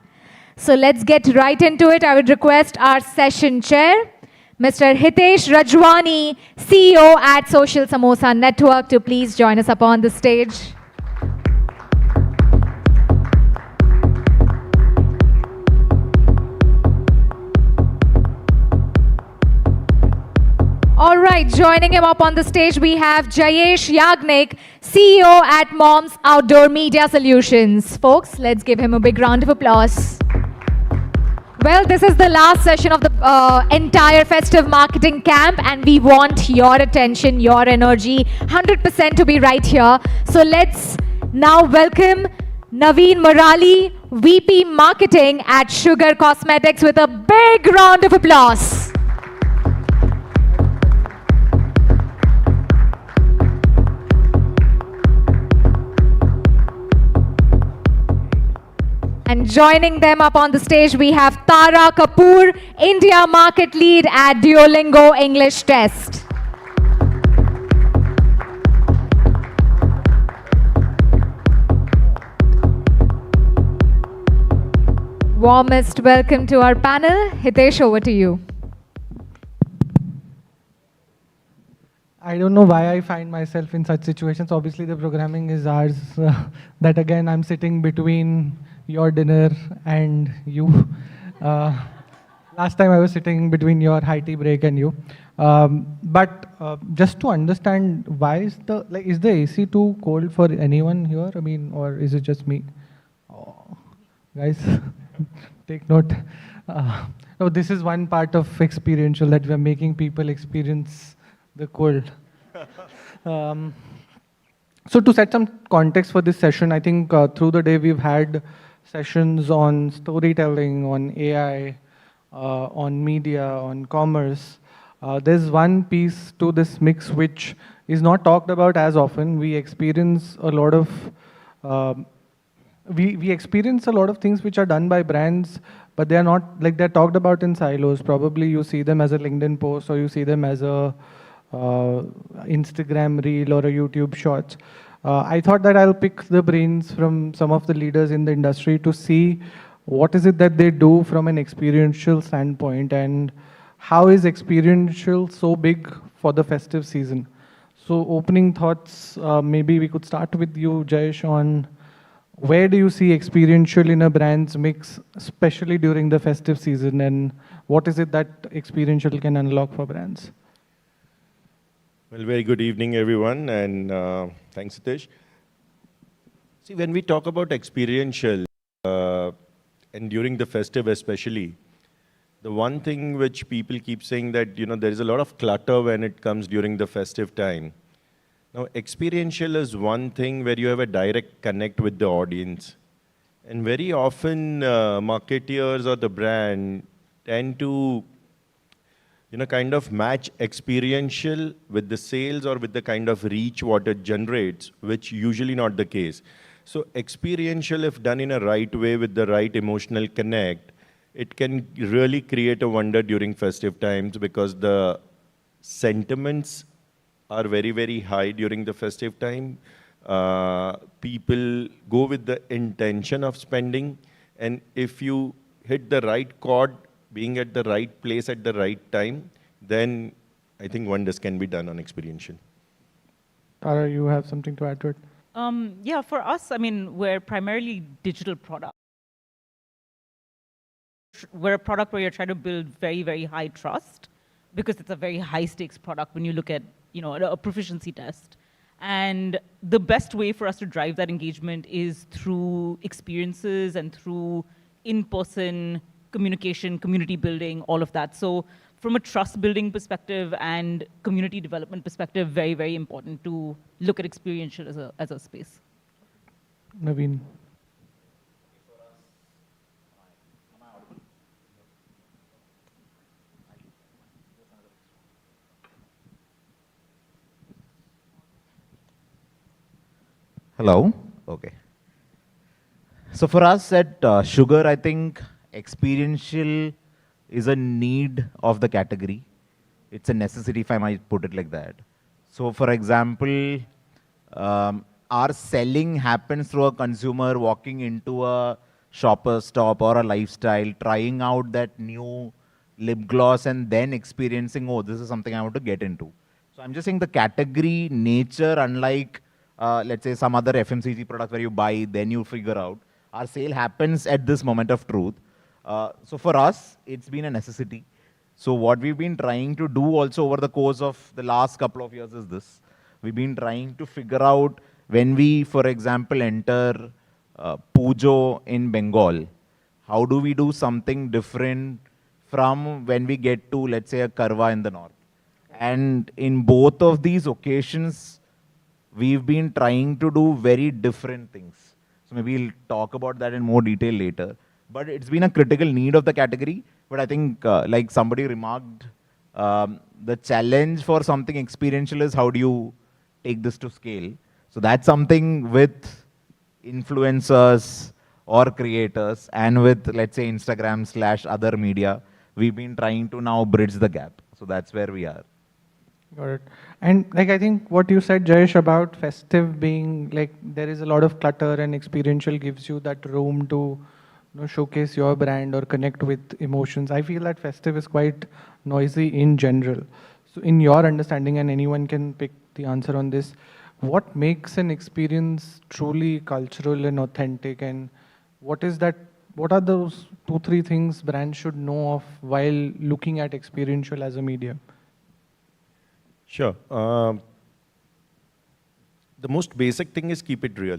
So let's get right into it. I would request our session chair, Mr. Hitesh Rajwani, CEO at Social Samosa Network, to please join us up on the stage. All right, joining him up on the stage, we have Jayesh Yagnik, CEO at Mom's Outdoor Media Solutions. Folks, let's give him a big round of applause. Well, this is the last session of the entire Festive Marketing Camp, and we want your attention, your energy, 100% to be right here. So let's now welcome Naveen Murali, VP Marketing at Sugar Cosmetics with a big round of applause. And joining them up on the stage, we have Tara Kapoor, India Market Lead at Duolingo English Test. Warmest welcome to our panel. Hitesh, over to you. I don't know why I find myself in such situations. Obviously, the programming is ours. That again, I'm sitting between your dinner and you. Last time I was sitting between your high tea break and you. Just to understand, why is the AC too cold for anyone here? I mean, or is it just me? Oh, guys, take note. No, this is one part of experiential, that we are making people experience the cold. So to set some context for this session, I think through the day we've had sessions on storytelling, on AI, on media, on commerce. There's one piece to this mix which is not talked about as often. We experience a lot of we experience a lot of things which are done by brands, but they are not, like, they're talked about in silos. Probably you see them as a LinkedIn post, or you see them as a Instagram reel or a YouTube shorts. I thought that I'll pick the brains from some of the leaders in the industry to see what is it that they do from an experiential standpoint, and how is experiential so big for the festive season. So opening thoughts, maybe we could start with you, Jayesh, on where do you see experiential in a brand's mix, especially during the festive season, and what is it that experiential can unlock for brands? Well, very good evening, everyone, and thanks, Satish. See, when we talk about experiential, and during the festive especially, the one thing which people keep saying that, there is a lot of clutter when it comes during the festive time. Now, experiential is one thing where you have a direct connect with the audience. And very often, marketeers or the brand tend to kind of match experiential with the sales or with the kind of reach what it generates, which usually not the case. So experiential, if done in a right way with the right emotional connect, it can really create a wonder during festive times, because the sentiments are very, very high during the festive time. People go with the intention of spending, and if you hit the right chord, being at the right place at the right time, then I think wonders can be done on experiential. Tara, you have something to add to it? Yeah, for us, I mean, we're primarily digital product. We're a product where you're trying to build very, very high trust, because it's a very high stakes product when you look at, a proficiency test. And the best way for us to drive that engagement is through experiences and through in-person communication, community building, all of that. So from a trust building perspective and community development perspective, very, very important to look at experiential as a space. Naveen. Hello. Okay. So for us at Sugar, I think experiential is a need of the category. It's a necessity, if I might put it like that. So for example, our selling happens through a consumer walking into a shopper stop or a lifestyle, trying out that new lip gloss and then experiencing, oh, this is something I want to get into. So I'm just saying the category nature, unlike let's say some other FMCG product where you buy, then you figure out, our sale happens at this moment of truth. So for us, it's been a necessity. So what we've been trying to do also over the course of the last couple of years is this. We've been trying to figure out when we, for example, enter Pujo in Bengal, how do we do something different from when we get to, let's say, a Karwa in the north. And in both of these occasions, we've been trying to do very different things. So maybe we'll talk about that in more detail later. But it's been a critical need of the category. But I think, like somebody remarked, the challenge for something experiential is how do you take this to scale. So that's something with influencers or creators and with, let's say, Instagram/other media, we've been trying to now bridge the gap. So that's where we are. Got it. And like I think what you said, Jayesh, about festive being like there is a lot of clutter and experiential gives you that room to showcase your brand or connect with emotions. I feel that festive is quite noisy in general. So in your understanding, and anyone can pick the answer on this, what makes an experience truly cultural and authentic, and what is that? What are those 2-3 things brands should know of while looking at experiential as a medium? Sure. The most basic thing is keep it real.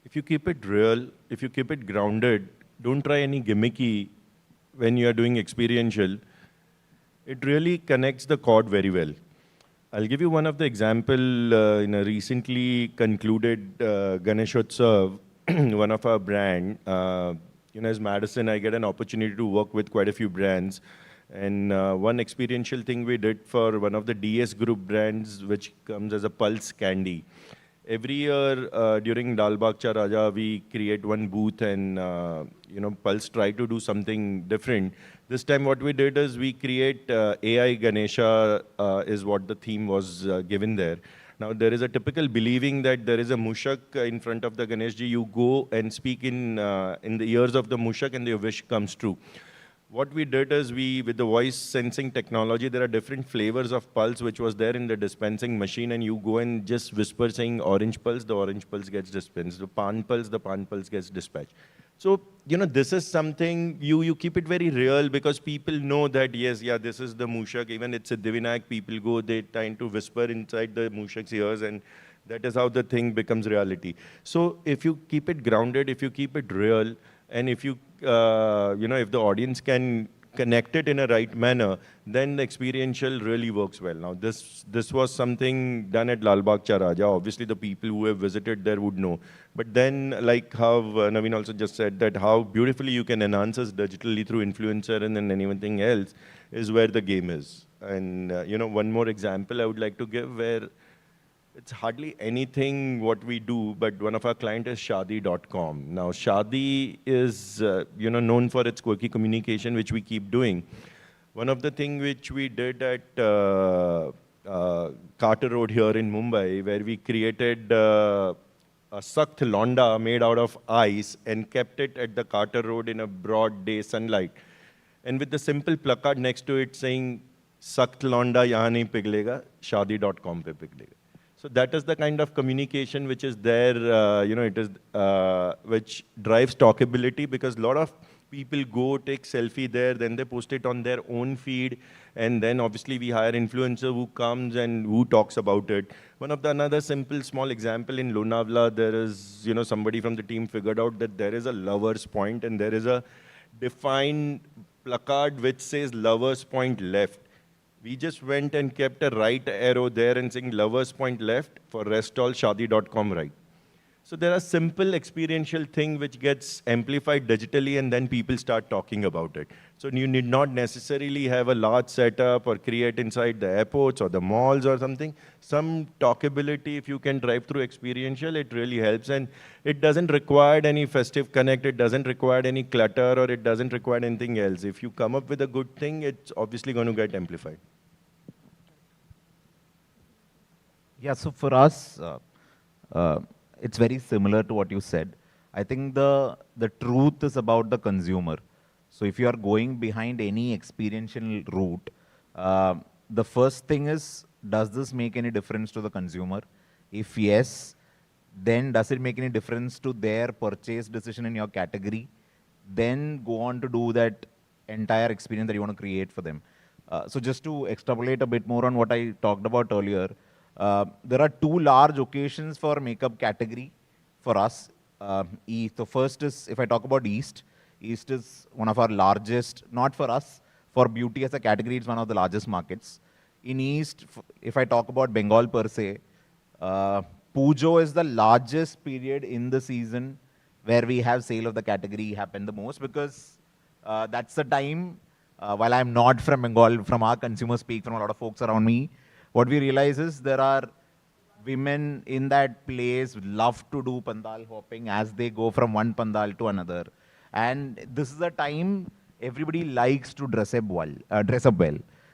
If you keep it real, if you keep it grounded, don't try any gimmicky when you are doing experiential, it really connects the chord very well. I'll give you one of the example in a recently concluded Ganeshotsav, one of our brand, as Madison, I get an opportunity to work with quite a few brands. And one experiential thing we did for one of the DS group brands, which comes as a Pulse candy. Every year during Dal Bagh Cha Raja, we create one booth and, Pulse try to do something different. This time what we did is we create AI Ganesha is what the theme was given there. Now there is a typical believing that there is a mushak in front of the Ganeshji. You go and speak in the ears of the mushak and your wish comes true. What we did is with the voice sensing technology, there are different flavors of pulse which was there in the dispensing machine, and you go and just whisper saying orange pulse, the orange pulse gets dispensed. The pan pulse gets dispatched. So, this is something, you keep it very real because people know that, yes, yeah, this is the mushak. Even it's a Divinayak, people go, they trying to whisper inside the mushak's ears, and that is how the thing becomes reality. So if you keep it grounded, if you keep it real, and if you, if the audience can connect it in a right manner, then the experiential really works well. Now, this was something done at Lal Bagh Cha Raja. Obviously, the people who have visited there would know. But then, like how Naveen also just said, that how beautifully you can enhance us digitally through influencer and then anything else is where the game is. And, one more example I would like to give where it's hardly anything what we do, but one of our clients is Shaadi.com. Now, Shaadi is, known for its quirky communication, which we keep doing. One of the things which we did at Carter Road here in Mumbai, where we created a Sakht Londa made out of ice and kept it at the Carter Road in a broad day sunlight. And with the simple placard next to it saying, Sakht Londa yahan nahi piglega, Shaadi.com pe piglega. So that is the kind of communication which is there, which drives talkability, because a lot of people go take selfie there, then they post it on their own feed, and then obviously we hire influencer who comes and who talks about it. One of the another simple small example in Lonavala, there is, somebody from the team figured out that there is a lover's point and there is a defined placard which says lover's point left. We just went and kept a right arrow there and saying lovers point left, for rest all Shaadi.com right. So there are simple experiential thing which gets amplified digitally and then people start talking about it. So you need not necessarily have a large setup or create inside the airports or the malls or something. Some talkability, if you can drive through experiential, it really helps. And it doesn't require any festive connect, it doesn't require any clutter, or it doesn't require anything else. If you come up with a good thing, it's obviously going to get amplified. Yeah, so for us, it's very similar to what you said. I think the truth is about the consumer. So if you are going behind any experiential route, the first thing is, does this make any difference to the consumer? If yes, then does it make any difference to their purchase decision in your category? Then go on to do that entire experience that you want to create for them. So just to extrapolate a bit more on what I talked about earlier, there are two large occasions for makeup category for us. The first is, if I talk about East is one of our largest, not for us, for beauty as a category, it's one of the largest markets. In East, if I talk about Bengal per se, Pujo is the largest period in the season where we have sale of the category happen the most, because that's the time, while I'm not from Bengal, from our consumer speak, from a lot of folks around me, what we realize is there are women in that place love to do pandal hopping as they go from one pandal to another. And this is a time everybody likes to dress up well.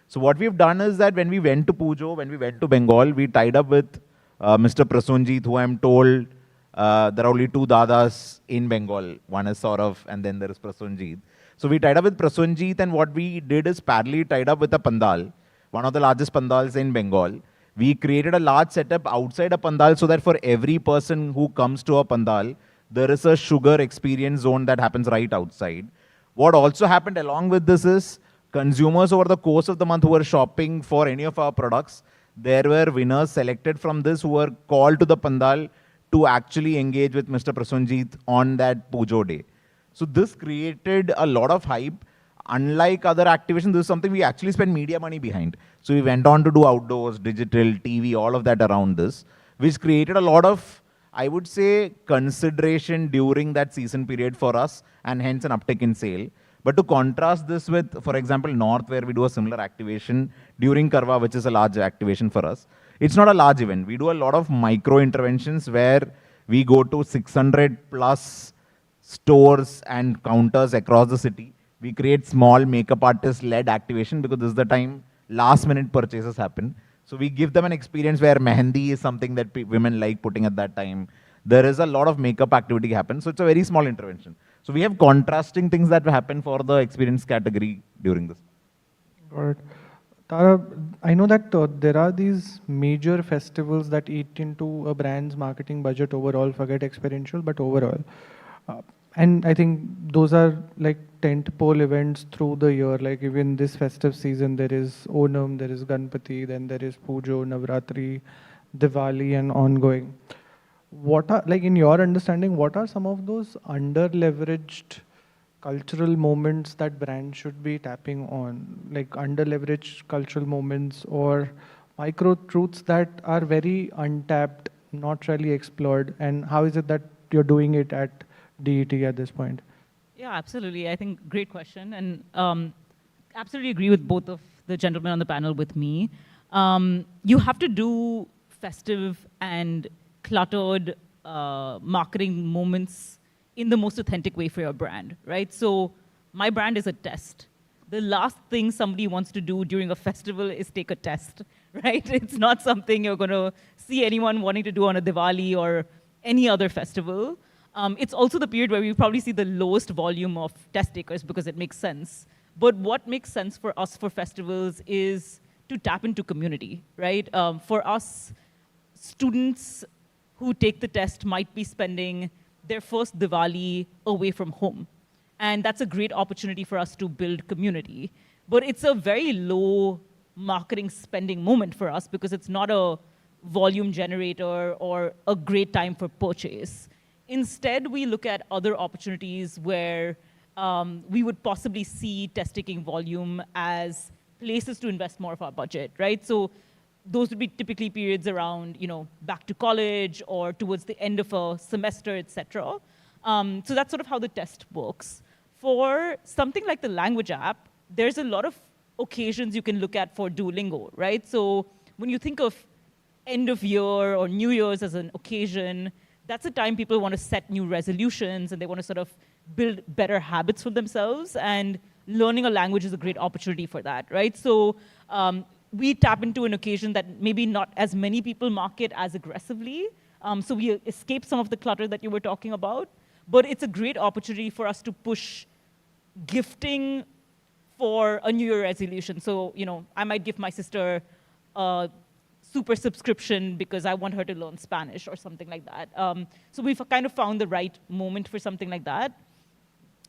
So what we've done is that when we went to Pujo, when we went to Bengal, we tied up with Mr. Prasunjit, who I'm told there are only two dadas in Bengal. One is Saurav and then there is Prasunjit. So we tied up with Prasunjit, and what we did is parallelly tied up with a pandal, one of the largest pandals in Bengal. We created a large setup outside a pandal so that for every person who comes to a pandal, there is a sugar experience zone that happens right outside. What also happened along with this is consumers over the course of the month who were shopping for any of our products, there were winners selected from this who were called to the pandal to actually engage with Mr. Prasunjit on that Pujo day. So this created a lot of hype. Unlike other activations, this is something we actually spend media money behind. So we went on to do outdoors, digital, TV, all of that around this, which created a lot of, I would say, consideration during that season period for us, and hence an uptick in sale. But to contrast this with, for example, North, where we do a similar activation during Karwa, which is a large activation for us, it's not a large event. We do a lot of micro interventions where we go to 600 plus stores and counters across the city. We create small makeup artist-led activation because this is the time last-minute purchases happen. So we give them an experience where mehendi is something that women like putting at that time. There is a lot of makeup activity happen. So it's a very small intervention. So we have contrasting things that happen for the experience category during this. Got it. Tara, I know that there are these major festivals that eat into a brand's marketing budget overall, forget experiential, but overall. And I think those are like tentpole events through the year. Like even this festive season, there is Onam, there is Ganpati, then there is Pujo, Navratri, Diwali, and ongoing. What are, like in your understanding, what are some of those under-leveraged cultural moments that brands should be tapping on? Like under-leveraged cultural moments or micro truths that are very untapped, not really explored, and how is it that you're doing it at DET at this point? Yeah, absolutely. I think great question, and absolutely agree with both of the gentlemen on the panel with me. You have to do festive and cluttered marketing moments in the most authentic way for your brand, right? So my brand is a test. The last thing somebody wants to do during a festival is take a test, right? It's not something you're going to see anyone wanting to do on a Diwali or any other festival. It's also the period where we probably see the lowest volume of test takers because it makes sense. But what makes sense for us for festivals is to tap into community, right? For us, students who take the test might be spending their first Diwali away from home. And that's a great opportunity for us to build community. But it's a very low marketing spending moment for us because it's not a volume generator or a great time for purchase. Instead, we look at other opportunities where we would possibly see test-taking volume as places to invest more of our budget, right? So those would be typically periods around, back to college or towards the end of a semester, et cetera. So that's sort of how the test works. For something like the language app, there's a lot of occasions you can look at for Duolingo, right? So when you think of end of year or New Year's as an occasion, that's a time people want to set new resolutions and they want to sort of build better habits for themselves, and learning a language is a great opportunity for that, right? So we tap into an occasion that maybe not as many people market as aggressively, so we escape some of the clutter that you were talking about, but it's a great opportunity for us to push gifting for a New Year resolution. So, I might give my sister a super subscription because I want her to learn Spanish or something like that. So we've kind of found the right moment for something like that.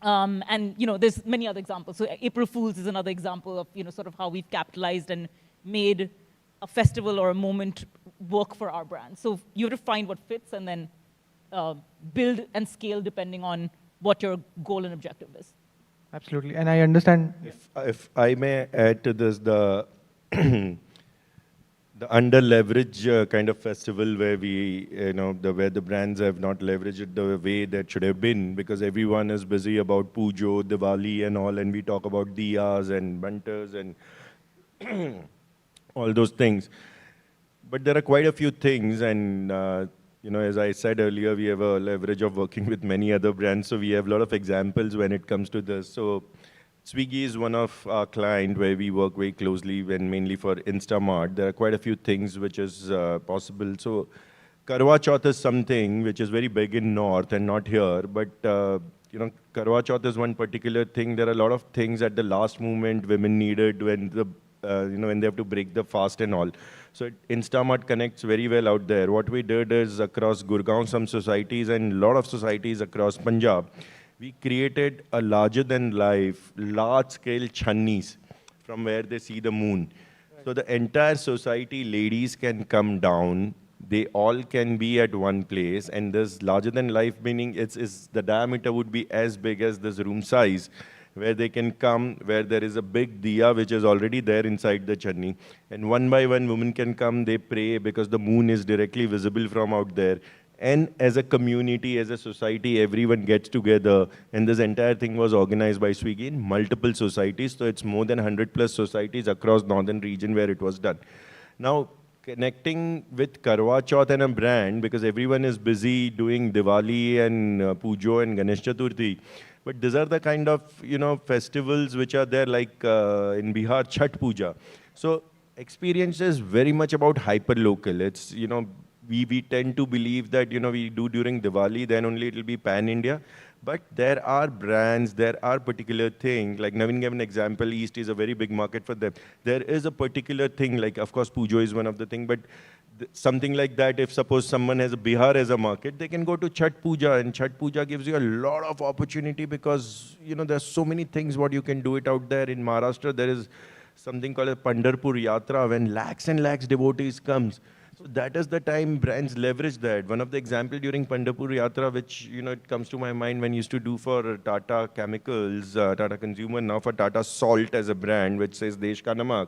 And there's many other examples. So April Fools is another example of sort of how we've capitalized and made a festival or a moment work for our brand. So you have to find what fits and then build and scale depending on what your goal and objective is. Absolutely, and I understand. If I may add to this, the under leverage kind of festival where we, where the brands have not leveraged it the way that should have been, because everyone is busy about Pujo, Diwali and all, and we talk about diyas and banters and all those things. But there are quite a few things, and as I said earlier, we have a leverage of working with many other brands, so we have a lot of examples when it comes to this. So Swiggy is one of our client where we work very closely, when mainly for Instamart. There are quite a few things which is possible. So Karwa Chauth is something which is very big in North and not here, but Karwa Chauth is one particular thing. There are a lot of things at the last moment women needed when the when they have to break the fast and all. So Instamart connects very well out there. What we did is across Gurgaon, some societies and a lot of societies across Punjab, we created a larger than life, large scale channis from where they see the moon. So the entire society, ladies can come down, they all can be at one place, and this larger than life meaning the diameter would be as big as this room size, where they can come, where there is a big diya which is already there inside the channi. And one by one, women can come, they pray because the moon is directly visible from out there. And as a community, as a society, everyone gets together. And this entire thing was organized by Swiggy in multiple societies. So it's more than 100 plus societies across northern region where it was done. Now, connecting with Karwa Chauth and a brand, because everyone is busy doing Diwali and Pujo and Ganesh Chaturthi. But these are the kind of, festivals which are there, like in Bihar, Chhat Puja. So experience is very much about hyper-local. It's, we tend to believe that, we do during Diwali, then only it will be pan-India. But there are brands, there are particular things, like Navin gave an example, East is a very big market for them. There is a particular thing, like of course Pujo is one of the things, but something like that, if suppose someone has a Bihar as a market, they can go to Chhat Puja, and Chhat Puja gives you a lot of opportunity because, there's so many things what you can do it out there. In Maharashtra, there is something called a Pandharpur Yatra, when lakhs and lakhs devotees comes. So that is the time brands leverage that. One of the example during Pandharpur Yatra, which, it comes to my mind when used to do for Tata Chemicals, Tata Consumer, now for Tata Salt as a brand, which says Desh Ka Namak.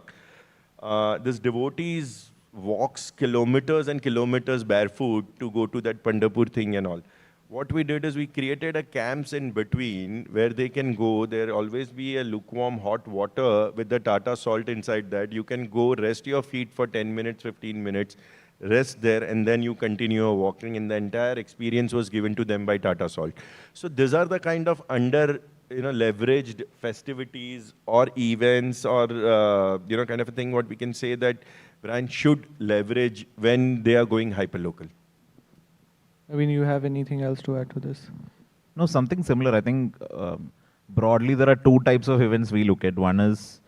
This devotees walks kilometers and kilometers barefoot to go to that Pandharpur thing and all. What we did is we created a camps in between where they can go. There always be a lukewarm hot water with the Tata Salt inside that. You can go rest your feet for 10 minutes, 15 minutes, rest there, and then you continue your walking, and the entire experience was given to them by Tata Salt. So these are the kind of leveraged festivities or events or, kind of a thing what we can say that brands should leverage when they are going hyper-local. I mean, you have anything else to add to this? No, something similar. I think broadly there are two types of events we look at. One is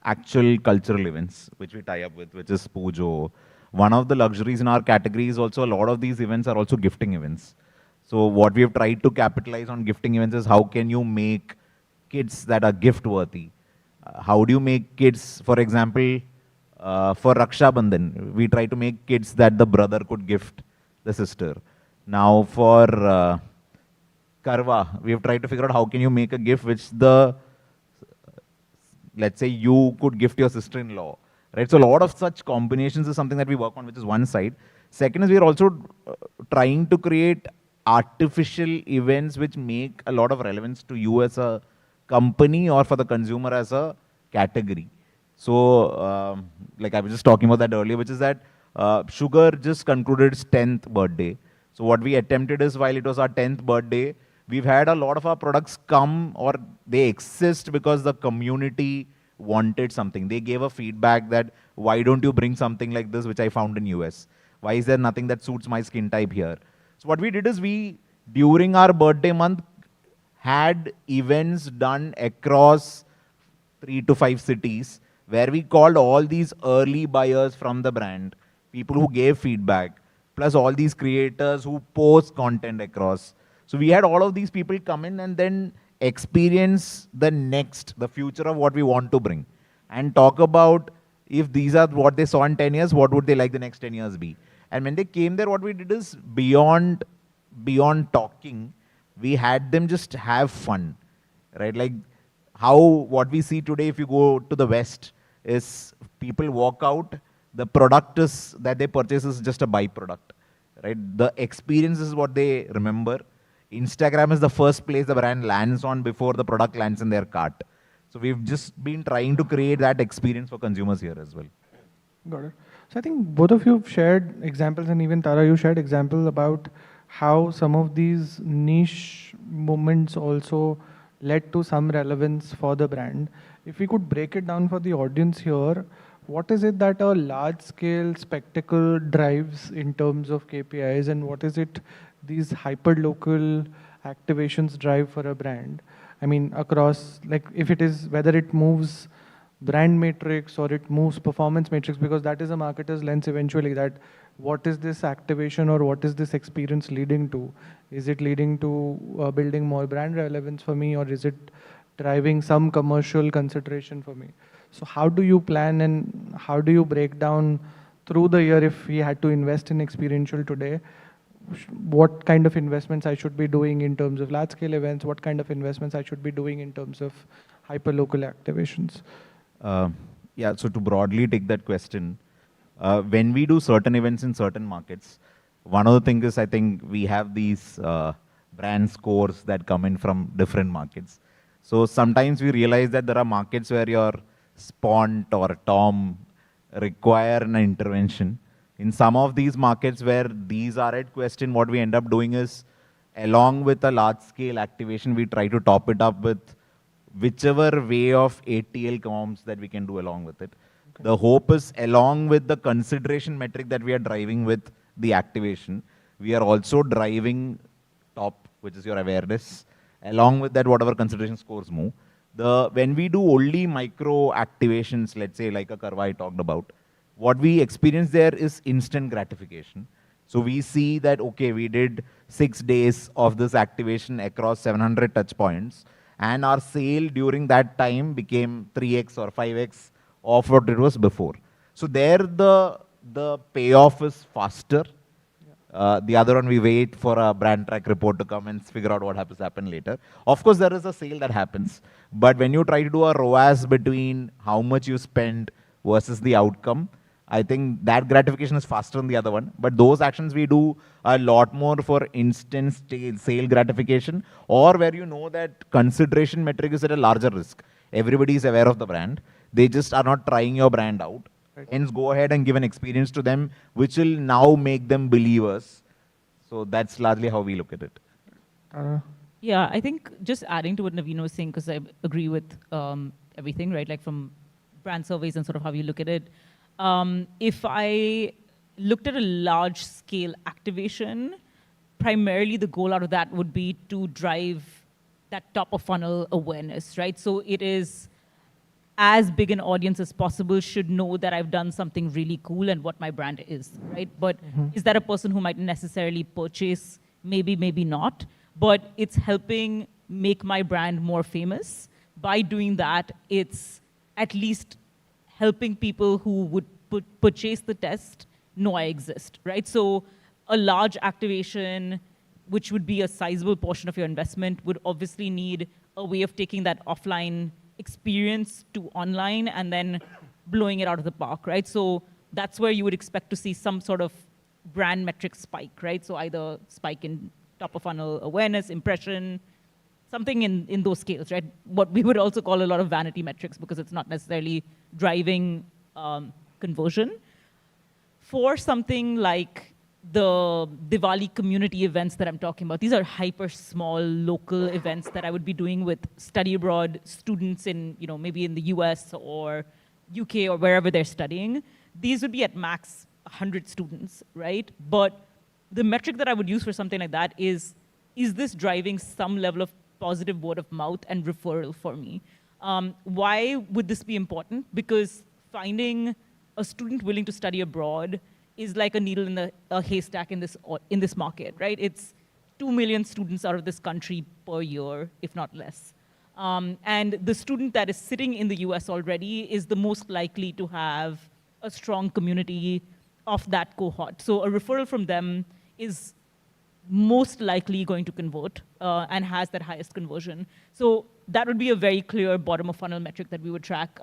actual cultural events, which we tie up with, which is Pujo. One of the luxuries in our category is also a lot of these events are also gifting events. So what we have tried to capitalize on gifting events is how can you make kids that are gift worthy? How do you make kids, for example, for Raksha Bandhan, we try to make kids that the brother could gift the sister. Now for Karwa, we have tried to figure out how can you make a gift which let's say you could gift your sister-in-law, right? So a lot of such combinations is something that we work on, which is one side. Second is we are also trying to create artificial events which make a lot of relevance to you as a company or for the consumer as a category. So like I was just talking about that earlier, which is that Sugar just concluded its 10th birthday. So what we attempted is, while it was our 10th birthday, we've had a lot of our products come, or they exist because the community wanted something. They gave a feedback that, why don't you bring something like this, which I found in US? Why is there nothing that suits my skin type here? So what we did is during our birthday month, had events done across 3 to 5 cities where we called all these early buyers from the brand, people who gave feedback, plus all these creators who post content across. So we had all of these people come in and then experience the future of what we want to bring, and talk about if these are what they saw in 10 years, what would they like the next 10 years be? And when they came there, what we did is beyond talking, we had them just have fun, right? Like what we see today, if you go to the West, is people walk out, The product is that they purchase is just a byproduct, right? The experience is what they remember. Instagram is the first place the brand lands on before the product lands in their cart. So we've just been trying to create that experience for consumers here as well. Got it. So I think both of you have shared examples, and even Tara, you shared examples about how some of these niche moments also led to some relevance for the brand. If we could break it down for the audience here, what is it that a large-scale spectacle drives in terms of KPIs, and what is it these hyper-local activations drive for a brand? I mean, across, like, if it is, whether it moves brand matrix or it moves performance matrix, because that is a marketer's lens eventually, that what is this activation or what is this experience leading to? Is it leading to building more brand relevance for me, or is it driving some commercial consideration for me? So how do you plan, and how do you break down through the year, if we had to invest in experiential today, what kind of investments I should be doing in terms of large scale events, what kind of investments I should be doing in terms of hyper-local activations? Yeah, so to broadly take that question, when we do certain events in certain markets, one of the things is I think we have these brand scores that come in from different markets. So sometimes we realize that there are markets where your Spont or Tom require an intervention. In some of these markets where these are at question, what we end up doing is, along with a large-scale activation, we try to top it up with whichever way of ATL comms that we can do along with it. Okay. The hope is, along with the consideration metric that we are driving with the activation, we are also driving top, which is your awareness. Along with that, whatever consideration scores move. When we do only micro activations, let's say like a Karwa I talked about, what we experience there is instant gratification. So we see that, okay, we did 6 days of this activation across 700 touch points, and our sale during that time became 3x or 5x of what it was before. So there the payoff is faster. The other one, we wait for a brand track report to come and figure out what happen later. Of course, there is a sale that happens. But when you try to do a ROAS between how much you spend versus the outcome, I think that gratification is faster than the other one. But those actions we do a lot more for instant sale gratification, or where you know that consideration metric is at a larger risk. Everybody is aware of the brand. They just are not trying your brand out. Right. Hence, go ahead and give an experience to them, which will now make them believers. So that's largely how we look at it. Yeah, I think just adding to what Naveen was saying, because I agree with everything, right? Like from brand surveys and sort of how you look at it. If I looked at a large scale activation, primarily the goal out of that would be to drive that top of funnel awareness, right? So it is as big an audience as possible should know that I've done something really cool and what my brand is, right? But is that a person who might necessarily purchase? Maybe, maybe not. But it's helping make my brand more famous. By doing that, it's at least helping people who would purchase the test know I exist, right? So a large activation, which would be a sizable portion of your investment, would obviously need a way of taking that offline experience to online and then blowing it out of the park, right? So that's where you would expect to see some sort of brand metric spike, right? So either spike in top of funnel awareness, impression, something in those scales, right? What we would also call a lot of vanity metrics, because it's not necessarily driving conversion. For something like the Diwali community events that I'm talking about, these are hyper small local events that I would be doing with study abroad students in, maybe in the US or UK or wherever they're studying. These would be at max 100 students, right? But the metric that I would use for something like that is this driving some level of positive word of mouth and referral for me? Why would this be important? Because finding a student willing to study abroad is like a needle in a haystack in this market, right? It's 2 million students out of this country per year, if not less. And the student that is sitting in the US already is the most likely to have a strong community of that cohort. So a referral from them is most likely going to convert and has that highest conversion. So that would be a very clear bottom of funnel metric that we would track.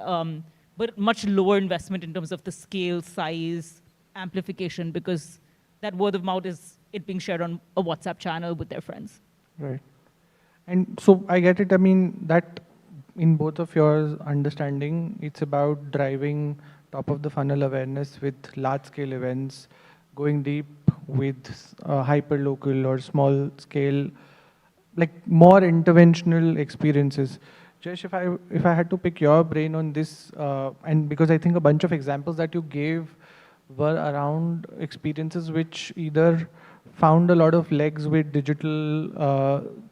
but much lower investment in terms of the scale, size, amplification, because that word of mouth is it being shared on a WhatsApp channel with their friends. Right. And so I get it. I mean, that in both of your understanding, it's about driving top of the funnel awareness with large scale events, going deep with hyper local or small scale, like more interventional experiences. Jesh, if I had to pick your brain on this, and because I think a bunch of examples that you gave were around experiences which either found a lot of legs with digital,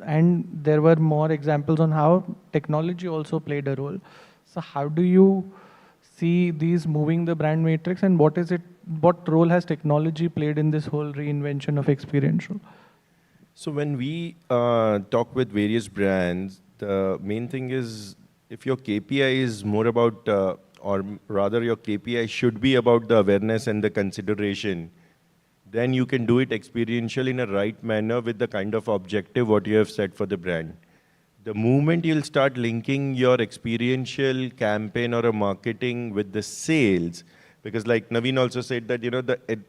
and there were more examples on how technology also played a role. So how do you see these moving the brand matrix, and what role has technology played in this whole reinvention of experiential? So when we talk with various brands, the main thing is if your KPI is more about, or rather your KPI should be about the awareness and the consideration, then you can do it experiential in a right manner with the kind of objective what you have set for the brand. The moment you'll start linking your experiential campaign or a marketing with the sales, because like Naveen also said that,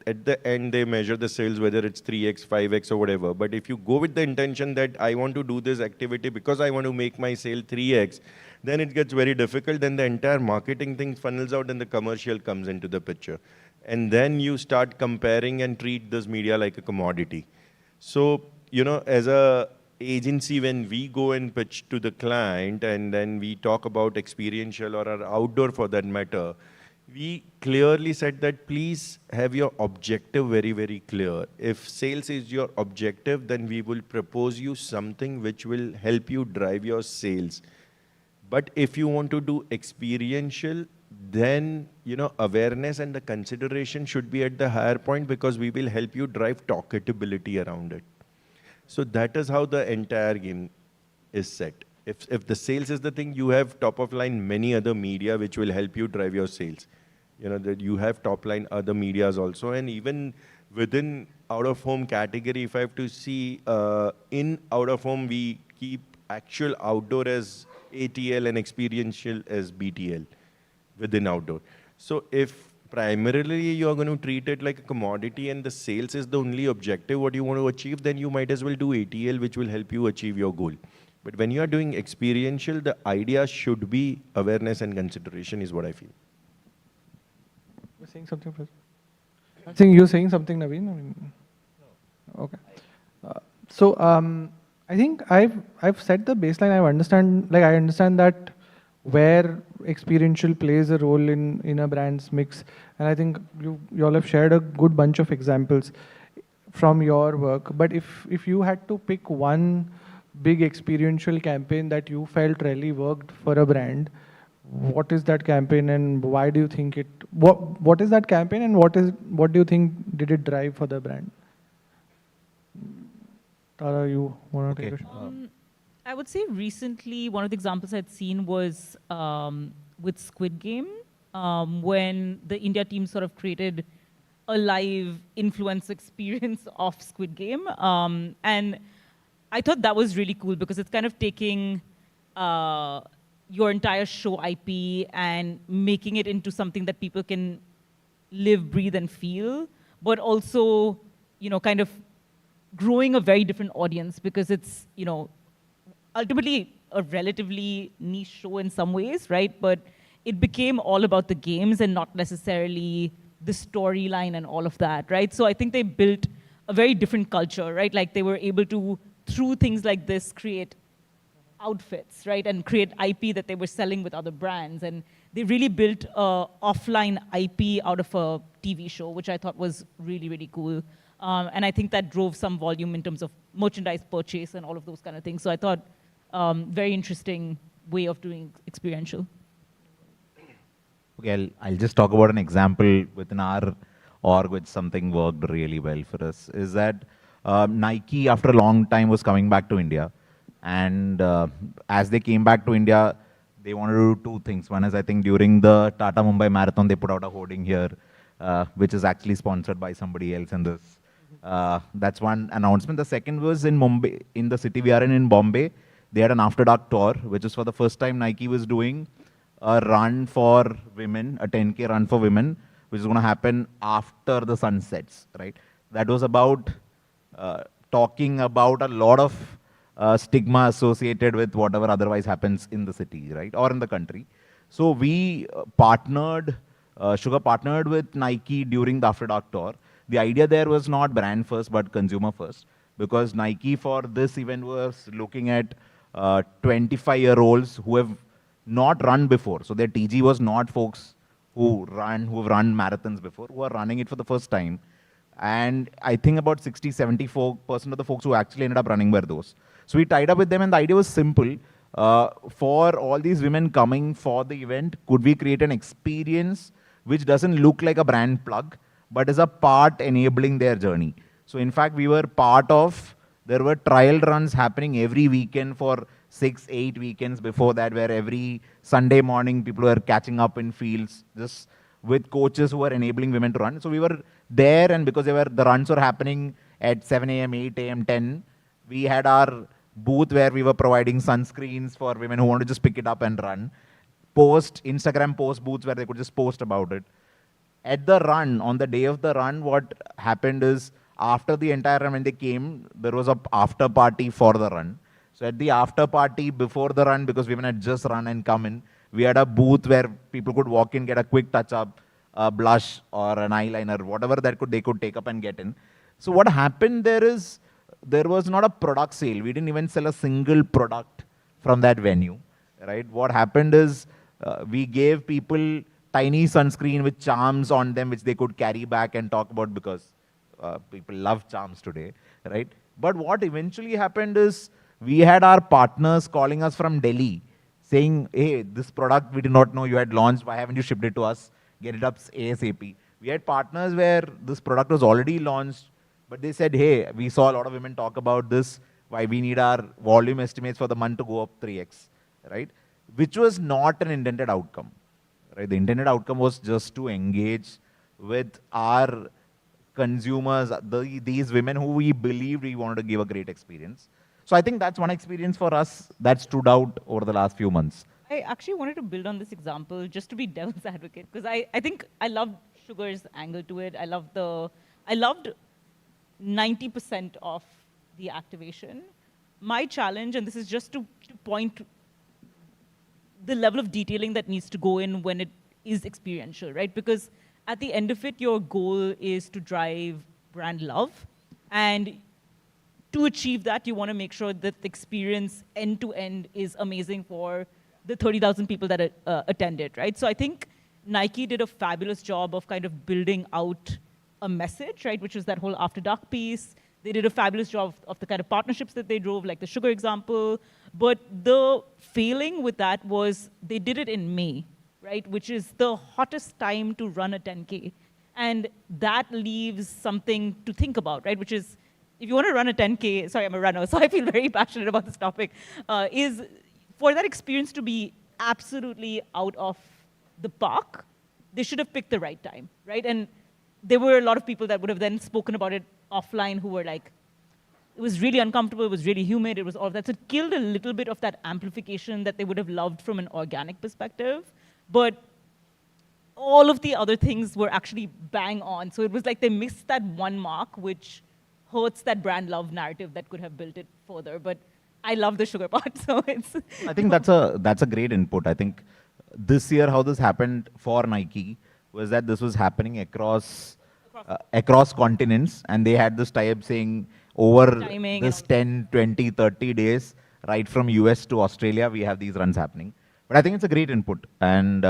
at the end they measure the sales, whether it's 3x, 5x or whatever. But if you go with the intention that I want to do this activity because I want to make my sale 3x, then it gets very difficult. Then the entire marketing thing funnels out and the commercial comes into the picture. And then you start comparing and treat this media like a commodity. So, as a agency, when we go and pitch to the client and then we talk about experiential or our outdoor for that matter, we clearly said that please have your objective very, very clear. If sales is your objective, then we will propose you something which will help you drive your sales. But if you want to do experiential, then, awareness and the consideration should be at the higher point because we will help you drive talkability around it. So that is how the entire game is set. If the sales is the thing, you have top of line many other media which will help you drive your sales. That you have top line other medias also, and even within out of home category, if I have to see in out of home, we keep actual outdoor as ATL and experiential as BTL within outdoor. So if primarily you're going to treat it like a commodity and the sales is the only objective what you want to achieve, then you might as well do ATL, which will help you achieve your goal. But when you are doing experiential, the idea should be awareness and consideration is what I feel. You're saying something, President? I think you're saying something, Naveen. No. Okay. So I think I've set the baseline. I understand that where experiential plays a role in a brand's mix, and I think you all have shared a good bunch of examples from your work. But if you had to pick one big experiential campaign that you felt really worked for a brand, what is that campaign and why do you think it? What is that campaign and what do you think did it drive for the brand? Tara, you want to take a shot? I would say recently one of the examples I'd seen was with Squid Game, when the India team sort of created a live influence experience of Squid Game. And I thought that was really cool because it's kind of taking your entire show IP and making it into something that people can live, breathe, and feel, but also, kind of growing a very different audience because it's, ultimately a relatively niche show in some ways, right? But it became all about the games and not necessarily the storyline and all of that, right? So I think they built a very different culture, right? Like they were able to, through things like this, create outfits, right? And create IP that they were selling with other brands. And they really built a offline IP out of a TV show, which I thought was really, really cool. And I think that drove some volume in terms of merchandise purchase and all of those kind of things. So I thought very interesting way of doing experiential. Okay, I'll just talk about an example within our org which something worked really well for us. Is that Nike, after a long time, was coming back to India. And as they came back to India, they wanted to do two things. One is, I think, during the Tata Mumbai Marathon, they put out a hoarding here, which is actually sponsored by somebody else in this. That's one announcement. The second was in Mumbai, in the city we are in Bombay, they had an After Dark tour, which is for the first time Nike was doing a run for women, a 10K run for women, which is going to happen after the sun sets, right? That was about talking about a lot of stigma associated with whatever otherwise happens in the city, right, or in the country. So we partnered, Sugar partnered with Nike during the After Dark tour. The idea there was not brand first, but consumer first, because Nike for this event was looking at 25-year-olds who have not run before. So their TG was not folks who've run marathons before, who are running it for the first time. And I think about 74% of the folks who actually ended up running were those. So we tied up with them, and the idea was simple. For all these women coming for the event, could we create an experience which doesn't look like a brand plug, but is a part enabling their journey? So in fact, we were part of, there were trial runs happening every weekend for 6-8 weekends before that, where every Sunday morning people were catching up in fields, just with coaches who were enabling women to run. So we were there, and because the runs were happening at 7 a.m., 8 a.m., 10, we had our booth where we were providing sunscreens for women who want to just pick it up and run. Instagram post booths where they could just post about it. At the run, on the day of the run, what happened is, after the entire run, when they came, there was a after party for the run. So at the after party before the run, because women had just run and come in, we had a booth where people could walk in, get a quick touch-up, a blush or an eyeliner, whatever they could take up and get in. So what happened there is, there was not a product sale. We didn't even sell a single product from that venue, right? What happened is, we gave people tiny sunscreen with charms on them, which they could carry back and talk about, because people love charms today, right? But what eventually happened is, we had our partners calling us from Delhi, saying, hey, this product we did not know you had launched, why haven't you shipped it to us? Get it up ASAP. We had partners where this product was already launched, but they said, hey, we saw a lot of women talk about this, why we need our volume estimates for the month to go up 3x, right? Which was not an intended outcome, right? The intended outcome was just to engage with our consumers, these women who we believed we wanted to give a great experience. So I think that's one experience for us that stood out over the last few months. I actually wanted to build on this example just to be devil's advocate, because I think I loved Sugar's angle to it. I loved 90% of the activation. My challenge, and this is just to point the level of detailing that needs to go in when it is experiential, right? Because at the end of it, your goal is to drive brand love. And to achieve that, you want to make sure that the experience end-to-end is amazing for the 30,000 people that attended, right? So I think Nike did a fabulous job of kind of building out a message, right, which was that whole After Dark piece. They did a fabulous job of the kind of partnerships that they drove, like the Sugar example. But the failing with that was they did it in May, right, which is the hottest time to run a 10K. And that leaves something to think about, right, which is, if you want to run a 10K, sorry, I'm a runner, so I feel very passionate about this topic, is for that experience to be absolutely out of the park, they should have picked the right time, right? And there were a lot of people that would have then spoken about it offline who were like, it was really uncomfortable, it was really humid, it was all of that. So it killed a little bit of that amplification that they would have loved from an organic perspective. But all of the other things were actually bang on. So it was like they missed that one mark, which hurts that brand love narrative that could have built it further. But I love the Sugar part, so it's... I think that's a great input. I think this year how this happened for Nike was that this was happening across continents, and they had this tie-up saying over this 10, 20, 30 days, right from US to Australia, we have these runs happening. But I think it's a great input. And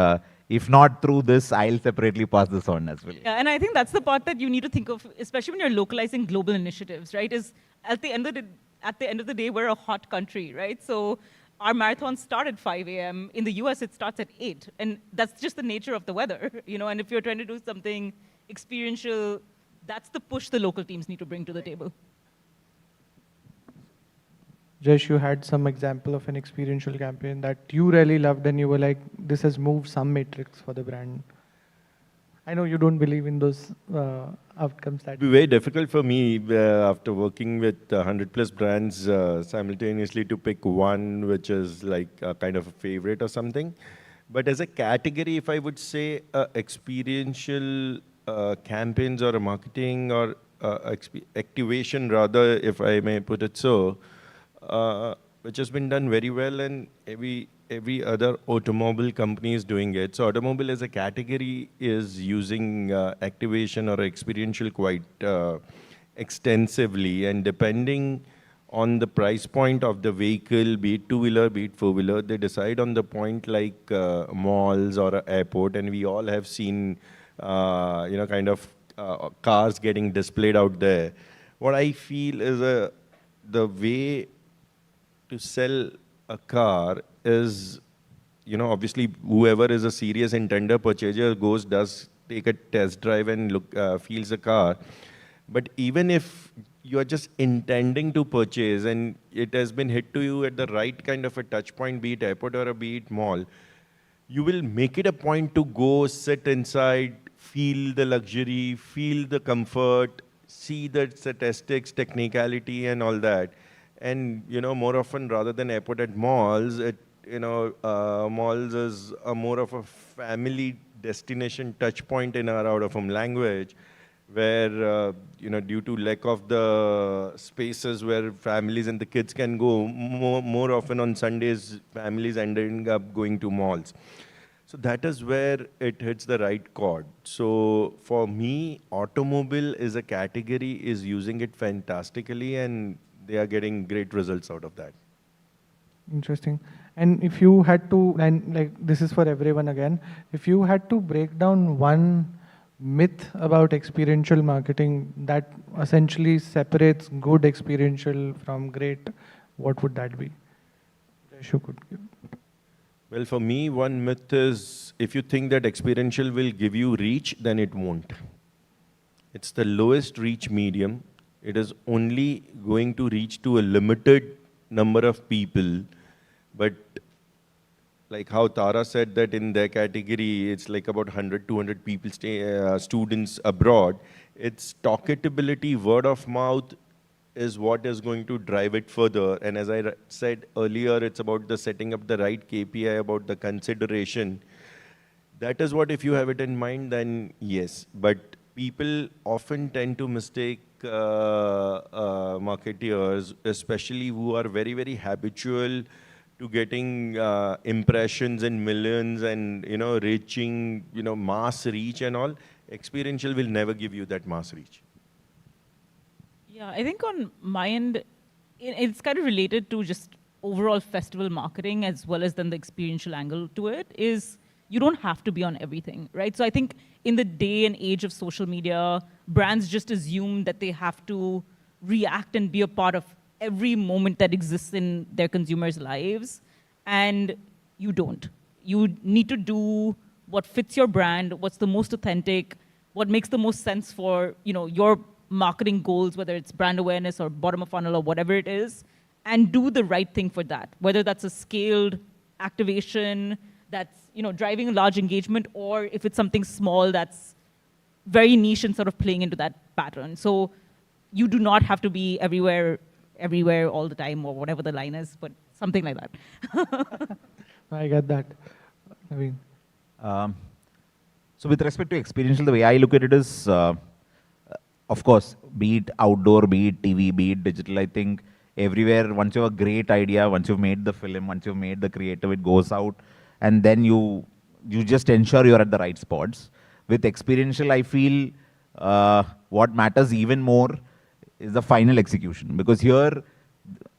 if not through this, I'll separately pass this on as well. Yeah, and I think that's the part that you need to think of, especially when you're localizing global initiatives, right? Is at the end of the day, we're a hot country, right? So our marathons start at 5 a.m. In the US, it starts at 8. And that's just the nature of the weather, you know? And if you're trying to do something experiential, that's the push the local teams need to bring to the table. Jesh, you had some example of an experiential campaign that you really loved and you were like, this has moved some metrics for the brand. I know you don't believe in those outcomes. That It would be very difficult for me after working with 100+ brands simultaneously to pick one which is like a kind of a favorite or something. But as a category, if I would say experiential campaigns or a marketing or activation rather, if I may put it so, which has been done very well, and every other automobile company is doing it. So automobile as a category is using activation or experiential quite extensively, and depending on the price point of the vehicle, be it two-wheeler, be it four-wheeler, they decide on the point like malls or a airport, and we all have seen, kind of cars getting displayed out there. What I feel is the way to sell a car is, obviously whoever is a serious intender purchaser does take a test drive and feels the car. But even if you are just intending to purchase and it has been hit to you at the right kind of a touch point, be it airport or be it mall, you will make it a point to go sit inside, feel the luxury, feel the comfort, see the statistics, technicality and all that. And, more often rather than airport at malls, malls is more of a family destination touch point in our out-of-home language, where, due to lack of the spaces where families and the kids can go, more often on Sundays, families ending up going to malls. So that is where it hits the right chord. So for me, automobile is a category, is using it fantastically, and they are getting great results out of that. Interesting. And if you had to, and like this is for everyone again, if you had to break down one myth about experiential marketing that essentially separates good experiential from great, what would that be? If you could give. Well, for me, one myth is if you think that experiential will give you reach, then it won't. It's the lowest reach medium. It is only going to reach to a limited number of people. But like how Tara said that in their category, it's like about 100, 200 people, students abroad. It's talkability, word of mouth is what is going to drive it further. And as I said earlier, it's about the setting up the right KPI, about the consideration. That is what, if you have it in mind, then yes. But people often tend to mistake marketeers, especially who are very, very habitual to getting impressions in millions and, reaching, mass reach and all. Experiential will never give you that mass reach. Yeah, I think on my end, it's kind of related to just overall festival marketing as well as then the experiential angle to it, is you don't have to be on everything, right? So I think in the day and age of social media, brands just assume that they have to react and be a part of every moment that exists in their consumers' lives, and you don't. You need to do what fits your brand, what's the most authentic, what makes the most sense for your marketing goals, whether it's brand awareness or bottom of funnel or whatever it is, and do the right thing for that. Whether that's a scaled activation that's driving a large engagement, or if it's something small that's very niche and sort of playing into that pattern. So you do not have to be everywhere all the time, or whatever the line is, but something like that. I get that. I mean, so with respect to experiential, the way I look at it is, of course, be it outdoor, be it TV, be it digital, I think everywhere, once you have a great idea, once you've made the film, once you've made the creative, it goes out, and then you just ensure you're at the right spots. With experiential, I feel what matters even more is the final execution. Because here,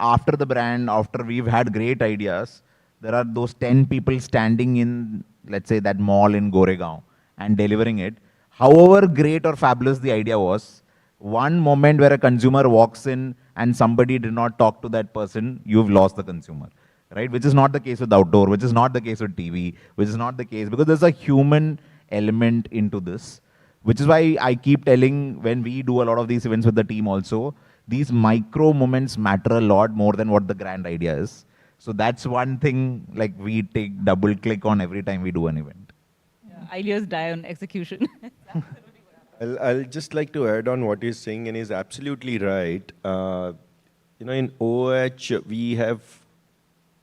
after the brand, after we've had great ideas, there are those 10 people standing in, let's say, that mall in Goregaon and delivering it. However great or fabulous the idea was, one moment where a consumer walks in and somebody did not talk to that person, you've lost the consumer, right? Which is not the case with outdoor, which is not the case with TV, which is not the case, because there's a human element into this, which is why I keep telling, when we do a lot of these events with the team also, these micro moments matter a lot more than what the grand idea is. So that's one thing, like, we take double click on every time we do an event. Ideas die on execution. I'll just like to add on what he's saying, and he's absolutely right. In OOH, we have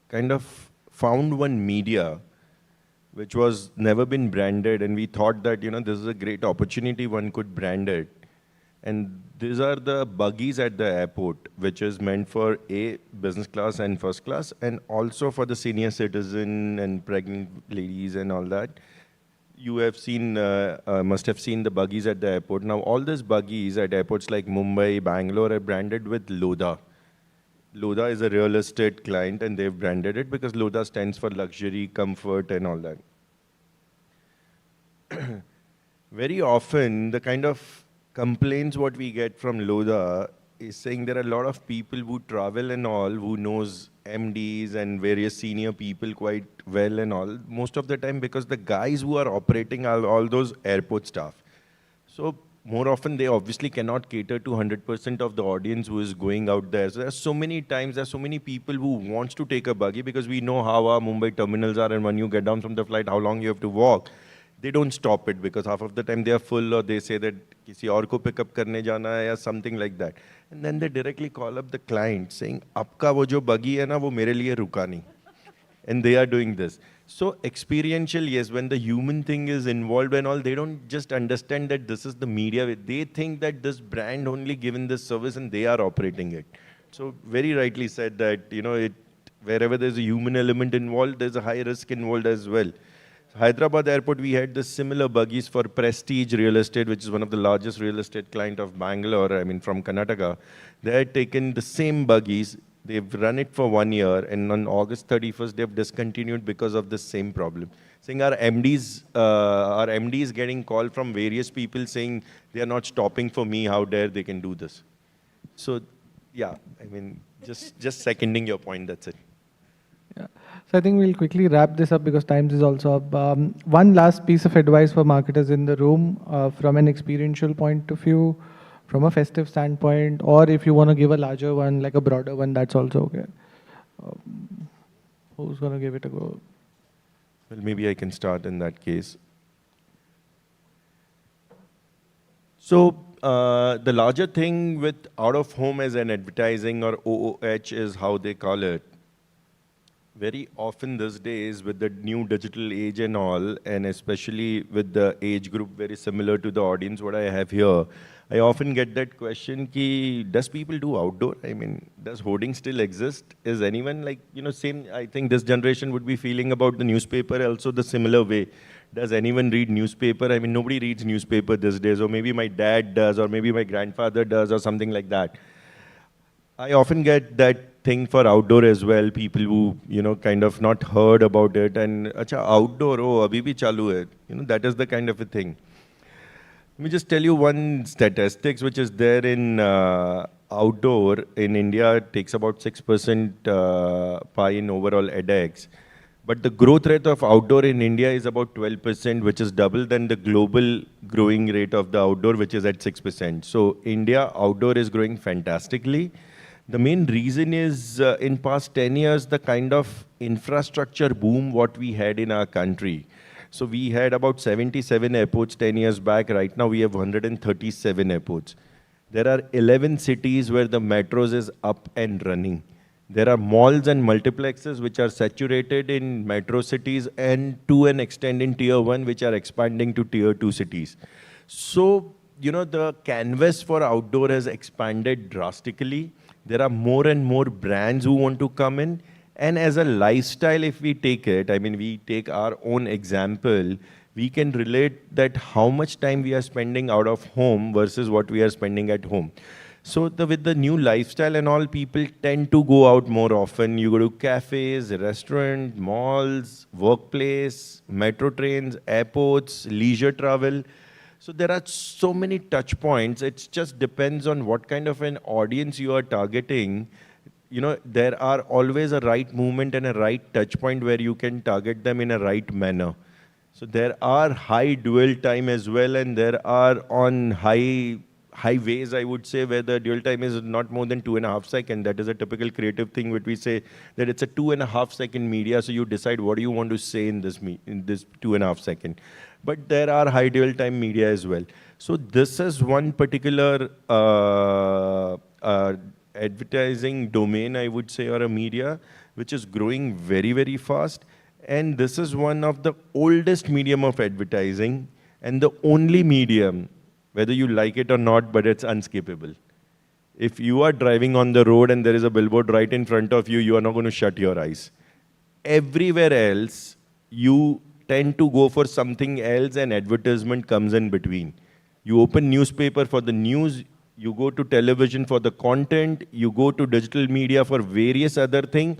kind of found one media which was never been branded, and we thought that, this is a great opportunity, one could brand it. And these are the buggies at the airport, which is meant for business class and first class, and also for the senior citizen and pregnant ladies and all that. You have seen, must have seen the buggies at the airport. Now, all these buggies at airports like Mumbai, Bangalore are branded with Lodha. Lodha is a real estate client, and they've branded it because Lodha stands for luxury, comfort, and all that. Very often, the kind of complaints what we get from Lodha is saying there are a lot of people who travel and all, who knows MDs and various senior people quite well and all, most of the time, because the guys who are operating are all those airport staff. So more often they obviously cannot cater to 100% of the audience who is going out there. So there's so many times, there's so many people who wants to take a buggy, because we know how our Mumbai terminals are, and when you get down from the flight, how long you have to walk. They don't stop it because half of the time they are full, or they say that किसी और को pick up करने जाना है, or something like that. And then they directly call up the client saying, आपका वो जो buggy है ना, वो मेरे लिए रुका नहीं. And they are doing this. So experiential, yes, when the human thing is involved and all, they don't just understand that this is the media. They think that this brand only given this service and they are operating it. So very rightly said that, wherever there's a human element involved, there's a high risk involved as well. Hyderabad airport, we had the similar buggies for Prestige Real Estate, which is one of the largest real estate client of Bangalore, from Karnataka. They had taken the same buggies, they've run it for 1 year, and on August 31st, they've discontinued because of the same problem. Saying our MD is getting call from various people saying they are not stopping for me, how dare they can do this. So, yeah, just seconding your point, that's it. Yeah. So I think we'll quickly wrap this up because time is also up. One last piece of advice for marketers in the room from an experiential point of view, from a festive standpoint, or if you want to give a larger one, like a broader one, that's also okay. Who's going to give it a go? Well, maybe I can start in that case. So the larger thing with out of home as an advertising, or OOH is how they call it. Very often these days with the new digital age and all, and especially with the age group very similar to the audience what I have here, I often get that question, does people do outdoor? Does hoarding still exist? Is anyone same, I think this generation would be feeling about the newspaper also the similar way. Does anyone read newspaper? Nobody reads newspaper these days, or maybe my dad does, or maybe my grandfather does, or something like that. I often get that thing for outdoor as well, people who, kind of not heard about it, and acha, outdoor, oh, abhi bhi chalu hai. That is the kind of a thing. Let me just tell you one statistics which is there in outdoor in India. It takes about 6% pie in overall edX. But the growth rate of outdoor in India is about 12%, which is double than the global growing rate of the outdoor, which is at 6%. So India outdoor is growing fantastically. The main reason is in past 10 years, the kind of infrastructure boom what we had in our country. So we had about 77 airports 10 years back. Right now we have 137 airports. There are 11 cities where the metros is up and running. There are malls and multiplexes which are saturated in metro cities, and to an extent in tier 1 which are expanding to tier 2 cities. So, the canvas for outdoor has expanded drastically. There are more and more brands who want to come in. And as a lifestyle, if we take it, we take our own example, we can relate that how much time we are spending out of home versus what we are spending at home. So with the new lifestyle and all, people tend to go out more often. You go to cafes, restaurants, malls, workplace, metro trains, airports, leisure travel. So there are so many touch points. It just depends on what kind of an audience you are targeting. There are always a right movement and a right touch point where you can target them in a right manner. So there are high dwell time as well, and there are on highways, I would say, where the dwell time is not more than 2.5 seconds. That is a typical creative thing which we say that it's a 2.5 second media. So you decide what do you want to say in this 2.5 seconds. But there are high dwell time media as well. So this is one particular advertising domain, I would say, or a media, which is growing very, very fast. And this is one of the oldest medium of advertising and the only medium, whether you like it or not, but it's unskippable. If you are driving on the road and there is a billboard right in front of you, you are not going to shut your eyes. Everywhere else, you tend to go for something else and advertisement comes in between. You open newspaper for the news, you go to television for the content, you go to digital media for various other things.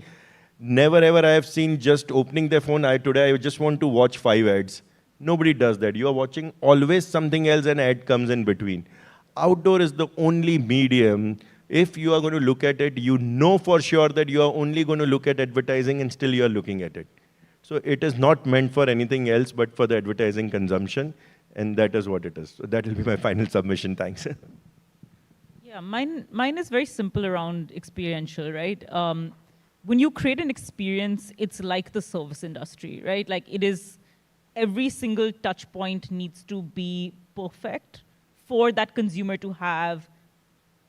Never ever I have seen just opening their phone, today I just want to watch 5 ads. Nobody does that. You are watching always something else and ad comes in between. Outdoor is the only medium. If you are going to look at it, you know for sure that you are only going to look at advertising and still you are looking at it. So it is not meant for anything else but for the advertising consumption, and that is what it is. So that will be my final submission. Thanks. Yeah, mine is very simple around experiential, right? When you create an experience, it's like the service industry, right? Like it is, every single touch point needs to be perfect for that consumer to have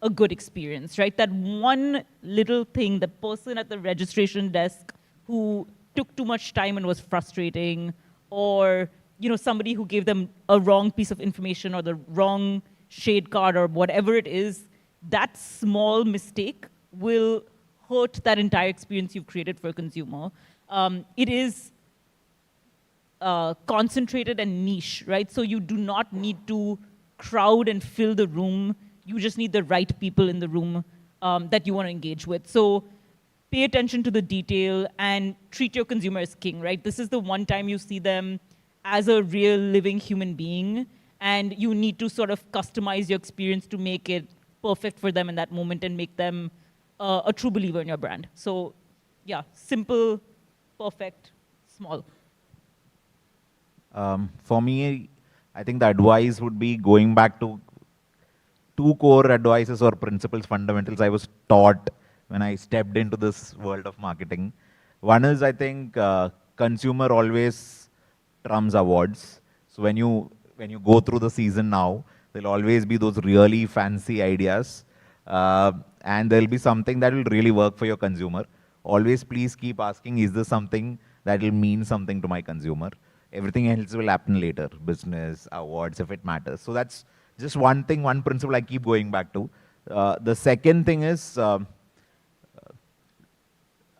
a good experience, right? That one little thing, the person at the registration desk who took too much time and was frustrating, or somebody who gave them a wrong piece of information or the wrong shade card or whatever it is, that small mistake will hurt that entire experience you've created for a consumer. It is concentrated and niche, right? So you do not need to crowd and fill the room. You just need the right people in the room that you want to engage with. So pay attention to the detail and treat your consumer as king, right? This is the one time you see them as a real living human being, and you need to sort of customize your experience to make it perfect for them in that moment and make them a true believer in your brand. So yeah, simple, perfect, small. For me, I think the advice would be going back to 2 core advices or principles, fundamentals I was taught when I stepped into this world of marketing. One is, I think, consumer always trumps awards. So when you go through the season now, there'll always be those really fancy ideas. And there'll be something that will really work for your consumer. Always please keep asking, is this something that will mean something to my consumer? Everything else will happen later, business, awards, if it matters. So that's just one thing, one principle I keep going back to. The second thing is, a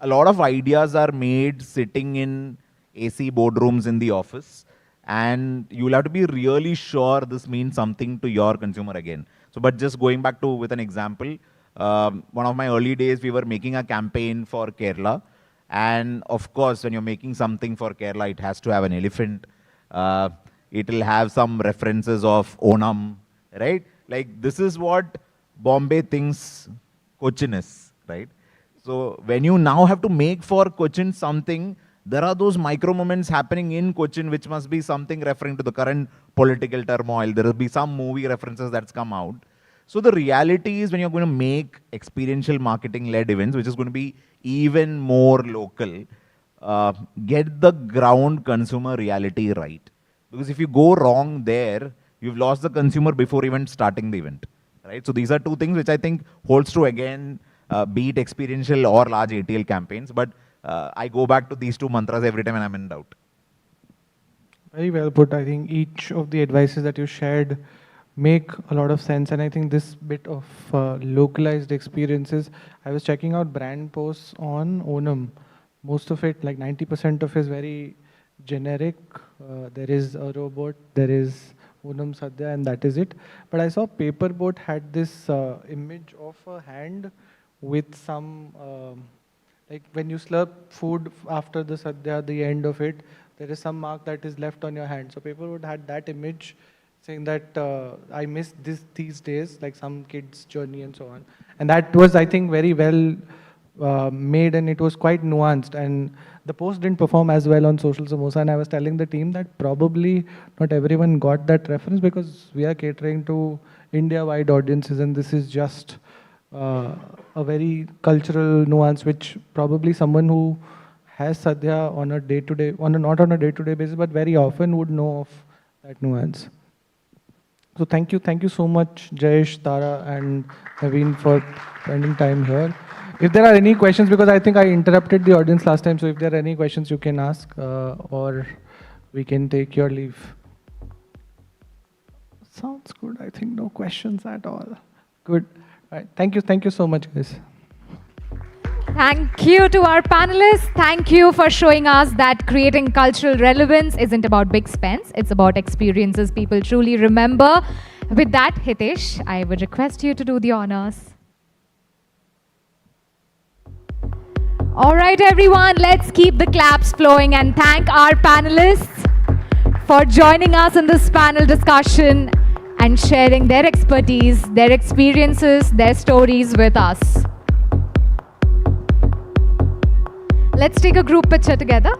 lot of ideas are made sitting in AC boardrooms in the office, and you'll have to be really sure this means something to your consumer again. So, but just going back to with an example, one of my early days, we were making a campaign for Kerala. And of course, when you're making something for Kerala, it has to have an elephant. It will have some references of Onam, right? Like this is what Bombay thinks Cochin is, right? So when you now have to make for Cochin something, there are those micro moments happening in Cochin which must be something referring to the current political turmoil. There will be some movie references that's come out. So the reality is when you're going to make experiential marketing-led events, which is going to be even more local, get the ground consumer reality right. Because if you go wrong there, you've lost the consumer before even starting the event, right? So these are 2 things which I think holds true again, be it experiential or large ATL campaigns. But I go back to these 2 mantras every time when I'm in doubt. Very well put. I think each of the advices that you shared make a lot of sense, and I think this bit of localized experiences, I was checking out brand posts on Onam. Most of it, like 90% of it is very generic. There is a robot, there is Onam Sadhya, and that is it. But I saw Paperboat had this image of a hand with some, like when you slurp food after the Sadhya, the end of it, there is some mark that is left on your hand. So Paperboat had that image saying that I miss these days, like some kid's journey and so on. And that was, I think, very well made, and it was quite nuanced. And the post didn't perform as well on Social Samosa, and I was telling the team that probably not everyone got that reference because we are catering to India-wide audiences, and this is just a very cultural nuance, which probably someone who has Sadhya on a day-to-day, not on a day-to-day basis, but very often would know of that nuance. So thank you so much, Jayesh, Tara, and Naveen for spending time here. if there are any questions, because I think I interrupted the audience last time, so if there are any questions you can ask, or we can take your leave. Sounds good. I think no questions at all. Good. Right. Thank you so much, guys. Thank you to our panelists. Thank you for showing us that creating cultural relevance isn't about big spends. It's about experiences people truly remember. With that, Hitesh, I would request you to do the honors. All right, everyone, let's keep the claps flowing and thank our panelists for joining us in this panel discussion and sharing their expertise, their experiences, their stories with us. Let's take a group picture together.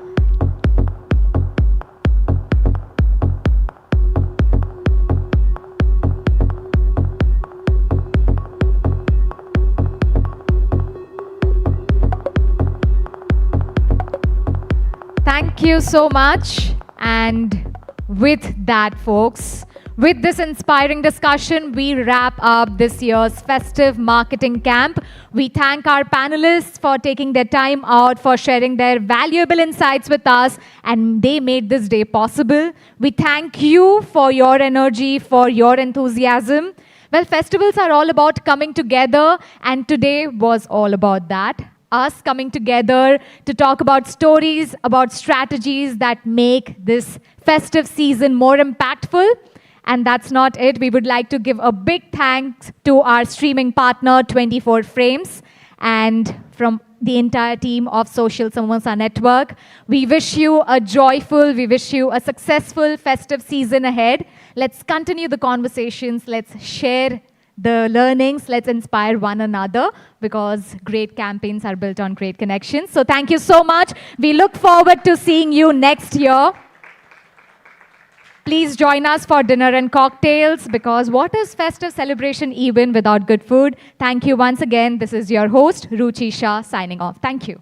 Thank you so much. And with that, folks, with this inspiring discussion, we wrap up this year's Festive Marketing Camp. We thank our panelists for taking their time out, for sharing their valuable insights with us, and they made this day possible. We thank you for your energy, for your enthusiasm. Well, festivals are all about coming together, and today was all about that. Us coming together to talk about stories, about strategies that make this festive season more impactful. And that's not it. We would like to give a big thanks to our streaming partner, 24 Frames, and from the entire team of Social Samosa Network. We wish you a joyful, we wish you a successful festive season ahead. Let's continue the conversations. Let's share the learnings. Let's inspire one another, because great campaigns are built on great connections. So thank you so much. We look forward to seeing you next year. Please join us for dinner and cocktails, because what is festive celebration even without good food? Thank you once again. This is your host, Ruchi Shah, signing off. Thank you.